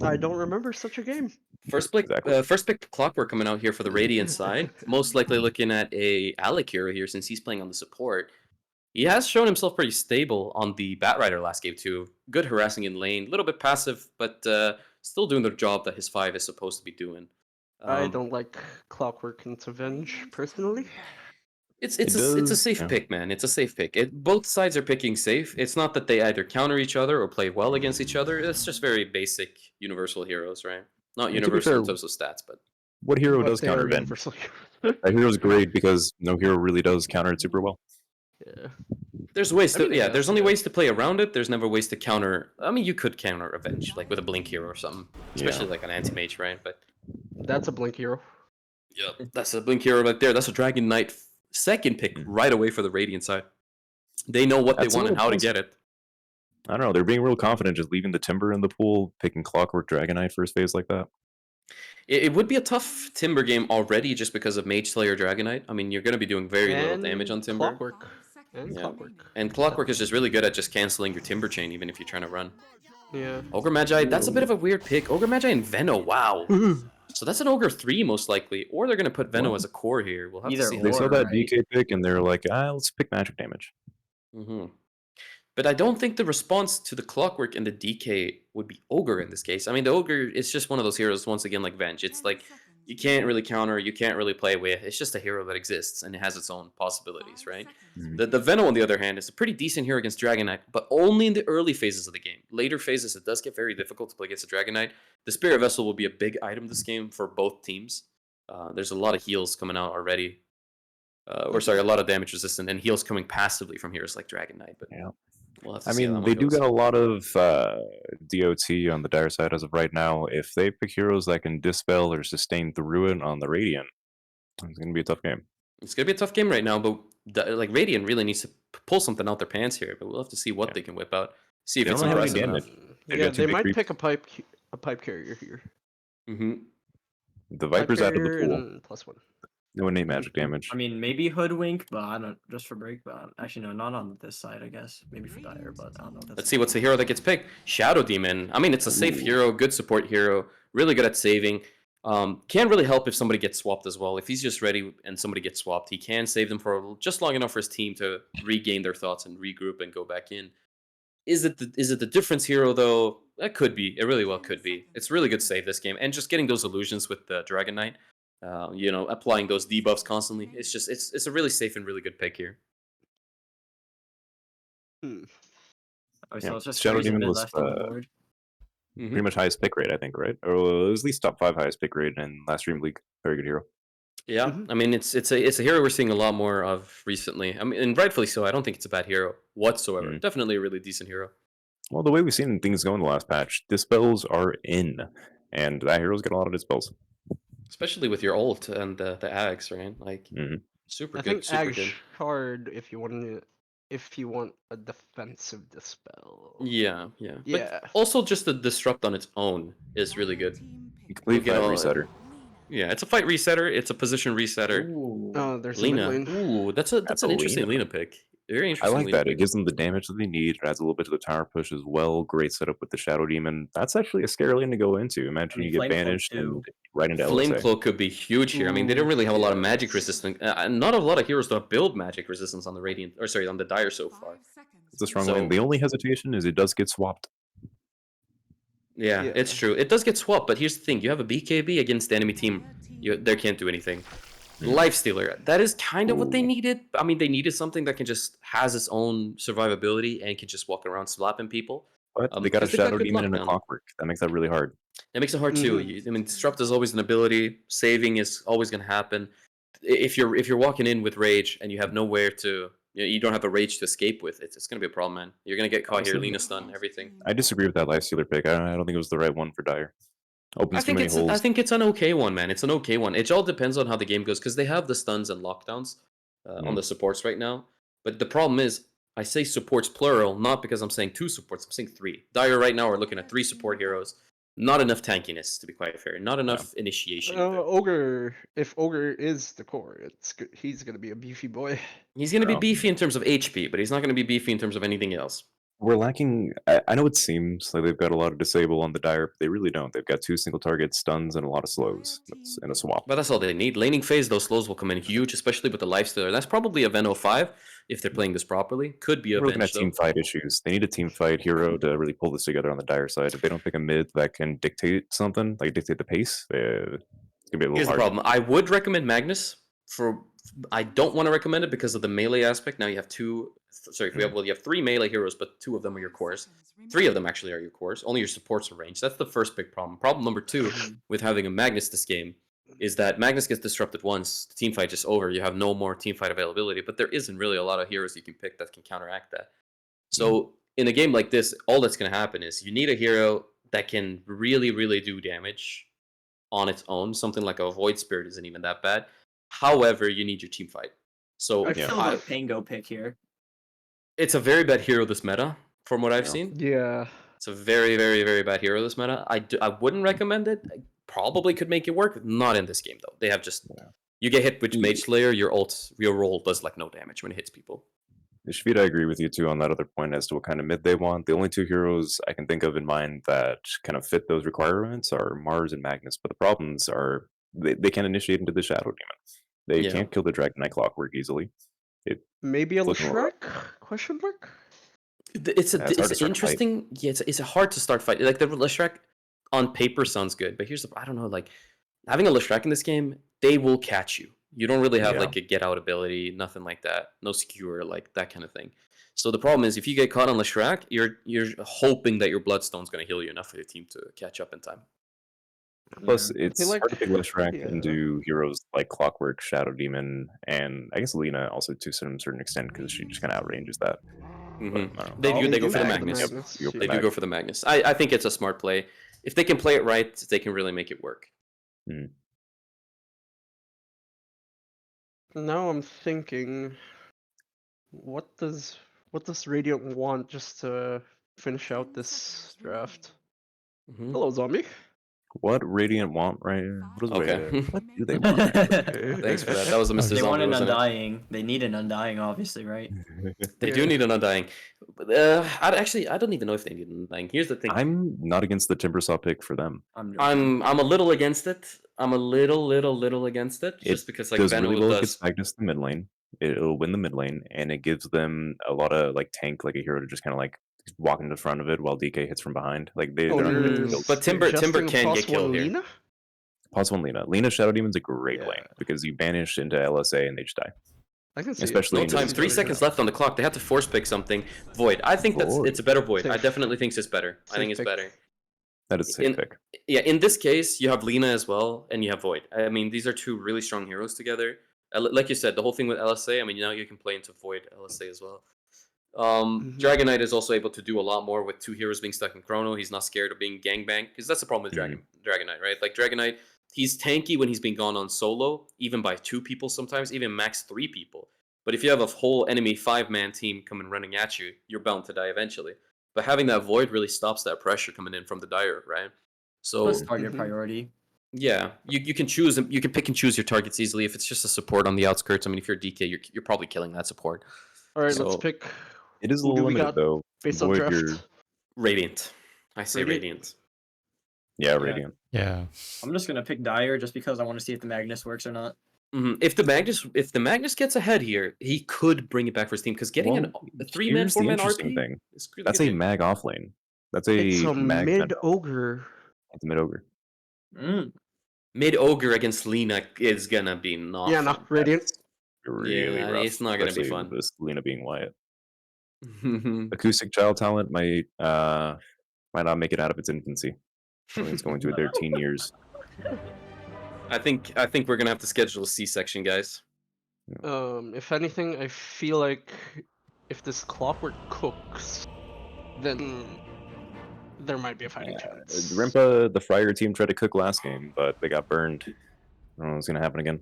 I don't remember such a game. First pick, Clockwork coming out here for the Radiant side. Most likely looking at a Alec hero here since he's playing on the support. He has shown himself pretty stable on the Batrider last game too. Good harassing in lane, a little bit passive, but still doing the job that his 5 is supposed to be doing. I don't like Clockwork into Venge personally. It's It a does, safe yeah. pick, man. It's a safe pick. Both sides are picking safe. It's not that they either counter each other or play well against each other. It's just very basic universal heroes, right? Not to be universal in fair, terms of stats, but What hero But does they counter are Venge? universal That hero's great because no hero really does counter it super well. Yeah. there's ways I to mean, yeah. yeah, There's only yeah. ways to play around it. There's never ways to counter. I mean, you could counter Avenge like with a blink hero or something, especially like an anti-mage, right? But That's a Blink hero. yeah, that's a blink hero right there. That's a Dragon Knight second pick right away for the Radiant side. They know what That's they a want and little how to close. get it. I don't know. They're being real confident just leaving the Timber in the pool, picking Clockwork Dragon Knight first phase like that. It would be a tough Timber game already just because of Mage Slayer Dragon Knight. I mean, you're going to be doing very little damage on Timber. Clockwork. And Yeah. Clockwork. And Clockwork is just really good at just canceling your Timber chain, even if you're trying to run. Yeah. Ogre Magi, that's a bit of a weird pick. Ogre Magi and Veno, wow. So that's an Ogre 3 most likely, or they're going to put Veno Well, as a core here. We'll have to either see how They that saw or, that right? DK pick and they're like, let's pick magic damage. hmm But I don't think the response to the Clockwork and the DK would be Ogre in this case. I mean, the Ogre is just one of those heroes, once again, like Venge. It's like, you can't really counter, you can't really play with. It's just a hero that exists and it has its own possibilities, right? The Veno, on the other hand, is a pretty decent hero against Dragon Knight, but only in the early phases of the game. Later phases, it does get very difficult to play against a Dragon Knight. The Spirit Vessel will be a big item this game for both teams. There's a lot of heals coming out already. Or sorry, a lot of damage resistant and heals coming passively from heroes like Dragon Knight. But Yeah. we'll have to I see how that mean, one they do goes. get a lot of DOT on the Dire side as of right now. If they pick heroes that can dispel or sustain through it on the Radiant, it's going to be a tough game. It's gonna be a tough game right now, but like Radiant really needs to pull something out their pants here. But we'll have to see what they can whip out. See if They it's don't have any impressive enough. damage. They've Yeah, got two they big might creeps. pick a pipe carrier here. Mm-hmm. The Pipe Viper's out of the carrier pool. and +1. No innate magic damage. I mean, maybe Hoodwink, but I don't just for break. But actually, no, not on this side. I guess maybe for Dire, but I don't know. If that's Let's see what's the hero that gets picked. Shadow Demon. I mean, it's a safe hero, good support hero, really good at saving. Can really help if somebody gets swapped as well. If he's just ready and somebody gets swapped, he can save them for just long enough for his team to regain their thoughts and regroup and go back in. Is it the difference hero though? That could be. It really well could be. It's really good save this game, and just getting those illusions with the Dragon Knight. Applying those debuffs constantly. It's a really safe and really good pick here. Oh, Yeah, so it's just Shadow freezing Demon mid was left on the board. pretty much highest pick rate, I think, right? Or it was at least top 5 highest pick rate in last Dream League. Very good hero. Yeah, I mean it's a hero we're seeing a lot more of recently. I mean, and rightfully so. I don't think it's a bad hero whatsoever. Definitely a really decent hero. Well, the way we've seen things go in the last patch, dispels are in, and that hero's got a lot of dispels. Especially with your ult and the Ags, right? Like super I good, think super Ag's good. hard if you want a defensive dispel. Yeah. Yeah. But also just the disrupt on its own is really good. Complete get fight all- resetter. Yeah, it's a fight resetter. It's a position resetter. Oh, there's Lena. some mid lane. Ooh, that's an interesting Lena pick. Very I interesting. like Lena that. It pick. gives them the damage that they need. It adds a little bit to the tower push as well. Great setup with the Shadow Demon. That's actually a scary lane to go into. Imagine you get Flame Cloak banished too. and right into Flame LSA. Cloak could be huge here. I mean, they don't really have a lot of magic resistance. Not a lot of heroes that build magic resistance on the Radiant, or sorry, on the Dire so far. It's a strong So- lane. The only hesitation is it does get swapped. Yeah, it's true. It does get swapped, but here's the thing: you have a BKB against the enemy team. They can't do anything. Lifestealer. That is kind of what they needed. I mean, they needed something that can just has its own survivability and can just walk around slapping people. But they got a because they've got Shadow good Demon luck and a now. Clockwork. That makes that really hard. That makes it hard too. I mean, disrupt is always an ability. Saving is always going to happen. If you're walking in with rage and you have nowhere to, you don't have a rage to escape with, it's going to be a problem, man. You're going to get caught here, Honestly, Lena stun, everything. I disagree with that Lifestealer pick. I don't think it was the right one for Dire. Opens too many holes. I think it's an okay one, man. It's an okay one. It all depends on how the game goes because they have the stuns and lockdowns on the supports right now. But the problem is, I say supports plural, not because I'm saying 2 supports. I'm saying 3. Dire right now are looking at 3 support heroes. Not enough tankiness, to be quite fair. Not enough initiation. either. Ogre. If Ogre is the core, he's gonna be a beefy boy. He's going to be beefy in terms of HP, but he's not going to be beefy in terms of anything else. We're lacking. I know it seems like they've got a lot of disable on the Dire, but they really don't. They've got 2 single target stuns and a lot of slows. That's in a swap. But that's all they need. Laning phase, those slows will come in huge, especially with the Lifestealer. That's probably a Veno 5. if they're playing this properly. Could be a We're looking at bench, though. team fight issues. They need a team fight hero to really pull this together on the dire side. If they don't pick a mid that can dictate something, like dictate the pace, it's gonna be a little Here's the hard. problem. I would recommend Magnus. I don't want to recommend it because of the melee aspect. Now you have two. Sorry, you have 3 melee heroes, but 2 of them are your cores. 3 of them actually are your cores. Only your supports are ranged. That's the first big problem. Problem number 2 with having a Magnus this game is that Magnus gets disrupted once, the team fight is over. You have no more team fight availability, but there isn't really a lot of heroes you can pick that can counteract that. So in a game like this, all that's going to happen is you need a hero that can really, really do damage on its own. Something like a Void Spirit isn't even that bad. However, you need your team fight. So I feel like a Pango pick here. It's a very bad hero this meta, from what I've seen. Yeah. It's a very, very, very bad hero this meta. I wouldn't recommend it. I probably could make it work. Not in this game, though. They have just... You get hit with Mage Slayer, your roll does like no damage when it hits people. Shvita, I agree with you too on that other point as to what kind of mid they want. The only 2 heroes I can think of in mind that kind of fit those requirements are Mars and Magnus, but the problems are they can't initiate into the Shadow Demon. They can't kill the Dragon Knight Clockwork easily. Maybe a looking Leshrac? Question mark? It's interesting. Yeah, it's hard to start fighting. Like the Leshrac on paper sounds good, but here's the I don't know. Like having a Leshrac in this game, they will catch you. You don't really have like a get out ability, nothing like that. No skewer, like that kind of thing. So the problem is if you get caught on Leshrac, you're hoping that your Bloodstone's going to heal you enough for your team to catch up in time. Plus, it's like- hard to pick Leshrac yeah. and do heroes like Clockwork, Shadow Demon, and I guess Lena also to some certain extent because she just kind of outranges that. But, I don't know. They go for the Magnus. Magnus. Yep, They do go for the Magnus. I think it's a smart play. If they can play it right, they can really make it work. Now I'm thinking, what does Radiant want just to finish out this draft? Hello, zombie. What Radiant want, right? What, what do they want? Thanks for that. That was a Mr. They Zombie, want an wasn't it? Undying. They need an Undying, obviously, right? They do need an Undying. I don't even know if they need an Undying. Here's the thing. I'm not against the Timbersaw pick for them. I'm a little against it. I'm a little against it. Just because like does Van really Hool well does. against Magnus in the mid lane. It'll win the mid lane, and it gives them a lot of like tank, like a hero to just kind of like walk in the front of it while DK hits from behind. Like they're not gonna get killed. But Timber can get killed here. Pause one Lena. Lena Shadow Demon's a great lane because you banish into LSA and they just die. I can see Especially no into time. this 3 meta. seconds left on the clock. They have to force pick something. Void. I think Void. it's a better Void. I Safe. definitely think it's better. I think it's pick. better. That is a safe pick. Yeah, in this case, you have Lena as well, and you have Void. I mean, these are 2 really strong heroes together. Like you said, the whole thing with LSA, I mean, now you can play into Void LSA as well. Dragon Knight is also able to do a lot more with 2 heroes being stuck in Chrono. He's not scared of being gangbanged, because that's the problem with Dragon Knight, right? Like, Dragon Knight, he's tanky when he's being gone on solo, even by 2 people sometimes, even max 3 people. But if you have a whole enemy 5-man team coming running at you, you're bound to die eventually. But having that Void really stops that pressure coming in from the Dire, right? So Plus target priority. yeah, you can choose. You can pick and choose your targets easily. If it's just a support on the outskirts, I mean, if you're a DK, you're probably killing that support. All right, So- let's pick. It is a Who do little we limited got though. based on Void draft? your- Radiant. I say Radiant? Radiant. Yeah, Radiant. Yeah. I'm just gonna pick Dire just because I want to see if the Magnus works or not. If the Magnus gets ahead here, he could bring it back for his team because getting a 3-man, Here's the 4-man interesting RP thing. is really That's good. a mag off lane. That's a It's a mag mid ogre. It's a mid ogre. Mid ogre against Lena is gonna be not. Yeah, no, fun. Radiant. Really Yeah, rough. it's not gonna be especially fun. with this Lena being Wyatt. Acoustic child talent might not make it out of its infancy. I think it's going to their teen years. I think we're gonna have to schedule a C-section, guys. If anything, I feel like if this Clockwork cooks, then there might be a fighting chance. Rimpa, the Friar team tried to cook last game, but they got burned. I don't know what's gonna happen again.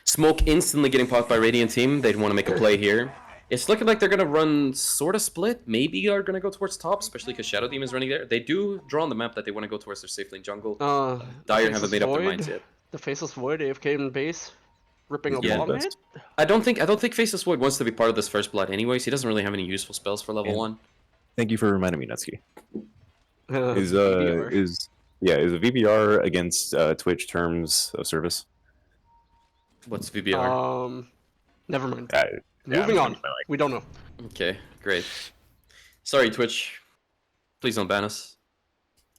Smoke instantly getting popped by Radiant team. They'd want to make a play here. It's looking like they're gonna run sort of split. Maybe are gonna go towards top, especially because Shadow Demon's running there. They do draw on the map that they want to go towards their safe lane jungle. Dire haven't made up their minds yet. The Faceless Void, AFK in base, ripping a Yeah, bomb that's- hit. I don't think Faceless Void wants to be part of this first blood anyways. He doesn't really have any useful spells for level 1. Thank you for reminding me, Netsky. Is VBR. is a VBR against Twitch terms of service? What's VBR? Never mind. Moving on. We don't know. Okay, great. Sorry, Twitch. Please don't ban us.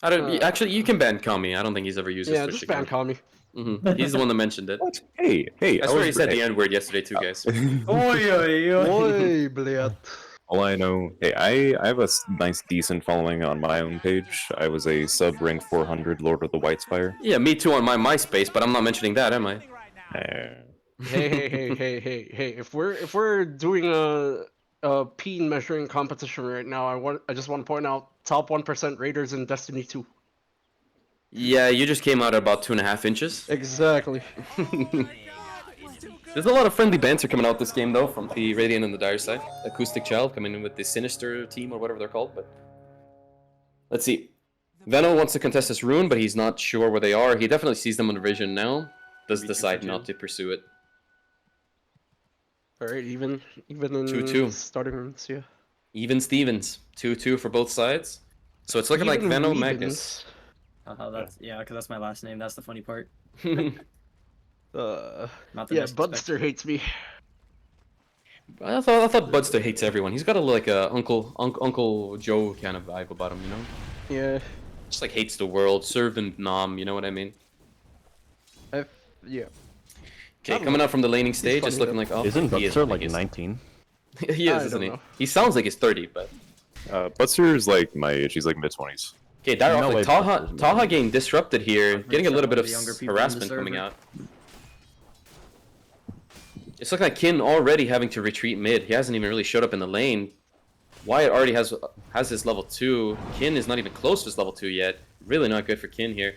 I don't. Actually, you can ban Kami. I don't think he's ever used his Yeah, Twitch just ban account. Kami. He's the one that mentioned it. What? Hey! I swear he said the N word yesterday too, guys. Oi, bled. All I know, hey, I have a nice, decent following on my own page. I was a sub rank 400 Lord of the Whitespire. Yeah, me too on my MySpace, but I'm not mentioning that, am I? Hey! If we're doing a peen measuring competition right now, I just want to point out top 1% raiders in Destiny 2. Yeah, you just came out at about 2.5 inches. Exactly. There's a lot of friendly banter coming out this game though from the Radiant and the Dire side. Acoustic Child coming in with the Sinister team or whatever they're called, but let's see. Veno wants to contest this rune, but he's not sure where they are. He definitely sees them on the vision now. Does decide not to pursue it. Alright, even in 2-2. starting runes, yeah. Even Stevens. 2-2 for both sides. So it's looking like Even Veno Weavens. Magnus. That's because that's my last name. That's the funny part. Yeah, Not the disrespect. Budster hates me. I thought Budster hates everyone. He's got a like a Uncle Joe kind of vibe about him, you know? Yeah. Just like hates the world, servant nom, you know what I mean? Yeah. Okay, coming out from the laning stage, funny it's looking though. like Isn't he is, Butzer like he is. 19? He I is, isn't don't he? know. He sounds like he's 30, but Butzer is like my age. He's like mid-20s. okay. Dire No way Taha Butzer's Taha getting disrupted here, pretty getting a sure little bit all of the younger people in the harassment coming server. out. It's looking like Kin already having to retreat mid. He hasn't even really showed up in the lane. Wyatt already has his level 2. Kin is not even close to his level 2 yet. Really not good for Kin here.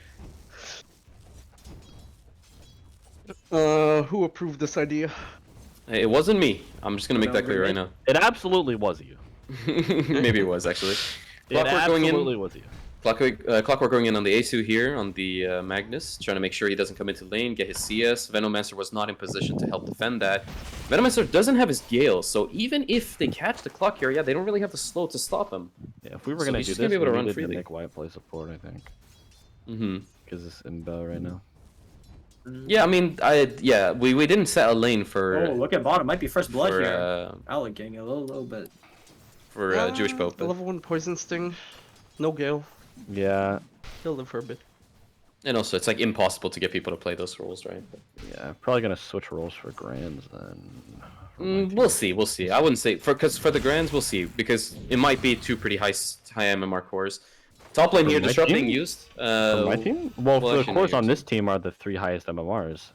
Who approved this idea? Hey, it wasn't me. I'm just gonna make that clear right now. It absolutely was you. Maybe it was actually. It Clockwork going absolutely in. was you. Clockwork going in on the Asu here on the Magnus, trying to make sure he doesn't come into lane, get his CS. Venomancer was not in position to help defend that. Venomancer doesn't have his Gale, so even if they catch the clock here, yeah, they don't really have the slow to stop him. Yeah, if we were So gonna he's do just this, gonna be able to we run needed freely. make Wyatt play support, I think. Mm-hmm. Because it's in Bell right now. Yeah, I mean, we didn't set a lane for Oh, look at bottom. Might be first blood for, here. Alec getting a little bit. for Jewish Pope. but- Level 1 Poison Sting. No Gale. Yeah, He'll live for a bit. And also, it's like impossible to get people to play those roles, right? yeah, probably gonna switch roles for Grands then. for my team. We'll see. I wouldn't say for the Grands, we'll see because it might be two pretty high MMR cores. Top lane For here, my disrupting team? used. For my team? Well, well, the actually, no, cores on yours. this team are the 3 highest MMRs,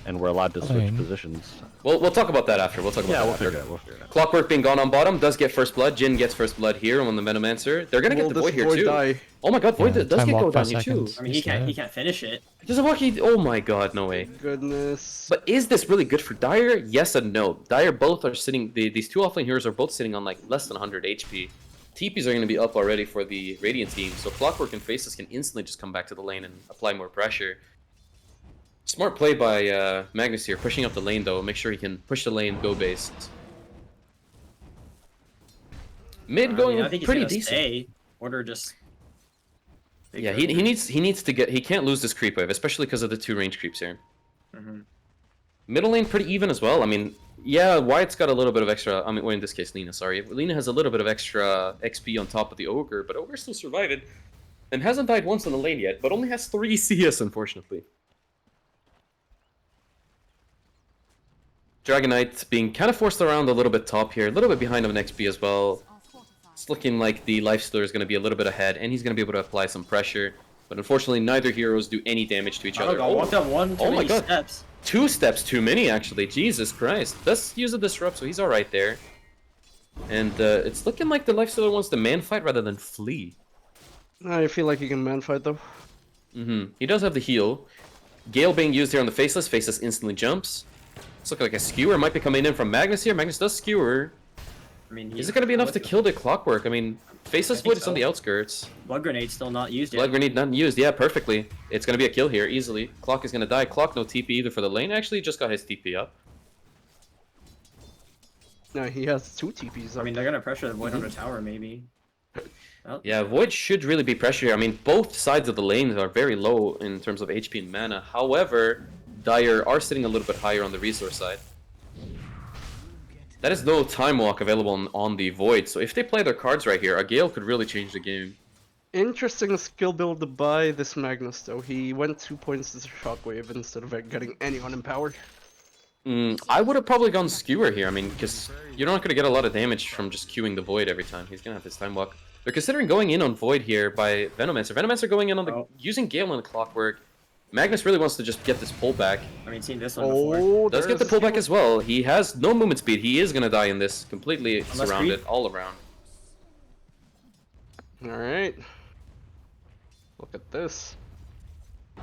and we're allowed to switch Fine. positions. We'll talk about that after. We'll talk about Yeah, that we'll after. figure it out. We'll figure it out. Clockwork being gone on bottom does get first blood. Jin gets first blood here on the Venomancer. They're gonna Will get the this Void here Void too. die? Oh my god, Void Yeah, does time get walk go down 5 here too. seconds. I mean, He's dead. he can't finish it. Does it walk? Oh my god, no way. Goodness. But is this really good for Dire? Yes and no. Dire both are sitting. These two offlane heroes are both sitting on like less than 100 HP. TPs are going to be up already for the Radiant team, so Clockwork and Faceless can instantly just come back to the lane and apply more pressure. Smart play by Magnus here, pushing up the lane though. Make sure he can push the lane, go based. Mid going I think he's pretty gonna decent. stay. Order just. Yeah, he needs to get. He can't lose this creep wave, especially because of the 2 range creeps here. Middle lane pretty even as well. I mean, yeah, Wyatt's got a little bit of extra. I mean, well, in this case, Lina. Sorry, Lina has a little bit of extra XP on top of the Ogre, but Ogre still survived and hasn't died once in the lane yet, but only has 3 CS unfortunately. Dragonite being kind of forced around a little bit top here, a little bit behind on XP as well. It's looking like the Lifestealer is going to be a little bit ahead, and he's going to be able to apply some pressure. But unfortunately, neither heroes do any damage to each other. I walked up one too oh my many god. steps. 2 steps too many, actually. Jesus Christ. Let's use a disrupt, so he's alright there. And it's looking like the Lifestealer wants to man fight rather than flee. I feel like he can man fight though. He does have the heal. Gale being used here on the Faceless. Faceless instantly jumps. It's looking like a skewer might be coming in from Magnus here. Magnus does skewer. I mean, Is it going to be enough to kill the Clockwork? I mean, Faceless Void is on the outskirts. Blood grenade still not used yet. Blood Grenade not used. Yeah, perfectly. It's going to be a kill here, easily. Clock is going to die. Clock no TP either for the lane. Actually, just got his TP up. No, he has 2 TPs. I mean, they're gonna pressure the Void on the tower, maybe. Oh. Yeah, Void should really be pressure here. I mean, both sides of the lanes are very low in terms of HP and mana. However, Dire are sitting a little bit higher on the resource side. That is no time walk available on the Void, so if they play their cards right here, a Gale could really change the game. Interesting skill build to buy this Magnus though. He went 2 points to Shockwave instead of getting anyone in power. I would have probably gone Skewer here, I mean, because you're not going to get a lot of damage from just queuing the Void every time. He's going to have his time walk. They're considering going in on Void here by Venomancer. Venomancer going in on the using Gale on the Clockwork. Magnus really wants to just get this pullback. I mean, seen this one before. Does get the pullback as well. He has no movement speed. He is going to die in this. Completely surrounded all around. Alright. Look at this.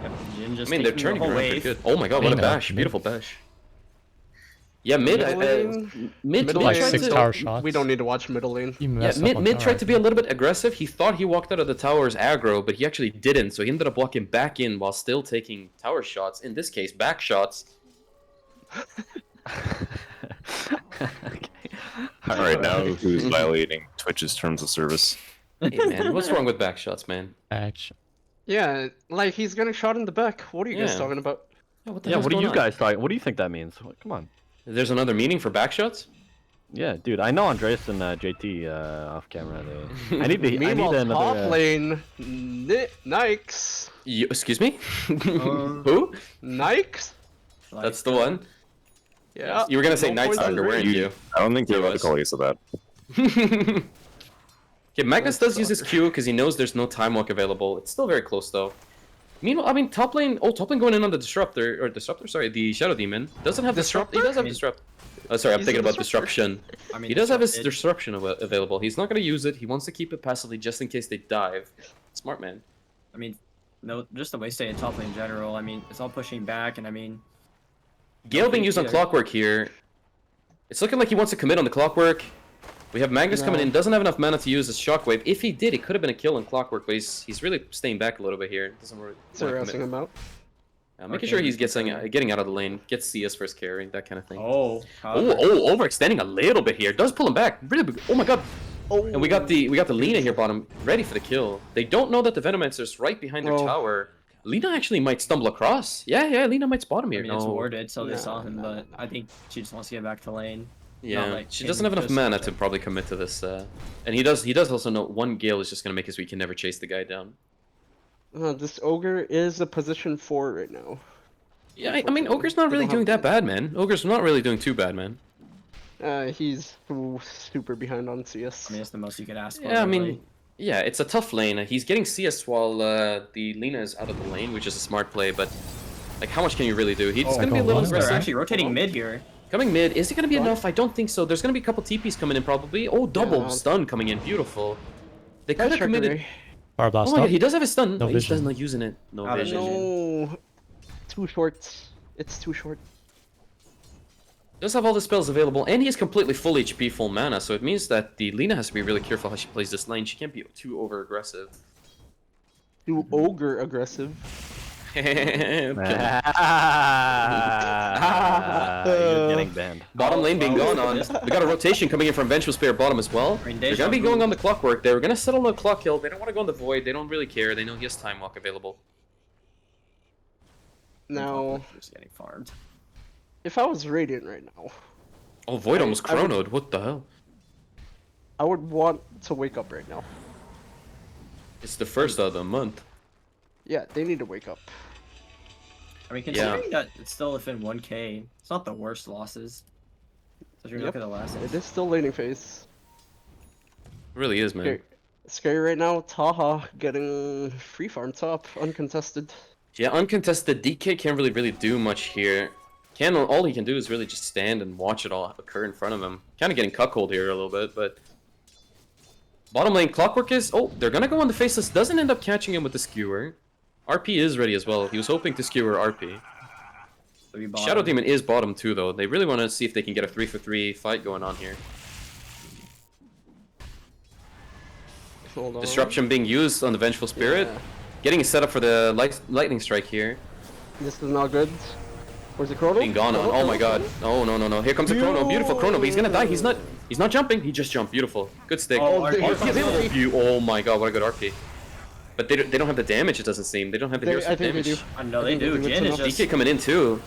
Yep, Jin just I mean, they're taking the turning whole around pretty wave. good. Oh my god, what a bash. Beautiful bash. Yeah, mid Middle tried lane, 6 to- tower shots. We don't need to watch middle lane. He Yeah, messed up on mid tower, tried I to be a think. little bit aggressive. He thought he walked out of the tower's aggro, but he actually didn't. So he ended up walking back in while still taking tower shots. In this case, back shots. Alright, now who's violating Twitch's terms of service? Hey man, what's wrong with back shots, man? Action. Yeah, like he's getting shot in the back. What are you guys Yeah. talking about? Yeah, what the Yeah, hell's what do going you on? guys think? What do you think that means? Come on. There's another meaning for back shots? Yeah, dude, I know Andreas and JT off camera. I need to. I Meanwhile, need another. top lane, Nikes. Excuse me? Who? Nikes? That's the one. Yeah. You were gonna say No Night points Stalker, weren't You- you? I don't think they're He allowed to was. call Ace of that. Okay, Magnus does use his Q because he knows there's no time walk available. It's still very close though. Meanwhile, I mean, top lane going in on the the Shadow Demon. Doesn't have Disrupt. He does have Disrupt. Oh, sorry, I'm He's thinking a about Disruption. I mean, He does have his disrupted. Disruption available. He's not going to use it. He wants to keep it passively just in case they dive. Smart man. I mean, no, just the way stay in top lane in general. I mean, it's all pushing back, and I mean, Gale being used on Yeah. Clockwork here. It's looking like he wants to commit on the Clockwork. We have Magnus coming in. Doesn't have enough mana to use his Shockwave. If he did, it could have been a kill on Clockwork, but he's really staying back a little bit here. Doesn't really So wanna harassing commit. him out. Making Okay, sure he's he's getting out of the lane, gets CS first carry, that kind of thing. oh, Overextending a little bit here. Does pull him back. Really big. Oh my god. Oh. And we got the Lina here bottom, ready for the kill. They don't know that the Venomancer's right behind their Oh. tower. Lina actually might stumble across. Yeah, Lina might spot him I here. mean, it's No. warded, so they No, saw him, no, but no. I think she just wants to get back to lane. Yeah, like she him doesn't have enough just- mana to probably commit to this. And he does also know one Gale is just gonna make it so he can never chase the guy down. This ogre is a position 4 right now. Yeah, I mean, Ogre's not They really don't doing have- that bad, man. Ogre's not really doing too bad, man. He's super behind on CS. I mean, it's the most you could ask for. Yeah, I really. mean, yeah, it's a tough lane. He's getting CS while the Lina is out of the lane, which is a smart play, but like, how much can you really do? He's Oh, gonna be a little God. they're aggressive. actually rotating mid here. Coming mid, is it gonna be enough? I don't think so. There's gonna be a couple TPs coming in probably. Oh, double Yeah. stun coming in, beautiful. They could That's have committed. Fire blast Oh my up. god, he does have his stun. No He's vision. just not using it. No Out of vision. vision. No. Too short. It's too short. Does have all the spells available, and he is completely full HP, full mana, so it means that the Lina has to be really careful how she plays this lane. She can't be too over aggressive. Too ogre aggressive. You're getting banned. Bottom lane being gone on. We got a rotation coming in from Vengeful Spirit bottom as well. I mean, They're Deja gonna be Vu. going on the Clockwork. They're gonna settle on the Clock Hill. They don't want to go on the Void. They don't really care. They know he has Time Walk available. Now, Just getting farmed. if I was Radiant right now, Oh, Void almost I would- chronoed. What the hell? I would want to wake up right now. It's the first of the month. Yeah, they need to wake up. I mean, considering that it's still within 1k, it's not the worst losses. So if you look at the last It is still laning phase. It really is, man. Okay. Scary right now, Taha getting free farm top, uncontested. Yeah, uncontested. DK can't really do much here. All he can do is really just stand and watch it all occur in front of him. Kind of getting cuckolded here a little bit, but bottom lane Clockwork is. Oh, they're gonna go on the Faceless. Doesn't end up catching him with the skewer. RP is ready as well. He was hoping to skewer RP. Shadow Demon is bottom too, though. They really want to see if they can get a 3-for-3 fight going on here. Hold on. Disruption being used on the Vengeful Spirit. Yeah. Getting set up for the lightning strike here. This is not good. Where's the chrono? Being gone on. Oh my god. Oh no. Here comes the chrono. Beautiful chrono, but he's gonna die. He's not jumping. He just jumped. Beautiful. Good stick. Oh, RP available. Oh my god, what a good RP. But they don't have the damage, it doesn't seem. They don't have the hero I think damage. they do. I know I they think do. they do. Jin is It's just DK coming in too.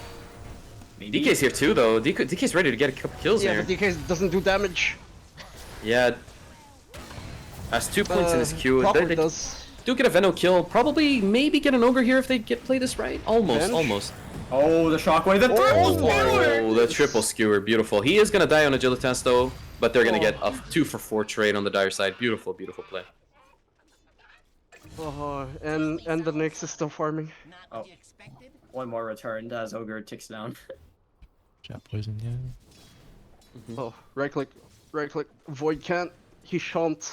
DK's here too, though. DK's ready to get a couple kills Yeah, here. but DK doesn't do damage. Yeah. Has 2 points in his Q. Probably does. Do get a Veno kill. Probably, maybe get an Ogre here if they play this right. Almost, Bench. almost. Oh, the shockwave, the triple skewer! Oh, the triple skewer. Beautiful. He is going to die on Agilitas, though. But they're going to get a 2-for-4 trade on the dire side. Beautiful, beautiful play. And the Nyx is still farming. Oh. One more returned as Ogre ticks down. Chat poison, yeah. Oh, right click. Void can't. He shan't.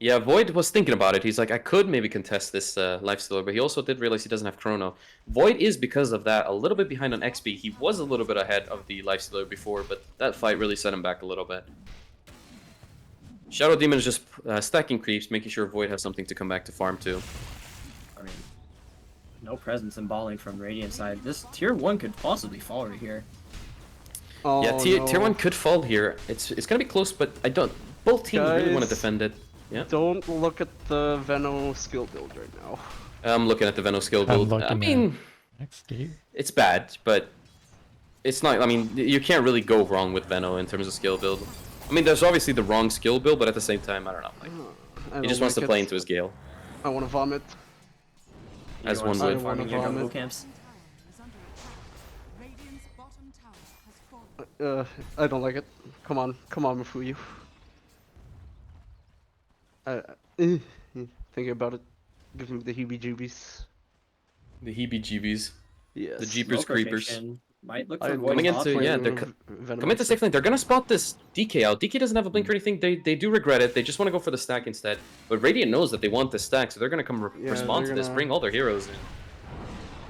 Yeah, Void was thinking about it. He's like, I could maybe contest this Lifestealer, but he also did realize he doesn't have Chrono. Void is, because of that, a little bit behind on XP. He was a little bit ahead of the Lifestealer before, but that fight really set him back a little bit. Shadow Demon is just stacking creeps, making sure Void has something to come back to farm to. I mean, no presence in balling from Radiant side. This tier 1 could possibly fall right here. Oh, Yeah, tier 1 could fall here. It's gonna be close, but I don't. Both teams really want to Guys, defend it. Yeah. Don't look at the Veno skill build right now. I'm looking at the Veno skill I'm build. looking I mean, Next game. it's bad, but it's not. I mean, you can't really go wrong with Veno in terms of skill build. I mean, there's obviously the wrong skill build, but at the same time, I don't know. Like, he just wants to play into his Gale. I want to vomit. As You one wanna would. start farming your vomit. jungle camps? Radiant's bottom tower has fallen. I don't like it. Come on, Mafuyu. Thinking about it gives me the heebie-jeebies. The heebie-jeebies. Yes. The Jeepers Smoke Creepers. rotation. Might look I for am Void Coming top. into, yeah, they're coming into safe lane. They're gonna spot this DK out. DK doesn't have a blink or anything. They do regret it. They just want to go for the stack instead. But Radiant knows that they want the stack, so they're gonna come Yeah, respond to they're this. gonna- Bring all their heroes in.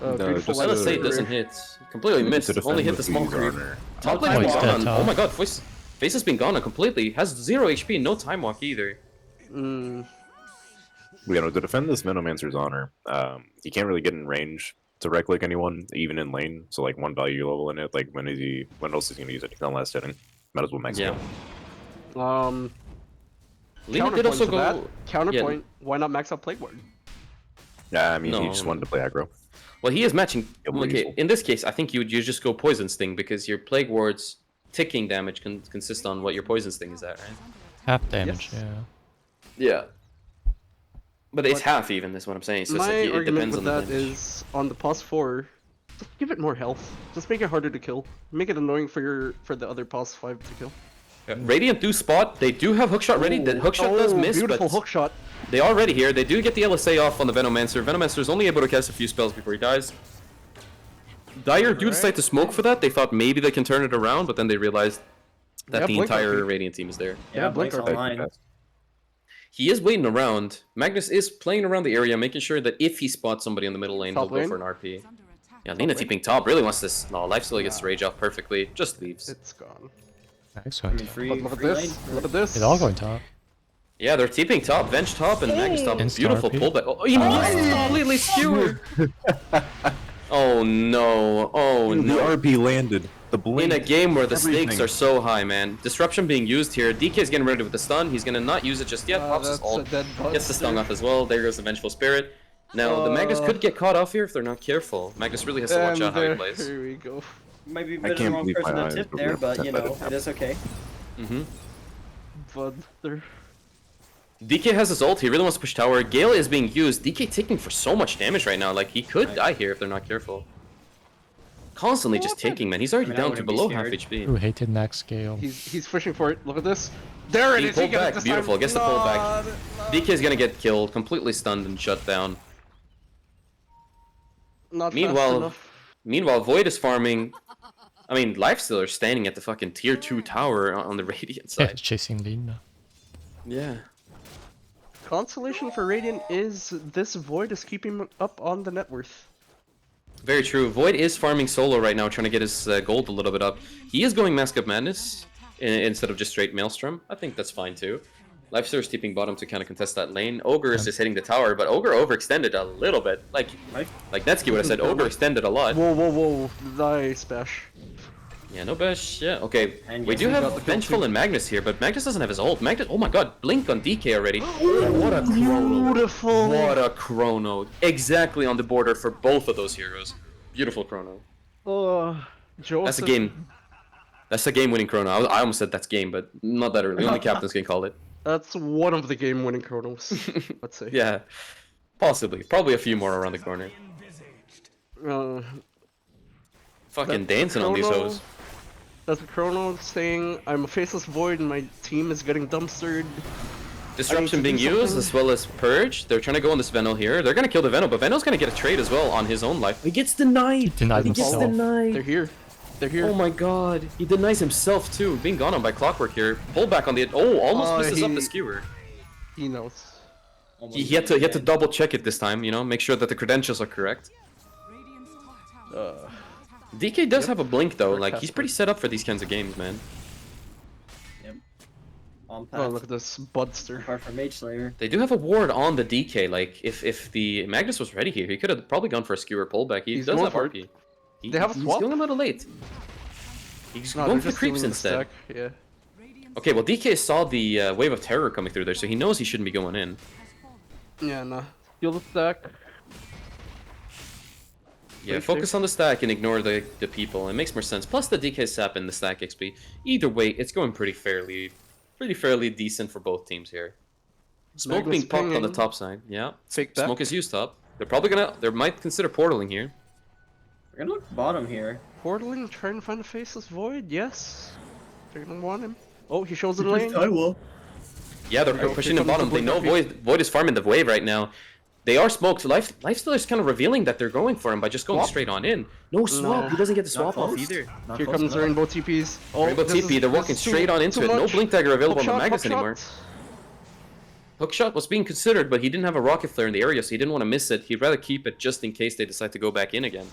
No, beautiful just Let's say it light doesn't career. hit. Completely missed. To Only defend hit the small Mafu's creep. honor. Top Oh, lane's he's been dead gone. top. Oh my god, Face has been gone completely. Has 0 HP, no time walk either. Mm, You know, to defend this Venomancer's honor, he can't really get in range to right click anyone, even in lane. So like one value level in it. Like when else is he gonna use it? He's on last hitting. Might as well max Yeah. it. Lena did counterpoint also to that. go. Counterpoint. Why not max out Plague Ward? Yeah, I mean he No. just wanted to play aggro. Well, he is matching. Yeah, well, Okay, useful. in this case, I think you just go Poison Sting because your Plague Ward's ticking damage can consist on what your Poison Sting is at, right? Half damage, Yes. yeah. Yeah. But it's But half even, is what I'm saying. So it's My like, it argument depends with on the that damage. is on the pos 4. Just give it more health. Just make it harder to kill. Make it annoying for the other pos 5 to kill. Radiant do spot. They do have hookshot ready. The hookshot does miss, Beautiful but hookshot. they are ready here. They do get the LSA off on the Venomancer. Venomancer is only able to cast a few spells before he dies. Dire do decide to smoke for that. They thought maybe they can turn it around, but then they realized that Yeah, the Blink entire RP. Radiant team is there. Yeah, Blink Blink's RP. online. He is waiting around. Magnus is playing around the area, making sure that if he spots somebody in the middle lane, Top he'll go lane. for an RP. Yeah, Lena TPing top really wants this. No, Lifesteal gets Rage off perfectly. Just leaves. It's gone. Nice I one. mean, free, But look at free this. lane. Look at this. It's all going top. Yeah, they're TPing top, Venge top, and Magnus top. Insta Beautiful RP. pullback. Oh, he missed! Completely skewered! Oh no, oh The no. RP landed. The blink. In a game where the stakes everything. are so high, man. Disruption being used here. DK is getting ready with the stun. He's gonna not use it just yet. Pops his That's a ult. dead Gets the buster. stung off as well. There goes the Vengeful Spirit. Now, the Magnus could get caught off here if they're not careful. Magnus really has to watch And out how he there, plays. here we go. Might be a I bit of the can't wrong believe my person to eyes tip were there, ripped but that you that know, didn't it is okay. Mm-hmm. But there. DK has his ult. He really wants to push tower. Gale is being used. DK taking for so much damage right now. Like, he could die here if they're not careful. Constantly just taking, man. He's already I mean, I down to wouldn't be below half scared. HP. Who hated next scale? He's fishing for it. Look at this. There it He is. He pulled got it back. this Beautiful. time. Gets the pull back. DK is gonna get killed. Completely stunned and shut down. Not fast Meanwhile, enough. Void is farming. I mean, Lifestealer standing at the fucking tier 2 tower on the Radiant Yeah, side. chasing Lina. Yeah. Consolation for Radiant is this Void is keeping up on the net worth. Very true. Void is farming solo right now, trying to get his gold a little bit up. He is going Mask of Madness instead of just straight Maelstrom. I think that's fine too. Lifestealer's keeping bottom to kind of contest that lane. Ogre is just hitting the tower, but Ogre overextended a little bit. Like Netsky would have said, Ogre extended a lot. Whoa, whoa, whoa. Nice bash. Yeah, no bash. Yeah, okay. And We yes, do we have got the Vengeful kill and Magnus here, but Magnus doesn't have his ult. Magnus, oh my god, Blink on DK already. What a chrono. Beautiful. What a chrono. Exactly on the border for both of those heroes. Beautiful chrono. Joseph. That's a game. That's a game-winning chrono. I almost said that's game, but not that early. Only captains can call it. That's one of the game-winning chronos. Let's say. Yeah, possibly. Probably a few more around the corner. Fucking dancing on these hoes. That's a chrono saying, I'm a faceless void and my team is getting dumpstered. Disruption being used as well as Purge. They're trying to go on this Veno here. They're gonna kill the Veno, but Veno's gonna get a trade as well on his own life. He gets denied. Denied He gets himself. denied. They're here. They're here. Oh my god. He denies himself too. Being gone on by Clockwork here. Pull back on the. Oh, almost misses up the skewer. He knows. He had to double check it this time. You know, make sure that the credentials are correct. DK does have a blink though. Like he's pretty set up for these kinds of games, man. Oh, look at this Budster. Apart from Mage Slayer. They do have a ward on the DK. Like if the Magnus was ready here, he could have probably gone for a skewer pullback. He He's does going have for it. RP. They have a He's swap? going a little late. He's No, going they're for the just creeps stealing the instead. stack, Yeah. Okay, well DK saw the wave of terror coming through there, so he knows he shouldn't be going in. Yeah, no. Steal the stack. Yeah, focus on the stack and ignore the people. It makes more sense. Plus the DK sap and the stack XP. Either way, it's going pretty fairly decent for both teams here. Smoke Magnus being popped on the pinging. top side. Yeah. Fake back. Smoke is used up. They're probably gonna. They might consider portaling here. We're gonna look bottom here. Portaling, trying to find a faceless void. Yes. They're gonna want him. Oh, he shows in lane. Yeah, they're Here we go. pushing Here in comes bottom. the They know blink Void is farming the wave right now. They are smoked. Lifestealer is kind of revealing that they're going for him by just going Swap? straight on in. No swap. No. He doesn't get the Not swap off close. either. Not Here close comes the enough. Rainbow TPs. Oh, Rainbow this TP. They're this walking is too- straight on into too it. No much. blink dagger available Hook on the shot, Magnus hook anymore. shot. Hookshot was being considered, but he didn't have a rocket flare in the area, so he didn't want to miss it. He'd rather keep it just in case they decide to go back in again.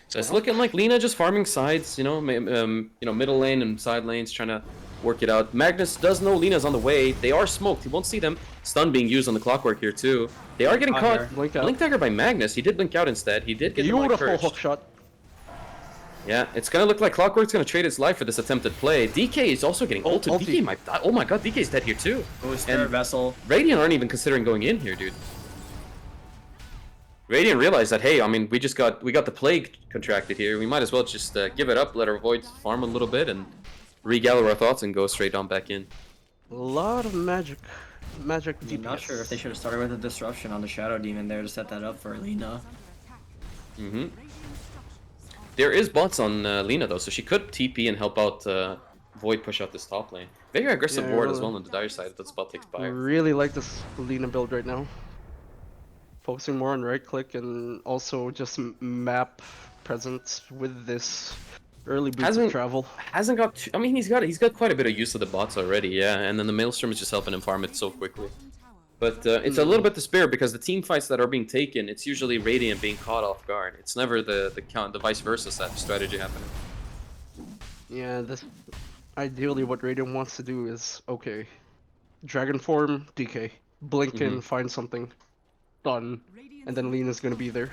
So it's looking like Lina just farming sides, middle lane and side lanes, trying to work it out. Magnus does know Lina's on the way. They are smoked. He won't see them. Stun being used on the Clockwork here too. They are getting caught. here. Blink out. Blink dagger by Magnus. He did blink out instead. He did get the Beautiful perched. hook shot. Yeah, it's gonna look like Clockwork's gonna trade his life for this attempted play. DK is also getting ulted. ulti. DK might die. Oh my god, DK's dead here too. Oh, Spirit Vessel. Radiant aren't even considering going in here, dude. Radiant realized that, hey, I mean, we got the plague contracted here. We might as well just give it up, let our Void farm a little bit, and regather our thoughts and go straight on back in. A lot of magic. Magic I'm DPS. not sure if they should have started with a disruption on the Shadow Demon there to set that up for Lina. Mm-hmm. There is bots on Lina though, so she could TP and help out Void push out this top lane. Very aggressive Yeah, board as really. well on the dire side if that spot takes I fire. really like this Lina build right now. Focusing more on right click and also just map presence with this early boots of travel. Hasn't got too, I mean he's got quite a bit of use of the bots already, yeah, and then the Maelstrom is just helping him farm it so quickly. But it's a little bit the spirit because the team fights that are being taken, it's usually Radiant being caught off guard. It's never the vice versa strategy happening. Yeah, this ideally what Radiant wants to do is okay. Dragon form, DK. Blink in, find something. Done. And then Lina's gonna be there.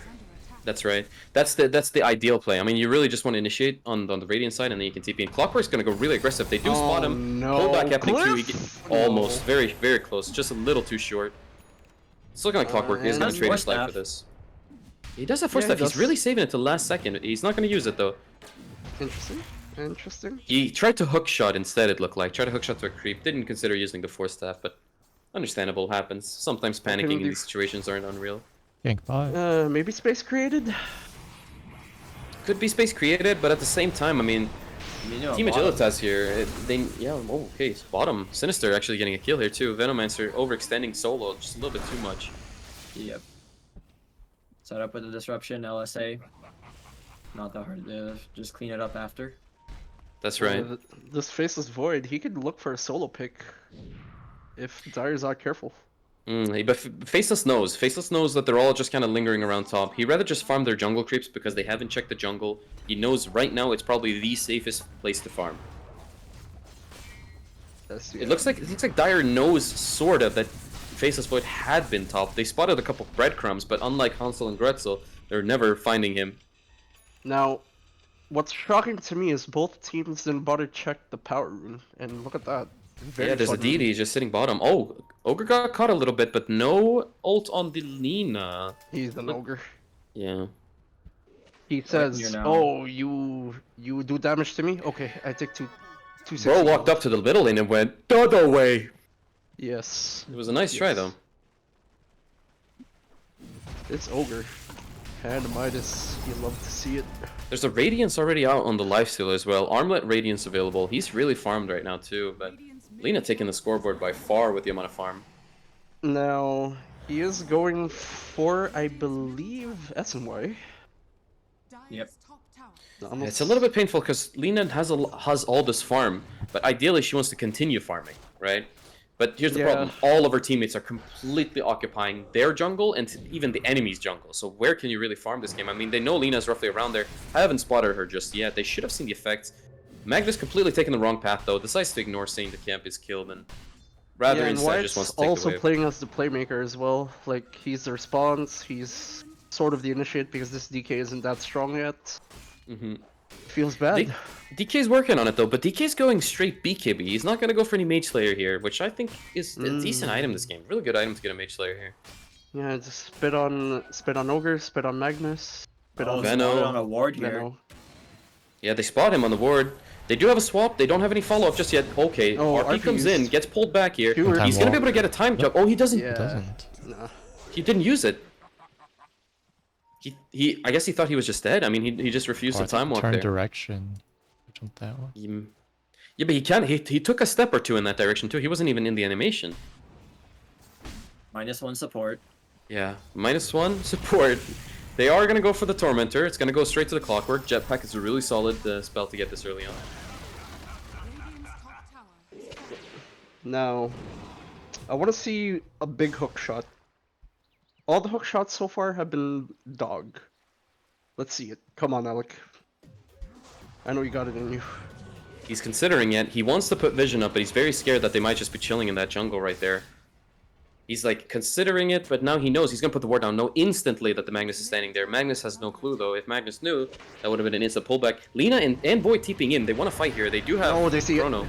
That's right. That's the ideal play. I mean, you really just want to initiate on the Radiant side, and then you can TP. And Clockwork's gonna go really aggressive. They do spot him. no. Pullback happening too. He Cliff? almost very very close. Just a little too short. It's looking like Clockwork is and gonna that's trade his Force life for Staff. this. He does have Force Yeah, he Staff. He's does. really saving it to the last second. He's not gonna use it though. Interesting. Interesting. He tried to hook shot instead. It looked like tried to hook shot to a creep. Didn't consider using the Force Staff, but understandable. Happens. Sometimes can panicking we in do? these situations aren't unreal. Gank bot. Maybe space created? Could be space created, but at the same time, I mean, Team Agilitas here, okay, so bottom. Sinister actually getting a kill here too. Venomancer overextending solo just a little bit too much. Yep. Set up with a disruption, LSA. Not that hard to just clean it up after. That's right. This Faceless Void, he could look for a solo pick if Dire's not careful. But Faceless knows that they're all just kind of lingering around top. He'd rather just farm their jungle creeps because they haven't checked the jungle. He knows right now it's probably the safest place to farm. It looks like Dire knows sort of that Faceless Void had been top. They spotted a couple breadcrumbs, but unlike Hansel and Gretel, they're never finding him. Now, What's shocking to me is both teams didn't bother check the power rune, and look at that. Very Yeah, there's a fun rune. DD just sitting bottom. Oh, Ogre got caught a little bit, but no ult on the Lina. He's an ogre. Yeah. He here says, now. "Oh, you do damage to me? Okay, I take two Bro walked up to the middle lane and went, the other way. Yes. It was a nice try, though. It's ogre. And Midas, you love to see it. There's a Radiance already out on the lifesteal as well. Armlet Radiance available. He's really farmed right now, too, but Lina taking the scoreboard by far with the amount of farm. Now, he is going for, I believe, SNY. Yep. It's a little bit painful because Lina has all this farm, but ideally she wants to continue farming, right? But here's the problem. All of her teammates are completely occupying their jungle and even the enemy's jungle. So where can you really farm this game? I mean, they know Lina's roughly around there. I haven't spotted her just yet. They should have seen the effects. Magnus completely taken the wrong path, though. Decides to ignore seeing the camp is killed and rather and instead just wants to take the also wave. playing as the playmaker as well. Like, he's the response, he's sort of the initiate because this DK isn't that strong yet. Feels bad. DK's working on it though, but DK's going straight BKB. He's not going to go for any Mage Slayer here, which I think is a decent item this game. Really good item to get a Mage Slayer here. Yeah, just spit on Ogre, spit on Magnus, spit on Venno. on a ward here. Venno. Yeah, they spot him on the ward. They do have a swap. They don't have any follow-up just yet. Okay, Oh, RP comes used. in, gets pulled back here. Skewer. He's going to be able to get a time jump. Oh, he doesn't. Yeah. Doesn't. Nah. He didn't use it. I guess he thought he was just dead. I mean, he just refused Oh, to time walk turn there. direction. Jump that one. Yeah, but he can't. He took a step or two in that direction too. He wasn't even in the animation. -1 support. Yeah, -1 support. They are gonna go for the Tormentor. It's gonna go straight to the Clockwork. Jetpack is a really solid spell to get this early on. Now, I want to see a big hook shot. All the hook shots so far have been dog. Let's see it. Come on, Alec. I know you got it in you. He's considering it. He wants to put vision up, but he's very scared that they might just be chilling in that jungle right there. He's like considering it, but now he knows he's gonna put the ward down. Know instantly that the Magnus is standing there. Magnus has no clue though. If Magnus knew, that would have been an instant pullback. Lina and Void TPing in. They want to fight here. They do have they see Chrono.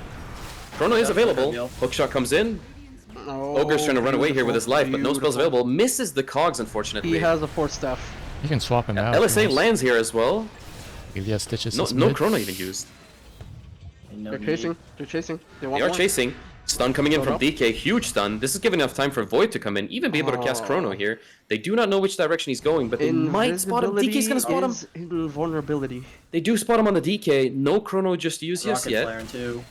Chrono is available. Hookshot comes in. Ogre's trying to run away here with his life, but no spells available. Misses the cogs, unfortunately. He has a force staff. You can swap him out. LSA lands here as well. Ilya stitches his No mid. Chrono even used. They're chasing. They're chasing. They want They are more. chasing. Stun coming in Showed from up. DK. Huge stun. This is giving enough time for Void to come in, even be able to cast Chrono here. They do not know which direction he's going, but they might spot him. DK's gonna spot him. Invulnerability. They do spot him on the DK. No Chrono just used Rocket yet. Flare in 2.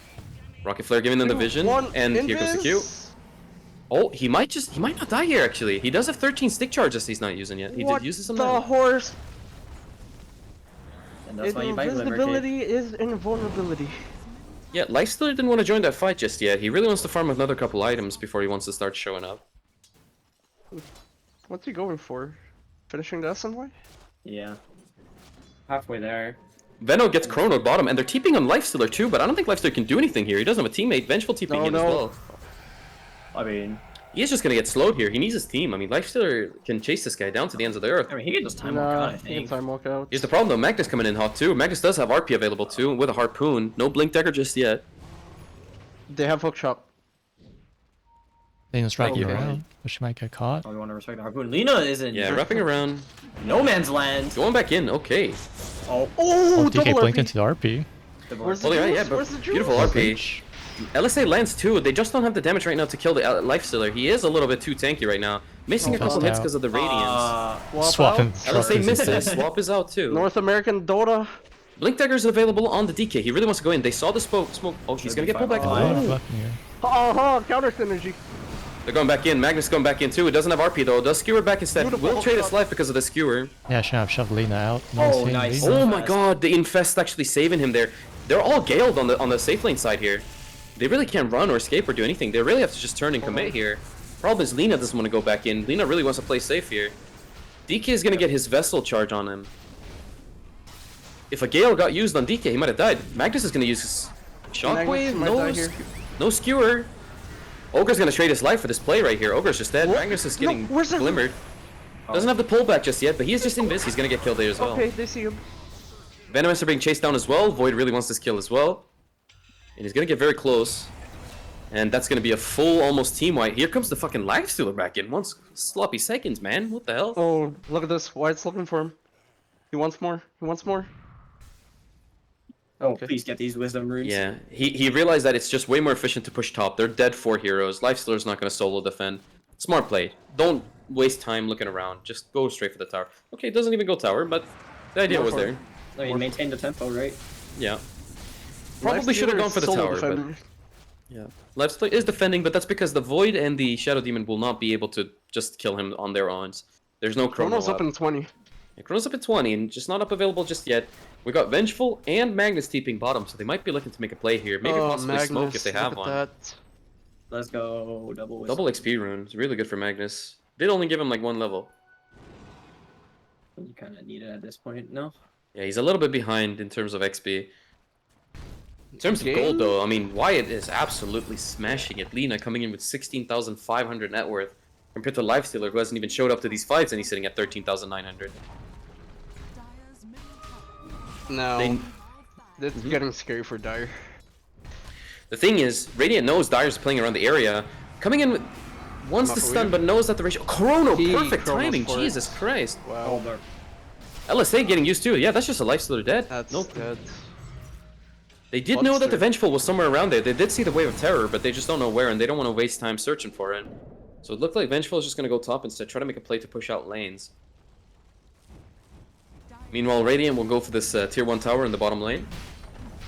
Rocket Flare giving them the vision, and here comes the Q. Oh, he might not die here actually. He does have 13 stick charges he's not using yet. He did use some the now. horse? And that's why you buy Glimmer Cape. Invisibility is invulnerability. Yeah, Lifestealer didn't want to join that fight just yet. He really wants to farm another couple items before he wants to start showing up. What's he going for? Finishing the SNY? Yeah. Halfway there. Venno gets Chrono bottom, and they're TPing on Lifestealer too, but I don't think Lifestealer can do anything here. He doesn't have a teammate. Vengeful TPing in as well. I mean, he is just gonna get slowed here. He needs his team. I mean, Lifestealer can chase this guy down to the ends of the earth. I mean, he can just time walk out, I He can think. time walk out. Here's the problem though, Magnus coming in hot too. Magnus does have RP available too, with a Harpoon. No Blink Dagger just yet. They have hookshot. Lina's wrapping Okay. around, but she might get caught. Oh, we want to respect the Harpoon. Lina is in Yeah, wrapping around. no man's land. Going back in, okay. Oh, Oh, DK double blinked RP. into the RP. Where's the Oh, yeah, juice? but Where's the juice? beautiful RP. LSA lands too. They just don't have the damage right now to kill the Lifestealer. He is a little bit too tanky right now. Missing a couple Fast hits out. because of the Radiance. Swap him. LSA misses. Swap is out too. North American Dota. Blink Dagger is available on the DK. He really wants to go in. They saw the smoke. Oh, he's gonna get pulled back. Oh, Oh, counter synergy. They're going back in. Magnus going back in too. It doesn't have RP though. Does Skewer back instead. Beautiful Will trade his shot. life because of the Skewer. Yeah, should have shoved Lina out. Oh, hit nice. Lina. Oh my god, the Infest actually saving him there. They're all galed on the safe lane side here. They really can't run or escape or do anything. They really have to just turn and commit here. Problem is Lina doesn't want to go back in. Lina really wants to play safe here. DK is gonna get his Vessel charge on him. If a Gale got used on DK, he might have died. Magnus is gonna use his Shockwave. Magnus might die here. No Skewer. Ogre's gonna trade his life for this play right here. Ogre's just dead. Magnus is getting where's the- glimmered. Doesn't have the pullback just yet, but he's just invis. He's gonna get killed there as well. Okay, they see him. Venomous are being chased down as well. Void really wants this kill as well. And he's gonna get very close. And that's gonna be a full almost team wipe. Here comes the fucking Lifestealer back in. 1 sloppy seconds, man. What the hell? Oh, look at this. White's looking for him. He wants more. He wants more. Oh, please get these wisdom runes. Yeah, he realized that it's just way more efficient to push top. They're dead 4 heroes. Lifestealer's not gonna solo defend. Smart play. Don't waste time looking around. Just go straight for the tower. Okay, it doesn't even go tower, but the idea was there. No, you maintain the tempo, right? Yeah. Probably should have gone for the tower, but... Yeah. Lifestealer is defending, but that's because the Void and the Shadow Demon will not be able to just kill him on their own. There's no Chrono Chrono's up in 20. Yeah, Chrono's up in 20, and just not up available just yet. We got Vengeful and Magnus TPing bottom, so they might be looking to make a play here. Maybe possibly Magnus, smoke if they have look one. at that. Let's go double wisdom. Double XP rune. It's really good for Magnus. Did only give him like 1 level. You kind of need it at this point, no? Yeah, he's a little bit behind in terms of XP. In terms of gold, though, I mean, Wyatt is absolutely smashing it. Lina coming in with 16,500 net worth compared to Lifestealer, who hasn't even showed up to these fights, and he's sitting at 13,900. No. This is getting scary for Dire. The thing is, Radiant knows Dire's playing around the area. Coming in with... Wants the stun, but knows that the ratio... Chrono! Perfect timing! Jesus Christ! Wow. LSA getting used to it. Yeah, that's just a Lifestealer dead. That's nope. dead. They did know that the Vengeful was somewhere around there. They did see the Wave of Terror, but they just don't know where, and they don't want to waste time searching for it. So it looked like Vengeful is just going to go top instead, try to make a play to push out lanes. Meanwhile, Radiant will go for this tier 1 tower in the bottom lane.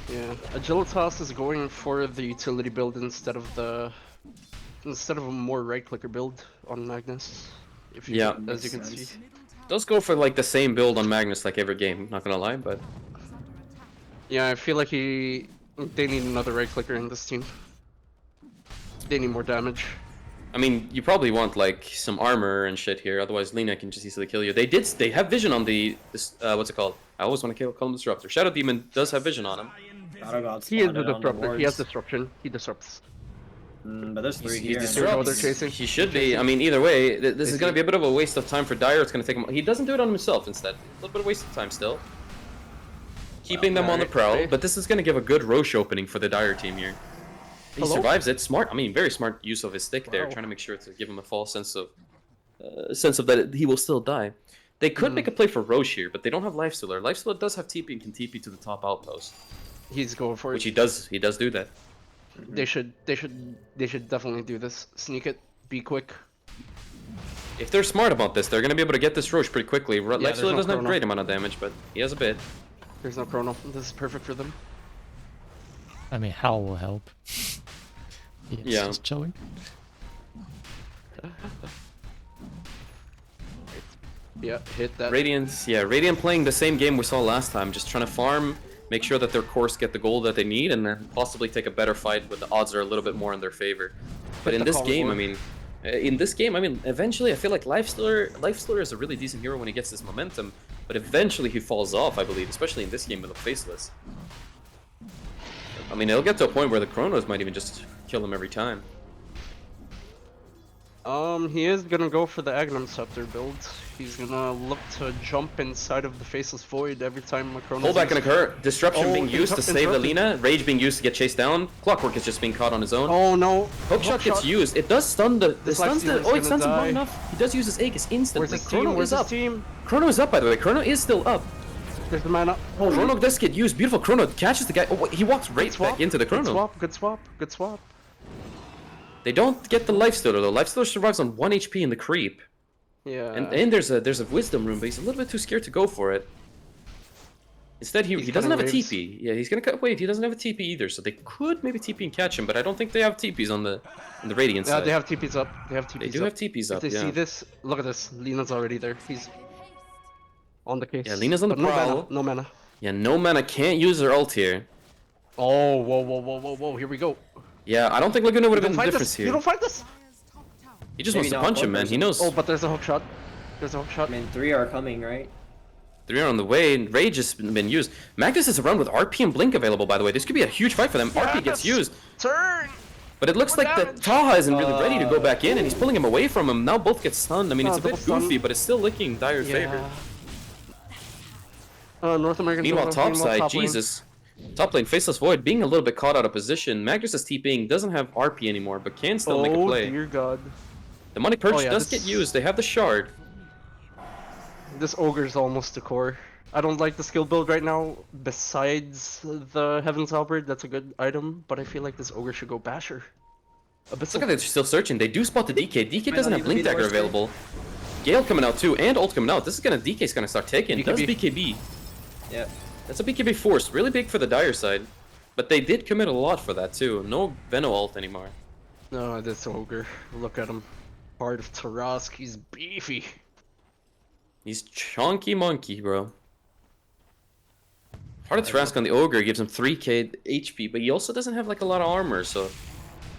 Yeah, Agilitas is going for the utility build instead of a more right-clicker build on Magnus. If you as you can see. Does go for like the same build on Magnus like every game, not gonna lie, but... Yeah, I feel like they need another right-clicker in this team. They need more damage. I mean, you probably want like some armor and shit here, otherwise Lina can just easily kill you. They have vision on this what's it called? I always want to call him Disruptor. Shadow Demon does have vision on him. He is the Disruptor. He has Disruption. He disrupts. But there's 3 He here. disrupts. He should be. I mean, either way, this is going to be a bit of a waste of time for Dire. It's going to take him... He doesn't do it on himself instead. A little bit of waste of time still. Keeping them on the prowl, but this is going to give a good Roche opening for the Dire team here. He survives it. Smart. I mean, very smart use of his stick there, trying to make sure to give him a false sense of that he will still die. They could make a play for Roche here, but they don't have Lifestealer. Lifestealer does have TP and can TP to the top outpost. He's going for it. Which he does. He does do that. They should definitely do this. Sneak it. Be quick. If they're smart about this, they're gonna be able to get this Roche pretty quickly. Lifestealer doesn't have a great amount of damage, but he has a bit. There's no chrono. This is perfect for them. I mean, Howl will help. Yeah. Just chilling. Yeah, hit that. Radiant playing the same game we saw last time, just trying to farm, make sure that their cores get the gold that they need, and then possibly take a better fight with the odds are a little bit more in their favor. But in this game, eventually I feel like Lifestealer is a really decent hero when he gets this momentum, but eventually he falls off, I believe, especially in this game with the Faceless. I mean, it'll get to a point where the Chronos might even just kill him every time. He is gonna go for the Agnum Scepter build. He's gonna look to jump inside of the Faceless Void every time a Chronos... Pullback can occur. Disruption being used to save Alina. Rage being used to get chased down. Clockwork is just being caught on his own. Oh no! Hook shot gets used. It does stun the... it stuns him long enough. He does use his Aegis instantly. Where's his Chrono team? is up. Chrono is up, by the way. Chrono is still up. There's the mana. Oh, Chrono does get used. Beautiful. Chrono catches the guy. Oh, wait, he walks right back into the Chrono. Good swap. They don't get the Lifestealer though. Lifestealer survives on 1 HP in the creep. Yeah. And there's a Wisdom Rune, but he's a little bit too scared to go for it. Instead, he doesn't have a TP. Yeah, he's gonna cut wave. He doesn't have a TP either, so they could maybe TP and catch him, but I don't think they have TPs on the Radiant side. Yeah, they have TPs up. They do have TPs up. If they see this, look at this. Lina's already there. He's on the case. Yeah, Lina's on the prowl. No mana. Yeah, no mana. Can't use her ult here. Oh, whoa. Here we go. Yeah, I don't think Laguna would have been the difference here. You don't fight this. He just wants to punch him, man. He knows. Oh, but there's a hook shot. I mean, 3 are coming, right? 3 are on the way, and Rage has been used. Magnus is around with RP and Blink available, by the way. This could be a huge fight for them. RP gets used. Turn! But it looks like that Taha isn't really ready to go back in, and he's pulling him away from him. Now both get stunned. I mean, it's a bit goofy, but it's still licking Dire's favor. North American. Meanwhile, Dota, top side, lane. Jesus. Top lane, Faceless Void, being a little bit caught out of position. Magnus is TPing, doesn't have RP anymore, but can still make a play. Oh dear God. The Money Purge yeah, does this- get used, they have the shard. This Ogre's almost to core. I don't like the skill build right now, besides the Heaven's Halberd, that's a good item, but I feel like this Ogre should go Basher. Look at they're still searching, they do spot the DK. DK doesn't have Blink Dagger available. Gale coming out too, and ult coming out. This is gonna, DK's gonna start taking. Does BKB. Yeah. That's a BKB force, really big for the Dire side. But they did commit a lot for that too. No Veno ult anymore. No, this Ogre. Look at him. Part of Tarask, he's beefy. He's chunky monkey, bro. Heart of Tarask on the Ogre gives him 3k HP, but he also doesn't have like a lot of armor, so...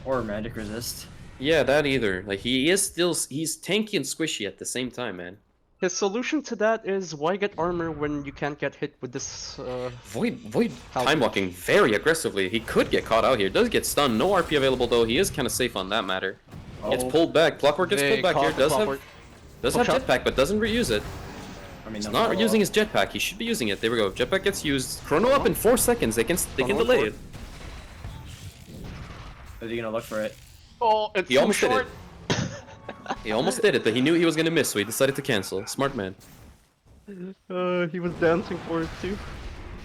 Or magic resist. Yeah, that either. Like, he's tanky and squishy at the same time, man. His solution to that is, why get armor when you can't get hit with this, Void time walking very aggressively. He could get caught out here. Does get stunned. No RP available though. He is kind of safe on that matter. Gets pulled back. Clockwork gets pulled back here. Does have jetpack, but doesn't reuse it. I mean, He's not using his jetpack. He should be using it. There we go. Jetpack gets used. Chrono up in 4 seconds. They can delay it. Is he gonna look for it? Oh, it's He almost did it. He almost did it, but he knew he was gonna miss, so he decided to cancel. Smart man. He was dancing for it too.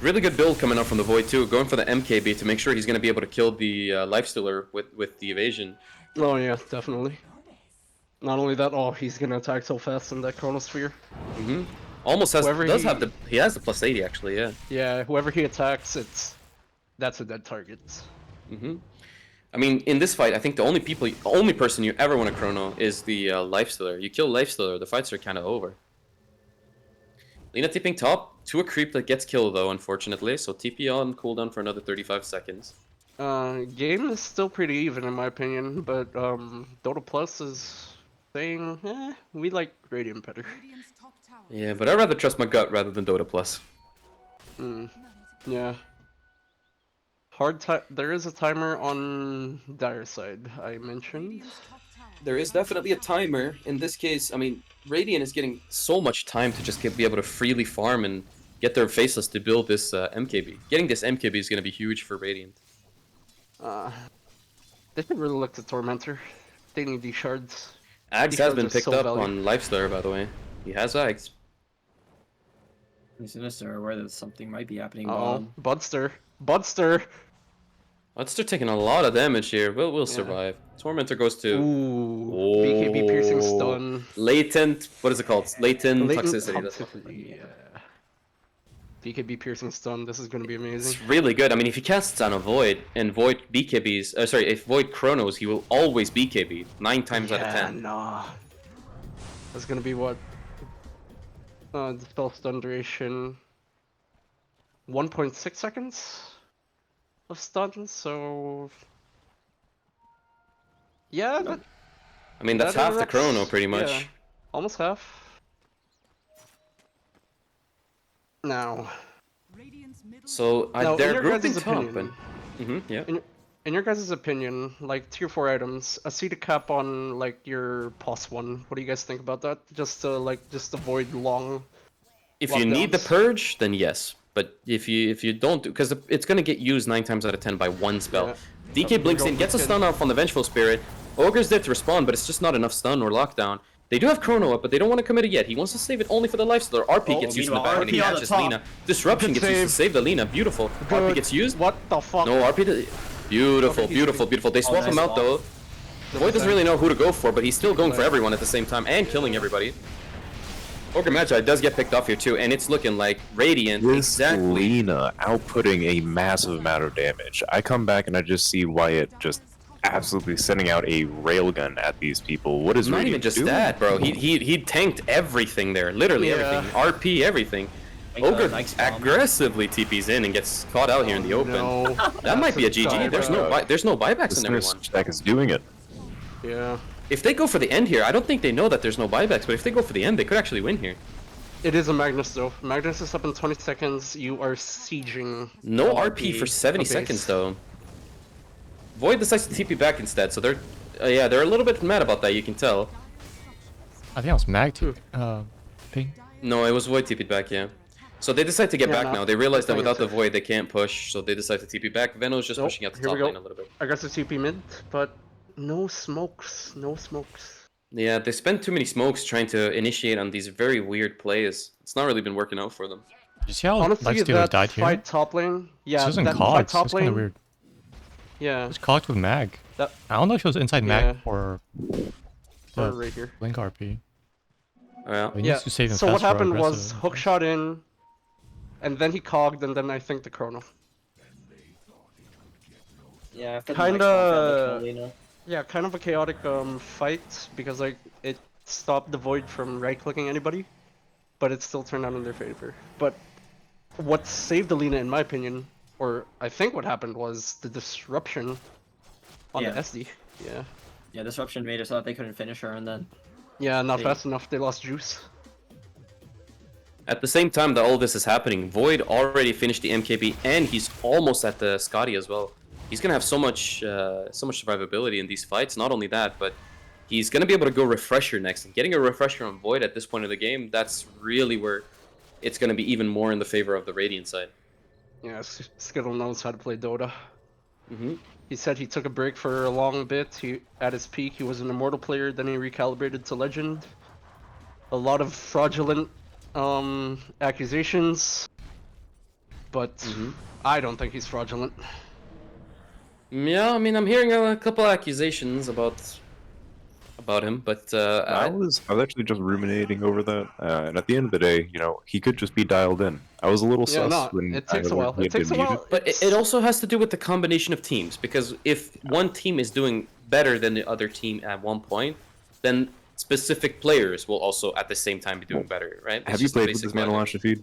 Really good build coming up from the Void too, going for the MKB to make sure he's gonna be able to kill the Lifestealer with the evasion. Oh yeah, definitely. Not only that, oh, he's gonna attack so fast in that Chronosphere. Almost has he has the plus 80 actually, yeah. Yeah, whoever he attacks, that's a dead target. I mean, in this fight, I think the only person you ever want to chrono is the Lifestealer. You kill Lifestealer, the fights are kind of over. Lina tipping top to a creep that gets killed though, unfortunately. So TP on cooldown for another 35 seconds. Game is still pretty even in my opinion, but Dota Plus is saying, we like Radiant better. Yeah, but I'd rather trust my gut rather than Dota Plus. Yeah. There is a timer on Dire side, I mentioned. There is definitely a timer. In this case, I mean, Radiant is getting so much time to just be able to freely farm and get their Faceless to build this MKB. Getting this MKB is going to be huge for Radiant. They should really look to Tormentor. They need these shards. Ags has been picked up on Lifestealer, by the way. He has Ags. Sinister are aware that something might be happening. Oh, Budster. Budster! Budster taking a lot of damage here. We'll survive. Tormentor goes to... Ooh, BKB piercing stun. Latent... What is it called? Latent toxicity. Yeah. BKB piercing stun. This is going to be amazing. It's really good. I mean, if he casts on a Void and Void BKBs... if Void chronos, he will always BKB. 9 times out of 10. Nah. That's going to be what? The spell stun duration... 1.6 seconds of stun, so... Yeah, that... I mean, that's half the chrono, pretty much. Yeah, almost half. Now... So, now, they're in your grouping guys' top, opinion, and... yeah. In your guys' opinion, like, tier 4 items, a seed cap on, like, your POS 1, what do you guys think about that? Just to, just avoid long... If you need the purge, then yes. But if you don't, because it's gonna get used 9 times out of 10 by one spell. Yeah. DK blinks in, gets a stun off on the Vengeful Spirit. Ogre's there to respond, but it's just not enough stun or lockdown. They do have Chrono up, but they don't want to commit it yet. He wants to save it only for the Lifestealer. RP gets used in the back and he catches Lina. Disruption gets used to save the Lina. Beautiful. RP gets used. What the fuck? No, RP... Beautiful, beautiful, beautiful. They swap him out though. Void doesn't really know who to go for, but he's still going for everyone at the same time and killing everybody. Ogre Magi does get picked off here too, and it's looking like Radiant exactly. Lina outputting a massive amount of damage. I come back and I just see Wyatt just absolutely sending out a railgun at these people. What is Not Radiant even just doing? that, bro. He tanked everything there, literally everything. RP, everything. Ogre aggressively TPs in and gets caught out here in the open. No. That might be a GG. There's no buybacks in everyone. Stack is doing it. Yeah. If they go for the end here, I don't think they know that there's no buybacks, but if they go for the end, they could actually win here. It is a Magnus though. Magnus is up in 20 seconds. You are sieging. No RP for 70 seconds though. Void decides to TP back instead, so they're they're a little bit mad about that. You can tell. I think I was Mag too. Ping. No, it was Void TP'd back. Yeah. So they decide to get Yeah, back no, now. They realize that playing without the into- Void they can't push, so they decide to TP back. Veno's just Nope, pushing out the here we top go. lane a little bit. Aggressive TP mid, but no smokes. No smokes. Yeah, they spend too many smokes trying to initiate on these very weird plays. It's not really been working out for them. Did you see how Honestly, Lifestealer that died here? fight top lane. Yeah, This isn't that cogged. fight top That's kind lane. of weird. Yeah. It's cogged with mag. That- I don't know if he was inside mag Yeah. or Or the right here. Blink RP. Yeah. He needs Yeah. to save him So what fast for happened was aggressive. hook shot in, and then he cogged, and then I think the chrono. Yeah, after the Kinda- next one, I found the Kalina. Yeah, kind of a chaotic fight because like it stopped the Void from right clicking anybody, but it still turned out in their favor. But what saved Alina, in my opinion, or I think what happened was the disruption on Yeah. the SD. Yeah. Yeah, disruption made it so that they couldn't finish her, and then Yeah, not They- fast enough. They lost juice. At the same time that all this is happening, Void already finished the MKB and he's almost at the Scotty as well. He's gonna have so much survivability in these fights. Not only that, but he's gonna be able to go Refresher next. And getting a Refresher on Void at this point of the game, that's really where it's gonna be even more in the favor of the Radiant side. Yeah, Skittle knows how to play Dota. Mm-hmm. He said he took a break for a long bit. At his peak, he was an Immortal player, then he recalibrated to Legend. A lot of fraudulent accusations, but I don't think he's fraudulent. Yeah, I mean, I'm hearing a couple accusations about him, but I was actually just ruminating over that, and at the end of the day, you know, he could just be dialed in. I was a little Yeah, sus no, when it takes I a while. learned he It had takes a been while. muted. But it also has to do with the combination of teams, because if one team is doing better than the other team at one point, then specific players will also at the same time be doing better, right? It's Have you just the played with basic this man, logic. Alashafid?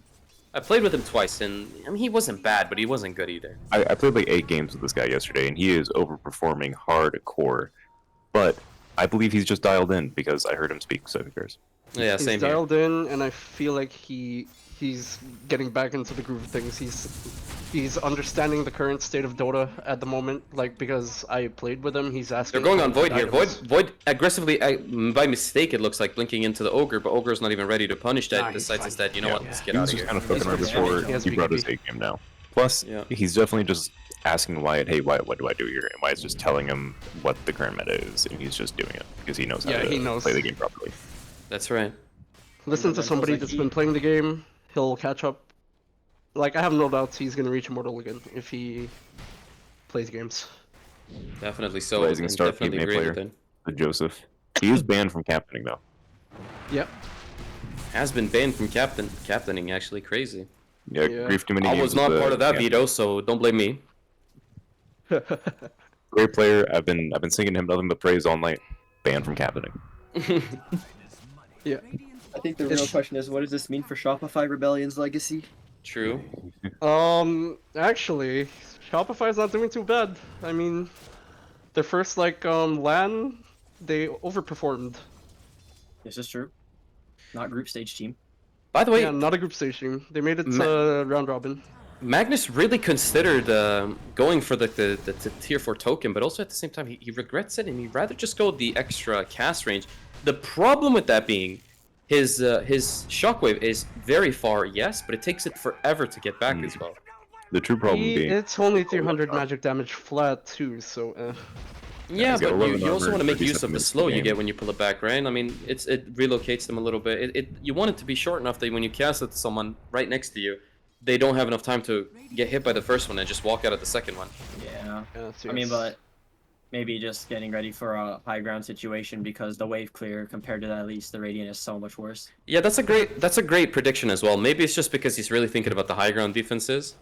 I played with him twice, and I mean, he wasn't bad, but he wasn't good either. I played like 8 games with this guy yesterday, and he is overperforming hardcore. But I believe he's just dialed in because I heard him speak, so who cares? Yeah, He's same here. dialed in, and I feel like he's getting back into the groove of things. He's understanding the current state of Dota at the moment, like because I played with him. He's asking. They're going on about Void here. items. Void aggressively, by mistake, it looks like blinking into the Ogre, but Ogre's not even ready to punish that. Nah, He he's decides fine. instead, you know what, let's get He out was of just here. kind of fucking around He's before he has he brought his BKB. A game now. Plus, Yeah. he's definitely just asking Wyatt, hey, Wyatt, what do I do here? And Wyatt's just telling him what the current meta is, and he's just doing it because he knows how Yeah, to he knows. play the game properly. That's right. Listen to Rento's somebody like that's he- been playing the game. He'll catch up. Like I have no doubts he's gonna reach Immortal again if he plays games. Definitely so. Rising and Star definitely PMA agree with player. it. The Joseph. He is banned from captaining, though. Yep. Has been banned from captaining, actually. Crazy. Yeah, Yeah. grief too many I games was with not the part of that captain. veto, so don't blame me. Great player. I've been singing him nothing but praise all night. Banned from captaining. Yeah. I think the real question is, what does this mean for Shopify Rebellion's legacy? True. Actually, Shopify's not doing too bad. I mean, their first LAN, they overperformed. This is true. Not group stage team. By the way, Yeah, not a group stage team. They made it to round robin. Magnus really considered going for the tier 4 token, but also at the same time he regrets it and he'd rather just go the extra cast range. The problem with that being his shockwave is very far, yes, but it takes it forever to get back as well. The true problem being It's only 300 magic damage flat too, so Yeah, he's got but 11 you also armor, want to make 37 use of the minutes slow per you game. get when you pull it back, right? I mean, it relocates them a little bit. You want it to be short enough that when you cast it to someone right next to you, they don't have enough time to get hit by the first one and just walk out of the second one. Yeah. yeah I mean, but maybe just getting ready for a high ground situation because the wave clear compared to that, at least the Radiant is so much worse. Yeah, that's a great prediction as well. Maybe it's just because he's really thinking about the high ground defenses.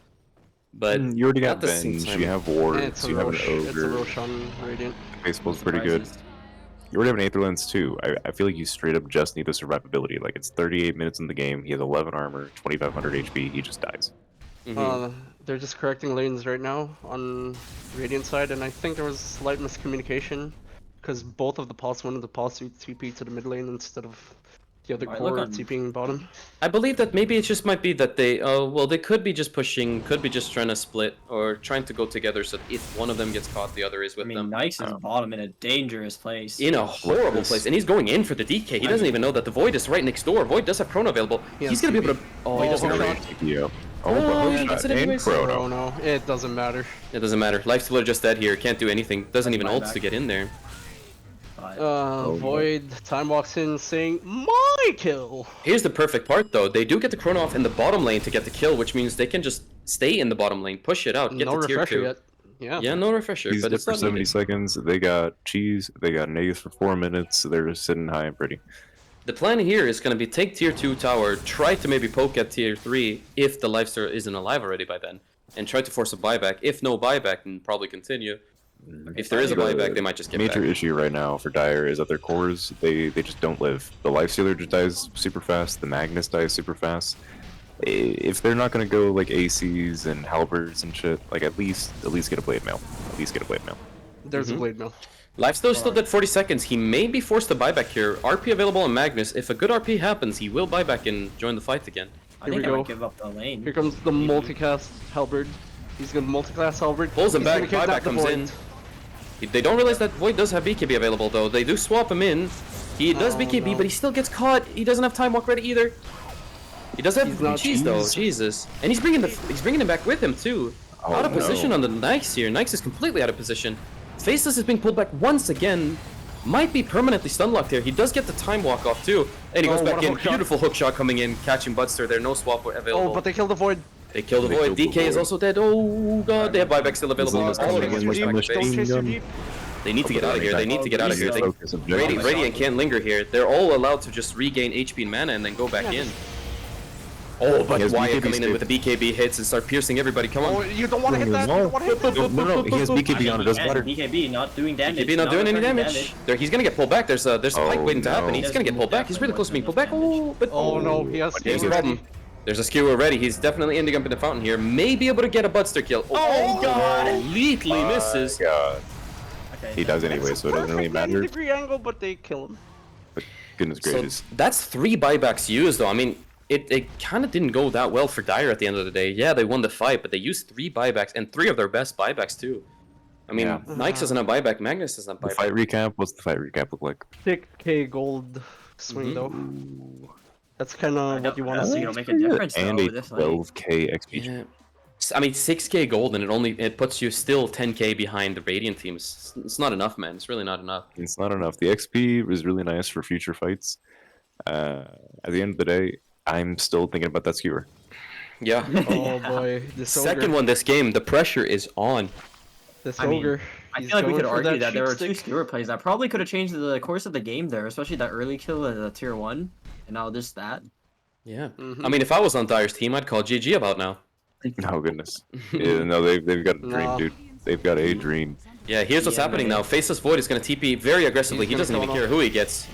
But you already got at the same Venge, time- you have Wards, it's a you have an Roche. It's a Ogre. Roche on Radiant. Baseball's pretty good. Surprises. You already have an Aether Lens too. I feel like you straight up just need the survivability. Like, it's 38 minutes in the game, he has 11 armor, 2500 HP, he just dies. They're just correcting lanes right now on Radiant side, and I think there was slight miscommunication because both of the pots wanted to pause TP to the mid lane instead of The other Alright, look core on- TPing bottom. I believe that maybe it just might be that they, well, they could be just pushing, could be just trying to split or trying to go together so that if one of them gets caught, the other is I with mean, them. Nyx is bottom in a dangerous place. In a horrible place, and he's going in for the DK. He doesn't even know that the Void is right next door. Void does have Chrono available. He's gonna be able to. Oh, he doesn't hook know. shot. Yeah. Oh, Oh, he but gets shot it and anyways. Chrono. Oh no, it doesn't matter. It doesn't matter. Lifestealer just dead here. Can't do anything. Doesn't even ult to get in there. Void time walks in saying, "My kill." Here's the perfect part, though. They do get the Chrono off in the bottom lane to get the kill, which means they can just stay in the bottom lane, push it out, get No to tier refresher 2. yet. Yeah. Yeah, no refresher, He's but dead it's for not 70 needed. seconds. They got cheese. They got Nagus for 4 minutes. They're just sitting high and pretty. The plan here is going to be take tier 2 tower, try to maybe poke at tier 3 if the Lifestealer isn't alive already by then, and try to force a buyback. If no buyback, then probably continue. If there is a buyback, they might just get Major back. issue right now for Dire is that their cores, they just don't live. The Lifestealer just dies super fast. The Magnus dies super fast. If they're not gonna go like ACs and halberds and shit, like at least get a blade mail. At least get a blade mail. There's a blade mill. Lifestealer still dead 40 seconds. He may be forced to buy back here. RP available on Magnus. If a good RP happens, he will buy back and join the fight again. I Here think we I go. would give up the lane. Here comes the multicast halberd. He's gonna multiclass halberd. Pulls him He's back, gonna kidnap buyback the comes Void. in. They don't realize that Void does have BKB available though. They do swap him in. He does BKB, but he still gets caught. He doesn't have time walk ready either. He does He's have not cheese though, cheese. Jesus. And he's bringing him back with him too. Oh, Out of position no. on the Nyx here. Nyx is completely out of position. Faceless is being pulled back once again. Might be permanently stun locked here. He does get the time walk off too. And he goes Oh, back what a in. hook shot. Beautiful hook shot coming in, catching Budster there. No swap available. Oh, but they killed the Void. They kill the They Void. killed the DK is Void. also dead. Oh god, they have buyback still available. Luna's All of coming them in with push back the to base. Don't chase your deep. They need to get out of here. They need to get out of here. They, Focus objective. Radiant can't linger here. They're all allowed to just regain HP and mana and then go back in. Oh, but He has Wyatt BKB coming in still. with the BKB hits and start piercing everybody. Come Oh, on. you don't want to hit that. You don't want to hit that. No, he has BKB on it. Doesn't matter. BKB not doing damage. BKB not doing any returning damage. There, he's gonna get pulled back. There's a pike Oh, waiting to happen. no. He's gonna get pulled back. He's really close to being pulled back. Oh, but Oh no, he has. here's the problem. There's a skewer already. He's definitely ending up in the fountain here. May be able to get a Budster kill. Oh, god! Completely misses. God. Okay, He does anyway, so it doesn't really matter. 90-degree angle, but they kill him. Goodness So gracious. that's 3 buybacks used though. I mean, it kind of didn't go that well for Dire at the end of the day. Yeah, they won the fight, but they used 3 buybacks and 3 of their best buybacks too. I mean, Yeah. Nyx doesn't have buyback, Magnus doesn't have The buyback. fight recap. What's the fight recap look like? 6k gold swing though. That's kind of what you want to So see. you don't make a difference And though a with this lane. 12k XP. Yeah. I mean, 6k gold and it puts you still 10k behind the Radiant teams. It's not enough, man. It's really not enough. It's not enough. The XP is really nice for future fights. At the end of the day, I'm still thinking about that skewer. Yeah. Oh boy, this Second ogre. one this game, the pressure is on. This I mean, ogre. I he's feel like we going could for argue that there were cheap 2 stick. skewer plays that probably could have changed the course of the game there, especially that early kill at the tier 1, and now just that. Yeah. Mhm. I mean, if I was on Dire's team, I'd call GG about now. Oh goodness. Yeah, no, they've got a dream, No. dude. They've got a dream. Yeah, here's what's Yeah, happening man. now. Faceless Void is going to TP very aggressively. He's He gonna doesn't even chrono. care who he gets.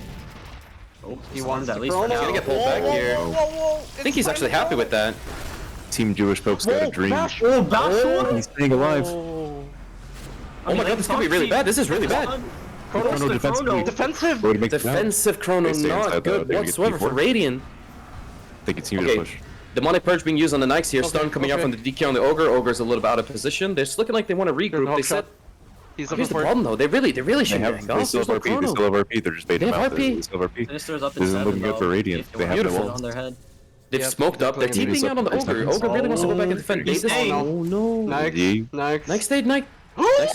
Oh, He stuns wants at to least chrono. for He's now. gonna get pulled back here. I think he's actually happy with that. Team Jewish Pope's got a dream. Oh, Bashor! He's staying alive. Oh my god, this could be really bad. This is really bad. Chrono's No, the defensively. Chrono. Defensive. Void makes it down. Defensive Chrono They stay not inside, though. good They get whatsoever for P4. Radiant. They continue Okay. to push. Demonic Purge being used on the Nyx here. Okay, Stun coming out okay. from the DK on the Ogre. Ogre's a little bit out of position. They're just looking like they want to regroup. hook They said, shot. He's up here's the for it. problem though. They really They should have, back they off. still There's have no RP. They Chrono. still have RP. They're just baiting They them have out. RP. They still have RP. Sinister's up This in isn't 7 looking good though. for Radiant. They have no Beautiful. on their head. They've Yep, smoked they're up. They're playing TPing out on the this. Ogre. Ogre really wants to go back and defend. He's Davis. staying. Oh no. Yee. Nyx stayed. Nyx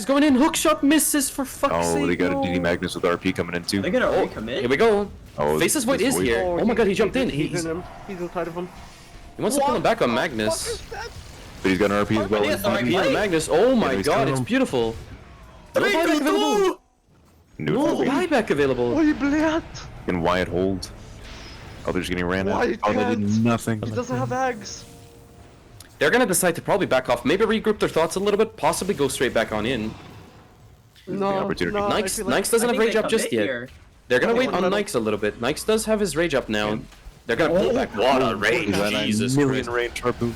is going in. Hook shot misses for fuck's sake. Oh, they got a no. DD Magnus with RP coming in too. They're gonna Oh, recommit. here we go. Oh, Faceless Void this is here. Oh my god, he jumped in. He's in him. He's inside of him. He wants to pull him back on Magnus. But he's got an RP as well. Yes, RP. RP on Magnus. Oh my he's god, got it's him. beautiful. No buyback available. No buyback available. Oj, blöt! Can Wyatt hold? Oh, they're just getting ran out. Wyatt Oh, they did can't. nothing. He doesn't have eggs. They're gonna decide to probably back off, maybe regroup their thoughts a little bit, possibly go straight back on in. No, opportunity. no, I Nyx, feel like- Nyx doesn't I have think rage they up just commit yet. here. They're gonna Oh, wait on no, no. Nyx a little bit. Nyx does have his rage up now. They're gonna pull back. What a rage! He's at a Jesus million Christ. range harpoon.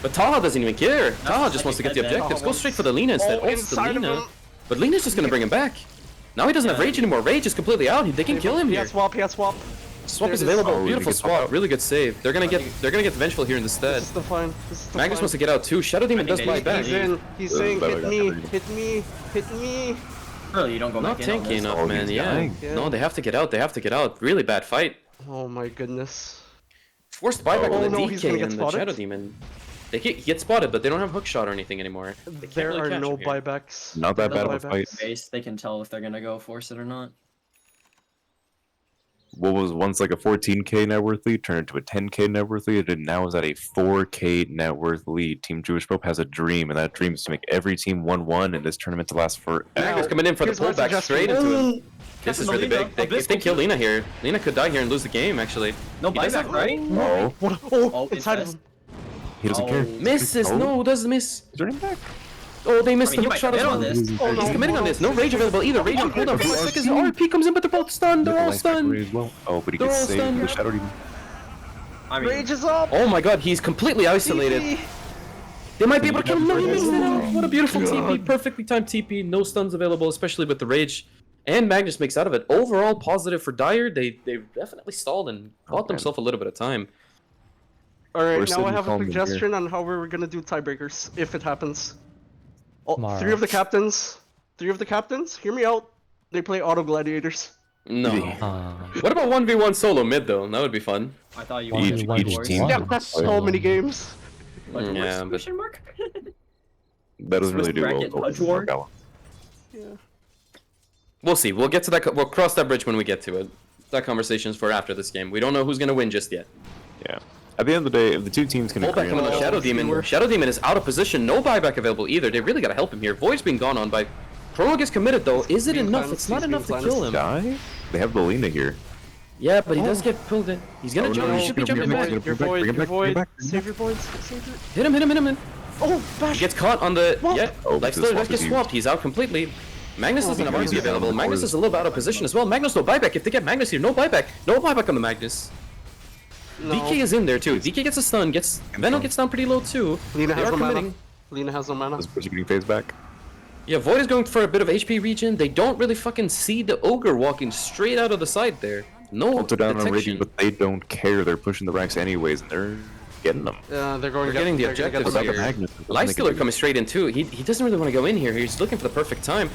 But Taha doesn't even care. Taha just like wants to he get the said that. objectives. Go straight for the Lina instead. Oh, Ults the inside of Lina. him. But Lina's just gonna bring him back. Now he doesn't have rage anymore. Rage is completely out. They can kill him He here. has swap, he has swap. Swap There is it is. available. Oh, Beautiful we can swap swap. out. Really good save. They're gonna get Vengeful here instead. This is the fine. This is the Magnus fine. wants to get out too. Shadow Demon does think buy they- back. He's in. He's saying, but I hit got me, everything. hit me, hit me. Really, you don't go Not back in on tanky this. enough, Oh, man. he's Yeah. dying. No, they have to get out. They have to get out. Really bad fight. Oh my goodness. Forced buyback Oh, on the no, he's gonna DK get and the spotted. Shadow Demon. He gets spotted, but they don't have hook shot or anything anymore. They can't There really are catch no him here. buybacks. Not that No bad of a fight. buybacks. Base, they can tell if they're gonna go force it or not. What was once like a 14k net worth lead turned into a 10k net worth lead, and now is at a 4k net worth lead. Team Jewish Pope has a dream, and that dream is to make every team 1-1 and this tournament to last forever. Magnus coming in for the here's my pullback suggestion. straight into him. This is Captain really Lena, big. If they kill Lena here, Lena could die here and lose the game, actually. No He does buyback, have- right? No, What? Oh, Oh, inside of it's him. he doesn't care. Misses! Oh. No, doesn't miss. He's running back. Oh, they missed I mean, the he hook shot might as bet on well. this. Oh, He's no. committing on this. No rage available either. Rage on cooldown for 1 second. RP comes in, but they're both stunned. They're all stunned. As well. Oh, but he They're gets all saved stunned. with the Shadow Demon. I mean, Rage is up. Oh my god, he's completely isolated. TP. They might be able to kill him. No, he missed it. Oh, What a beautiful TP. God. Perfectly timed TP. No stuns available, especially with the rage. And Magnus makes out of it. Overall positive for Dire. They definitely stalled and bought man. themselves a little bit of time. Alright, We're now I sitting have a calm in here. suggestion on how we're gonna do tiebreakers, if it happens. Oh, Mara. three of the captains, hear me out. They play Auto Gladiators. No. Uh, What about 1v1 solo mid though? That would be fun. I thought you One wanted Each- to v1 each force. team- Yeah, that's so many games. Like, Yeah, but question mark? That doesn't really do well. Bracket with Punch the War? balance. we'll see. We'll get to that. We'll cross that bridge when we get to it. That conversation is for after this game. We don't know who's gonna win just yet. Yeah. At the end of the day, if the two teams can Pull agree back on on the that, Shadow Demon. Shadow Demon is out of position. No buyback available either. They really gotta help him here. Void's being gone on by. Chrono gets committed though. Is it being enough? cleansed, It's not he's enough to being kill him. die? They have the Lena here. Yeah, but he does get pulled in. He's gonna Oh, jump. no, He he's should be gonna jumping bring back. him back. Your Bring void, him your back, bring him void. back. Save your voids, save your... Hit him, hit him, hit him. Oh, He bash! gets caught on the. What? Yeah. Oh, Life the Stealer swap does get is used. swapped. He's out completely. Magnus doesn't have because RP he's available. available. Magnus is a little bit out of position as well. Magnus no buyback. If they get Magnus here, no buyback. No buyback on the Magnus. No. DK is in there too. DK gets a stun. Venom gets down pretty low too. Lena They has are no mana. committing. Lena has no mana. Is getting phased back. Yeah, Void is going for a bit of HP regen. They don't really fucking see the ogre walking straight out of the side there. No Ultra down on detection. Radiant, but they don't care. They're pushing the ranks anyways, and they're getting them. They're going. We're getting the they're gonna get objectives the here. Magnus. Magnus. Lifestealer coming straight in too. He doesn't really want to go in here. He's looking for the perfect time.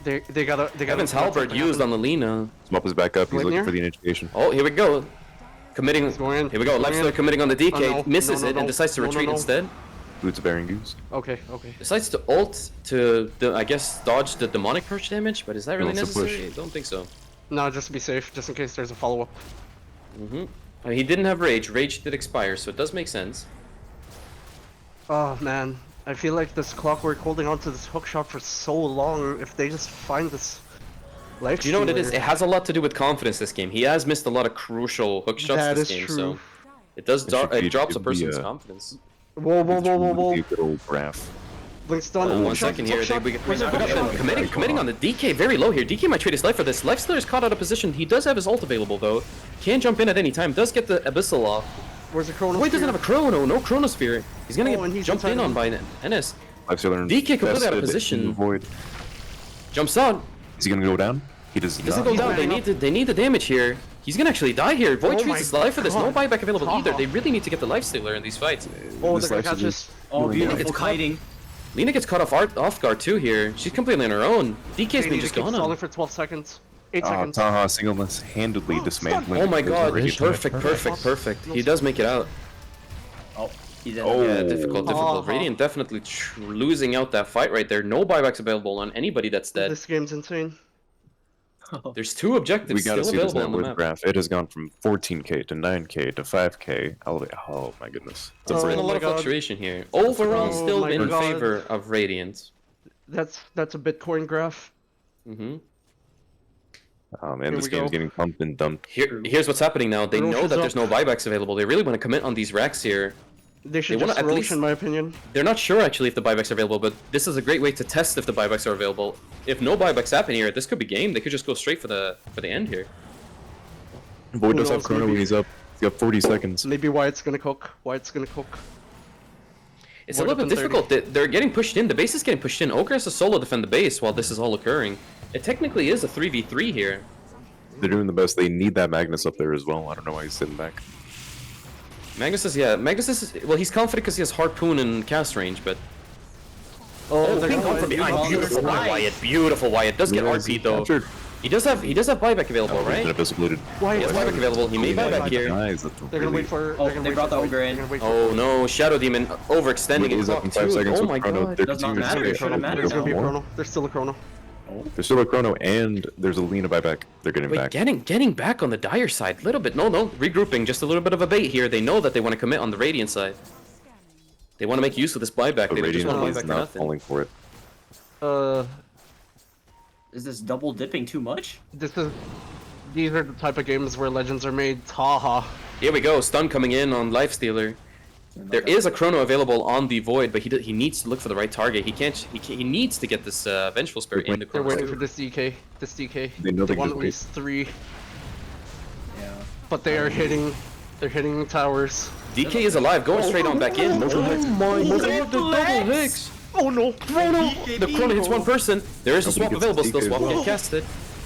They gotta. Evan's Halberd used on the Lena. Swap is back up. He's looking Linear? for the initiation. Oh, here we go. Committing. He's going in. Here we go. He's going Lifestealer in. committing on the DK. Oh, no. Misses No, no, it and no. decides to No, no, retreat no. instead. Boots of Bearing Goose. Okay, okay. Decides to ult to, I guess, dodge the demonic purge damage, but is that really He wants to push. necessary? I don't think so. No, just to be safe, just in case there's a follow-up. I mean, he didn't have rage. Rage did expire, so it does make sense. Oh man, I feel like this Clockwork holding on to this hook shot for so long. If they just find this life. Do you know what it is? stealer- It has a lot to do with confidence this game. He has missed a lot of crucial hook shots That this is game, true. so it does It should be- it drops a it'd be, person's uh, confidence. Whoa, whoa, whoa, whoa, whoa! A good old graph. Blink's done. Oh, Hook one shot, second hook here. shot. We Where's the got hook them shot? committing on the DK very low here. DK might trade his life for this. Lifestealer is caught out of position. He does have his ult available though. Can jump in at any time. Does get the Abyssal off. Where's the Chrono? Void doesn't have a Chrono. No Chronosphere. He's gonna Oh, and get he's jumped inside in on him. by NS. Lifestealer DK completely out of invested position. in the Void. Jumps on. Is he gonna go down? He does He doesn't not. go down. They need the damage here. He's gonna actually die here. Void Oh treats my his life for this. No God. buyback available either. Taha. They really need to get the Lifestealer in these fights. Oh, This they're gonna Lifestealer catch is us. Oh, really beautiful It's caught. kiting. Lena gets caught off guard too here. She's completely on her own. DK's They been need to just keep gone stalling on. for 12 seconds. 8 Ah, seconds. Taha single-handedly dismantling. Oh my the god, Radiant. perfect. He does make it out. Oh, he's in. Oh. Yeah, difficult. Taha. Radiant definitely losing out that fight right there. No buybacks available on anybody that's dead. This game's insane. There's two objectives We gotta still see this available net on the worth map. graph. It has gone from 14k to 9k to 5k. Oh my goodness. It's There's a been a Oh lot my of God. fluctuation here. Overall, Oh still my in God. favor of Radiant. That's a Bitcoin graph. And and this we game's go. getting pumped and dumped. here's what's happening now. They Roche know is that up. there's no buybacks available. They really want to commit on these racks here. They should They wanna just at roach, least- in my opinion. They're not sure actually if the buybacks are available, but this is a great way to test if the buybacks are available. If no buybacks happen here, this could be game. They could just go straight for the end here. Void does Who have knows, Chrono maybe- when he's up. He's got 40 seconds. Maybe Wyatt's gonna cook. Wyatt's gonna cook. It's More a little bit than 30. difficult. They're getting pushed in. The base is getting pushed in. Ogre has to solo defend the base while this is all occurring. It technically is a 3v3 here. They're doing the best. They need that Magnus up there as well. I don't know why he's sitting back. Magnus is well, he's confident because he has harpoon and cast range, but Oh, ping on from behind. Beautiful Wyatt. Beautiful Wyatt. Does get RP though. Captured. He does have buyback available, right? Should have dissipated. He has buyback available. He may buy back here. Nice. That's They're gonna really- wait for. Oh, They're gonna they wait brought for the Void. ogre in. They're gonna wait for Oh Void. no, Shadow Demon overextending Wait, his is up clock in 5 too. seconds Oh with my Chrono. god. Their Does not team is matter, straight. it shouldn't matter There's gonna be a now. chrono. There's still a chrono. There's still a Chrono, and there's a Lena buyback. They're getting Wait, back. getting back on the Dire side a little bit. No, regrouping. Just a little bit of a bait here. They know that they want to commit on the Radiant side. They want to make use of this buyback. The They don't just want to buy Radiant back is for not nothing. falling for it. Is this double dipping too much? These are the type of games where legends are made. Haha. Here we go. Stun coming in on Lifestealer. There is a chrono available on the Void, but he needs to look for the right target. He needs to get this Vengeful Spirit in the They're chrono. waiting for this DK. This DK. They know The they one can with just 3. Yeah. But they are hitting. They're hitting towers. DK is alive, going straight on back in. Oh my god, the double hits! Oh no! Chrono! The chrono hits one person. There is a swap Nobody available gets still. DK Swap as well. get casted.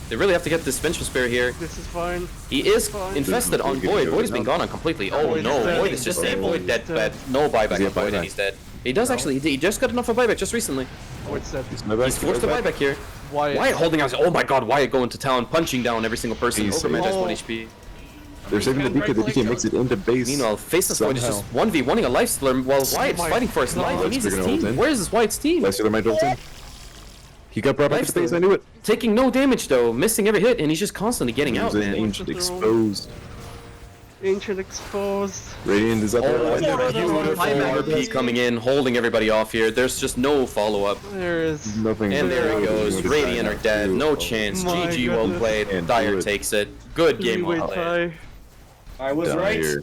They really have to get this Vengeful Spirit here. This is fine. He is Fine. infested on Void. Void has been gone on completely. Oh Void is no, dead. Void is just dead. Disabled. Void dead, He's bad. dead. No buyback Does he on have Void and buyback? he's dead. He does actually. He just got enough of buyback just recently. What's that? He's my back. He's forced to buyback here. Wyatt. Wyatt holding out. Oh my god, Wyatt going to town, punching down every single person. He's Ogre Man has safe. 1 HP. They're saving the DK. The DK makes it into base. Meanwhile, Faceless Void is Somehow. just 1v1ing a Lifestealer while Wyatt's my fighting for his life. He God. needs his They're gonna ult team. in. Where is this Wyatt's team? Lifestealer might ult in. He got brought back to base. I knew it. Taking no damage though, missing every hit, and he's just constantly getting out, He's an man. ancient exposed. Ancient exposed. Radiant is up there. Oh, and Lightning. beautiful RP coming in, holding everybody off here. There's just no follow-up. There is. Nothing. And there he goes. Nothing. Radiant are dead. No chance. My GG, well goodness. played. And Dire do it. takes it. Good game, Three-way well played. tie. I was right. Dire.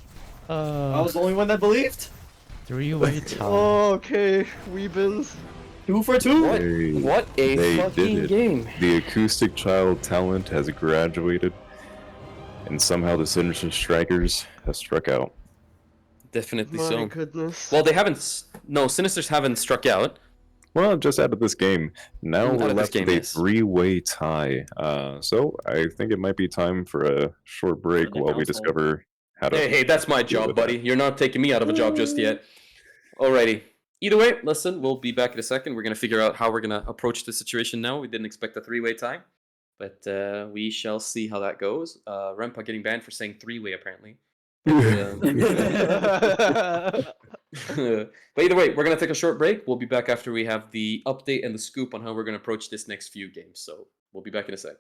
I was the only one that believed. 3-way tie. Okay, Weebins. 2 for 2. What a They fucking did it. game. The acoustic child talent has graduated, and somehow the Sinister Strikers have struck out. Definitely My so. goodness. Well, they haven't. No, Sinisters haven't struck out. Well, just out of this game. Now Out we're of this left game, with a yes. 3-way tie. So I think it might be time for a short break the while we console. discover how to. Hey, that's my deal job, with that. buddy. You're not taking me out of a job just yet. Alrighty. Either way, listen, we'll be back in a second. We're going to figure out how we're going to approach the situation now. We didn't expect a 3-way tie, but we shall see how that goes. Rempa getting banned for saying 3-way, apparently. But either way, we're going to take a short break. We'll be back after we have the update and the scoop on how we're going to approach this next few games. So we'll be back in a sec.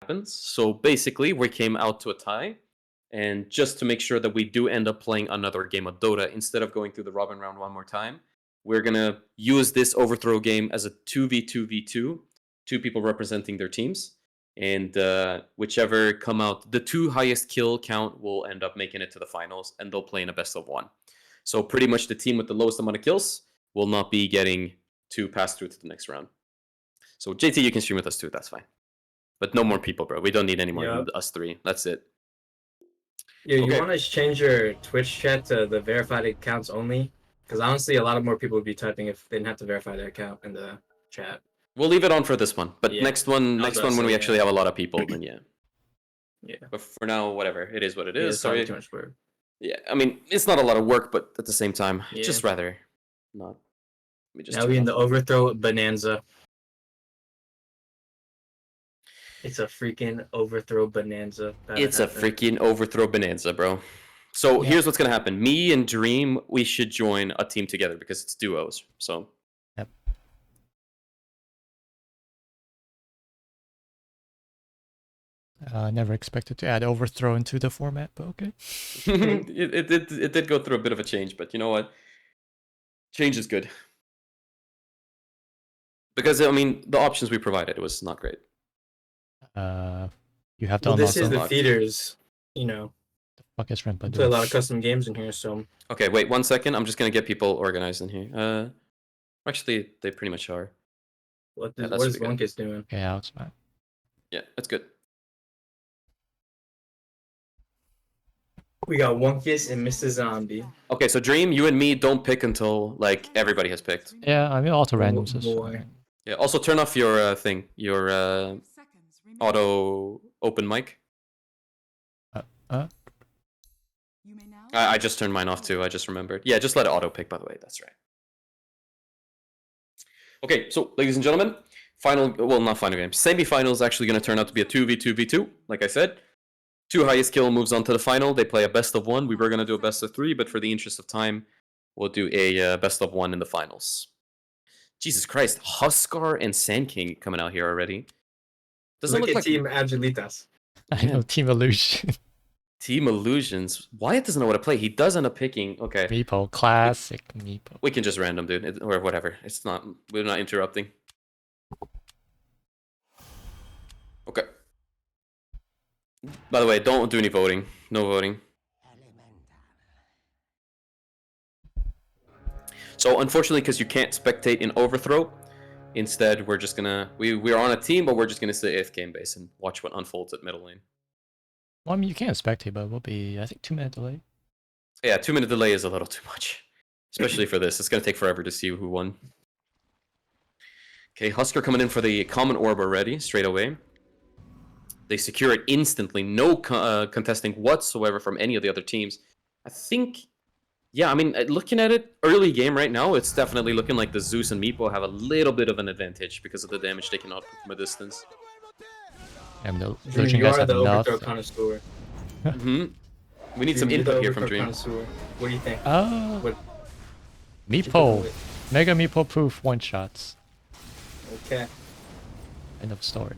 happens. So basically, we came out to a tie, and just to make sure that we do end up playing another game of Dota instead of going through the Robin round one more time, we're gonna use this overthrow game as a 2v2v2, 2 people representing their teams, and whichever come out, the 2 highest kill count will end up making it to the finals, and they'll play in a best of 1. So pretty much the team with the lowest amount of kills will not be getting to pass through to the next round. So JT, you can stream with us too, that's fine. But no more people, bro. We don't need any more than us 3. That's it. Yeah, you Okay. want to change your Twitch chat to the verified accounts only? Because honestly, a lot of more people would be typing if they didn't have to verify their account in the chat. We'll leave it on for this one. But Yeah. next one I was about when to we say, actually yeah. have a lot of people, then yeah. Yeah. But for now, whatever. It is what it Yeah, is. it's not Sorry. too much work. Yeah, I mean, it's not a lot of work, but at the same time, Yeah. just rather not. Let me just Now turn we in off- the overthrow bonanza. It's a freaking overthrow bonanza. That It's a happened. freaking overthrow bonanza, bro. So here's what's gonna happen. Me and Dream, we should join a team together because it's duos. So Yep. Never expected to add overthrow into the format, but okay. it did go through a bit of a change, but you know what? Change is good. Because I mean, the options we provided was not great. You have to Well, unlock this is them. the theaters. You know, Fuck is Renpa play a doing? lot of custom games in here, so Okay, wait 1 second. I'm just gonna get people organized in here. Actually, they pretty much are. what Yeah, is, that what should is be good. Lunkus doing? Yeah, that's fine. Yeah, that's good. We got Wonkus and Mr. Zombie. Okay, so Dream, you and me don't pick until like everybody has picked. Yeah, I mean auto randoms is boy. fine. Yeah. Also, turn off your thing, your auto open mic. I just turned mine off too. I just remembered. Yeah, just let it auto pick. By the way, that's right. Okay, so ladies and gentlemen, not final game. Semi-final is actually going to turn out to be a 2v2v2. Like I said, 2 highest kill moves on to the final. They play a best of 1. We were going to do a best of 3, but for the interest of time, we'll do a best of 1 in the finals. Jesus Christ, Huskar and Sand King coming out here already. Doesn't Look look at like Team Agilitas. I know Team Illusion. Team Illusions. Wyatt doesn't know what to play. He does end up picking. Okay, Meepo, classic Meepo. we can just random, dude, or whatever. It's not. We're not interrupting. Okay. By the way, don't do any voting. No voting. So unfortunately, because you can't spectate in Overthrow, instead we're just gonna we're on a team, but we're just gonna stay AFK in base and watch what unfolds at middle lane. Well, I mean, you can spectate, but it will be, I think, 2-minute delay. Yeah, 2-minute delay is a little too much, especially for this. It's gonna take forever to see who won. Okay, Husker coming in for the common orb already, straight away. They secure it instantly, no contesting whatsoever from any of the other teams. I think, yeah, I mean, looking at it, early game right now, it's definitely looking like the Zeus and Meepo have a little bit of an advantage because of the damage they can output from a distance. And the Dream, Illusion you guys are have the overthrow nothing. connoisseur. We need some Dream, you're the input here from overthrow Dream. connoisseur. What do you think? What Meepo. Mega Meepo proof one-shots. Okay. End of story.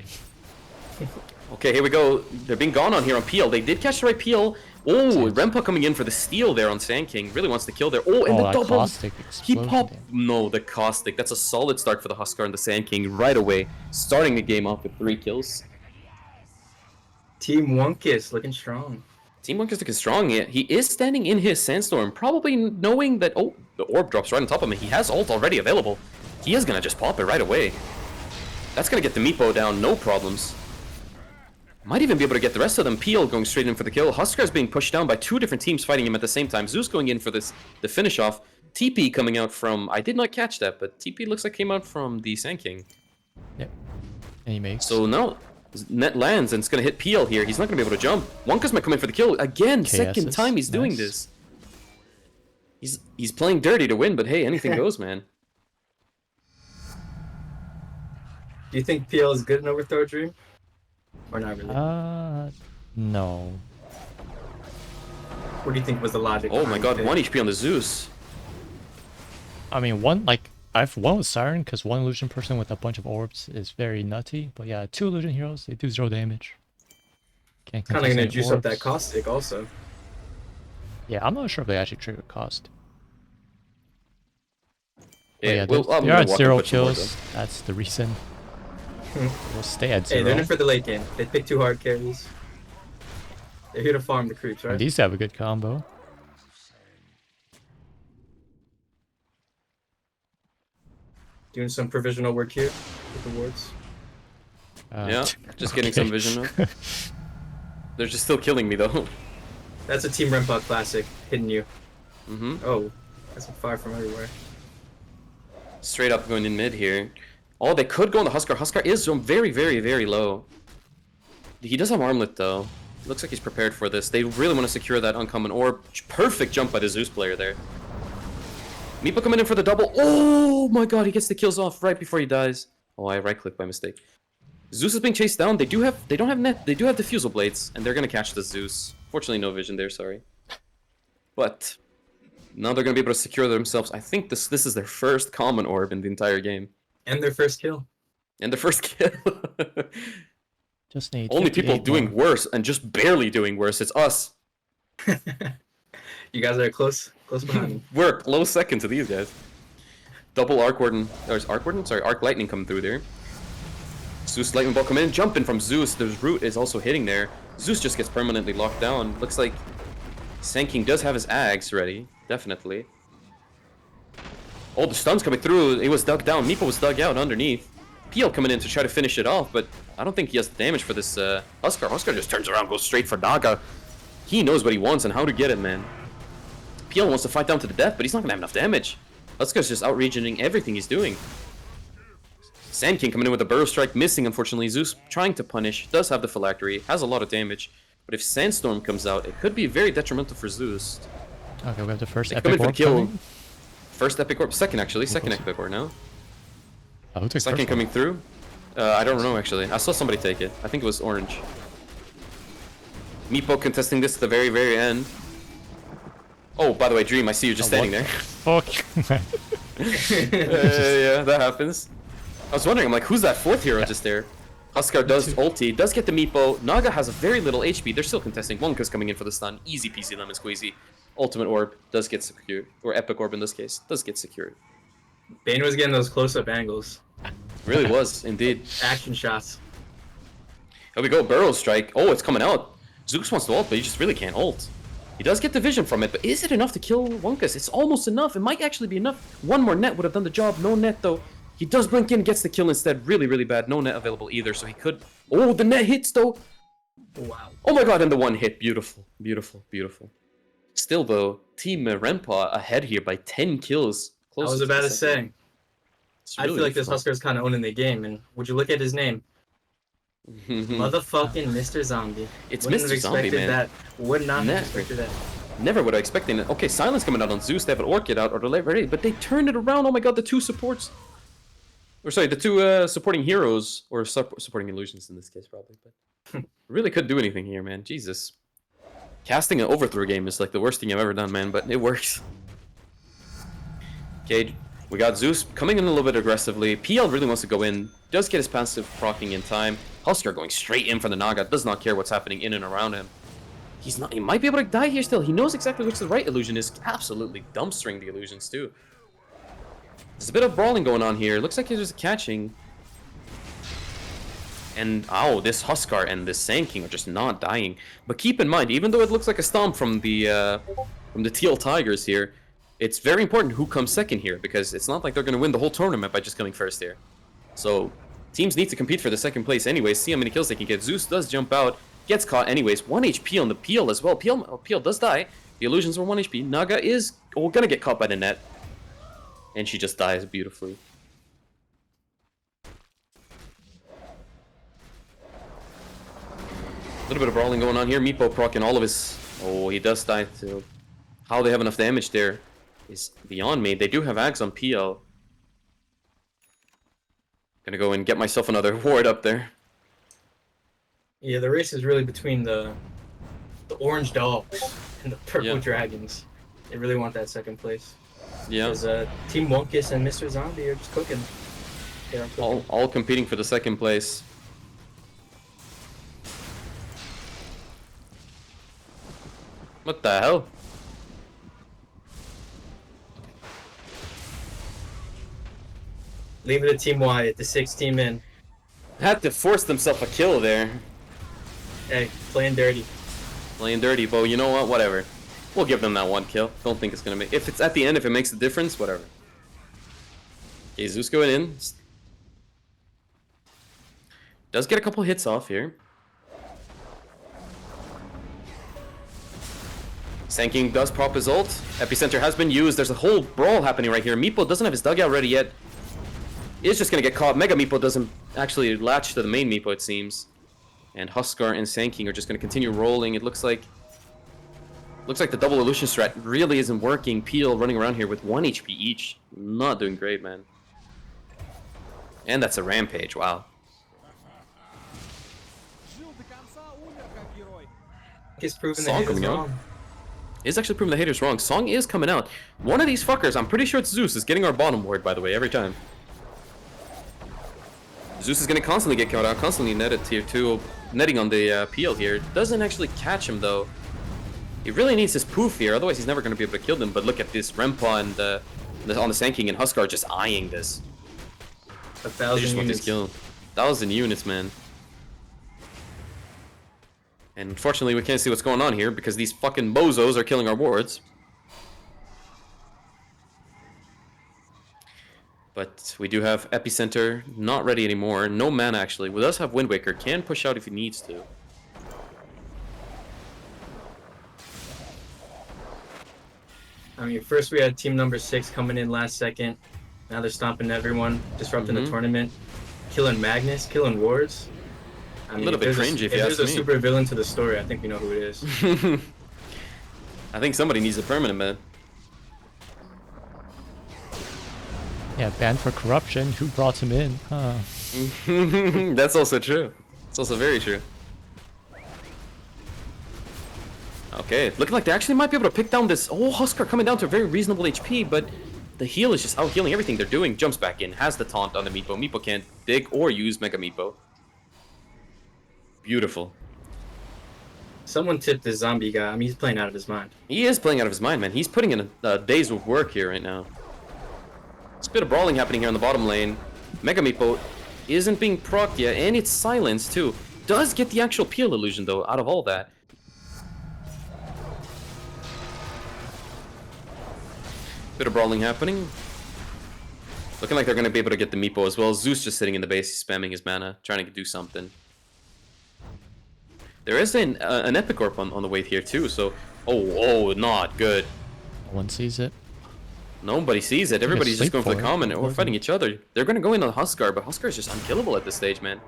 Okay, here we go. They're being gone on here on Peel. They did catch the right Peel. Oh, Rempa coming in for the steal there on Sand King. Really wants to kill there. Oh, and the that double. caustic He explosion popped. damage. No, the caustic. That's a solid start for the Huskar and the Sand King right away. Starting the game off with 3 kills. Team Wonkus looking strong. Team Monk is looking strong. He is standing in his Sandstorm, probably knowing that, oh, the orb drops right on top of him. He has ult already available. He is going to just pop it right away. That's going to get the Meepo down, no problems. Might even be able to get the rest of them. Peel going straight in for the kill. Huskar is being pushed down by 2 different teams fighting him at the same time. Zeus going in for the finish off. TP coming out from, I did not catch that, but TP looks like came out from the Sand King. Yep. And he makes. So now, net lands and it's going to hit Peel here. He's not going to be able to jump. Wonkus might come in for the kill. Again, second KSs. time he's doing Nice. this. He's playing dirty to win, but hey, anything goes, man. Do you think PL is good in Overthrow, Dream? Or not really? No. What do you think was the logic? Oh my behind god, it? 1 HP on the Zeus. I mean, I've won with Siren because 1 illusion person with a bunch of orbs is very nutty. But yeah, 2 illusion heroes, they do 0 damage. Can't Kind of contest gonna any juice up that orbs. caustic also. Yeah, I'm not sure if they actually trigger cost. Yeah, Yeah, well, I'm they're gonna at walk 0 and put some more kills. That's the reason. We'll stay at Hey, 0. they're in it for the late game. They pick 2 hard carries. They're here to farm the creeps, right? And these have a good combo. Doing some provisional work here with the wards. Yeah, just getting some vision now. They're just still killing me though. That's a Team Rempa classic, hitting you. Mm-hmm. Oh, that's a fire from everywhere. Straight up going in mid here. Oh, they could go on the Huskar. Huskar is very, very, very low. He does have armlet though. Looks like he's prepared for this. They really want to secure that uncommon orb. Perfect jump by the Zeus player there. Meepo coming in for the double. Oh my god, he gets the kills off right before he dies. Oh, I right-clicked by mistake. Zeus is being chased down. They don't have net. They do have diffusal blades, and they're gonna catch the Zeus. Fortunately, no vision there. Sorry. But now they're gonna be able to secure themselves. I think this is their first common orb in the entire game. And their first kill. And their first kill. Just need Only people 58 doing more. worse and just barely doing worse. It's us. You guys are close behind me. We're a close second to these guys. Double Arc Warden. There's Arc Warden? Sorry, Arc Lightning coming through there. Zeus Lightning Bolt coming in, jumping from Zeus. There's Root is also hitting there. Zeus just gets permanently locked down. Looks like Sand King does have his Ags ready. Definitely. Oh, the stun's coming through. He was dug down. Meepo was dug out underneath. PL coming in to try to finish it off, but I don't think he has the damage for this Huskar. Huskar just turns around, goes straight for Naga. He knows what he wants and how to get it, man. PL wants to fight down to the death, but he's not gonna have enough damage. Huskar's just out-regioning everything he's doing. Sand King coming in with a Burrow Strike, missing unfortunately. Zeus trying to punish, does have the Phylactery, has a lot of damage. But if Sandstorm comes out, it could be very detrimental for Zeus. Okay, we have the first They epic come in for the orb kill. coming. First Epic Orb, second actually, second Epic Orb now. Oh, who took Second first coming one? through. I don't know actually. I saw somebody take it. I think it was Orange. Meepo contesting this to the very, very end. Oh, by the way, Dream, I see you just standing there. Fuck. Yeah, that happens. I was wondering, I'm like, who's that fourth hero just there? Huskar does ulti, does get the Meepo. Naga has a very little HP. They're still contesting. Wonka's coming in for the stun. Easy peasy lemon squeezy. Ultimate Orb does get secured. Or Epic Orb in this case. Does get secured. Bane was getting those close-up angles. Really was, indeed. Action shots. Here we go, Burrow Strike. Oh, it's coming out. Zeus wants to ult, but he just really can't ult. He does get the vision from it, but is it enough to kill Wonkus? It's almost enough. It might actually be enough. One more net would have done the job. No net, though. He does blink in, gets the kill instead. Really, really bad. No net available either, so he could... Oh, the net hits, though. Wow. Oh my god, and the one hit. Beautiful. Beautiful. Beautiful. Still, though, Team Rempa ahead here by 10 kills. I was Close about to the second. say. It's I really feel like this fun. Huskar's kind of owning the game, and would you look at his name? Motherfucking Mr. Zombie. It's Wouldn't have Mr. Zombie, expected man. That. Would not have Never. expected that. Never would I expect it. Okay, Silence coming out on Zeus. They have an Orchid out or the ready, but they turned it around. Oh my god, the two supports. Or sorry, the two supporting heroes, or supporting illusions in this case, probably. But really couldn't do anything here, man. Jesus. Casting an overthrow game is like the worst thing I've ever done, man, but it works. Okay, we got Zeus coming in a little bit aggressively. PL really wants to go in. Does get his passive proccing in time. Huskar going straight in for the Naga. Does not care what's happening in and around him. He's not. He might be able to die here still. He knows exactly which the right illusion is. Absolutely dumpstering the illusions too. There's a bit of brawling going on here. Looks like there's a catching. And oh, this Huskar and this Sand King are just not dying. But keep in mind, even though it looks like a stomp from the Teal Tigers here, it's very important who comes second here, because it's not like they're going to win the whole tournament by just coming first here. So teams need to compete for the second place anyways. See how many kills they can get. Zeus does jump out, gets caught anyways. 1 HP on the Peel as well. Peel does die. The illusions were 1 HP. Naga is going to get caught by the net. And she just dies beautifully. A little bit of brawling going on here. Meepo proccing all of his... Oh, he does die too. How they have enough damage there is beyond me. They do have Ags on PL. Gonna go and get myself another ward up there. Yeah, the race is really between the orange dogs and the purple Yeah. dragons. They really want that second place. Yeah. Because Team Wonkus and Mr. Zombie are just cooking. They are cooking. All competing for the second place. What the hell? Leave it to Team Wyatt, the 6 team in. Had to force themselves a kill there. Hey, playing dirty. Playing dirty, but you know what? Whatever. We'll give them that one kill. Don't think it's gonna make. If it's at the end, if it makes a difference, whatever. Okay, Zeus going in. Does get a couple hits off here. Sanking does prop his ult. Epicenter has been used. There's a whole brawl happening right here. Meepo doesn't have his dugout ready yet. Is just gonna get caught. Mega Meepo doesn't actually latch to the main Meepo, it seems. And Huskar and Sanking are just gonna continue rolling. It looks like the double illusion strat really isn't working. Peel running around here with 1 HP each. Not doing great, man. And that's a rampage, wow. He's proven Song coming out. Is actually proving the haters wrong. Song is coming out. One of these fuckers, I'm pretty sure it's Zeus, is getting our bottom ward, by the way, every time. Zeus is gonna constantly get killed out, constantly netted tier 2, netting on the Peel here. Doesn't actually catch him though. He really needs his poof here, otherwise he's never gonna be able to kill them. But look at this Rempa and on the Sanking and Huskar just eyeing this. 1,000 They just want this units. kill. 1,000 units, man. And unfortunately, we can't see what's going on here because these fucking bozos are killing our wards. But we do have Epicenter, not ready anymore. No mana, actually. We does have Wind Waker. Can push out if he needs to. I mean, first we had team number 6 coming in last second. Now they're stomping everyone, disrupting the tournament, killing Magnus, killing wards. I mean, A little bit cringy if you ask there's a me. super villain to the story, I think we know who it is. I think somebody needs a permanent, man. Yeah, banned for corruption. Who brought him in? Huh. That's also true. It's also very true. Okay, looking like they actually might be able to pick down this. Oh, Huskar coming down to a very reasonable HP, but the heal is just out healing everything they're doing. Jumps back in, has the taunt on the Meepo. Meepo can't dig or use Mega Meepo. Beautiful. Someone tipped the zombie guy. I mean, he's playing out of his mind. He is playing out of his mind, man. He's putting in a day's of work here right now. There's a bit of brawling happening here in the bottom lane. Mega Meepo isn't being procced yet, and it's silenced too. Does get the actual Peel illusion though, out of all that. Bit of brawling happening. Looking like they're going to be able to get the Meepo as well. Zeus just sitting in the base, spamming his mana, trying to do something. There is an Epic Orb on the way here too, so... Oh, not good. No one sees it. Nobody sees it. Everybody's just going for the common or Wasn't- fighting each other. They're going to go in on Huskar, but Huskar is just unkillable at this stage, man.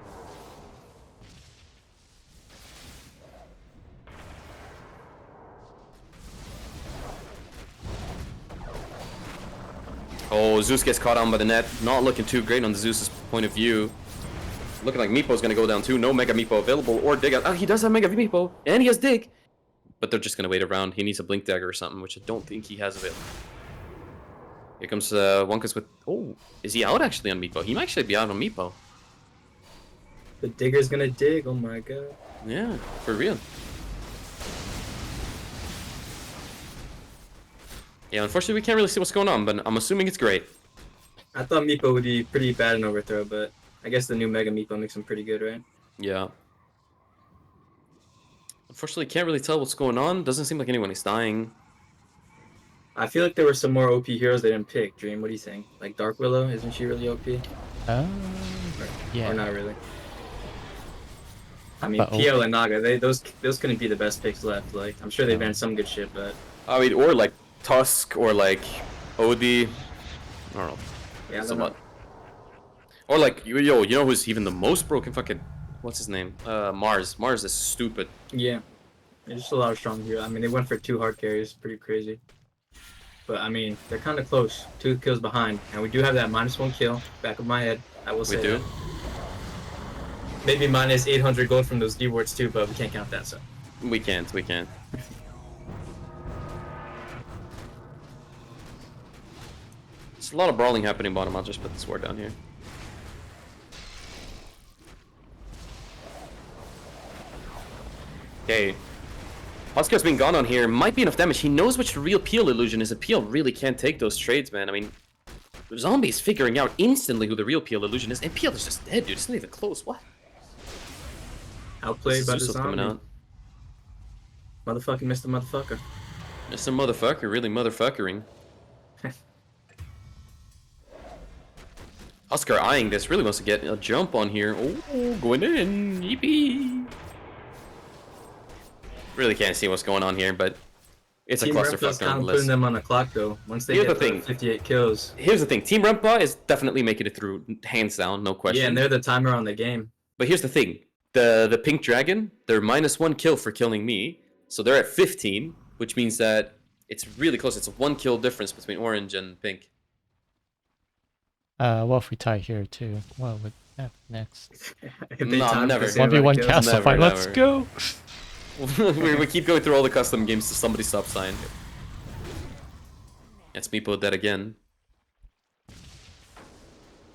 Oh, Zeus gets caught on by the net. Not looking too great on Zeus's point of view. Looking like Meepo's gonna go down too. No Mega Meepo available or Dig out. Oh, he does have Mega Meepo, and he has Dig. But they're just gonna wait around. He needs a Blink Dagger or something, which I don't think he has available. Here comes Wonkus with... Oh, is he out actually on Meepo? He might actually be out on Meepo. The digger's gonna dig, oh my god. Yeah, for real. Yeah, unfortunately we can't really see what's going on, but I'm assuming it's great. I thought Meepo would be pretty bad in Overthrow, but I guess the new Mega Meepo makes him pretty good, right? Yeah. Unfortunately, can't really tell what's going on. Doesn't seem like anyone is dying. I feel like there were some more OP heroes they didn't pick. Dream, what do you think? Like Dark Willow, isn't she really OP? Yeah. Or not really? I mean, But PL and Naga, those couldn't be the best picks left. Like, I'm sure they banned some good shit, but I mean, or like Tusk, or like Odie. I don't know. yeah, I don't Somewhat. know. Or like, you know who's even the most broken fucking... What's his name? Mars. Mars is stupid. Yeah, there's just a lot of strong heroes. I mean, they went for 2 hard carries, pretty crazy. But I mean, they're kind of close. 2 kills behind, and we do have that -1 kill back of my head. I will say We do. that. Maybe minus 800 gold from those D wards too, but we can't count that. So We can't. There's a lot of brawling happening bottom. I'll just put the sword down here. Okay. Oscar's being gone on here. Might be enough damage. He knows which the real Peel illusion is. A Peel really can't take those trades, man. I mean, Zombie's figuring out instantly who the real Peel illusion is. And Peel is just dead, dude. It's not even close. What? Outplayed by the Zeus coming zombie. out. Motherfucking Mr. Motherfucker. Mr. Motherfucker, really motherfuckering. Oscar eyeing this, really wants to get a jump on here. Oh, going in. Yippee. Really can't see what's going on here, but it's Team a Rempa is clusterfuck kind of nonetheless. putting them on the clock though. Once they Here's get the the thing. 58 kills. Here's the thing. Team Rempa is definitely making it through, hands down, no question. Yeah, and they're the timer on the game. But here's the thing. The Pink Dragon, they're -1 kill for killing me. So they're at 15, which means that it's really close. It's a 1 kill difference between Orange and Pink. What if we tie here too? What would happen next? If they No, time never. the same amount of 1v1 kills. castle Never, fight, let's never. go! we keep going through all the custom games till somebody stops sign. It's Meepo dead again.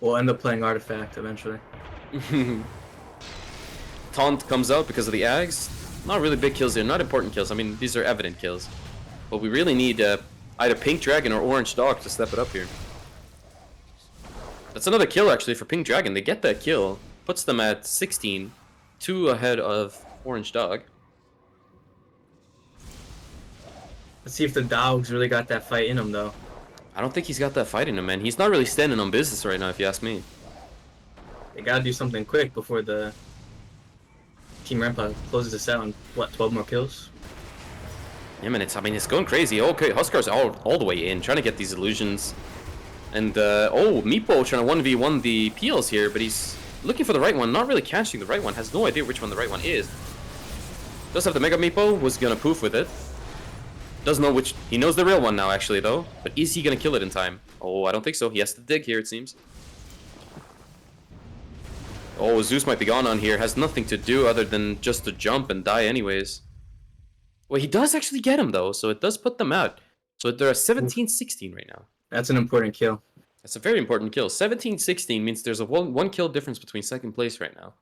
We'll end up playing Artifact eventually. Taunt comes out because of the Ags. Not really big kills here, not important kills. I mean, these are evident kills. But we really need either Pink Dragon or Orange Dog to step it up here. That's another kill actually for Pink Dragon. They get that kill. Puts them at 16. 2 ahead of Orange Dog. Let's see if the dogs really got that fight in them though. I don't think he's got that fight in him, man. He's not really standing on business right now, if you ask me. They gotta do something quick before the Team Rempa closes this out on, what, 12 more kills? Yeah, man, it's going crazy. Okay, Huskar's all the way in, trying to get these illusions. And, oh, Meepo trying to 1v1 the Peels here, but he's looking for the right one, not really catching the right one, has no idea which one the right one is. Does have the Mega Meepo, was gonna poof with it. Doesn't know which, he knows the real one now, actually, though. But is he gonna kill it in time? Oh, I don't think so. He has to dig here, it seems. Oh, Zeus might be gone on here. Has nothing to do other than just to jump and die anyways. Well, he does actually get him, though, so it does put them out. So they're at 17-16 right now. That's an important kill. That's a very important kill. 17-16 means there's a one kill difference between second place right now.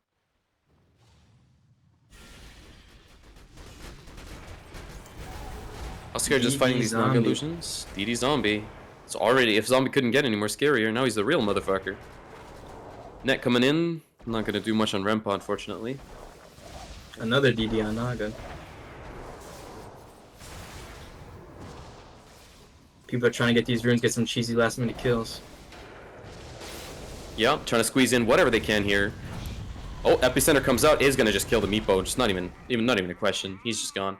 Oscar just fighting these Naga illusions. DD Zombie. It's already, if Zombie couldn't get any more scarier, now he's the real motherfucker. Net coming in. Not gonna do much on Rempa, unfortunately. Another DD on Naga. People are trying to get these runes, get some cheesy last minute kills. Yeah, trying to squeeze in whatever they can here. Oh, Epicenter comes out, is gonna just kill the Meepo. Just not even a question. He's just gone.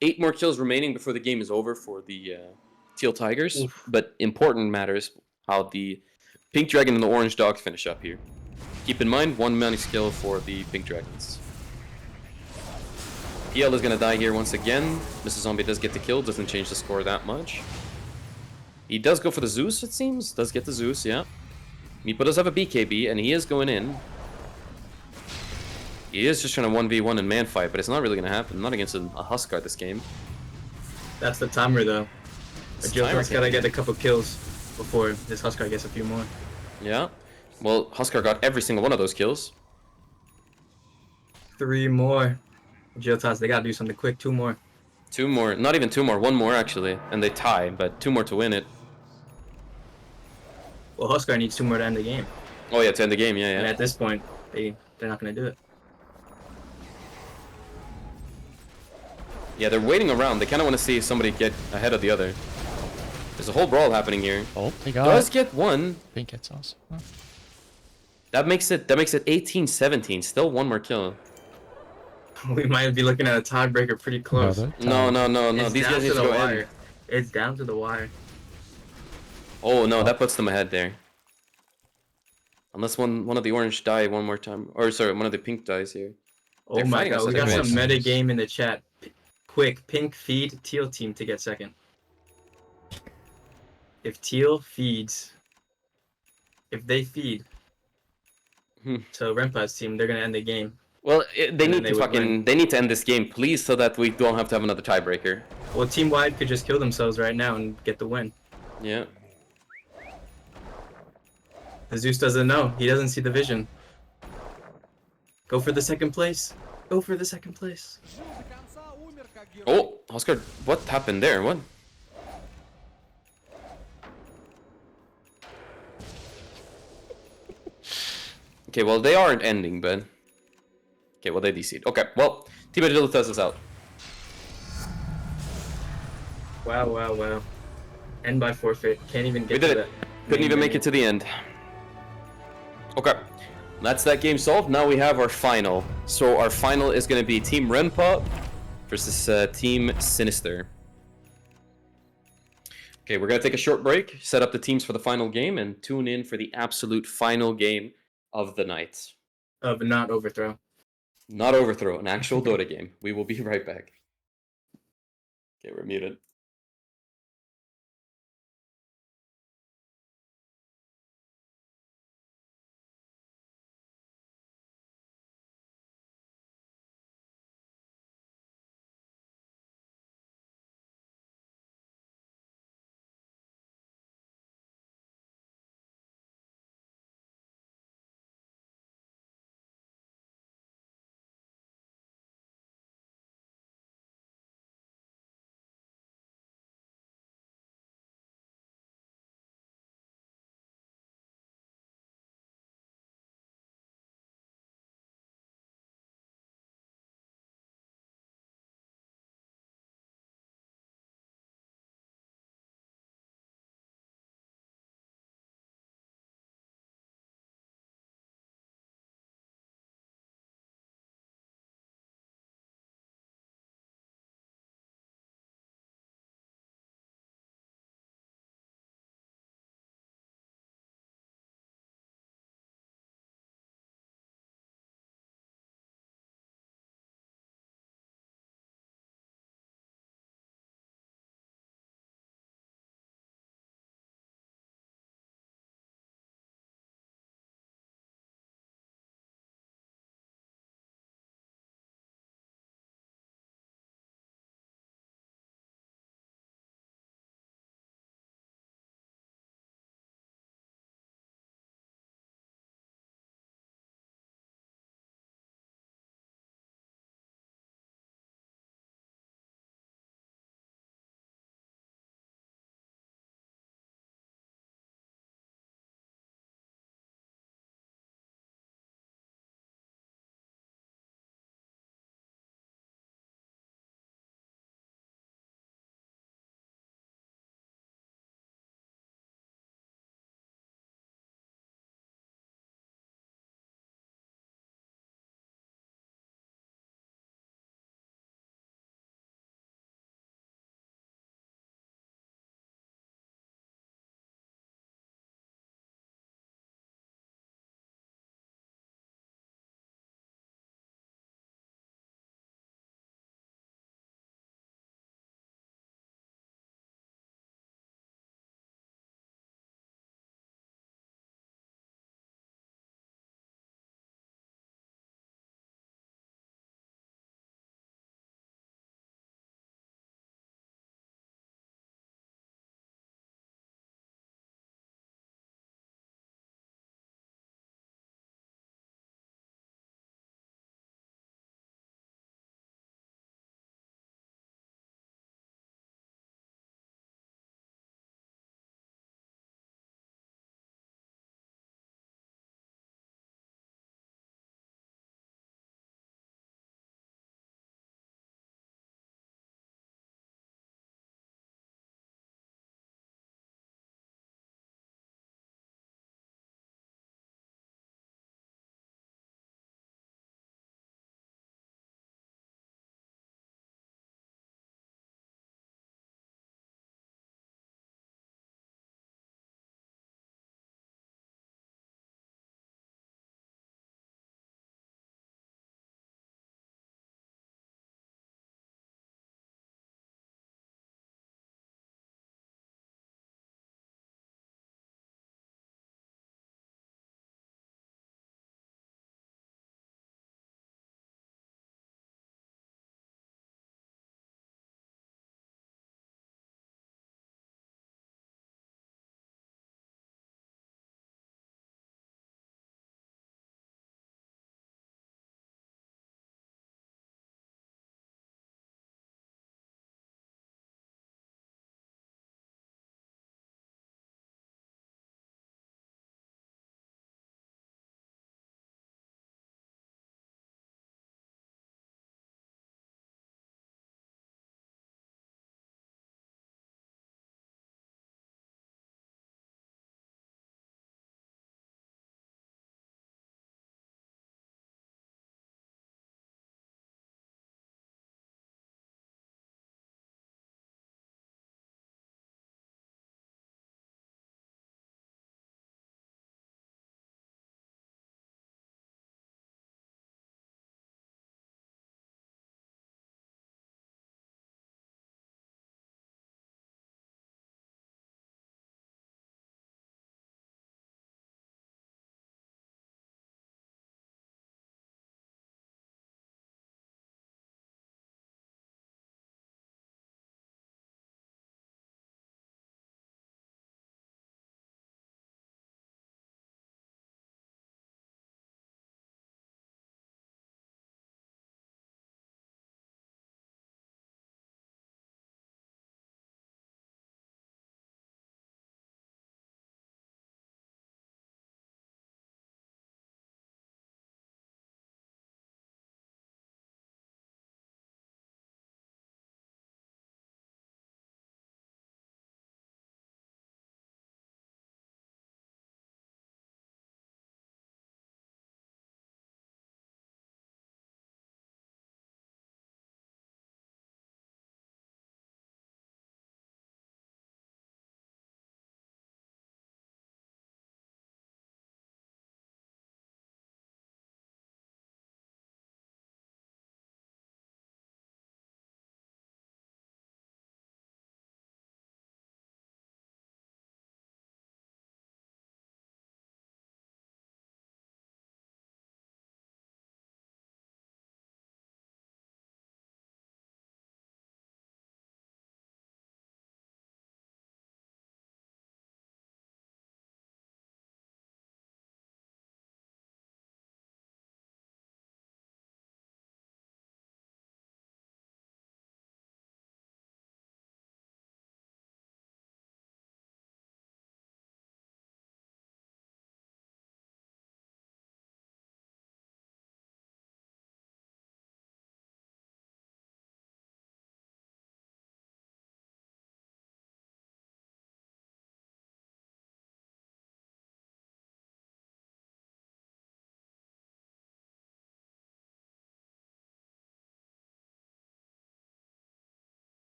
8 more kills remaining before the game is over for the Teal Tigers. Oof. But important matters how the Pink Dragon and the Orange Dog finish up here. Keep in mind, 1 money skill for the Pink Dragons. PL is gonna die here once again. Mr. Zombie does get the kill, doesn't change the score that much. He does go for the Zeus, it seems. Does get the Zeus, yeah. Meepo does have a BKB, and he is going in. He is just trying to 1v1 and man fight, but it's not really going to happen. Not against a Huskar this game. That's the timer though. It's Agil's timer. gotta get a couple kills before this Huskar gets a few more. Yeah. Well, Huskar got every single one of those kills. 3 more. Agilitas, they gotta do something quick. 2 more. 2 more. Not even 2 more. 1 more, actually. And they tie, but 2 more to win it. Well, Huskar needs 2 more to end the game. Oh, yeah, to end the game. Yeah, And yeah. at this point, they're not gonna do it. Yeah, they're waiting around. They kind of want to see somebody get ahead of the other. There's a whole brawl happening here. Oh, they got Does it. get 1. Pink gets also. Oh. That makes it 18-17. Still 1 more kill. We might be looking at a tiebreaker pretty close. No. It's These down guys need to to the go wire. in. It's down to the wire. Oh no, that puts them ahead there. Unless one of the orange die one more time, or sorry, one of the pink dies here. Oh They're my fighting god, us we like got a some race. meta game in the chat. Quick, pink feed teal team to get second. If teal feeds, if they feed to Rempa's team, they're gonna end the game. Well, they And then need to would win. they need to end this game, please, so that we don't have to have another tiebreaker. Well, Team Wide could just kill themselves right now and get the win. Yeah. Zeus doesn't know. He doesn't see the vision. Go for the second place. Go for the second place. Oh, Oscar, what happened there? What? Okay, well, they aren't ending, but... Okay, well, they DC'd. Okay, well, Team Agilitas is out. Wow, wow, wow. End by forfeit. Can't even get We to did the it. Couldn't even make it to the end. Okay, that's that game solved. Now we have our final. So our final is going to be Team Renpa versus Team Sinister. Okay, we're going to take a short break, set up the teams for the final game, and tune in for the absolute final game of the night. Of not overthrow. Not overthrow, an actual Dota game. We will be right back. Okay, we're muted.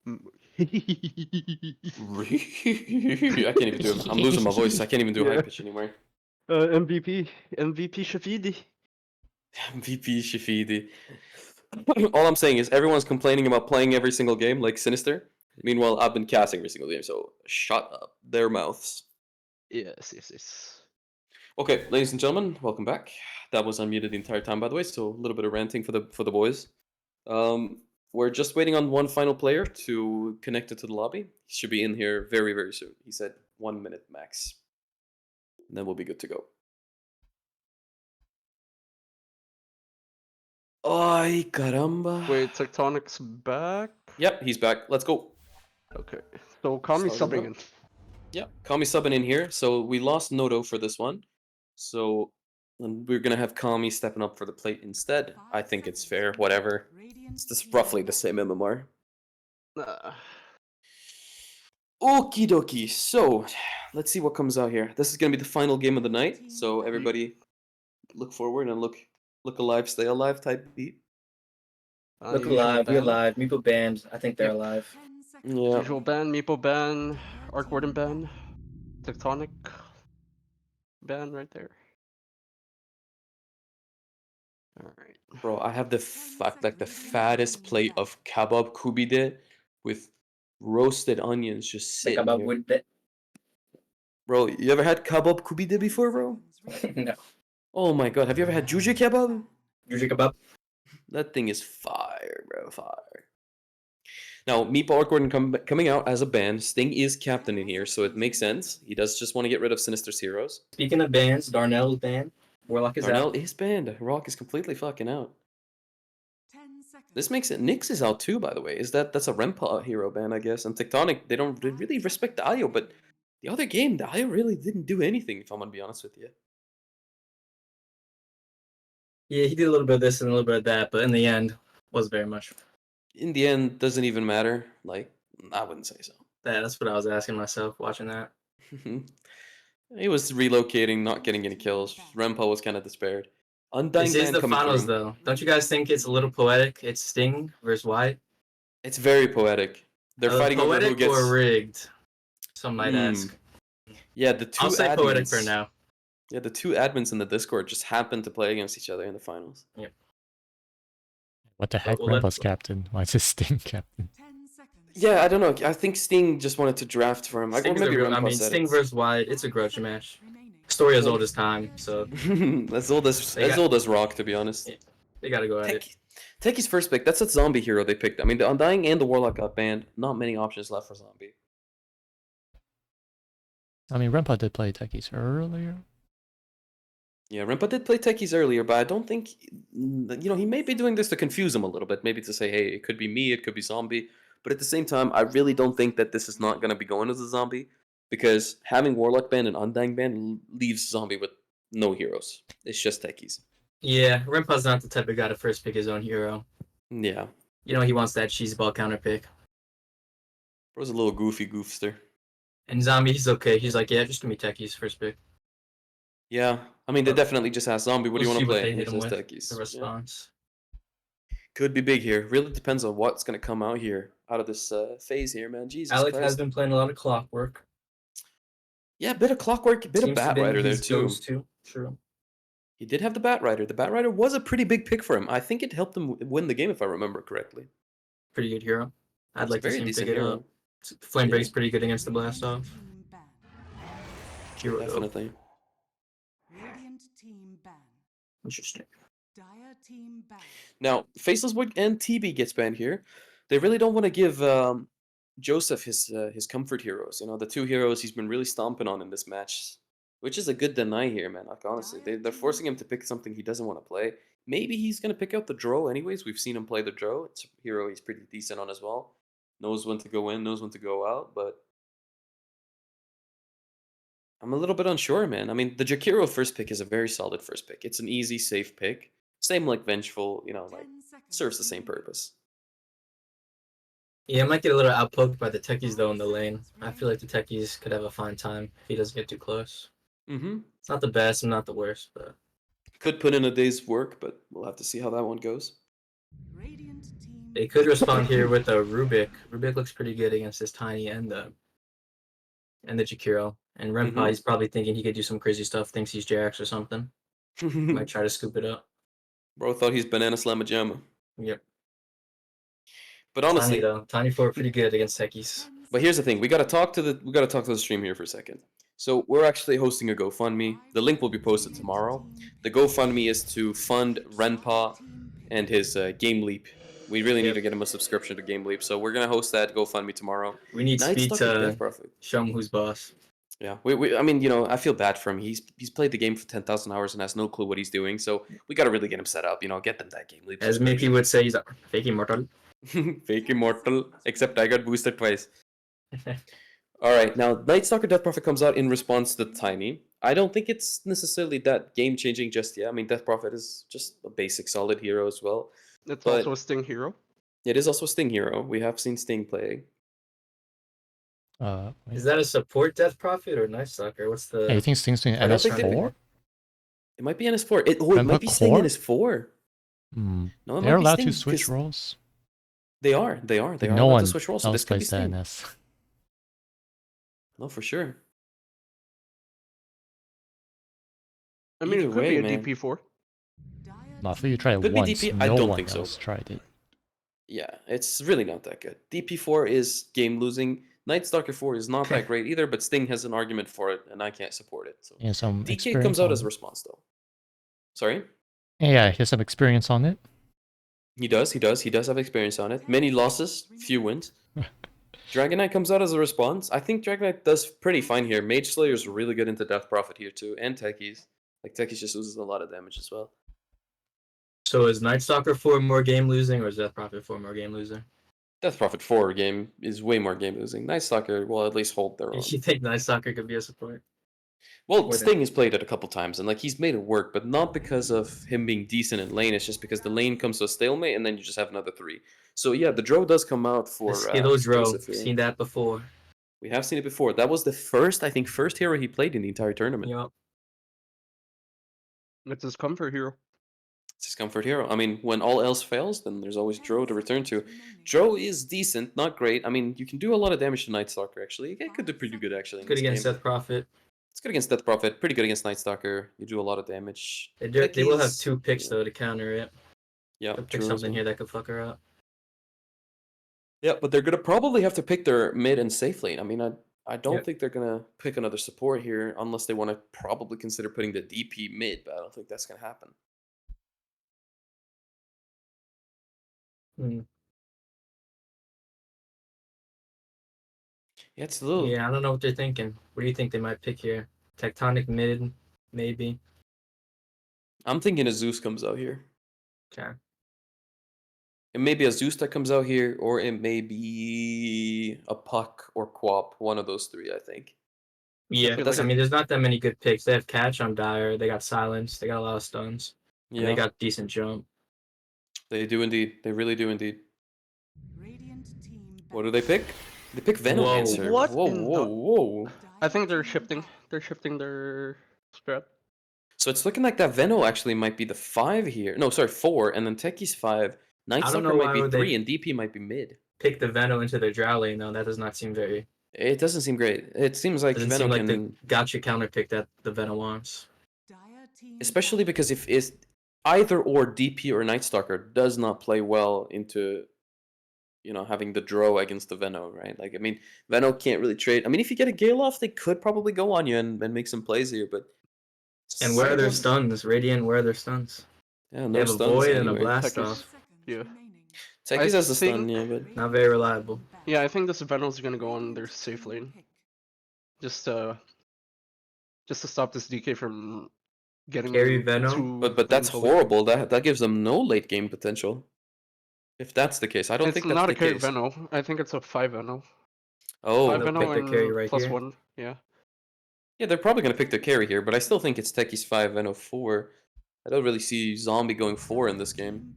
I can't even do it. I'm losing my voice. I can't even do high Yeah. pitch anymore. MVP Shafidi. MVP Shafidi. All I'm saying is everyone's complaining about playing every single game like Sinister. Meanwhile, I've been casting every single game, so shut up their mouths. Yes. Okay, ladies and gentlemen, welcome back. That was unmuted the entire time, by the way, so a little bit of ranting for the boys. We're just waiting on one final player to connect it to the lobby. He should be in here very, very soon. He said 1 minute max. And then we'll be good to go. Ay, caramba. Wait, Tectonic's back? Yep, he's back. Let's go. Okay. So Kami Starting subbing up. in. Yeah, Kami subbing in here. So we lost Noto for this one. So we're going to have Kami stepping up for the plate instead. I think it's fair, whatever. It's just roughly the same MMR. Okie dokie. So let's see what comes out here. This is going to be the final game of the night. So everybody look forward and look alive, stay alive type beat. Look alive, be alive. Meeple band. I think they're alive. Yeah. Usual ban, Meeple ban, Arc Warden ban, Tectonic ban right there. Alright. Bro, I have the fattest plate of kebab kubide with roasted onions just sitting Kebab here. with it. Bro, you ever had kebab kubide before, bro? No. Oh my god, have you ever had juju kebab? Juju kebab. That thing is fire, bro, fire. Now, Meatball Arc Warden coming out as a ban. Sting is captain in here, so it makes sense. He does just want to get rid of Sinister's heroes. Speaking of bans, Darnell is banned. Warlock is Darnell out. is banned. Rock is completely fucking out. This makes it. Nyx is out too, by the way. That's a Rempa hero ban, I guess. And Tectonic, they don't really respect Dio, but the other game, Dio really didn't do anything, if I'm gonna be honest with you. Yeah, he did a little bit of this and a little bit of that, but in the end, wasn't very much. In the end, doesn't even matter. Like, I wouldn't say so. Yeah, that's what I was asking myself watching that. He was relocating, not getting any kills. Rempa was kind of despaired. Undying This is Man the coming finals, through. though. Don't you guys think it's a little poetic? It's Sting versus White. It's very poetic. They're fighting over who poetic gets. or rigged? Some might ask. Yeah, the two I'll say admins. poetic for now. Yeah, the two admins in the Discord just happened to play against each other in the finals. Yep. What the heck? we'll let- Rempa's captain. Why is his Sting captain? Yeah, I don't know. I think Sting just wanted to draft for him. Or Sting's maybe a, I Rempa mean, said Sting it. versus White. It's a grudge match. Story as old as time, so as old as They got- old as Rock, to be honest. they gotta go at it. Techie's first pick. That's a zombie hero they picked. I mean, the Undying and the Warlock got banned. Not many options left for zombie. I mean, Rempa did play Techies earlier. Yeah, Rempa did play Techies earlier, but I don't think, he may be doing this to confuse him a little bit. Maybe to say, hey, it could be me, it could be zombie. But at the same time, I really don't think that this is not going to be going as a zombie. Because having Warlock ban and Undying ban leaves zombie with no heroes. It's just Techies. Yeah, Rempa's not the type of guy to first pick his own hero. Yeah. You know, he wants that cheeseball counter pick. Bro's a little goofy goofster. And Zombie, he's okay. He's like, yeah, just give me Techie's first pick. Yeah. I mean, they definitely just asked zombie, what do you We'll want to see what play? they hit He him says with, Techies. the Yeah. response. Could be big here. Really depends on what's going to come out here, out of this phase here, man. Jesus Alec Christ. has been playing a lot of Clockwork. Yeah, a bit of Clockwork, a bit of Seems to Bat be Rider there his too. go-to. True. He did have the Bat Rider. The Bat Rider was a pretty big pick for him. I think it helped him win the game, if I remember correctly. Pretty good hero. I'd It's a like to very see him decent pick it hero. up. Flame Break's Yeah. pretty good against the Blast Off. Hero though. Definitely. Interesting. Now, Faceless Void and TB gets banned here. They really don't want to give Joseph his comfort heroes. You know, the two heroes he's been really stomping on in this match, which is a good deny here, man. Like honestly, they're forcing him to pick something he doesn't want to play. Maybe he's gonna pick out the Drow anyways. We've seen him play the Drow. It's a hero he's pretty decent on as well. Knows when to go in, knows when to go out, but I'm a little bit unsure, man. I mean, the Jakiro first pick is a very solid first pick. It's an easy, safe pick. Same like Vengeful, like serves the same purpose. Yeah, I might get a little outpoked by the Techies though in the lane. I feel like the Techies could have a fine time if he doesn't get too close. Mm-hmm. It's not the best and not the worst, but Could put in a day's work, but we'll have to see how that one goes. They could respond here with a Rubik. Rubik looks pretty good against this Tiny and the Jakiro. And Renpa, he's probably thinking he could do some crazy stuff, thinks he's Jax or something. Might try to scoop it up. Bro thought he's Banana Slamma Jamma. Yep. But honestly, Tiny though, Tiny 4 pretty good against techies. but here's the thing: we gotta talk to the stream here for a second. So we're actually hosting a GoFundMe. The link will be posted tomorrow. The GoFundMe is to fund Renpa and his Game Leap. We really need to get him a subscription to Game Leap, so we're gonna host that GoFundMe tomorrow. We need Night Speed Stalker to Death Prophet. show him who's boss. Yeah, I mean, you know, I feel bad for him. He's played the game for 10,000 hours and has no clue what he's doing. So we gotta really get him set up. You know, get them that Game Leap. As Mickey would say, he's a fake immortal. Fake immortal. Except I got boosted twice. All right, now Night Stalker Death Prophet comes out in response to Tiny. I don't think it's necessarily that game changing just yet. I mean, Death Prophet is just a basic solid hero as well. It's also a Sting hero. It is also a Sting hero. We have seen Sting play. Is that a support Death Prophet or Night Stalker? What's the? Hey, you think Sting's doing I don't think they- NS4? It might be NS4. It Renpa might be Sting core? NS4. Hmm. No, it They're might be allowed Sting to switch 'cause roles. They are. They are No allowed one to switch roles. So else this could be plays the Sting. NS. No, for sure. I mean, Either it could way, be a man. DP4. After you try it Could be once, DP. no I don't one think so. else tried it. Yeah, it's really not that good. DP4 is game losing. Night Stalker 4 is not that great either, but Sting has an argument for it, and I can't support it. So Yeah, some DK experience comes out on as a it. response, though. Sorry? Yeah, he has some experience on it. He does have experience on it. Many losses, few wins. Dragon Knight comes out as a response. I think Dragon Knight does pretty fine here. Mage Slayer's really good into Death Prophet here, too, and Techies. Like, Techies just loses a lot of damage as well. So is Night Stalker 4 more game losing, or is Death Prophet 4 more game losing? Death Prophet 4 game is way more game losing. Night Stalker will at least hold their own. You think Night Stalker could be a support? Well, Or Sting has played it a couple times, and like he's made it work, but not because of him being decent in lane. It's just because the lane comes to a stalemate, and then you just have another 3. So yeah, the Dro does come out for. Halo Dro. Joseph here. Seen that before. We have seen it before. That was the first hero he played in the entire tournament. Yep. It's his comfort hero. It's his comfort hero. I mean, when all else fails, then there's always Dro to return to. Dro is decent, not great. I mean, you can do a lot of damage to Night Stalker, actually. It could do pretty good, actually. in Good this against game. Death Prophet. It's good against Death Prophet, pretty good against Night Stalker. You do a lot of damage. They will have Techies- 2 picks, though, to counter it. Yeah, They'll pick true as something well. here that could fuck her up. Yeah, but they're gonna probably have to pick their mid and safe lane. I mean, I don't Yep. think they're gonna pick another support here unless they want to probably consider putting the DP mid, but I don't think that's gonna happen. Hmm. Yeah, it's a little. Yeah, I don't know what they're thinking. What do you think they might pick here? Tectonic mid, maybe. I'm thinking a Zeus comes out here. Okay. It may be a Zeus that comes out here, or it may be a Puck or Quap. One of those 3, I think. Yeah, It doesn't- I mean, there's not that many good picks. They have Catch on Dire. They got Silence. They got a lot of stuns. And Yeah, they got decent jump. they do indeed. They really do indeed. What do they pick? They pick Venom Whoa. Answer. What Whoa, in whoa, the- whoa. I think they're shifting. They're shifting their strat. So it's looking like that Veno actually might be the 5 here. No, sorry, 4, and then Techie's 5. Night I don't Stalker know might why be would 3, they- and DP might be mid. Pick the Veno into their Drow lane, though. That does not seem very. It doesn't seem great. It seems like Doesn't Veno seem like can, the gotcha counter pick that the Veno wants. especially because if it's either or DP or Night Stalker does not play well into, you know, having the draw against the Veno, right? Like, I mean, Veno can't really trade. I mean, if you get a Gale off, they could probably go on you and make some plays here, but. And where are their Sometimes- stuns? Radiant, where are their stuns? Yeah, They no have a stuns Void and a anyway. Blast Techies. off. Yeah. Techies has a stun, think- yeah, but. Not very reliable. Yeah, I think this Venom's gonna go on their safe lane. Just to stop this DK from getting Carry Venom? too But that's lane bully. horrible. That gives them no late game potential. If that's the case, I don't It's think that's not the a carry case. Veno. I think it's a 5 Veno. Oh, 5 they'll Veno pick the and carry right here. +1. Yeah. yeah, they're probably gonna pick the carry here, but I still think it's Techie's 5 Veno 4. I don't really see Zombie going 4 in this game.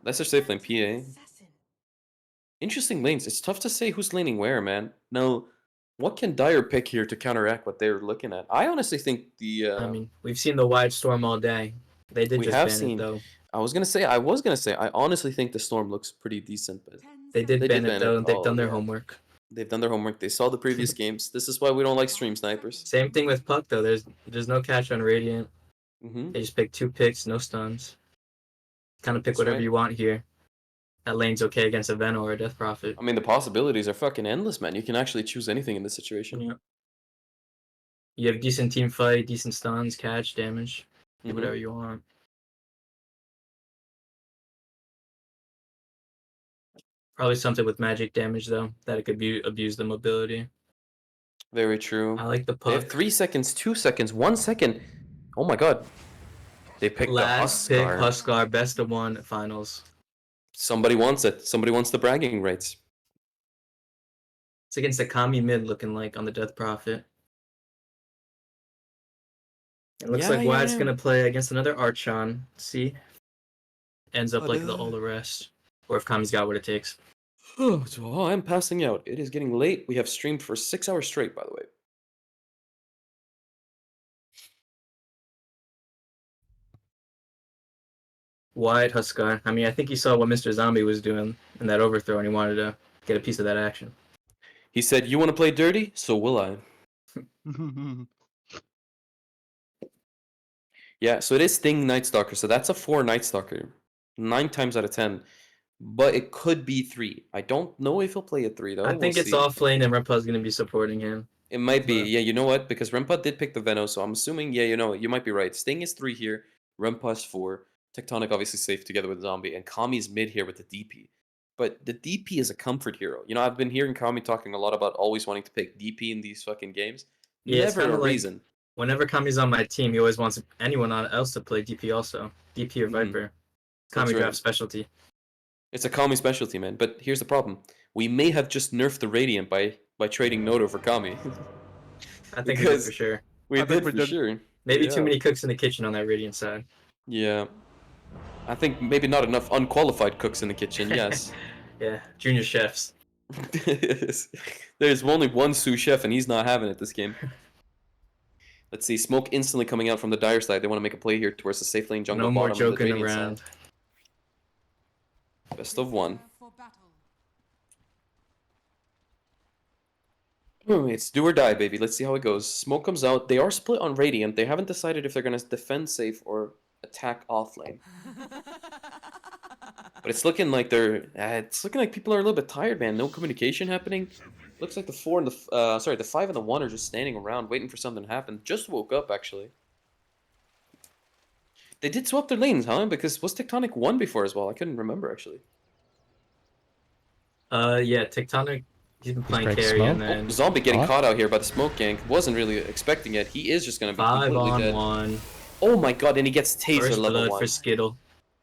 That's their safe lane, PA. Interesting lanes. It's tough to say who's laning where, man. Now, what can Dire pick here to counteract what they're looking at? I honestly think the. I mean, we've seen the Wide Storm all day. They did We just have ban seen- it, though. I was gonna say, I honestly think the Storm looks pretty decent, but They did They ban did it ban though. it. They've Oh, done their yeah. homework. they've done their homework. They saw the previous games. This is why we don't like stream snipers. Same thing with Puck though. There's no catch on Radiant. Mm-hmm. They just pick 2 picks, no stuns. Kind of pick That's whatever right. you want here. That lane's okay against a Venom or a Death Prophet. I mean, the possibilities are fucking endless, man. You can actually choose anything in this situation. Yeah. You have decent team fight, decent stuns, catch, damage. Do Mhm. whatever you want. Probably something with magic damage though, that it could be abuse the mobility. Very true. I like the They have Puck. 3 seconds, 2 seconds, 1 second. Oh my god. They picked Last the pick, Huskar. Huskar, best of 1 finals. Somebody wants it. Somebody wants the bragging rights. It's against the Kami mid looking like on the Death Prophet. It looks like Wyatt's gonna play against another Archon. See? Ends up like all the rest. Or if Kami's got what it takes. Oh, I'm passing out. It is getting late. We have streamed for 6 hours straight, by the way. Wyatt Huskar. I mean, I think he saw what Mr. Zombie was doing in that overthrow and he wanted to get a piece of that action. He said, "You want to play dirty? So will I." Yeah, so it is Sting Night Stalker. So that's a 4 Night Stalker. 9 times out of 10. But it could be 3. I don't know if he'll play a 3 though. I think We'll it's see. off lane and Rempa's gonna be supporting him. It might be. Yeah, you know what? Because Rempa did pick the Venom, so I'm assuming, yeah, you know what? You might be right. Sting is 3 here. Rempa is 4. Tectonic obviously safe together with Zombie. And Kami's mid here with the DP. But the DP is a comfort hero. You know, I've been hearing Kami talking a lot about always wanting to pick DP in these fucking games. Yeah, it's Never kinda a like- reason. Whenever Kami's on my team, he always wants anyone else to play DP also. DP or Viper. Kami right. draft specialty. It's a Kami specialty, man. But here's the problem. We may have just nerfed the Radiant by trading Noto for Kami. I think we did for sure. We I think did for sure. Maybe Yeah. too many cooks in the kitchen on that Radiant side. Yeah. I think maybe not enough unqualified cooks in the kitchen, yes. Yeah, junior chefs. There's only one sous chef and he's not having it this game. Let's see, smoke instantly coming out from the Dire side. They want to make a play here towards the safe lane jungle No more bottom of the joking Radiant around. side. Best of 1. It's do or die, baby. Let's see how it goes. Smoke comes out. They are split on Radiant. They haven't decided if they're going to defend safe or attack off lane. But it's looking like it's looking like people are a little bit tired, man. No communication happening. Looks like the 4 and the 5 and the 1 are just standing around waiting for something to happen. Just woke up, actually. They did swap their lanes, huh? Because was Tectonic 1 before as well? I couldn't remember, actually. Yeah, Tectonic, he's been playing break carry smoke. and then Zombie getting What? caught out here by the smoke gank. Wasn't really expecting it. He is just going to be 5 completely on dead. 1. Oh my god, and he gets Taser First level blood 1. for Skittle.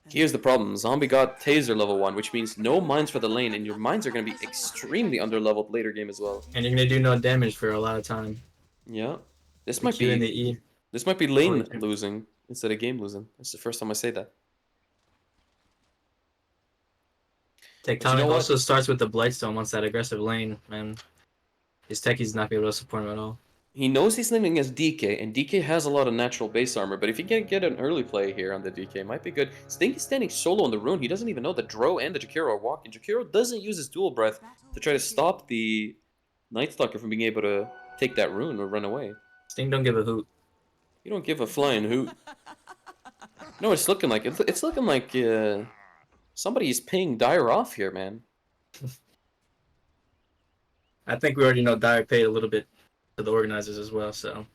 Here's the problem. Zombie got Taser level 1, which means no mines for the lane, and your mines are going to be extremely underleveled later game as well. And you're gonna do no damage for a lot of time. Yeah. This The might Q and the be E. this might be lane Totally. losing instead of game losing. That's the first time I say that. Tectonic know what? also starts with the Blightstone once that aggressive lane, and his techies not be able to support him at all. He knows he's laning against DK, and DK has a lot of natural base armor, but if he can get an early play here on the DK, it might be good. Sting is standing solo on the rune. He doesn't even know that Dro and the Jakiro are walking. Jakiro doesn't use his dual breath to try to stop the Night Stalker from being able to take that rune or run away. Sting don't give a hoot. You don't give a flying hoot. No, it's looking like it's looking like somebody's paying Dire off here, man. I think we already know Dire paid a little bit to the organizers as well, so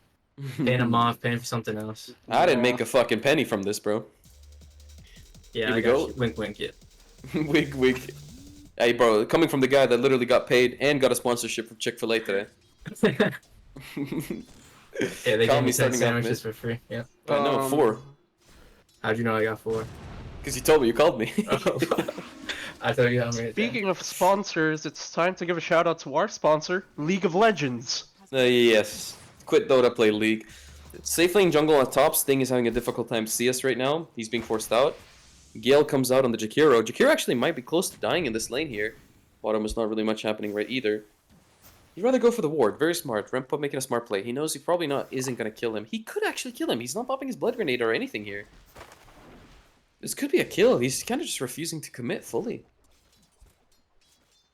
paying him off, paying for something else. I didn't make a fucking penny from this, bro. Yeah, Here I we got go. you. Wink, wink, yeah. Wig, wig. Hey, bro, coming from the guy that literally got paid and got a sponsorship from Chick-fil-A today. Yeah, they Call gave me me 10 starting off sandwiches mid. for free. Yeah. I know, 4. How'd you know I got 4? Because you told me, you called me. I thought you had me. Speaking of sponsors, it's time to give a shout out to our sponsor, League of Legends. Yes. Quit Dota, play League. Safe lane jungle on top. Sting is having a difficult time CS right now. He's being forced out. Gale comes out on the Jakiro. Jakiro actually might be close to dying in this lane here. Bottom is not really much happening right either. He'd rather go for the ward. Very smart. Rempa making a smart play. He knows he probably isn't going to kill him. He could actually kill him. He's not popping his blood grenade or anything here. This could be a kill. He's kind of just refusing to commit fully.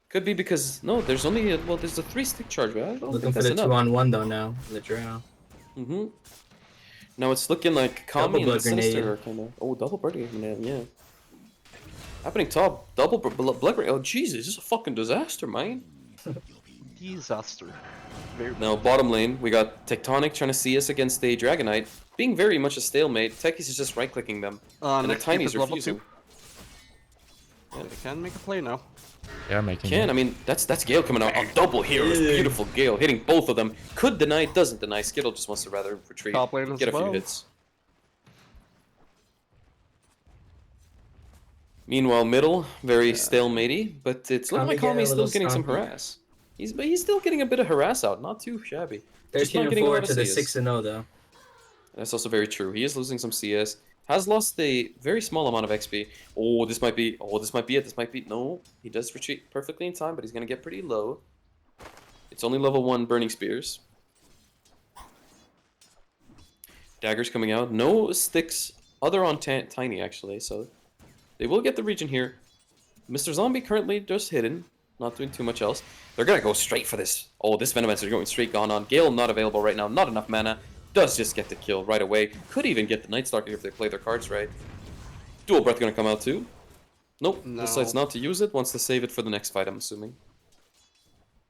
Could be because no, there's only well, there's a 3-stick charge, but I don't Looking think for that's the enough. 2-on-1 though now. The drow. Mm-hmm. Now it's looking like Double Kami and blood grenade. Sinister are kind of. Oh, double blood grenade, yeah. Happening top, double blood grenade. Oh Jesus, this is a fucking disaster, man. Disaster. Very Now bottom lane, we got Tectonic trying to see us against a Dragonite, being very much a stalemate. Techies is just right-clicking them, and the next keep Tiny's is level refusing. 2. Yeah, they can make a play now. They are making Can it. I mean that's Gale coming out on double heroes. Beautiful Gale hitting both of them. Could deny, doesn't deny. Skittle just wants to rather retreat. Top lane as Get a few well. hits. Meanwhile, middle very stalematey, but it's looking Kami like getting Kami's a still little getting some stompy. harass. He's still getting a bit of harass out. Not too shabby. Just not 13 and getting a 4 lot of to the CS. 6-0 though. That's also very true. He is losing some CS. Has lost a very small amount of XP. Oh, this might be. Oh, this might be it. This might be. No, he does retreat perfectly in time, but he's gonna get pretty low. It's only level 1 Burning Spears. Daggers coming out. No sticks other on Tiny actually, so they will get the region here. Mr. Zombie currently just hidden, not doing too much else. They're gonna go straight for this. Oh, this Venomancer is going straight gone on. Gale not available right now. Not enough mana. Does just get the kill right away. Could even get the Night Stalker if they play their cards right. Dual Breath gonna come out too. Nope, decides not to use it. Wants to save it for the next fight, I'm assuming.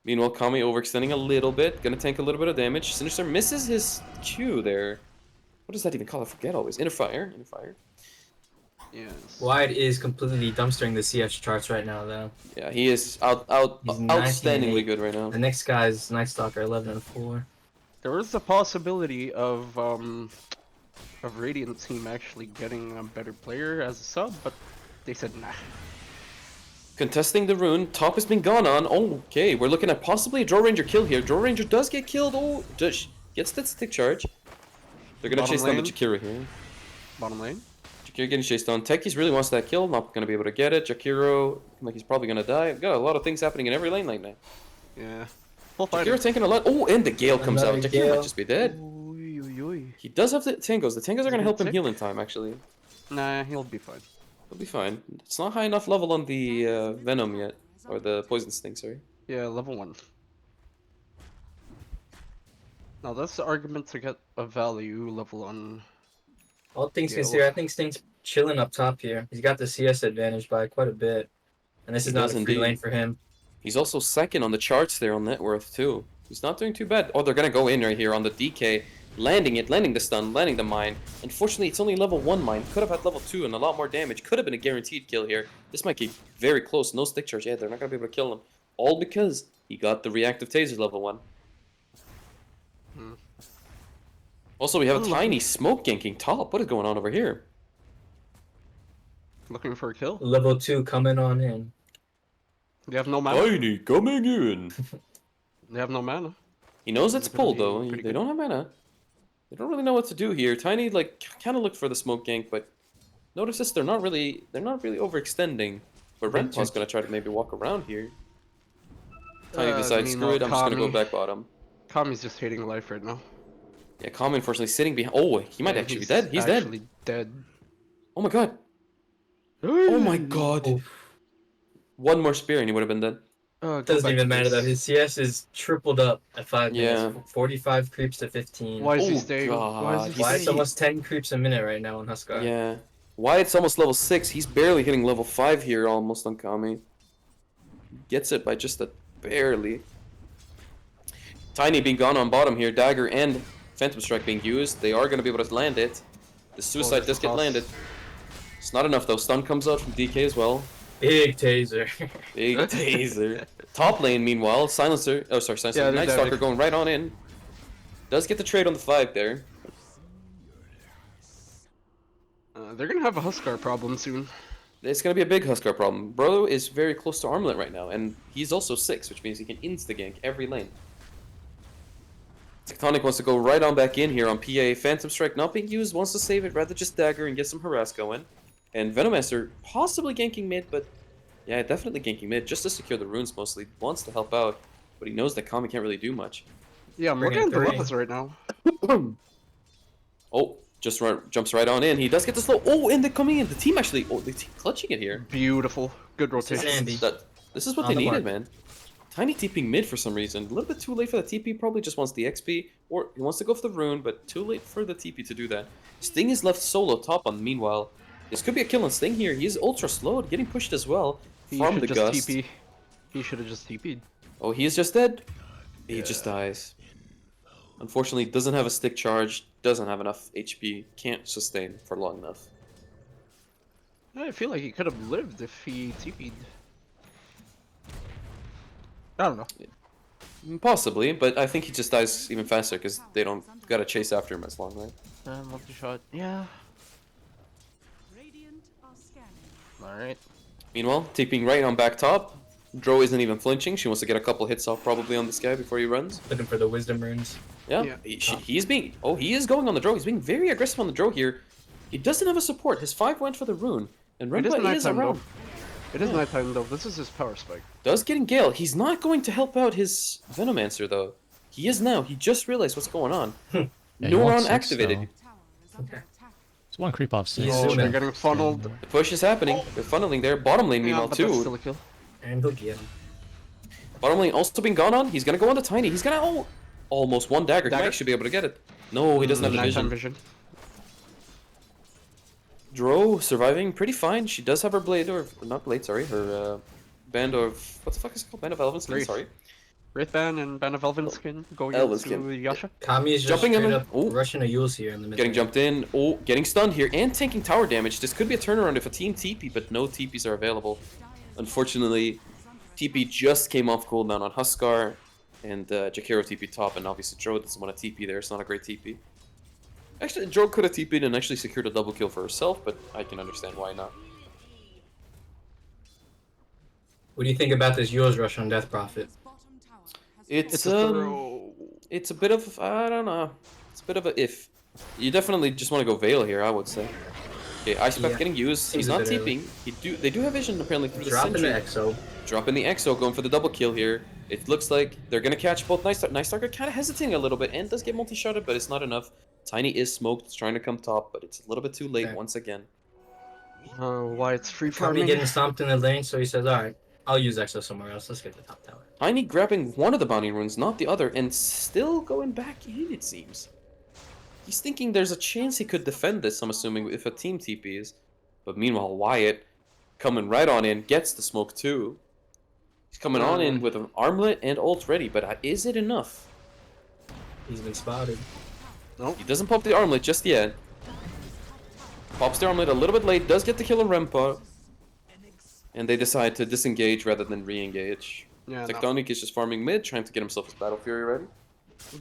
Meanwhile, Kami overextending a little bit. Gonna tank a little bit of damage. Sinister misses his Q there. What does that even call? I forget always. Inner fire. Inner fire. Yes. Wide is completely dumpstering the CS charts right now though. Yeah, he is He's 19 and outstandingly 8. good right now. The next guy's Night Stalker 11 and 4. There is a possibility of Radiant team actually getting a better player as a sub, but they said nah. Contesting the rune. Top has been gone on. Okay, we're looking at possibly a Draw Ranger kill here. Draw Ranger does get killed. Oh, gets that stick charge. They're gonna Bottom chase down the lane. Jakiro here. Bottom lane. Jakiro getting chased down. Techies really wants that kill. Not gonna be able to get it. Jakiro, like he's probably gonna die. Got a lot of things happening in every lane right now. Yeah. Full fighter. Jakiro taking a lot. Oh, and the Gale comes out. Another Jakiro might Gale. just be dead. He does have the Tangos. The Tangos are gonna help him heal in time, actually. Nah, he'll be fine. He'll be fine. It's not high enough level on the Venom yet. Or the Poison Sting, sorry. Yeah, level 1. Now that's the argument to get a value level on. All things Gale. considered, I think Sting's chilling up top here. He's got the CS advantage by quite a bit. And this is He not does a free indeed. lane for him. He's also second on the charts there on net worth too. He's not doing too bad. Oh, they're gonna go in right here on the DK, landing the stun, landing the mine. Unfortunately, it's only level 1 mine. Could have had level 2 and a lot more damage. Could have been a guaranteed kill here. This might get very close. No stick charge. Yeah, they're not gonna be able to kill him. All because he got the reactive taser level 1. Also, we have a tiny smoke ganking top. What is going on over here? Looking for a kill. Level 2 coming on in. They have no mana. Tiny coming in. They have no mana. He knows it's It's gonna pulled be though. pretty They good. don't have mana. They don't really know what to do here. Tiny like kind of looked for the smoke gank, but notice this. They're not really overextending. But Renpa's gonna try to maybe walk around here. Tiny decides screw it. I'm just gonna go back bottom. Kami's just hating life right now. Yeah, Kami unfortunately sitting behind. Oh, he might Yeah, actually be dead. He's dead. actually dead. Oh my god. Oh my god. One more spear and he would have been dead. Go Doesn't back even to matter this. though. His CS is tripled up at 5 Yeah. minutes. 45 creeps to 15. Why is he Oh, staying? God. Why is he Why it's staying? almost 10 creeps a minute right now on Huskar. Yeah. Wyatt's almost level 6. He's barely hitting level 5 here almost on Kami. Gets it by just a barely. Tiny being gone on bottom here. Dagger and Phantom Strike being used. They are going to be able to land it. The Suicide there's does a get toss. landed. It's not enough though. Stun comes out from DK as well. Big taser. Big taser. Top lane meanwhile. Silencer. Oh, sorry. Silencer. Yeah, they're Night Stalker dead. going right on in. Does get the trade on the 5 there. They're gonna have a Huskar problem soon. It's going to be a big Huskar problem. Bro is very close to Armlet right now, and he's also 6, which means he can insta-gank every lane. Tectonic wants to go right on back in here on PA. Phantom Strike not being used, wants to save it, rather just Dagger and get some harass going. And Venomancer possibly ganking mid, but yeah, definitely ganking mid, just to secure the runes mostly. Wants to help out, but he knows that Kami can't really do much. Yeah, I'm Bring looking it at the three. levels right now. Oh, jumps right on in. He does get the slow. Oh, and they're coming in. The team actually. Oh, the team clutching it here. Beautiful. Good This is rotation. Andy. This is what On they the needed, mark. man. Tiny TPing mid for some reason. A little bit too late for the TP. Probably just wants the XP, or he wants to go for the rune, but too late for the TP to do that. Sting is left solo top on. Meanwhile, this could be a kill on Sting here. He is ultra slowed, getting pushed as well He from should the just gust. TP. He should have just TP'd. Oh, he is just dead. He just dies. Unfortunately, doesn't have a stick charge. Doesn't have enough HP. Can't sustain for long enough. I feel like he could have lived if he TP'd. I don't know. Possibly, but I think he just dies even faster because they don't gotta chase after him as long, right? Multi-shot. Yeah. Radiant are scanning. Alright. Meanwhile, TPing right on back top. Dro isn't even flinching. She wants to get a couple hits off probably on this guy before he runs. Looking for the wisdom runes. Yeah, Yeah. He's being... Oh, he is going on the Dro. He's being very aggressive on the Dro here. He doesn't have a support. His 5 went for the rune. And It is Renpa is nighttime around. though. It is nighttime though. This is his power spike. Does getting Gale. He's not going to help out his Venomancer though. He is now. He just realized what's going on. Yeah, he wants Neuron 6, activated. though. Tower is under attack. It's one creep off 6. He's Oh, they're zooming. getting funneled. The push is happening. They're funneling there. Bottom lane Yeah, meanwhile but that's still too. a kill. And he'll get him. Bottom lane also being gone on. He's gonna go on to Tiny. He's gonna almost one dagger. He Dagger? might should be able to get it. No, he doesn't have the Nighttime vision. vision. Dro surviving pretty fine. She does have her blade, or not blade, sorry, her band of what the fuck is it called? Band of Elven Skin. Wraith. Sorry. Wraithband and Band of Elven Skin going Elven into Skin. Yasha. Kami is just Jumping straight in. up Oh. rushing a Yules here in the middle. Getting jumped in. Oh, getting stunned here and taking tower damage. This could be a turnaround if a team TP, but no TPs are available. Unfortunately, TP just came off cooldown on Huskar, and Jakiro TP top, and obviously Dro doesn't want to TP there. It's not a great TP. Actually, Dro could have TP'd and actually secured a double kill for herself, but I can understand why not. What do you think about this Yules rush on Death Prophet? Bottom tower has It's a throw. it's a bit of I don't know. It's a bit of a if. You definitely just want to go Veil here, I would say. Okay, Ice Path Yeah. getting used. Seems He's a not bit early. TPing. They do have vision apparently through the Dropping sentry. the Exo. Dropping the Exo, going for the double kill here. It looks like they're gonna catch both Night Stalker kind of hesitating a little bit and does get multi-shotted, but it's not enough. Tiny is smoked, it's trying to come top, but it's a little bit too late Okay. once again. Why it's free Kami farming. getting stomped in the lane, so he says, alright, I'll use Exo somewhere else. Let's get the top tower. Tiny grabbing one of the bounty runes, not the other, and still going back in, it seems. He's thinking there's a chance he could defend this, I'm assuming, if a team TPs. But meanwhile, Wyatt, coming right on in, gets the smoke too. He's coming on in with an armlet and ult ready, but is it enough? He's been spotted. He doesn't pop the armlet just yet. Pops the armlet a little bit late, does get the kill on Rempa. And they decide to disengage rather than re-engage. Yeah, no. Tectonic is just farming mid, trying to get himself his Battle Fury ready.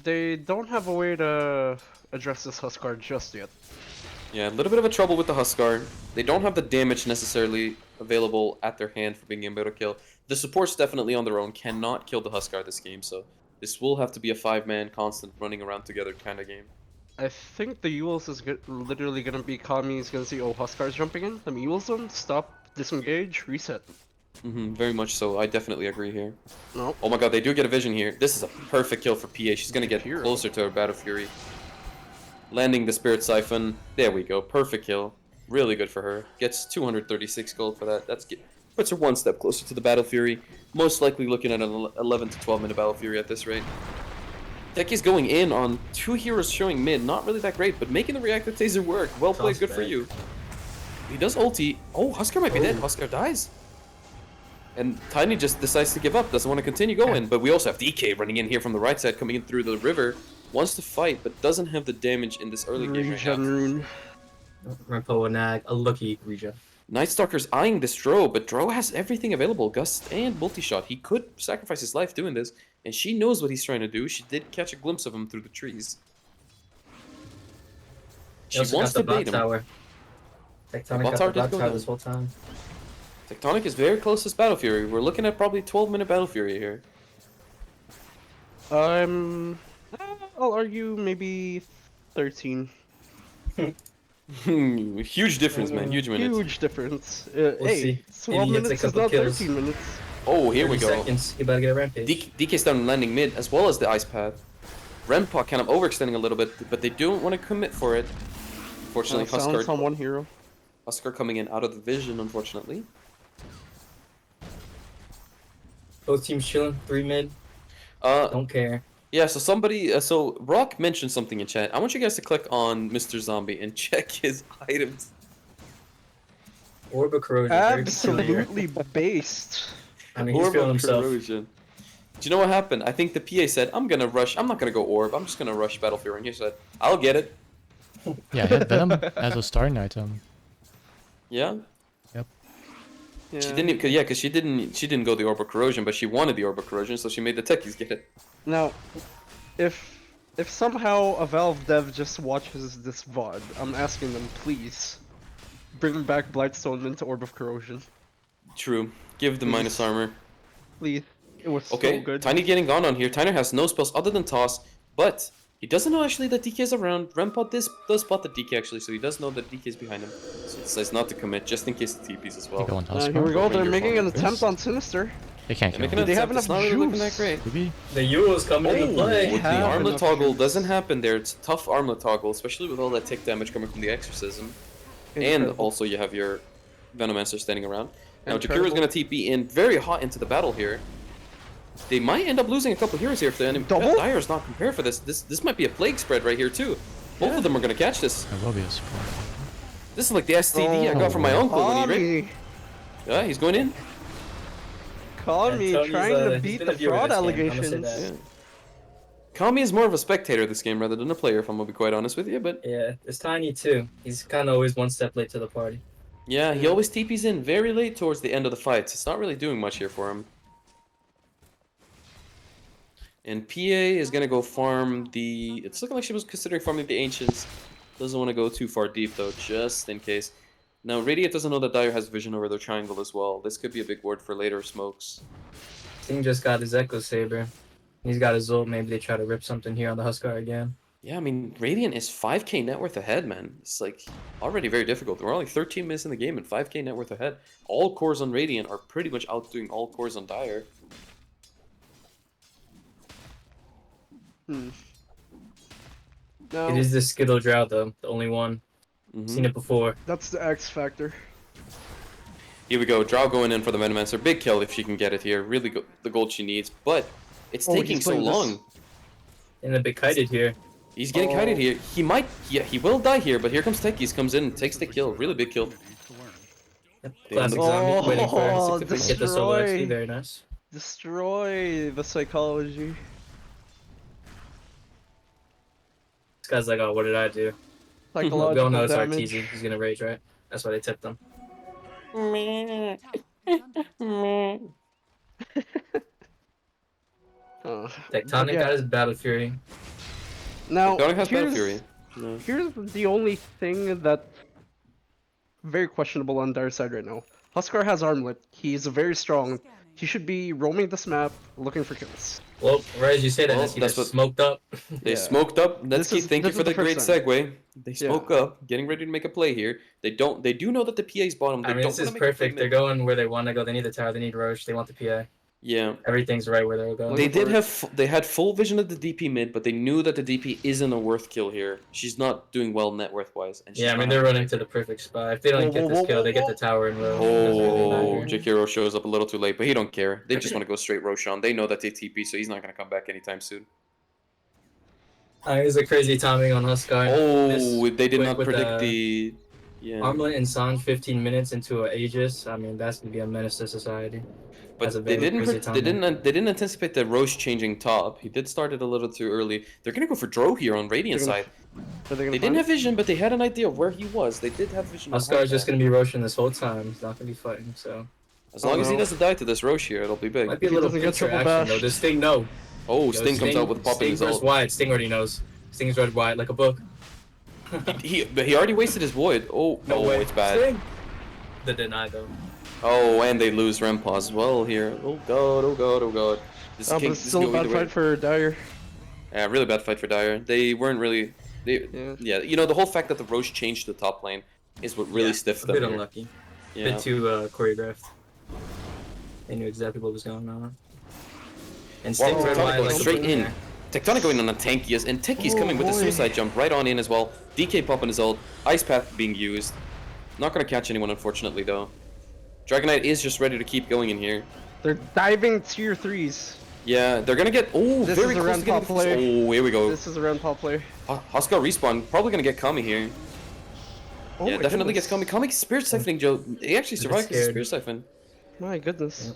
They don't have a way to address this Huskar just yet. Yeah, a little bit of a trouble with the Huskar. They don't have the damage necessarily available at their hand for being able to kill. The supports definitely on their own cannot kill the Huskar this game, so this will have to be a 5-man constant running around together kind of game. I think the Yules is literally gonna be Kami's gonna see, oh, Huskar's jumping in. Let me Yules them, stop, disengage, reset. Very much so. I definitely agree here. No. Oh my god, they do get a vision here. This is a perfect kill for PA. She's gonna get closer to her Battle Fury. Landing the Spirit Siphon. There we go. Perfect kill. Really good for her. Gets 236 gold for that. Puts her one step closer to the Battle Fury. Most likely looking at an 11 to 12 minute Battle Fury at this rate. Techi's going in on 2 heroes showing mid. Not really that great, but making the Reactive Taser work. Well played. Good for you. He does ulti. Oh, Huskar might be dead. Huskar dies. And Tiny just decides to give up, doesn't want to continue going. But we also have DK running in here from the right side, coming in through the river. Wants to fight, but doesn't have the damage in this early game right now. Rune. Rempo and Nag, a lucky regen. Night Stalker's eyeing this Dro, but Dro has everything available. Gust and multi-shot. He could sacrifice his life doing this, and she knows what he's trying to do. She did catch a glimpse of him through the trees. He She also wants got to the bot bait him. tower. Tectonic bot got tower the did bot go tower down. this whole time. Tectonic is very close to his Battle Fury. We're looking at probably 12-minute Battle Fury here. I'll argue maybe 13. Huge difference, man. Huge minutes. Huge difference. We'll Hey, see. 12 Maybe he gets minutes a is couple not kills. 13 minutes. Oh, here we 30 go. seconds. You better get a rampage. DK's down landing mid, as well as the Ice Path. Rempa kind of overextending a little bit, but they don't want to commit for it. Unfortunately, Silence on one hero. Huskar coming in out of the vision, unfortunately. Both teams chilling. 3 mid. Don't care. Yeah, so so Rock mentioned something in chat. I want you guys to click on Mr. Zombie and check his items. Orb of Corrosion. very peculiar. Absolutely based. I mean, he's Orb feeling of himself. Corrosion. Do you know what happened? I think the PA said, I'm gonna rush. I'm not gonna go Orb. I'm just gonna rush Battle Fury. And he said, I'll get it. Yeah, I had Venom as a starting item. Yeah? Yep. Yeah. She didn't, because she didn't go the Orb of Corrosion, but she wanted the Orb of Corrosion, so she made the techies get it. Now, if somehow a Valve dev just watches this VOD, I'm asking them, please, bring back Blightstone into Orb of Corrosion. True. Give the minus armor. Please. It was Okay, so good. Tiny getting gone on here. Tyner has no spells other than Toss, but he doesn't know actually that DK is around. Rempot does spot the DK actually, so he does know that DK is behind him. So he decides not to commit, just in case the TPs as well. Go on Huskar. Here we go, they're Finger making an phone. attempt on Sinister. They can't kill Making him. an They have attempt, it's enough not really looking that juice. great. Maybe. The Euro's coming into play. With the have armlet enough toggle juice. doesn't happen there. It's a tough armlet toggle, especially with all that tick damage coming from the Exorcism. And Incredible. also you have your Venomancer standing around. Now Incredible. Jakira's going to TP in very hot into the battle here. They might end up losing a couple heroes here if the enemy Dire's not prepared for this. This might be a plague spread right here too. Both of them are going to catch this. There will be a spread. This is like the STD I got from my uncle when he raped. Kami, Yeah, he's going in. Kami Tony's, trying to he's beat been a the viewer fraud this game, I'm gonna say allegations. that. Kami is more of a spectator this game rather than a player, if I'm going to be quite honest with you. But Yeah, it's Tiny too. He's kind of always one step late to the party. yeah, he always TPs in very late towards the end of the fights. It's not really doing much here for him. And PA is going to go farm the... It's looking like she was considering farming the Ancients. Doesn't want to go too far deep though, just in case. Now, Radiant doesn't know that Dire has vision over their triangle as well. This could be a big ward for later smokes. Sting just got his Echo Saber. He's got his ult. Maybe they try to rip something here on the Huskar again. Yeah, I mean, Radiant is 5k net worth ahead, man. It's like already very difficult. We're only 13 minutes in the game and 5k net worth ahead. All cores on Radiant are pretty much outdoing all cores on Dire. No. It is the Skittle Drow though, the only one. Mhm. Seen it before. That's the X factor. Here we go. Drow going in for the Venomancer. Big kill if she can get it here. Really the gold she needs. But it's Oh, taking he's so playing this. long. And a bit kited here. He's getting kited here. He might... Yeah, he will die here. But here comes Techies. Comes in and takes the kill. Really big kill. Classic zombie waiting for Oh, him to get the solo XP. destroy. Very nice. Destroy the psychology. This guy's like, oh, what did I do? We all Psychological know it's damage. Arteezy. He's gonna rage, right? That's why they tipped him. Tectonic got his Battle Fury. Now, Tectonic has Battle here's, Fury. Yeah. here's the only thing that's very questionable on Dire's side right now. Huskar has Armlet. He's very strong. He should be roaming this map, looking for kills. Well, right as you say that, Well, he that's just what- smoked up. They Yeah. smoked up. Let's This is- thank you this for is the the first great time. segue. They Yeah. smoke up, getting ready to make a play here. They do know that the PA's bottom. They I mean, don't this is wanna make a play perfect. They're mid. going where they want to go. They need the tower. They need Roche. They want the PA. Yeah. Everything's right where they're going. They did have they had full vision of the DP mid, but they knew that the DP isn't a worth kill here. She's not doing well net worth wise. And she's Yeah, I mean, not they're having running to the perfect spot. If they don't get this kill, they get the tower in row. Oh, Jakiro shows up a little too late, but he don't care. They just want to go straight Roshan. They know that they TP, so he's not going to come back anytime soon. It's a crazy timing on Huskar. Oh, they did with- not with, predict the... Yeah. Armlet and Sanj 15 minutes into an Aegis. I mean, that's gonna be a menace to society. That's a But they very didn't. crazy They timing. didn't anticipate the Roche changing top. He did start it a little too early. They're gonna go for Dro here on Radiant They're gonna- side. Are they gonna They didn't find have vision, but they had an idea of where he was. They did have vision. of Huskar is just that. gonna be Roshan this whole time. He's not gonna be fighting. So As long as he no. doesn't die to this Roche here, it'll be big. might be a He little doesn't get triple interaction though. bashed. Does Sting know? Oh, Yo, Sting comes out with popping Sting his versus ult. Wyatt. Sting already knows. Sting's read Wyatt like a book. But he already wasted his void. Oh, No oh, way. it's bad. Sting. The deny though. Oh, and they lose Rempaw as well here. Oh god, oh god, oh god. This But king, it's this still a can go bad either way. fight for Dire. Yeah, really bad fight for Dire. They weren't really. Yeah, you know the whole fact that the Roche changed the top lane is what really stiffed A them. bit here. unlucky. Yeah. Bit too choreographed. They knew exactly what was going on. And Wow, Sting read Tectonic Wyatt going like a straight book. in. Tectonic going on a Tankius, and Techi's Oh, coming with a boy. suicide jump right on in as well. DK popping his ult, Ice Path being used. Not gonna catch anyone, unfortunately, though. Dragonite is just ready to keep going in here. They're diving tier 3s. Yeah, they're gonna get. Oh, This very is a close round to getting top the play. Oh, here we go. This is a round top play. Huskar respawn, probably gonna get Kami here. Oh Yeah, my definitely goodness. gets Kami. Kami Spirit Siphoning Joe. He actually survived because of Spirit Siphon. My goodness.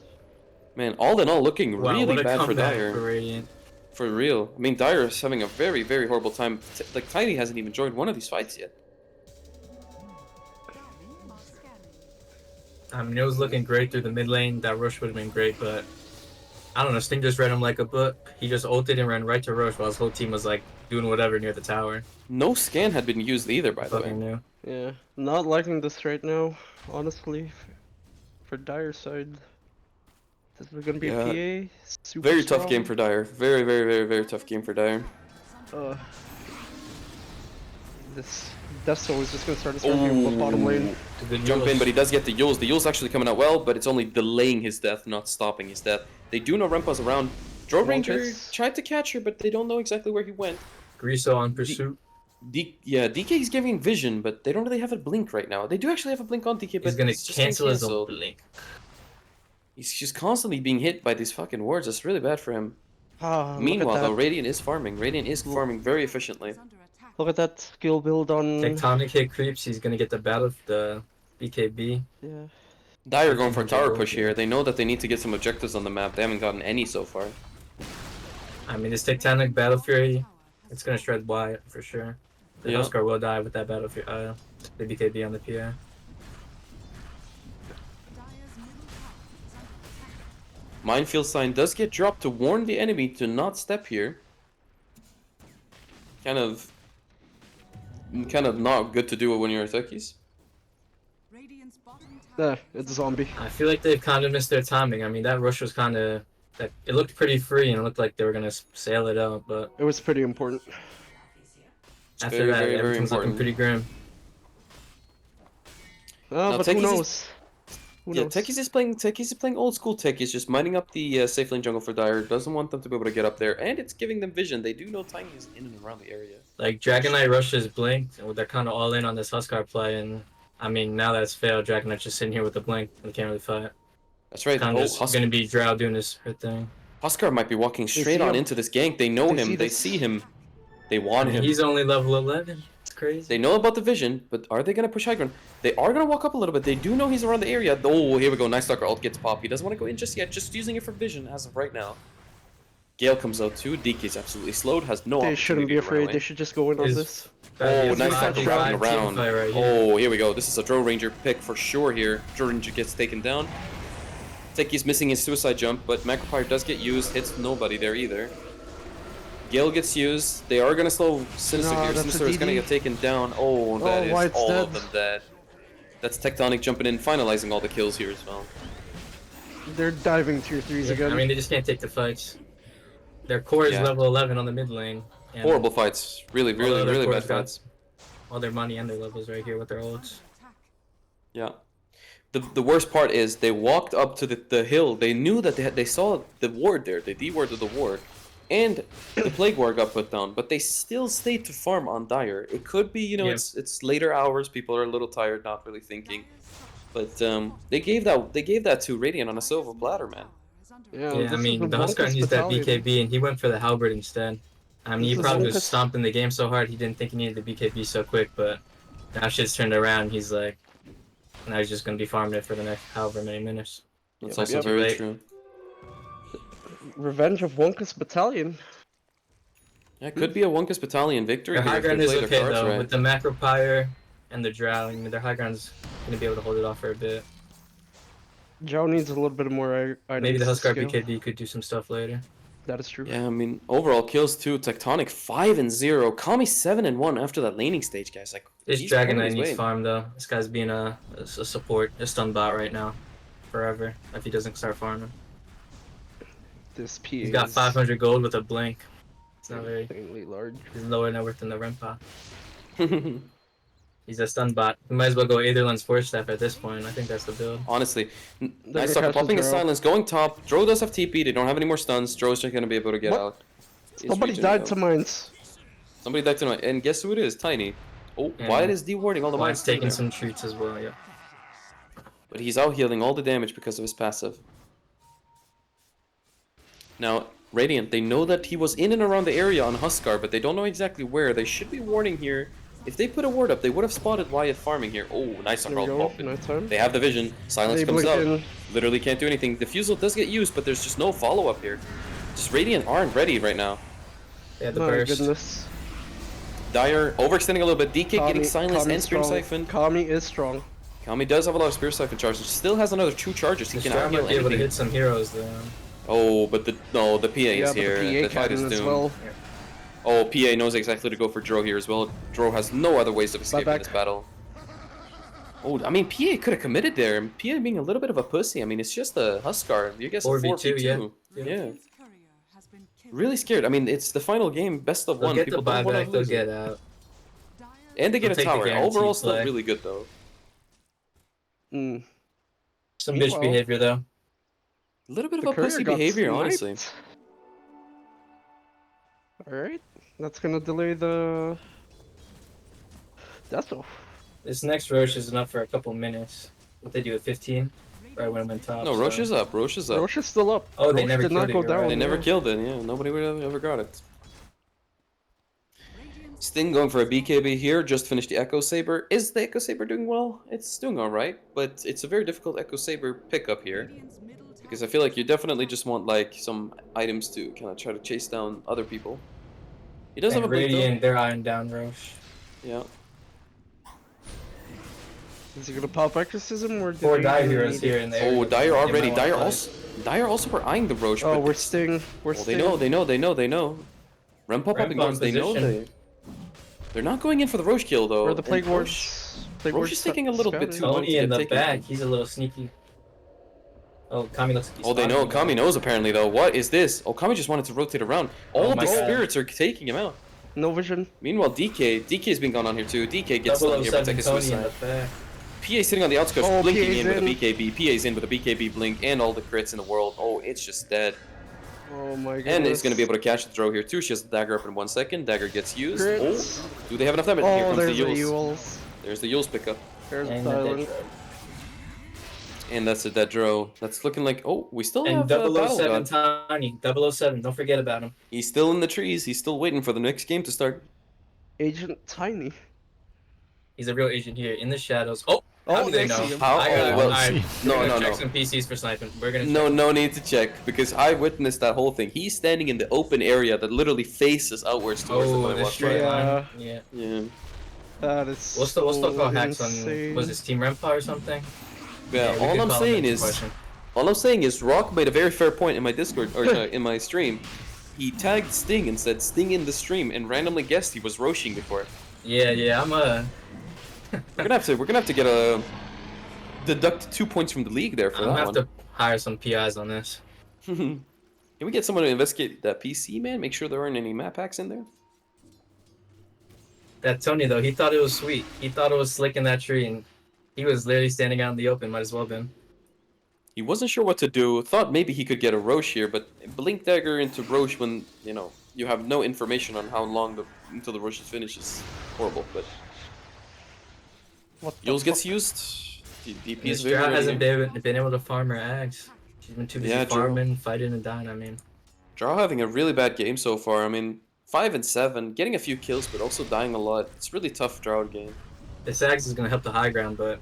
Man, all in all, looking Wow, really what a bad for comeback Dire. for Radiant. For real. I mean, Dire is having a very, very horrible time. Like, Tiny hasn't even joined one of these fights yet. I mean, it was looking great through the mid lane. That rush would have been great, but I don't know. Sting just read him like a book. He just ulted and ran right to rush while his whole team was like doing whatever near the tower. No scan had been used either, by the way. Fucking new. Yeah, not liking this right now, honestly. For Dire side. This is gonna be Yeah. a PA. Super Very tough strong. game for Dire. Very, very, very, very tough game for Dire. This Death Soul is just gonna start his review with bottom lane. Jump in, but he does get the Yules. The Yule's actually coming out well, but it's only delaying his death, not stopping his death. They do know Rempa's around. Drow Ranger Montes. tried to catch her, but they don't know exactly where he went. Griso on pursuit. Yeah, DK's giving vision, but they don't really have a blink right now. They do actually have a blink on DK, but He's gonna it's just getting cancel his canceled. own blink. He's just constantly being hit by these fucking wards. It's really bad for him. Ah, Meanwhile, though, look Radiant is farming. Radiant is farming very efficiently. look at that skill build on. Tectonic hit creeps. He's gonna get the battle of the BKB. Yeah. Dire going for a tower push here. They know that they need to get some objectives on the map. They haven't gotten any so far. I mean, this Tectonic Battle Fury, it's gonna shred Wyatt for sure. The Yeah. Huskar will die with that Battle Fury, the BKB on the PI. Minefield sign does get dropped to warn the enemy to not step here. Kind of not good to do it when you're techies. It's a zombie. I feel like they've kind of missed their timing. I mean, that rush was kind of that. It looked pretty free and it looked like they were gonna sail it out, but It was pretty important. after very, that, very, very everything's looking important. pretty grim. But who Techies is- knows? Who Yeah, knows? Techies is playing old school Techies, just mining up the safe lane jungle for Dire. Doesn't want them to be able to get up there, and it's giving them vision. They do know Tiny is in and around the area. Like Dragonite rushes Blink, and they're kind of all in on this Huskar play, and I mean now that it's failed, Dragonite's just sitting here with the Blink and can't really fight. That's right. Kind Oh, of just gonna be Drow doing her thing. Huskar might be walking see straight on him? into this gank. They know They him. see They this? see him. They want him. He's only level 11. It's crazy. They know about the vision, but are they gonna push high ground? They are gonna walk up a little bit. They do know he's around the area. Oh, here we go. Nice Stalker ult gets popped. He doesn't want to go in just yet. Just using it for vision as of right now. Gale comes out too. DK's absolutely slowed. Has no. They shouldn't be opportunity to run afraid. away. They should just go in on Is- this. Oh, nice Five Stalker wrapping team around. fight right here. Oh, here we go. This is a Drow Ranger pick for sure here. Drow Ranger gets taken down. Techi's missing his suicide jump, but Macropire does get used. Hits nobody there either. Gale gets used. They are gonna slow Sinister No, here. that's a Sinister is gonna DD. get taken down. Oh, that is White's all dead. of them dead. That's Tectonic jumping in, finalizing all the kills here as well. They're diving tier 3s again. I mean, they just can't take the fights. Their core is Yeah. level 11 on the mid lane. and Horrible fights. Really, all really, their really cores bad got fights. All their money and their levels right here with their ults. Yeah. The worst part is they walked up to the hill. They knew that they saw the ward there. They de-warded the ward. And the Plague Ward got put down, but they still stayed to farm on Dire. It could be, you know, Yeah. it's later hours, people are a little tired, not really thinking. But they gave that to Radiant on a silver platter, man. Yeah, Yeah, I mean, the Huskar needs that BKB, and he went for the Halberd instead. I mean, he This is probably was Lucas. stomping the game so hard he didn't think he needed the BKB so quick, but now shit's turned around. He's like, now he's just gonna be farming it for the next however many minutes. That's Yeah, also might be very late. true. Revenge of Wonka's Battalion. Yeah, it could be a Wonkus Battalion victory Their here high if they ground is play their okay cards though, right. with the Macropire and the Drow. I mean, their high ground's gonna be able to hold it off for a bit. Joe needs a little bit more items. Maybe the to Huskar scale. BKB could do some stuff later. That is true. Yeah, I mean, overall kills too. Tectonic 5-0. Kami 7-1 after that laning stage, guys. Like, This he's pulling Dragonite his needs weight. farm though. This guy's being a support, a stun bot right now, forever. If he doesn't start farming, This PA he's got is 500 gold with a blink. It's not very. insanely large. He's lower net worth than the Rempa. He's a stun bot. We might as well go Aetherland's Force Staff at this point. I think that's the build. Honestly, They're nice gonna Stalker catch popping his Drow. silence, going top. Dro does have TP. They don't have any more stuns. Dro's just gonna be able to get What? out. Somebody died to mines. Somebody died to mine. And guess who it is? Tiny. Oh, Yeah. Wyatt is dewarding all the mines. Wyatt's too taking there. some treats as well, yeah. But he's out healing all the damage because of his passive. Now, Radiant, they know that he was in and around the area on Huskar, but they don't know exactly where. They should be warning here. If they put a ward up, they would have spotted Wyatt farming here. Oh, nice There we roll go. pop. Nice time. They have the vision. Silence They comes blink out. in. Literally can't do anything. Diffusal does get used, but there's just no follow-up here. Just Radiant aren't ready right now. Yeah, the My burst. goodness. Dire overextending a little bit. DK getting Kami- silence Kami and is Spear strong. Siphon. Kami is strong. Kami does have a lot of Spear Siphon charges. Still has another 2 charges. He The can Stroud out-heal might be able to anything. hit some heroes though. Oh, but the PA Yeah, is but here. the The PA fight is cannon as doomed. well. Oh, PA knows exactly to go for Dro here as well. Dro has no other ways of escaping back. this battle. Oh, I mean, PA could have committed there. And PA being a little bit of a pussy. I mean, it's just a Huskar. You guess a 4v2, 4v2. yeah. Yeah. Really scared. I mean, it's the final game, best of They'll one. get the People don't wanna buyback, they'll lose it. get out. And they get They'll a take the tower. guaranteed Overall, still play. really good though. Mm. Some bitch Meanwhile- behavior though. A little bit of The a courier pussy got behavior, sniped. honestly. Alright. That's gonna delay the... That's all. This next Roche is enough for a couple minutes. What they do at 15? Right when I'm in top. No, so- Roche is up. Roche is up. Roche is still up. Oh, they Roche never did not killed it, go you're down. right. They never yeah. killed it, yeah. Nobody would have ever got it. Sting going for a BKB here, just finished the Echo Saber. Is the Echo Saber doing well? It's doing alright, but it's a very difficult Echo Saber pickup here. Because I feel like you definitely just want like some items to kind of try to chase down other people. He does have And a blink though. Radiant, they're eyeing down Roche. Yeah. Is he gonna pop exorcism or? Four did Dire we heroes need it? here in the area. Oh, Dire They might already. wanna Dire also were eyeing the Roche. Oh, but we're Sting. We're well, Sting. they know. Rem pop up and Rempop guns, they know position. they're not going in for the Roche kill though. Or the Plague and Wards. Plague Roche Wards is taking a little bit scouting. too long to Tony in get the taken back, down. he's a little sneaky. Oh, Kami looks like he's Oh, they know. spotting Kami him. knows apparently though. What is this? Oh, Kami just wanted to rotate around. All Oh of my the God. spirits are taking him out. No vision. Meanwhile, DK's been gone on here too. DK gets stunned here by 007 Tech Tony in Suicide. the back. PA sitting on the outskirts, Oh, blinking PA's in with a in. BKB. PA's in with a BKB blink and all the crits in the world. Oh, it's just dead. Oh my goodness. And it's going to be able to catch the throw here too. She has the dagger up in 1 second. Dagger gets used. Crits. Oh, do they have enough damage? Here Oh, comes there's the the Yules. Yules. There's the Yules pickup. There's And the the Island. dead drone. And that's a dead Dro. That's looking like... Oh, we still And have Battle 007 God. Tiny. 007, don't forget about him. He's still in the trees. He's still waiting for the next game to start. Agent Tiny. He's a real agent here in the shadows. Oh! Oh, How do they they know? see him. How? I got Oh, well, alright, no, we're gonna no, check no. some PCs for sniping. We're gonna No, check. no need to check because I witnessed that whole thing. He's standing in the open area that literally faces outwards towards the Oh, Blue the Watch. straight Yeah. line. Yeah. Yeah. That is What's the call hacks on? insane. Was this Team Rempa or something? Yeah, we all could I'm call saying him is, into question. all I'm saying is, Rock made a very fair point in my Discord or in my stream. He tagged Sting and said Sting in the stream, and randomly guessed he was Roshing before. Yeah, I'm a. We're gonna have to get a deduct 2 points from the league there for I'm gonna that have one. to hire some PIs on this. Can we get someone to investigate that PC, man? Make sure there aren't any map hacks in there. That Tony though, he thought it was sweet. He thought it was slick in that tree, and he was literally standing out in the open. Might as well been. He wasn't sure what to do. Thought maybe he could get a Roche here, but Blink Dagger into Roche when you have no information on how long until the Roche is finished is horrible. But What the Yules gets fuck? used. DP And is very Stroud ready. hasn't been able to farm her ags. She's been too busy Yeah, true. farming, fighting, and dying. I mean, Drow having a really bad game so far. I mean, 5 and 7, getting a few kills, but also dying a lot. It's really tough Drow game. this ags is gonna help the high ground, but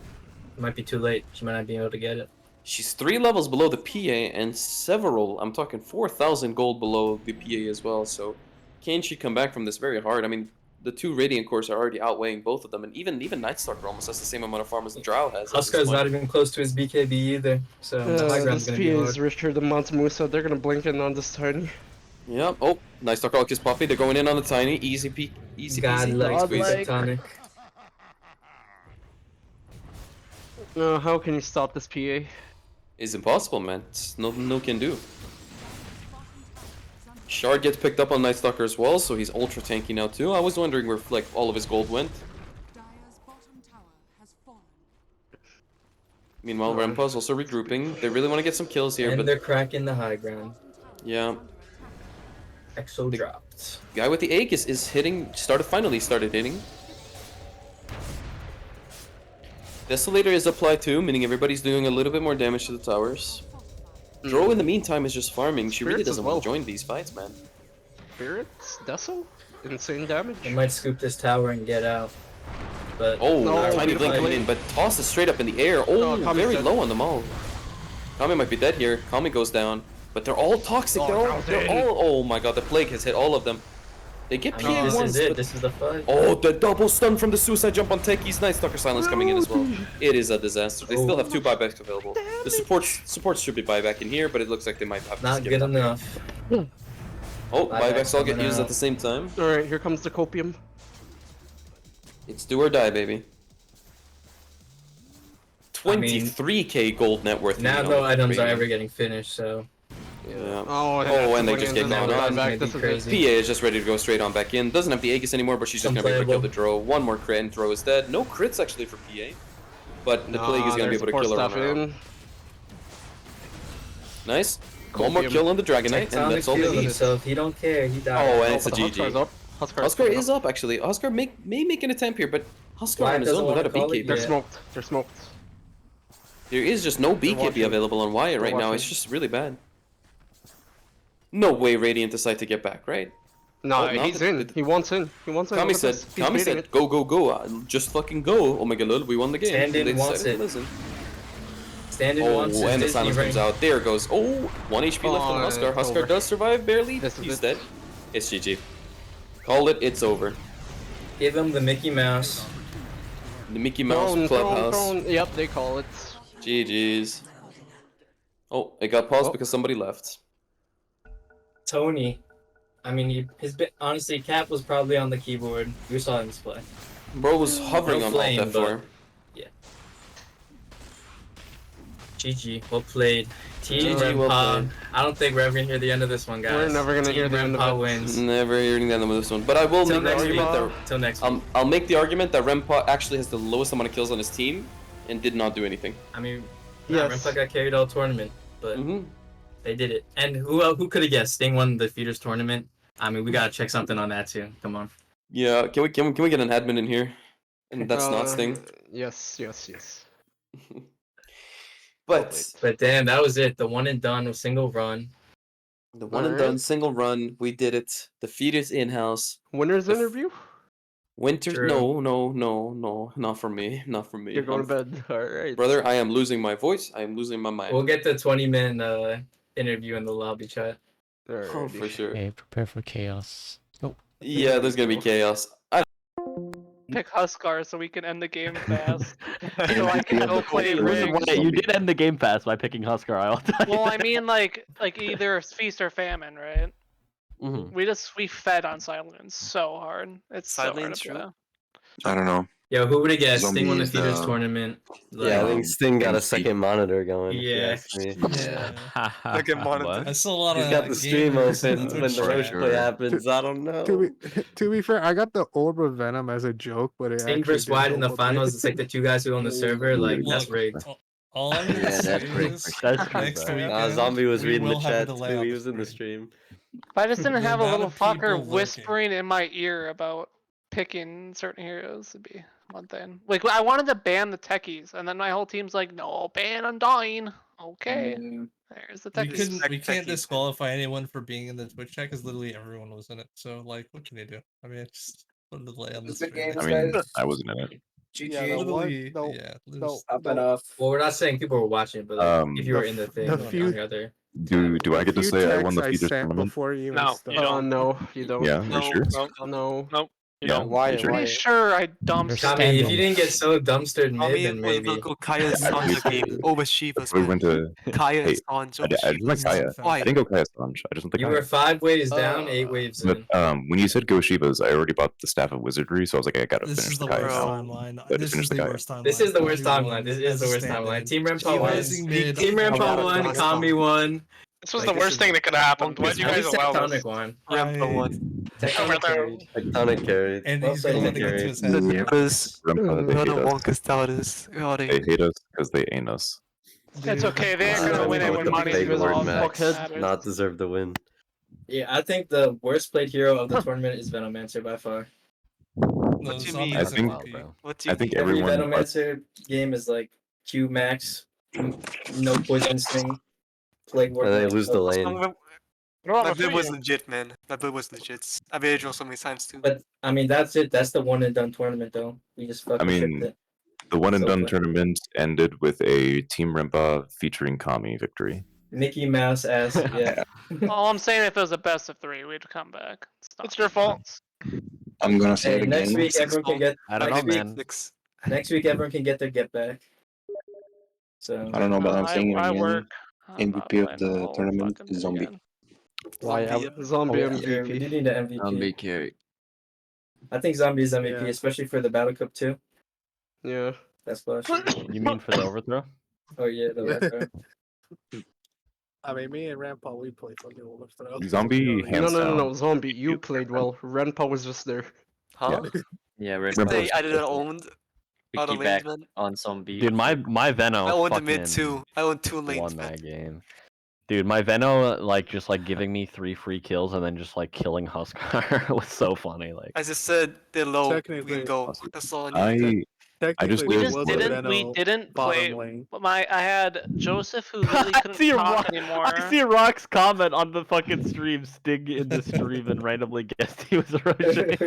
it might be too late. She might not be able to get it. She's 3 levels below the PA and several, I'm talking 4,000 gold below the PA as well. So can she come back from this very hard? I mean, the 2 Radiant cores are already outweighing both of them, and even Nightstalker almost has the same amount of farm as the Drow has. at this Huskar is point. not even close to his BKB either, so the high ground's This gonna be PA hard. is richer than Mount Musa. They're gonna blink in on this Tiny. Yep. Oh, Nightstalker Arc is poppy. They're going in on the Tiny. Easy peek. Easy God peasy. like Squeeze. squeeze tonic. How can you stop this PA? It's impossible, man. It's no can do. Shard gets picked up on Nightstalker as well, so he's ultra tanky now too. I was wondering where like all of his gold went. Dire's bottom tower has fallen. Meanwhile, Rempa's also regrouping. They really want to get some kills here, And but they're cracking the high ground. yeah. Exo dropped. Guy with the Aegis is hitting. Finally started hitting. Desolator is applied too, meaning everybody's doing a little bit more damage to the towers. Dro in the meantime is just farming. She really Spirits as doesn't want well. to join these fights, man. Spirits? Deso? Insane damage. They might scoop this tower and get out. But Oh, No, tiny blink coming in, but toss is straight up in the air. Oh, No, Kami's very dead. low on the Maul. Kami might be dead here. Kami goes down. But they're all toxic. They're all. Oh my god, the plague has hit all of them. They get I PA mean, this once. is it. but- This is the fight. Oh, the double stun from the suicide jump on Techies. Nice Tucker Silence coming in as well. It is a disaster. They still have 2 buybacks available. The supports should be buyback in here, but it looks like they might have to Not skip good that. enough. Oh, Buybacks buybacks all get coming used out. at the same time. Alright, here comes the copium. It's do or die, baby. I mean, 23k gold net worth. Now you know, no items are premium. ever getting finished, so Yeah. Oh, and they just get now going on. buyback. This is PA is just ready to go straight on back in. Doesn't have the Aegis anymore, but she's just gonna be able to kill the Dro. One more crit and Dro is dead. No crits actually for PA. But the Plague is gonna be able to kill her on her own. Nice. One more Copium. kill on the Dragon Knight, and Tectonic that's all they field, need. so if he don't care, he dies. Oh, and it's a But the Huskar's GG. up. Huskar is up actually. Huskar may make an attempt here, but Huskar Wyatt on his doesn't own wanna without a call it BKB. They're Yeah. smoked. They're smoked. There is just no BKB watching. available on Wyatt right They're now. watching. It's just really bad. No way Radiant decide to get back, right? No, Oh, now he's the- in. He wants in. He wants in. Kami Look at said, this. He's Kami beating said, it. go, go, go. Just fucking go. Oh my god, lol, we won the game. Stand-in They wants decided to it. listen. Stand-in Oh, wants his and the Disney silence comes ring. out. There goes. Oh, 1 HP left on Oh, Huskar. it's Huskar over. does survive barely. This is He's it. dead. It's GG. Call it. It's over. Give him the Mickey Mouse. The Mickey Mouse Throne, Clubhouse. throne. Yep, they call it. GG's. Oh, it got paused because somebody left. Tony. I mean, honestly, Cap was probably on the keyboard. We saw him play. Bro was hovering No on flame, Alt F4. Yeah. GG. Well played. Team GG, well Rempa. played. I don't think we're ever gonna hear the end of this one, guys. We're never gonna Team hear the end of Rempa it. wins. Never hearing the end of this one. But I will Till make the next argument week. Till next that week. I'll make the argument that Rempa actually has the lowest amount of kills on his team and did not do anything. I mean, Yes. Rempa got carried all tournament, but Mm-hmm. they did it. And who could have guessed? Sting won the Feeders tournament. I mean, we gotta check something on that too. Come on. Yeah, can we get an admin in here? And that's not Sting. Yes, yes, yes. But But damn, that was it. The one and done with single run. the one and Alright. done single run, we did it. The feed is in house. Winner's The f- interview? Winter, True. no, not for me, not for me. You're going to I'm- bed. Alright. Brother, I am losing my voice. I am losing my mind. We'll get the 20-minute interview in the lobby chat. Oh, Alrighty. for sure. Okay, prepare for chaos. Go. Yeah, there's gonna be chaos. Pick Huskar so we can end the game fast. So I can go play Wait, rigs. you did end the game fast by picking Huskar. I'll tell you Well, I that. mean, like either feast or famine, right? Mhm. We fed on silence so hard. It's so hard Silence, to true. play. I don't know. Yo, who would have guessed? Sting won the Zombies, Feeders tournament. Yeah, I think Sting got a second monitor going. if you Yeah. ask me. Look at monitor. I saw a lot He's of got the stream gamers in open the when Twitch the Roche chat. play happens. I don't know. To be fair, I got the Orb of Venom as a joke, but it Sting actually versus did Wyatt in the go for me. finals. It's like the two guys who own the server. Like that's Look, rigged. All I'm gonna Yeah, say that's pretty is That's true, next bro. weekend, Zombie was we reading the will have a chat delay too. on He the was in the stream. stream. If I just didn't The have a amount little of people fucker lurking. whispering in my ear about picking certain heroes, would be one thing. Like I wanted to ban the techies, and then my whole team's like, "No, ban Undying." Okay, there's the We techies. can't disqualify anyone for being in the Twitch chat because literally everyone was in it. So like, what can you do? I mean, just put a delay on the stream. I mean, I wasn't in it. Yeah, the one- Literally, the- yeah. the- Well, we're not saying people were watching, but like, if you were in the thing, the on few- the other. Do I get to few say I won the texts Feeders sent tournament? before you even No, started. you don't. No, you don't. Yeah, No, you sure? no, No. you No, don't. Why? you sure? Why? Pretty sure I dumped. I mean, if you didn't get so dumpstered mid, Tommy then will maybe. go Kaya Sanj game over Shivas. We went to. Kaya Hey, Sanj I, over I just went Shivas. Kaya. Why? I didn't go Kaya Sanj. I just went the You Kaya. were 5 waves down, 8 waves in. But when you said go Shivas, I already bought the Staff of Wizardry, so I was like, I gotta This finish is the the Kaya worst now. timeline. So I This just is finished the the Kaya. worst timeline. This is the worst Everyone timeline. This is the as a worst stand-in. timeline. Team Rempa Rising won. mid. Team Rempa won. Last Kami won. This was Like, the this worst is- thing that could have happened. Why'd you At guys least allow Tectonic this? won. Rempa won. Tectonic carried. Tectonic carried. And Well he's played, going to get to Gary. his head. Because Rempa, they hate Nona us. Wonka status. They hate us because they ain't us. It's okay. They're Uh, gonna win it with when the money big is word all match, matters. not deserve the win. Yeah, I think the worst played hero of the tournament is Venomancer by far. No, What do you Zombie mean? I is think- MVP. What do you I think mean? Every everyone. Venomancer game is like Q max, no poison sting, plague And they work. lose the lane. My build was legit, man. My build was legit. I've been draw so many times too. But I mean, that's it. That's the one and done tournament, though. We just fucking I shipped mean, it. the one and So done fun. tournament ended with a Team Rempa featuring Kami victory. Mickey Mouse ass. Yeah. All I'm saying, if it was a best of 3, we'd come back. It's your fault. I'm gonna say Hey, it next again. week everyone can get. I don't know, next week, man. Next week everyone can get their get back. So. I don't know, but I'm saying it I again. work. I'm not MVP of playing the whole tournament fucking is thing Zombie. again. Why? Zombie Yeah, MVP. we do need an MVP. Zombie carry. I think Zombie is MVP, Yeah. especially for the Battle Cup too. Yeah. That's flash. You mean for the overthrow? Oh yeah, the overthrow. I mean, me and Rampal, we play fucking overthrow. Zombie hands down. No, Zombie, you played well. Renpa was just there. Huh? Yeah, Red Remember- Say I didn't own all the lanes, Piggyback man. on Zombie. Dude, my Veno. I owned the mid fucking too. I owned 2 lanes, won man. that game. Dude, my Veno just giving me 3 free kills and then just killing Huskar was so funny. Like I just said they're low. We Technically- can go. That's all I need. I just We did just what- didn't play. lane. I had Joseph who really couldn't see talk anymore. I see Rock's comment on the fucking stream, Stig in the stream, and randomly guessed he was Roche.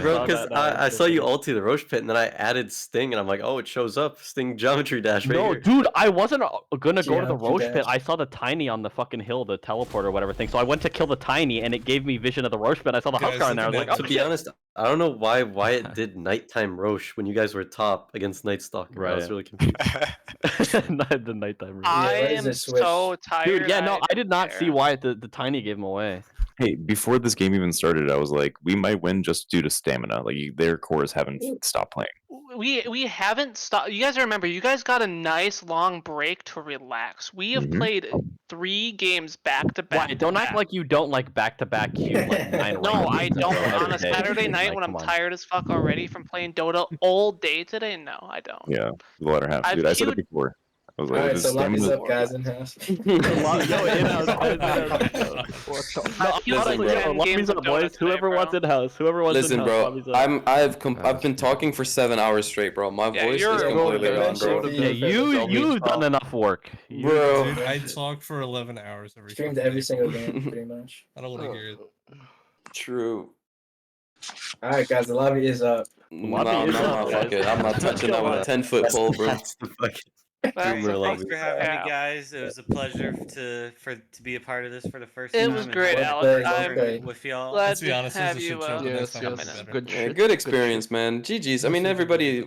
Bro, because I saw you ulti the Roche pit, and then I added Sting, and I'm like, oh, it shows up. Sting Geometry Dash right No, here. dude, I wasn't gonna go to the Geometry Roche dash. pit. I saw the Tiny on the fucking hill, the teleport or whatever thing. So I went to kill the Tiny, and it gave me vision of the Roche pit. I saw the Guys, Huskar in there. I was like, look oh, To be honest, I don't know why it did nighttime Roche when you guys were top against Night Stalker. I was Right. really confused. the nighttime. Roche. I why is am it switch? so tired. Dude, yeah, no, I did not don't see care. why the Tiny gave him away. Hey, before this game even started, I was like, we might win just due to stamina. Like their cores haven't stopped playing. We haven't stopped. You guys remember? You guys got a nice long break to relax. We have Mhm. played 3 games back to back. Why? Don't act like you don't like back-to-back queue like 9 No, rounds I don't. every On a day. Saturday night Like, when I'm come on. tired as fuck already from playing Dota all day today, no, I don't. Yeah, the latter half. I've Dude, I said it queued- before. I was like, Alright, this so lock this stamina- up, guys, in house. Listen, bro. Lobbies up, boys. Whoever wants in-house. Whoever wants Listen, in-house. bro. lobbies up. I've been talking for 7 hours straight, bro. My Yeah, voice is you're- completely gone, bro. Yeah, you've done enough work. Bro. Dude, I talk for 11 hours every Streamed fucking every day. single game, pretty much. I don't want to hear it. True. Alright, guys, the lobby is up. No, fuck it. I'm not touching that with a 10-foot pole, bro. That's the fucking That's Boomer a lobby. Thanks for having Yeah. me, guys. It was a pleasure to be a part of this for the first It time. was and great, have Alex. fun I'm with y'all. Glad Let's be to honest, it was have a you. shit show. The Yes, next time yes, will be better. good Yeah, shit. good experience, man. GG's. I mean, everybody.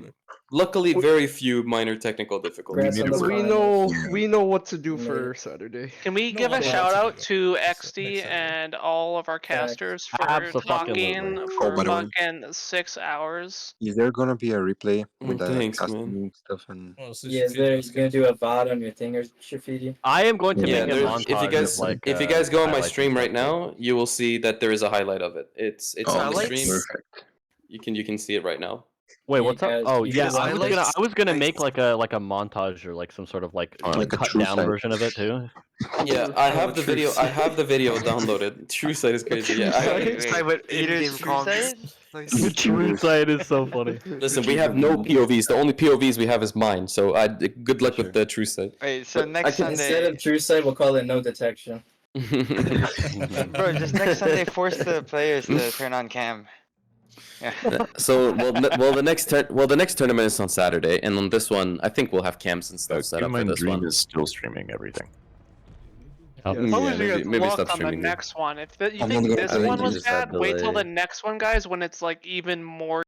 Luckily, very few minor technical difficulties. Congrats on the We know what to do for Saturday. Can we No give a one shout wants out to to Next XD Saturday. and all of our casters for Abso-fucking-lutely. talking Oh, for by the way. fucking 6 hours? Is there gonna be a replay with the Thanks, man. custom stuff and Oh, so Yeah, Shafidi he's gonna do a VOD on your thing or Shafidi. I am going to Yeah, make a there's, montage if you guys go on my highlights stream and right stuff. now, you will see that there is a highlight of it. It's on the Highlights? stream. perfect. You can see it right now. Wait, Yeah, what's up? guys, Oh, you yeah, guys I highlights? was gonna make like a montage or like some sort of like Like a cut true down sight. version of it too. Yeah, I have the video. I have the video downloaded. True sight is crazy. Yeah. I went Peter's in-game True Sight? Nice. True sight is so funny. Listen, we have no POVs. The only POVs we have is mine. So good luck with the true sight. Wait, so But next I can- Instead of true sight, we'll call it no detection. Bro, just next Sunday, force the players to turn on cam. Yeah. So the next tournament is on Saturday, and on this one, I think we'll have cams and stuff set Keep in up for mind, this Dream one. is still streaming everything. Yep. Yeah, As long as you maybe get stop locked on the streaming. next one. If you I'm think not gonna- this I think one you was just had bad, wait till delay. the next one, guys, when it's like even more